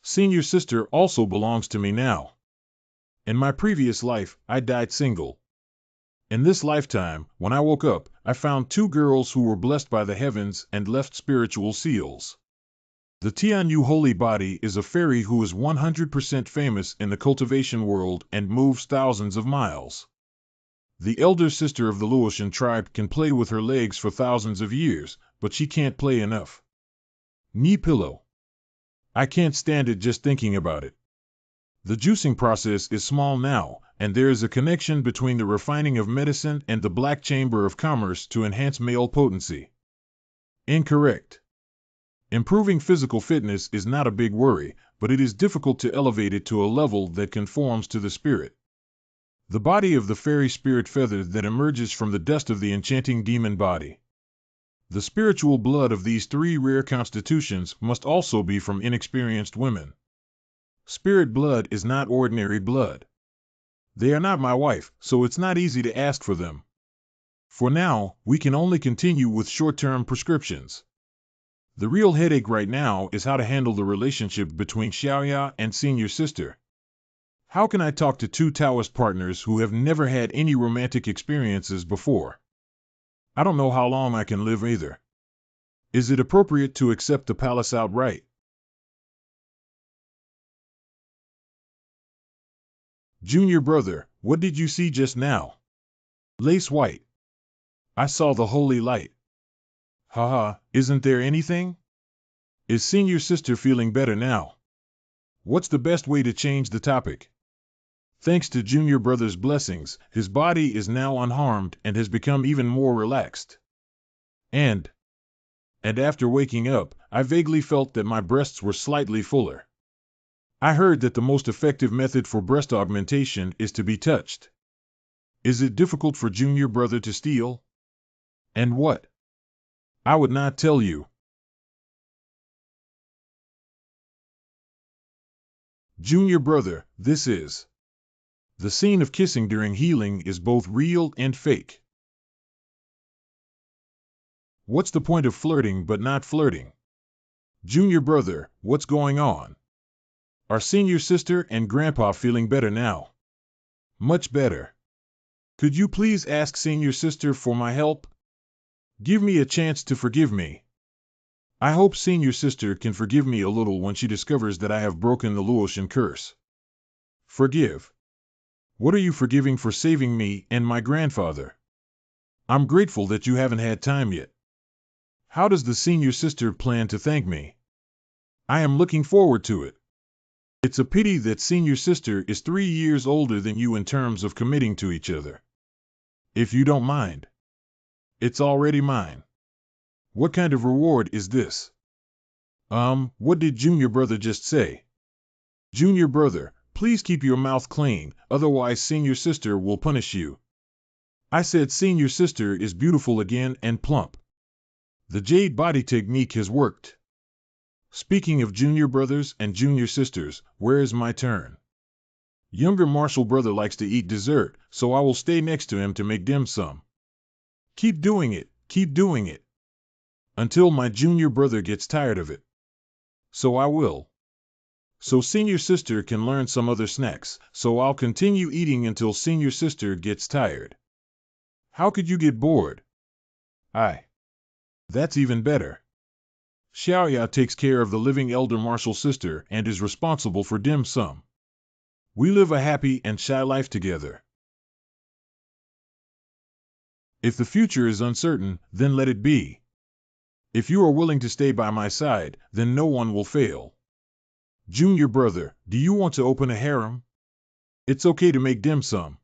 Senior Sister also belongs to me now. In my previous life, I died single. In this lifetime, when I woke up, I found 2 girls who were blessed by the heavens and left spiritual seals. The Tianyu Holy Body is a fairy who is 100% famous in the cultivation world and moves thousands of miles. The elder sister of the Luotian tribe can play with her legs for thousands of years, but she can't play enough. Knee pillow. I can't stand it just thinking about it. The juicing process is small now, and there is a connection between the refining of medicine and the Black Chamber of Commerce to enhance male potency. Incorrect. Improving physical fitness is not a big worry, but it is difficult to elevate it to a level that conforms to the spirit. The body of the fairy spirit feather that emerges from the dust of the enchanting demon body. The spiritual blood of these 3 rare constitutions must also be from inexperienced women. Spirit blood is not ordinary blood. They are not my wife, so it's not easy to ask for them. For now, we can only continue with short-term prescriptions. The real headache right now is how to handle the relationship between Xiaoya and Senior Sister. How can I talk to 2 Taoist partners who have never had any romantic experiences before? I don't know how long I can live either. Is it appropriate to accept the palace outright? Junior brother, what did you see just now? Lace white. I saw the holy light. Haha, isn't there anything? Is Senior Sister feeling better now? What's the best way to change the topic? Thanks to Junior Brother's blessings, his body is now unharmed and has become even more relaxed. And after waking up, I vaguely felt that my breasts were slightly fuller. I heard that the most effective method for breast augmentation is to be touched. Is it difficult for Junior Brother to steal? And what? I would not tell you. Junior Brother, this is. The scene of kissing during healing is both real and fake. What's the point of flirting but not flirting? Junior Brother, what's going on? Are Senior Sister and Grandpa feeling better now? Much better. Could you please ask Senior Sister for my help? Give me a chance to forgive me. I hope Senior Sister can forgive me a little when she discovers that I have broken the Luotian curse. Forgive? What are you forgiving for saving me and my grandfather? I'm grateful that you haven't had time yet. How does the Senior Sister plan to thank me? I am looking forward to it. It's a pity that Senior Sister is 3 years older than you in terms of committing to each other. If you don't mind. It's already mine. What kind of reward is this? What did Junior Brother just say? Junior Brother, please keep your mouth clean, otherwise Senior Sister will punish you. I said Senior Sister is beautiful again and plump. The jade body technique has worked. Speaking of Junior Brothers and Junior Sisters, where is my turn? Younger Marshall Brother likes to eat dessert, so I will stay next to him to make dim sum. Keep doing it, keep doing it. Until my Junior Brother gets tired of it. So I will. So Senior Sister can learn some other snacks, so I'll continue eating until Senior Sister gets tired. How could you get bored? That's even better. Xiaoya takes care of the living elder Marshall sister and is responsible for dim sum. We live a happy and shy life together. If the future is uncertain, then let it be. If you are willing to stay by my side, then no one will fail. Junior Brother, do you want to open a harem? It's okay to make dim sum.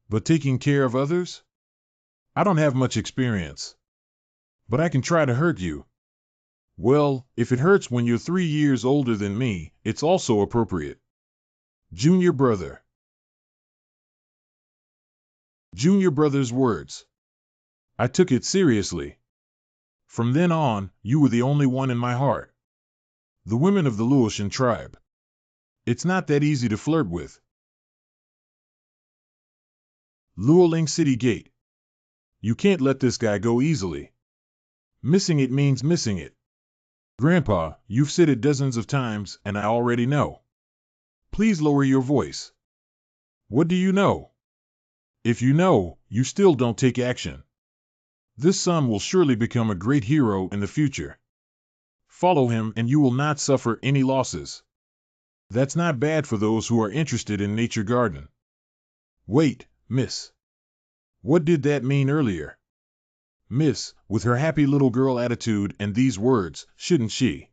But taking care of others? I don't have much experience. But I can try to hurt you. Well, if it hurts when you're 3 years older than me, it's also appropriate. Junior brother. Junior brother's words. I took it seriously. From then on, you were the only one in my heart. The women of the Luotian tribe. It's not that easy to flirt with. Luoling City Gate. You can't let this guy go easily. Missing it means missing it. Grandpa, you've said it dozens of times, and I already know. Please lower your voice. What do you know? If you know, you still don't take action. This son will surely become a great hero in the future. Follow him and you will not suffer any losses. That's not bad for those who are interested in Nature Garden. Wait, miss. What did that mean earlier? Miss, with her happy little girl attitude and these words, shouldn't she?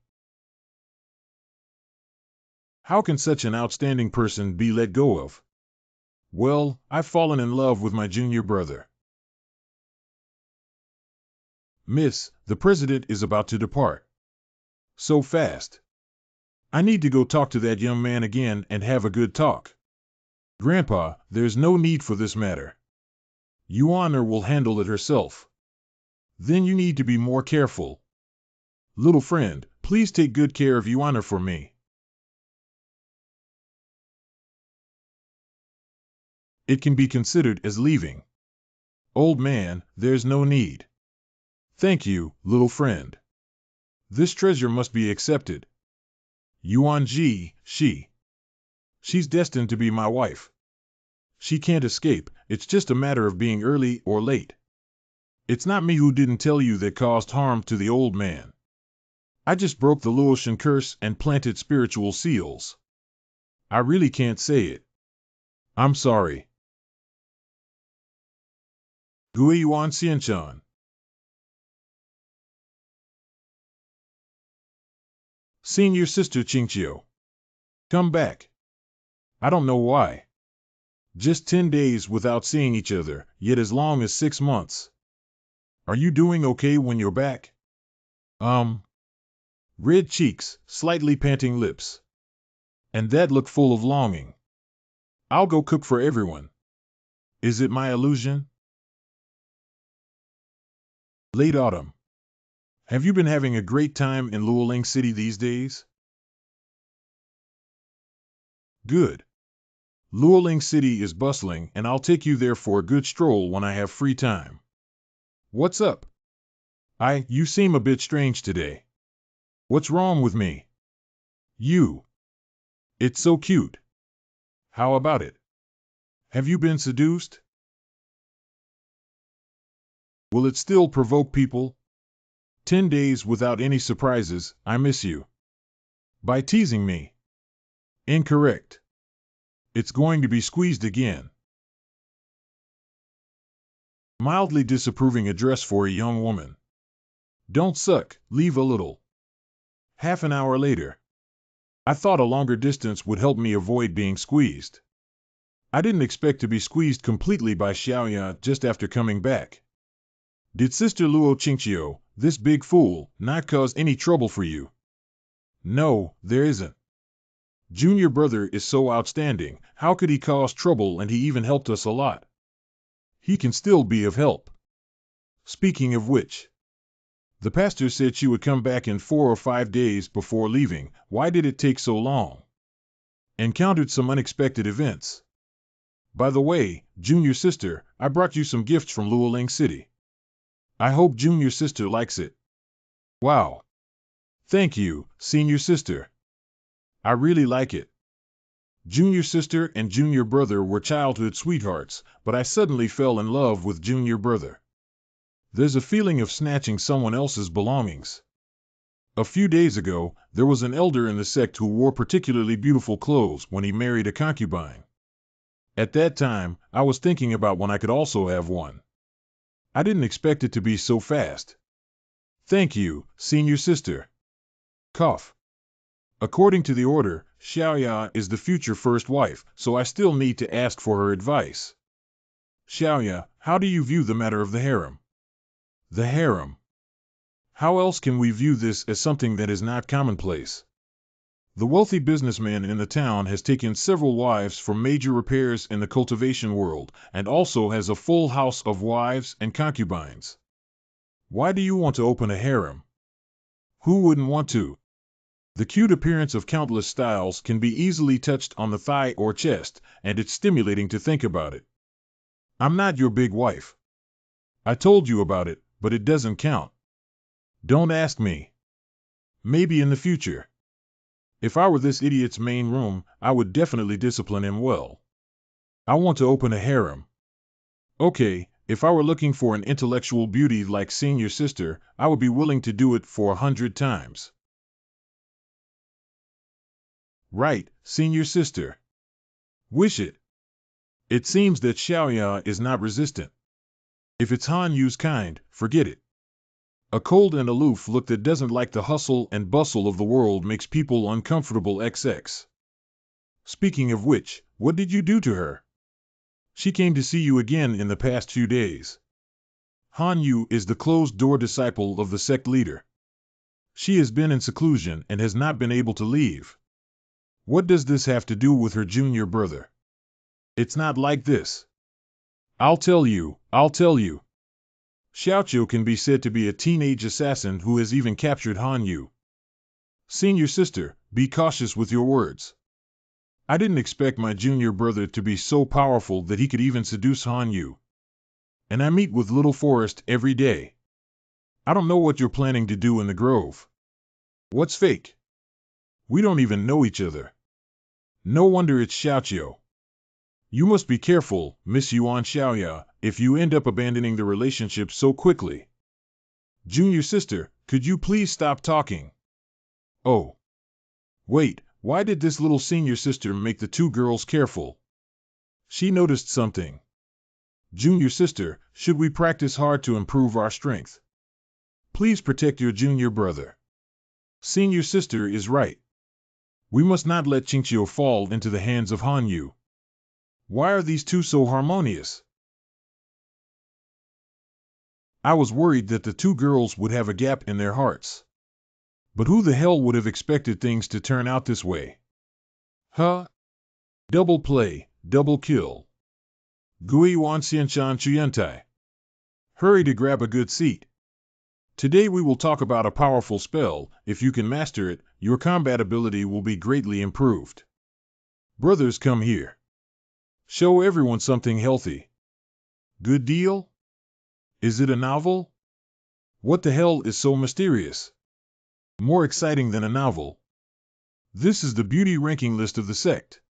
How can such an outstanding person be let go of? Well, I've fallen in love with my junior brother. Miss, the president is about to depart. So fast. I need to go talk to that young man again and have a good talk. Grandpa, there's no need for this matter. Yuan'er will handle it herself. Then you need to be more careful. Little friend, please take good care of Yuan'er for me. It can be considered as leaving. Old man, there's no need. Thank you, little friend. This treasure must be accepted. Yuan-ji, she's destined to be my wife. She can't escape, it's just a matter of being early or late. It's not me who didn't tell you that caused harm to the old man. I just broke the Luotian curse and planted spiritual seals. I really can't say it. I'm sorry. Gui Yuan Xianchan. Senior sister Qingqiu. Come back. I don't know why. Just 10 days without seeing each other, yet as long as 6 months. Are you doing okay when you're back? Red cheeks, slightly panting lips. And that look full of longing. I'll go cook for everyone. Is it my illusion? Late autumn. Have you been having a great time in Luoling City these days? Good. Luoling City is bustling and I'll take you there for a good stroll when I have free time. What's up? You seem a bit strange today. What's wrong with me? You. It's so cute. How about it? Have you been seduced? Will it still provoke people? 10 days without any surprises, I miss you. By teasing me. Incorrect. It's going to be squeezed again. Mildly disapproving address for a young woman. Don't suck, leave a little. Half an hour later. I thought a longer distance would help me avoid being squeezed. I didn't expect to be squeezed completely by Xiaoya just after coming back. Did Sister Luo Qingqiu, this big fool, not cause any trouble for you? No, there isn't. Junior brother is so outstanding, how could he cause trouble, and he even helped us a lot. He can still be of help. Speaking of which, the pastor said she would come back in 4 or 5 days before leaving. Why did it take so long? Encountered some unexpected events. By the way, Junior sister, I brought you some gifts from Luoling City. I hope Junior sister likes it. Wow. Thank you, Senior sister. I really like it. Junior sister and junior brother were childhood sweethearts, but I suddenly fell in love with junior brother. There's a feeling of snatching someone else's belongings. A few days ago, there was an elder in the sect who wore particularly beautiful clothes when he married a concubine. At that time, I was thinking about when I could also have one. I didn't expect it to be so fast. Thank you, senior sister. Cough. According to the order, Xiaoya is the future first wife, so I still need to ask for her advice. Xiaoya, how do you view the matter of the harem? The harem. How else can we view this as something that is not commonplace? The wealthy businessman in the town has taken several wives for major repairs in the cultivation world, and also has a full house of wives and concubines. Why do you want to open a harem? Who wouldn't want to? The cute appearance of countless styles can be easily touched on the thigh or chest, and it's stimulating to think about it. I'm not your big wife. I told you about it, but it doesn't count. Don't ask me. Maybe in the future. If I were this idiot's main room, I would definitely discipline him well. I want to open a harem. Okay, if I were looking for an intellectual beauty like senior sister, I would be willing to do it for 100 times. Right, senior sister. Wish it. It seems that Xiaoya is not resistant. If it's Han Yu's kind, forget it. A cold and aloof look that doesn't like the hustle and bustle of the world makes people uncomfortable XX. Speaking of which, what did you do to her? She came to see you again in the past few days. Han Yu is the closed-door disciple of the sect leader. She has been in seclusion and has not been able to leave. What does this have to do with her junior brother? It's not like this. I'll tell you. Xiaoqiu can be said to be a teenage assassin who has even captured Han Yu. Senior sister, be cautious with your words. I didn't expect my junior brother to be so powerful that he could even seduce Han Yu. And I meet with Little Forest every day. I don't know what you're planning to do in the grove. What's fake? We don't even know each other. No wonder it's Xiaoqiu. You must be careful, Miss Yuan Xiaoya, if you end up abandoning the relationship so quickly. Junior sister, could you please stop talking? Oh. Wait, why did this little senior sister make the two girls careful? She noticed something. Junior sister, should we practice hard to improve our strength? Please protect your junior brother. Senior sister is right. We must not let Qingqiu fall into the hands of Han Yu. Why are these two so harmonious? I was worried that the two girls would have a gap in their hearts. But who the hell would have expected things to turn out this way? Huh? Double play, double kill. Gui Wan Xianshan Chuyentai. Hurry to grab a good seat. Today we will talk about a powerful spell. If you can master it, your combat ability will be greatly improved. Brothers, come here. Show everyone something healthy. Good deal? Is it a novel? What the hell is so mysterious? More exciting than a novel. This is the beauty ranking list of the sect.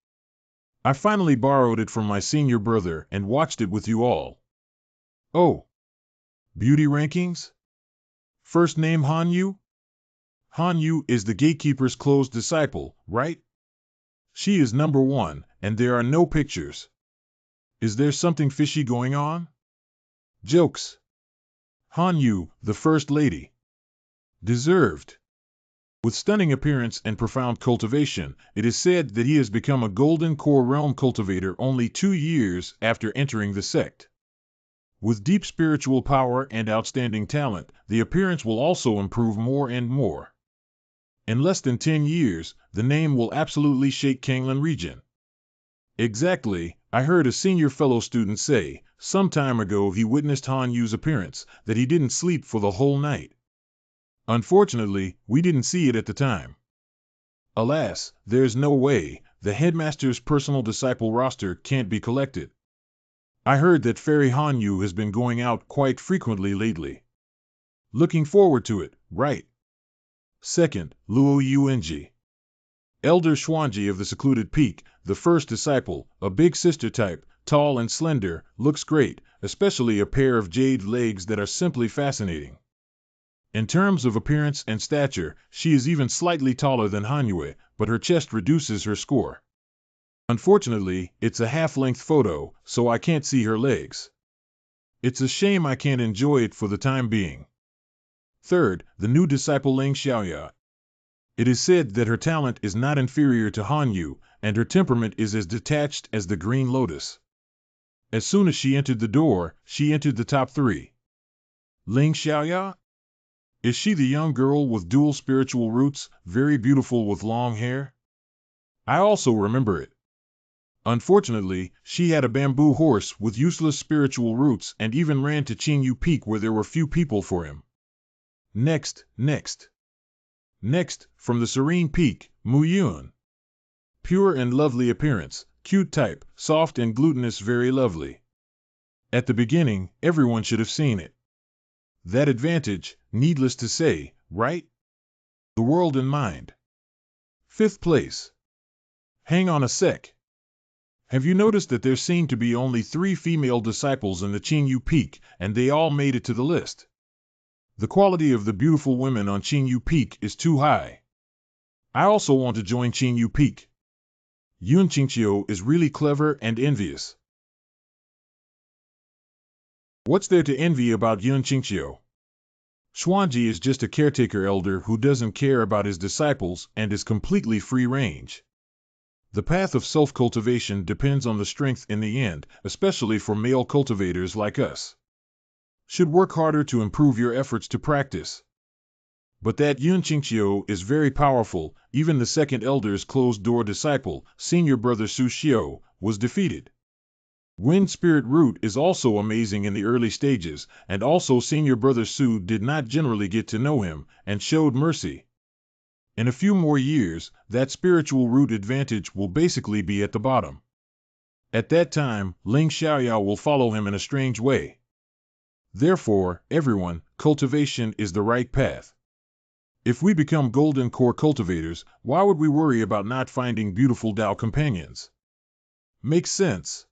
I finally borrowed it from my senior brother and watched it with you all. Oh. Beauty rankings? First name Han Yu? Han Yu is the gatekeeper's closed disciple, right? She is number 1, and there are no pictures. Is there something fishy going on? Jokes. Han Yu, the first lady. Deserved. With stunning appearance and profound cultivation, it is said that he has become a Golden Core Realm cultivator only 2 years after entering the sect. With deep spiritual power and outstanding talent, the appearance will also improve more and more. In less than 10 years, the name will absolutely shake Kanglan region. Exactly, I heard a senior fellow student say, some time ago he witnessed Han Yu's appearance, that he didn't sleep for the whole night. Unfortunately, we didn't see it at the time. Alas, there's no way, the headmaster's personal disciple roster can't be collected. I heard that Fairy Han Yu has been going out quite frequently lately. Looking forward to it, right? Second, Luo Yuenji. Elder Xuanji of the Secluded Peak, the first disciple, a big sister type, tall and slender, looks great, especially a pair of jade legs that are simply fascinating. In terms of appearance and stature, she is even slightly taller than Hanyue, but her chest reduces her score. Unfortunately, it's a half-length photo, so I can't see her legs. It's a shame I can't enjoy it for the time being. Third, the new disciple Ling Xiaoya. It is said that her talent is not inferior to Han Yu, and her temperament is as detached as the green lotus. As soon as she entered the door, she entered the top 3. Ling Xiaoya? Is she the young girl with dual spiritual roots, very beautiful with long hair? I also remember it. Unfortunately, she had a bamboo horse with useless spiritual roots and even ran to Qingyu Peak where there were few people for him. Next, from the serene peak, Mu Yun. Pure and lovely appearance, cute type, soft and glutinous, very lovely. At the beginning, everyone should have seen it. That advantage, needless to say, right? The world in mind. 5th place. Hang on a sec. Have you noticed that there seem to be only 3 female disciples in the Qingyu Peak, and they all made it to the list? The quality of the beautiful women on Qingyu Peak is too high. I also want to join Qingyu Peak. Yun Qingqiu is really clever and envious. What's there to envy about Yun Qingqiu? Xuanji is just a caretaker elder who doesn't care about his disciples and is completely free range. The path of self-cultivation depends on the strength in the end, especially for male cultivators like us. Should work harder to improve your efforts to practice. But that Yun Qingqiu is very powerful. Even the second elder's closed-door disciple, senior brother Su Xiu, was defeated. Wind Spirit Root is also amazing in the early stages, and also senior brother Su did not generally get to know him, and showed mercy. In a few more years, that spiritual root advantage will basically be at the bottom. At that time, Ling Xiaoyao will follow him in a strange way. Therefore, everyone, cultivation is the right path. If we become golden core cultivators, why would we worry about not finding beautiful Dao companions? Makes sense.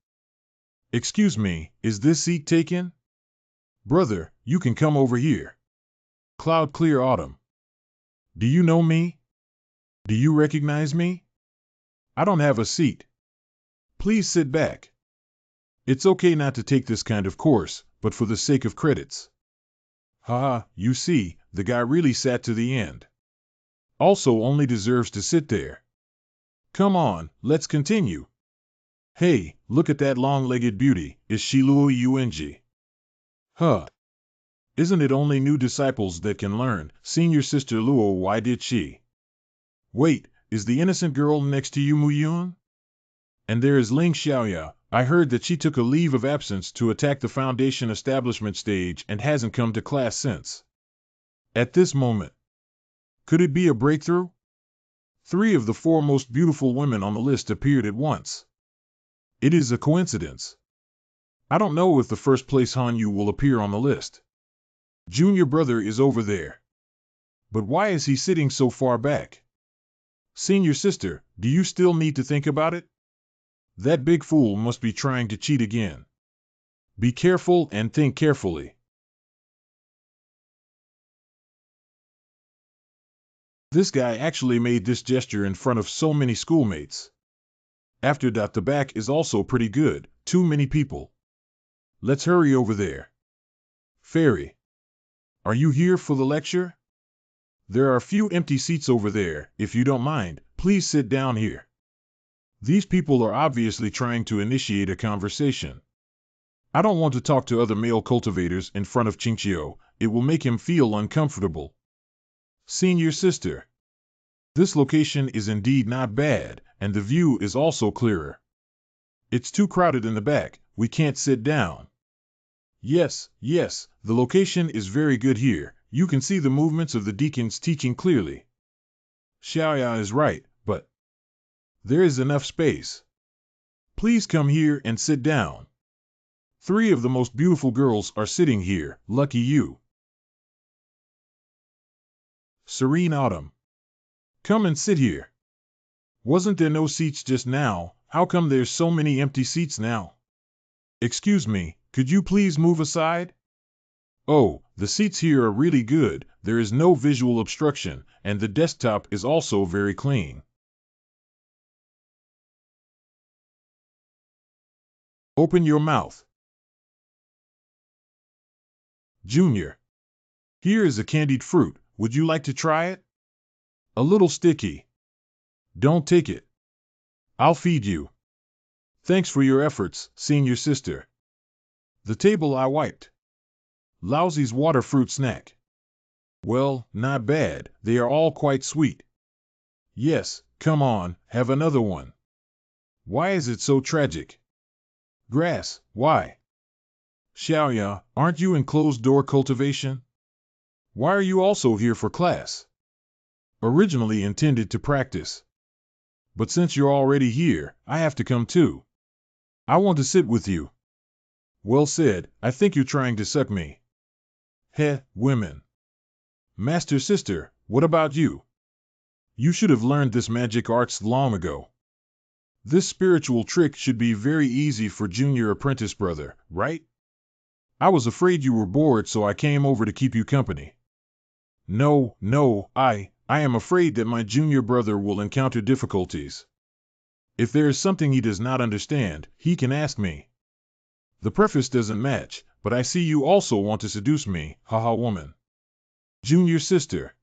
Excuse me, is this seat taken? Brother, you can come over here. Cloud Clear Autumn. Do you know me? Do you recognize me? I don't have a seat. Please sit back. It's okay not to take this kind of course, but for the sake of credits. Haha, you see, the guy really sat to the end. Also only deserves to sit there. Come on, let's continue. Hey, look at that long-legged beauty, is she Luo Yuanji? Huh. Isn't it only new disciples that can learn? Senior sister Luo, why did she? Wait, is the innocent girl next to you Mu Yun? And there is Ling Xiaoya. I heard that she took a leave of absence to attack the Foundation establishment stage and hasn't come to class since. At this moment. Could it be a breakthrough? 3 of the 4 most beautiful women on the list appeared at once. It is a coincidence. I don't know if the first place Hanyu will appear on the list. Junior brother is over there. But why is he sitting so far back? Senior sister, do you still need to think about it? That big fool must be trying to cheat again. Be careful and think carefully. This guy actually made this gesture in front of so many schoolmates. After that, the back is also pretty good, too many people. Let's hurry over there. Fairy. Are you here for the lecture? There are a few empty seats over there. If you don't mind, please sit down here. These people are obviously trying to initiate a conversation. I don't want to talk to other male cultivators in front of Qingqiu. It will make him feel uncomfortable. Senior sister. This location is indeed not bad, and the view is also clearer. It's too crowded in the back. We can't sit down. Yes, the location is very good here. You can see the movements of the deacons teaching clearly. Xiaoya is right, but there is enough space. Please come here and sit down. 3 of the most beautiful girls are sitting here, lucky you. Serene Autumn. Come and sit here. Wasn't there no seats just now? How come there's so many empty seats now? Excuse me, could you please move aside? Oh, the seats here are really good, there is no visual obstruction, and the desktop is also very clean. Open your mouth. Junior. Here is a candied fruit, would you like to try it? A little sticky. Don't take it. I'll feed you. Thanks for your efforts, senior sister. The table I wiped. Lousy's water fruit snack. Well, not bad, they are all quite sweet. Yes, come on, have another one. Why is it so tragic? Grass, why? Xiaoya, aren't you in closed-door cultivation? Why are you also here for class? Originally intended to practice. But since you're already here, I have to come too. I want to sit with you. Well said, I think you're trying to suck me. Heh, women. Master sister, what about you? You should have learned this magic arts long ago. This spiritual trick should be very easy for junior apprentice brother, right? I was afraid you were bored, so I came over to keep you company. No, I am afraid that my junior brother will encounter difficulties. If there is something he does not understand, he can ask me. The preface doesn't match, but I see you also want to seduce me, haha woman. Junior sister.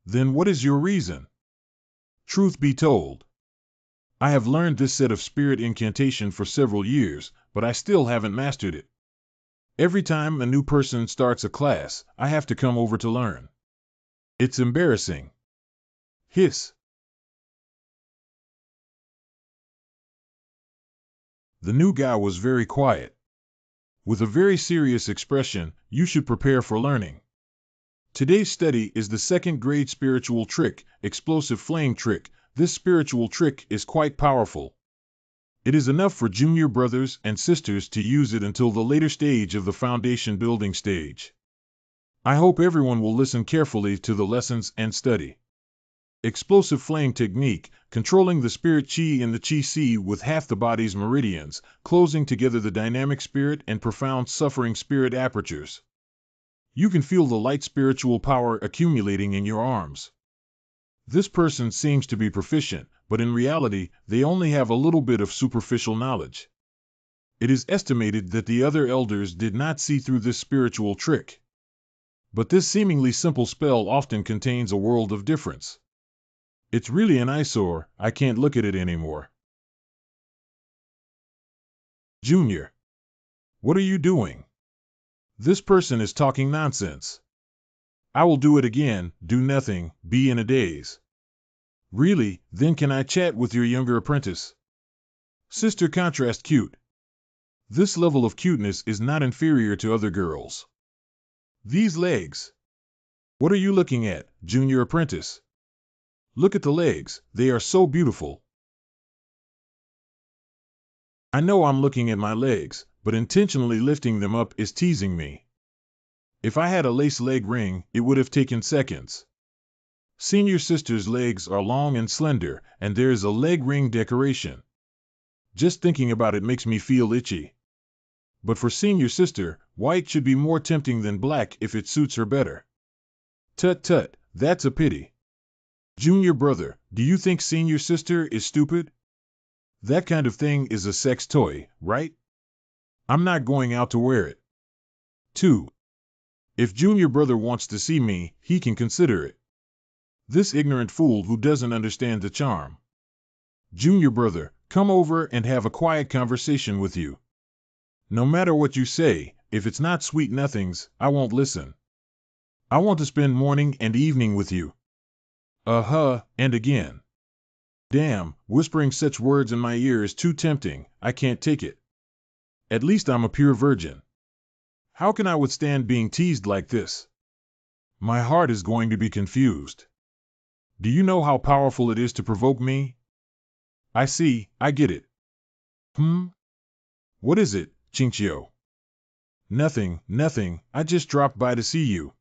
Then what is your reason? Truth be told, I have learned this set of spirit incantation for several years, but I still haven't mastered it. Every time a new person starts a class, I have to come over to learn. It's embarrassing. Hiss. The new guy was very quiet. With a very serious expression, you should prepare for learning. Today's study is the second grade spiritual trick, explosive flame trick. This spiritual trick is quite powerful. It is enough for junior brothers and sisters to use it until the later stage of the foundation building stage. I hope everyone will listen carefully to the lessons and study. Explosive flame technique, controlling the spirit chi and the chi si with half the body's meridians, closing together the dynamic spirit and profound suffering spirit apertures. You can feel the light spiritual power accumulating in your arms. This person seems to be proficient, but in reality, they only have a little bit of superficial knowledge. It is estimated that the other elders did not see through this spiritual trick. But this seemingly simple spell often contains a world of difference. It's really an eyesore, I can't look at it anymore. Junior. What are you doing? This person is talking nonsense. I will do it again, do nothing, be in a daze. Really, then can I chat with your younger apprentice? Sister contrast cute. This level of cuteness is not inferior to other girls. These legs. What are you looking at, junior apprentice? Look at the legs, they are so beautiful. I know I'm looking at my legs, but intentionally lifting them up is teasing me. If I had a lace leg ring, it would have taken seconds. Senior sister's legs are long and slender, and there is a leg ring decoration. Just thinking about it makes me feel itchy. But for senior sister, white should be more tempting than black if it suits her better. Tut tut, that's a pity. Junior brother, do you think senior sister is stupid? That kind of thing is a sex toy, right? I'm not going out to wear it. 2. If junior brother wants to see me, he can consider it. This ignorant fool who doesn't understand the charm. Junior brother, come over and have a quiet conversation with you. No matter what you say, if it's not sweet nothings, I won't listen. I want to spend morning and evening with you. And again. Damn, whispering such words in my ear is too tempting, I can't take it. At least I'm a pure virgin. How can I withstand being teased like this? My heart is going to be confused. Do you know how powerful it is to provoke me? I see, I get it. What is it, Chinchio? Nothing, I just dropped by to see you.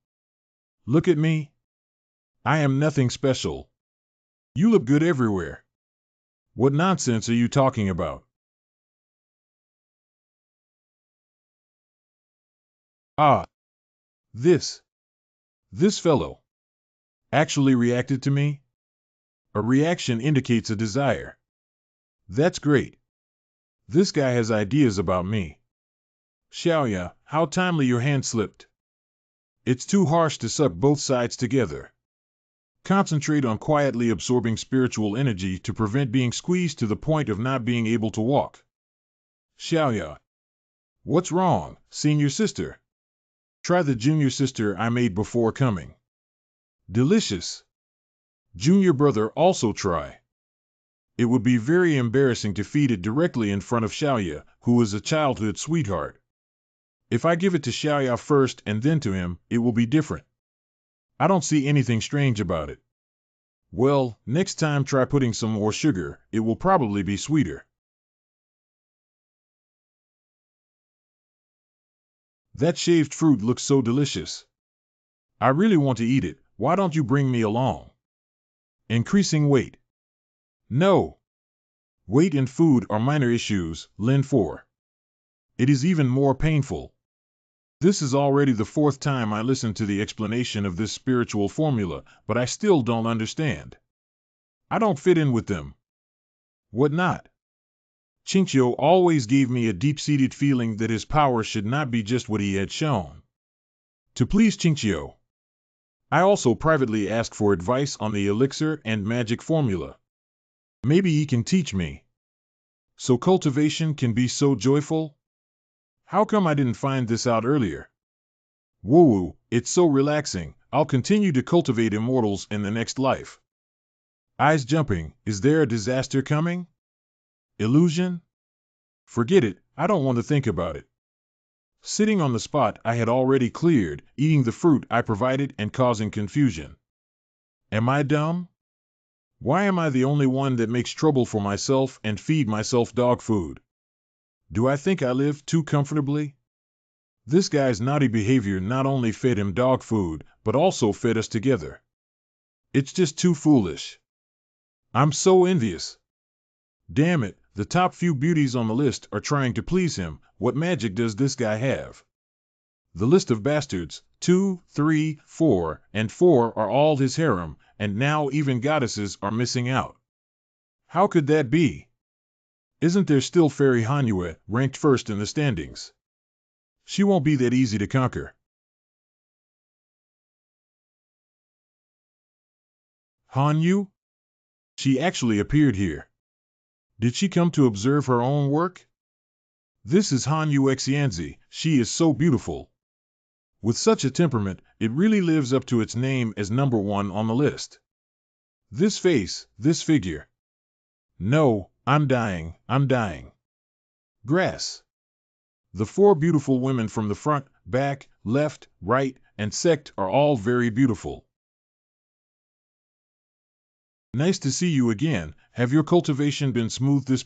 Look at me. I am nothing special. You look good everywhere. What nonsense are you talking about? Ah, this fellow actually reacted to me? A reaction indicates a desire. That's great. This guy has ideas about me. Xiaoya, how timely your hand slipped. It's too harsh to suck both sides together. Concentrate on quietly absorbing spiritual energy to prevent being squeezed to the point of not being able to walk. Xiaoya. What's wrong, senior sister? Try the junior sister I made before coming. Delicious. Junior brother also try. It would be very embarrassing to feed it directly in front of Xiaoya, who is a childhood sweetheart. If I give it to Xiaoya first and then to him, it will be different. I don't see anything strange about it. Well, next time try putting some more sugar, it will probably be sweeter. That shaved fruit looks so delicious. I really want to eat it, why don't you bring me along? Increasing weight. No. Weight and food are minor issues, Lin 4. It is even more painful. This is already the 4th time I listen to the explanation of this spiritual formula, but I still don't understand. I don't fit in with them. What not? Chinchio always gave me a deep-seated feeling that his power should not be just what he had shown. To please Chinchio, I also privately asked for advice on the elixir and magic formula. Maybe he can teach me. So cultivation can be so joyful? How come I didn't find this out earlier? Woo-woo, it's so relaxing, I'll continue to cultivate immortals in the next life. Eyes jumping, is there a disaster coming? Illusion? Forget it, I don't want to think about it. Sitting on the spot I had already cleared, eating the fruit I provided and causing confusion. Am I dumb? Why am I the only one that makes trouble for myself and feed myself dog food? Do I think I live too comfortably? This guy's naughty behavior not only fed him dog food, but also fed us together. It's just too foolish. I'm so envious. Damn it, the top few beauties on the list are trying to please him. What magic does this guy have? The list of bastards, 2, 3, 4, and 4 are all his harem, and now even goddesses are missing out. How could that be? Isn't there still Fairy Hanhua, ranked first in the standings? She won't be that easy to conquer. Hanyu? She actually appeared here. Did she come to observe her own work? This is Hanyu Xianzi, she is so beautiful. With such a temperament, it really lives up to its name as number 1 on the list. This face, this figure. No, I'm dying, I'm dying. Grass. The 4 beautiful women from the front, back, left, right, and sect are all very beautiful. Nice to see you again. Have your cultivation been smooth this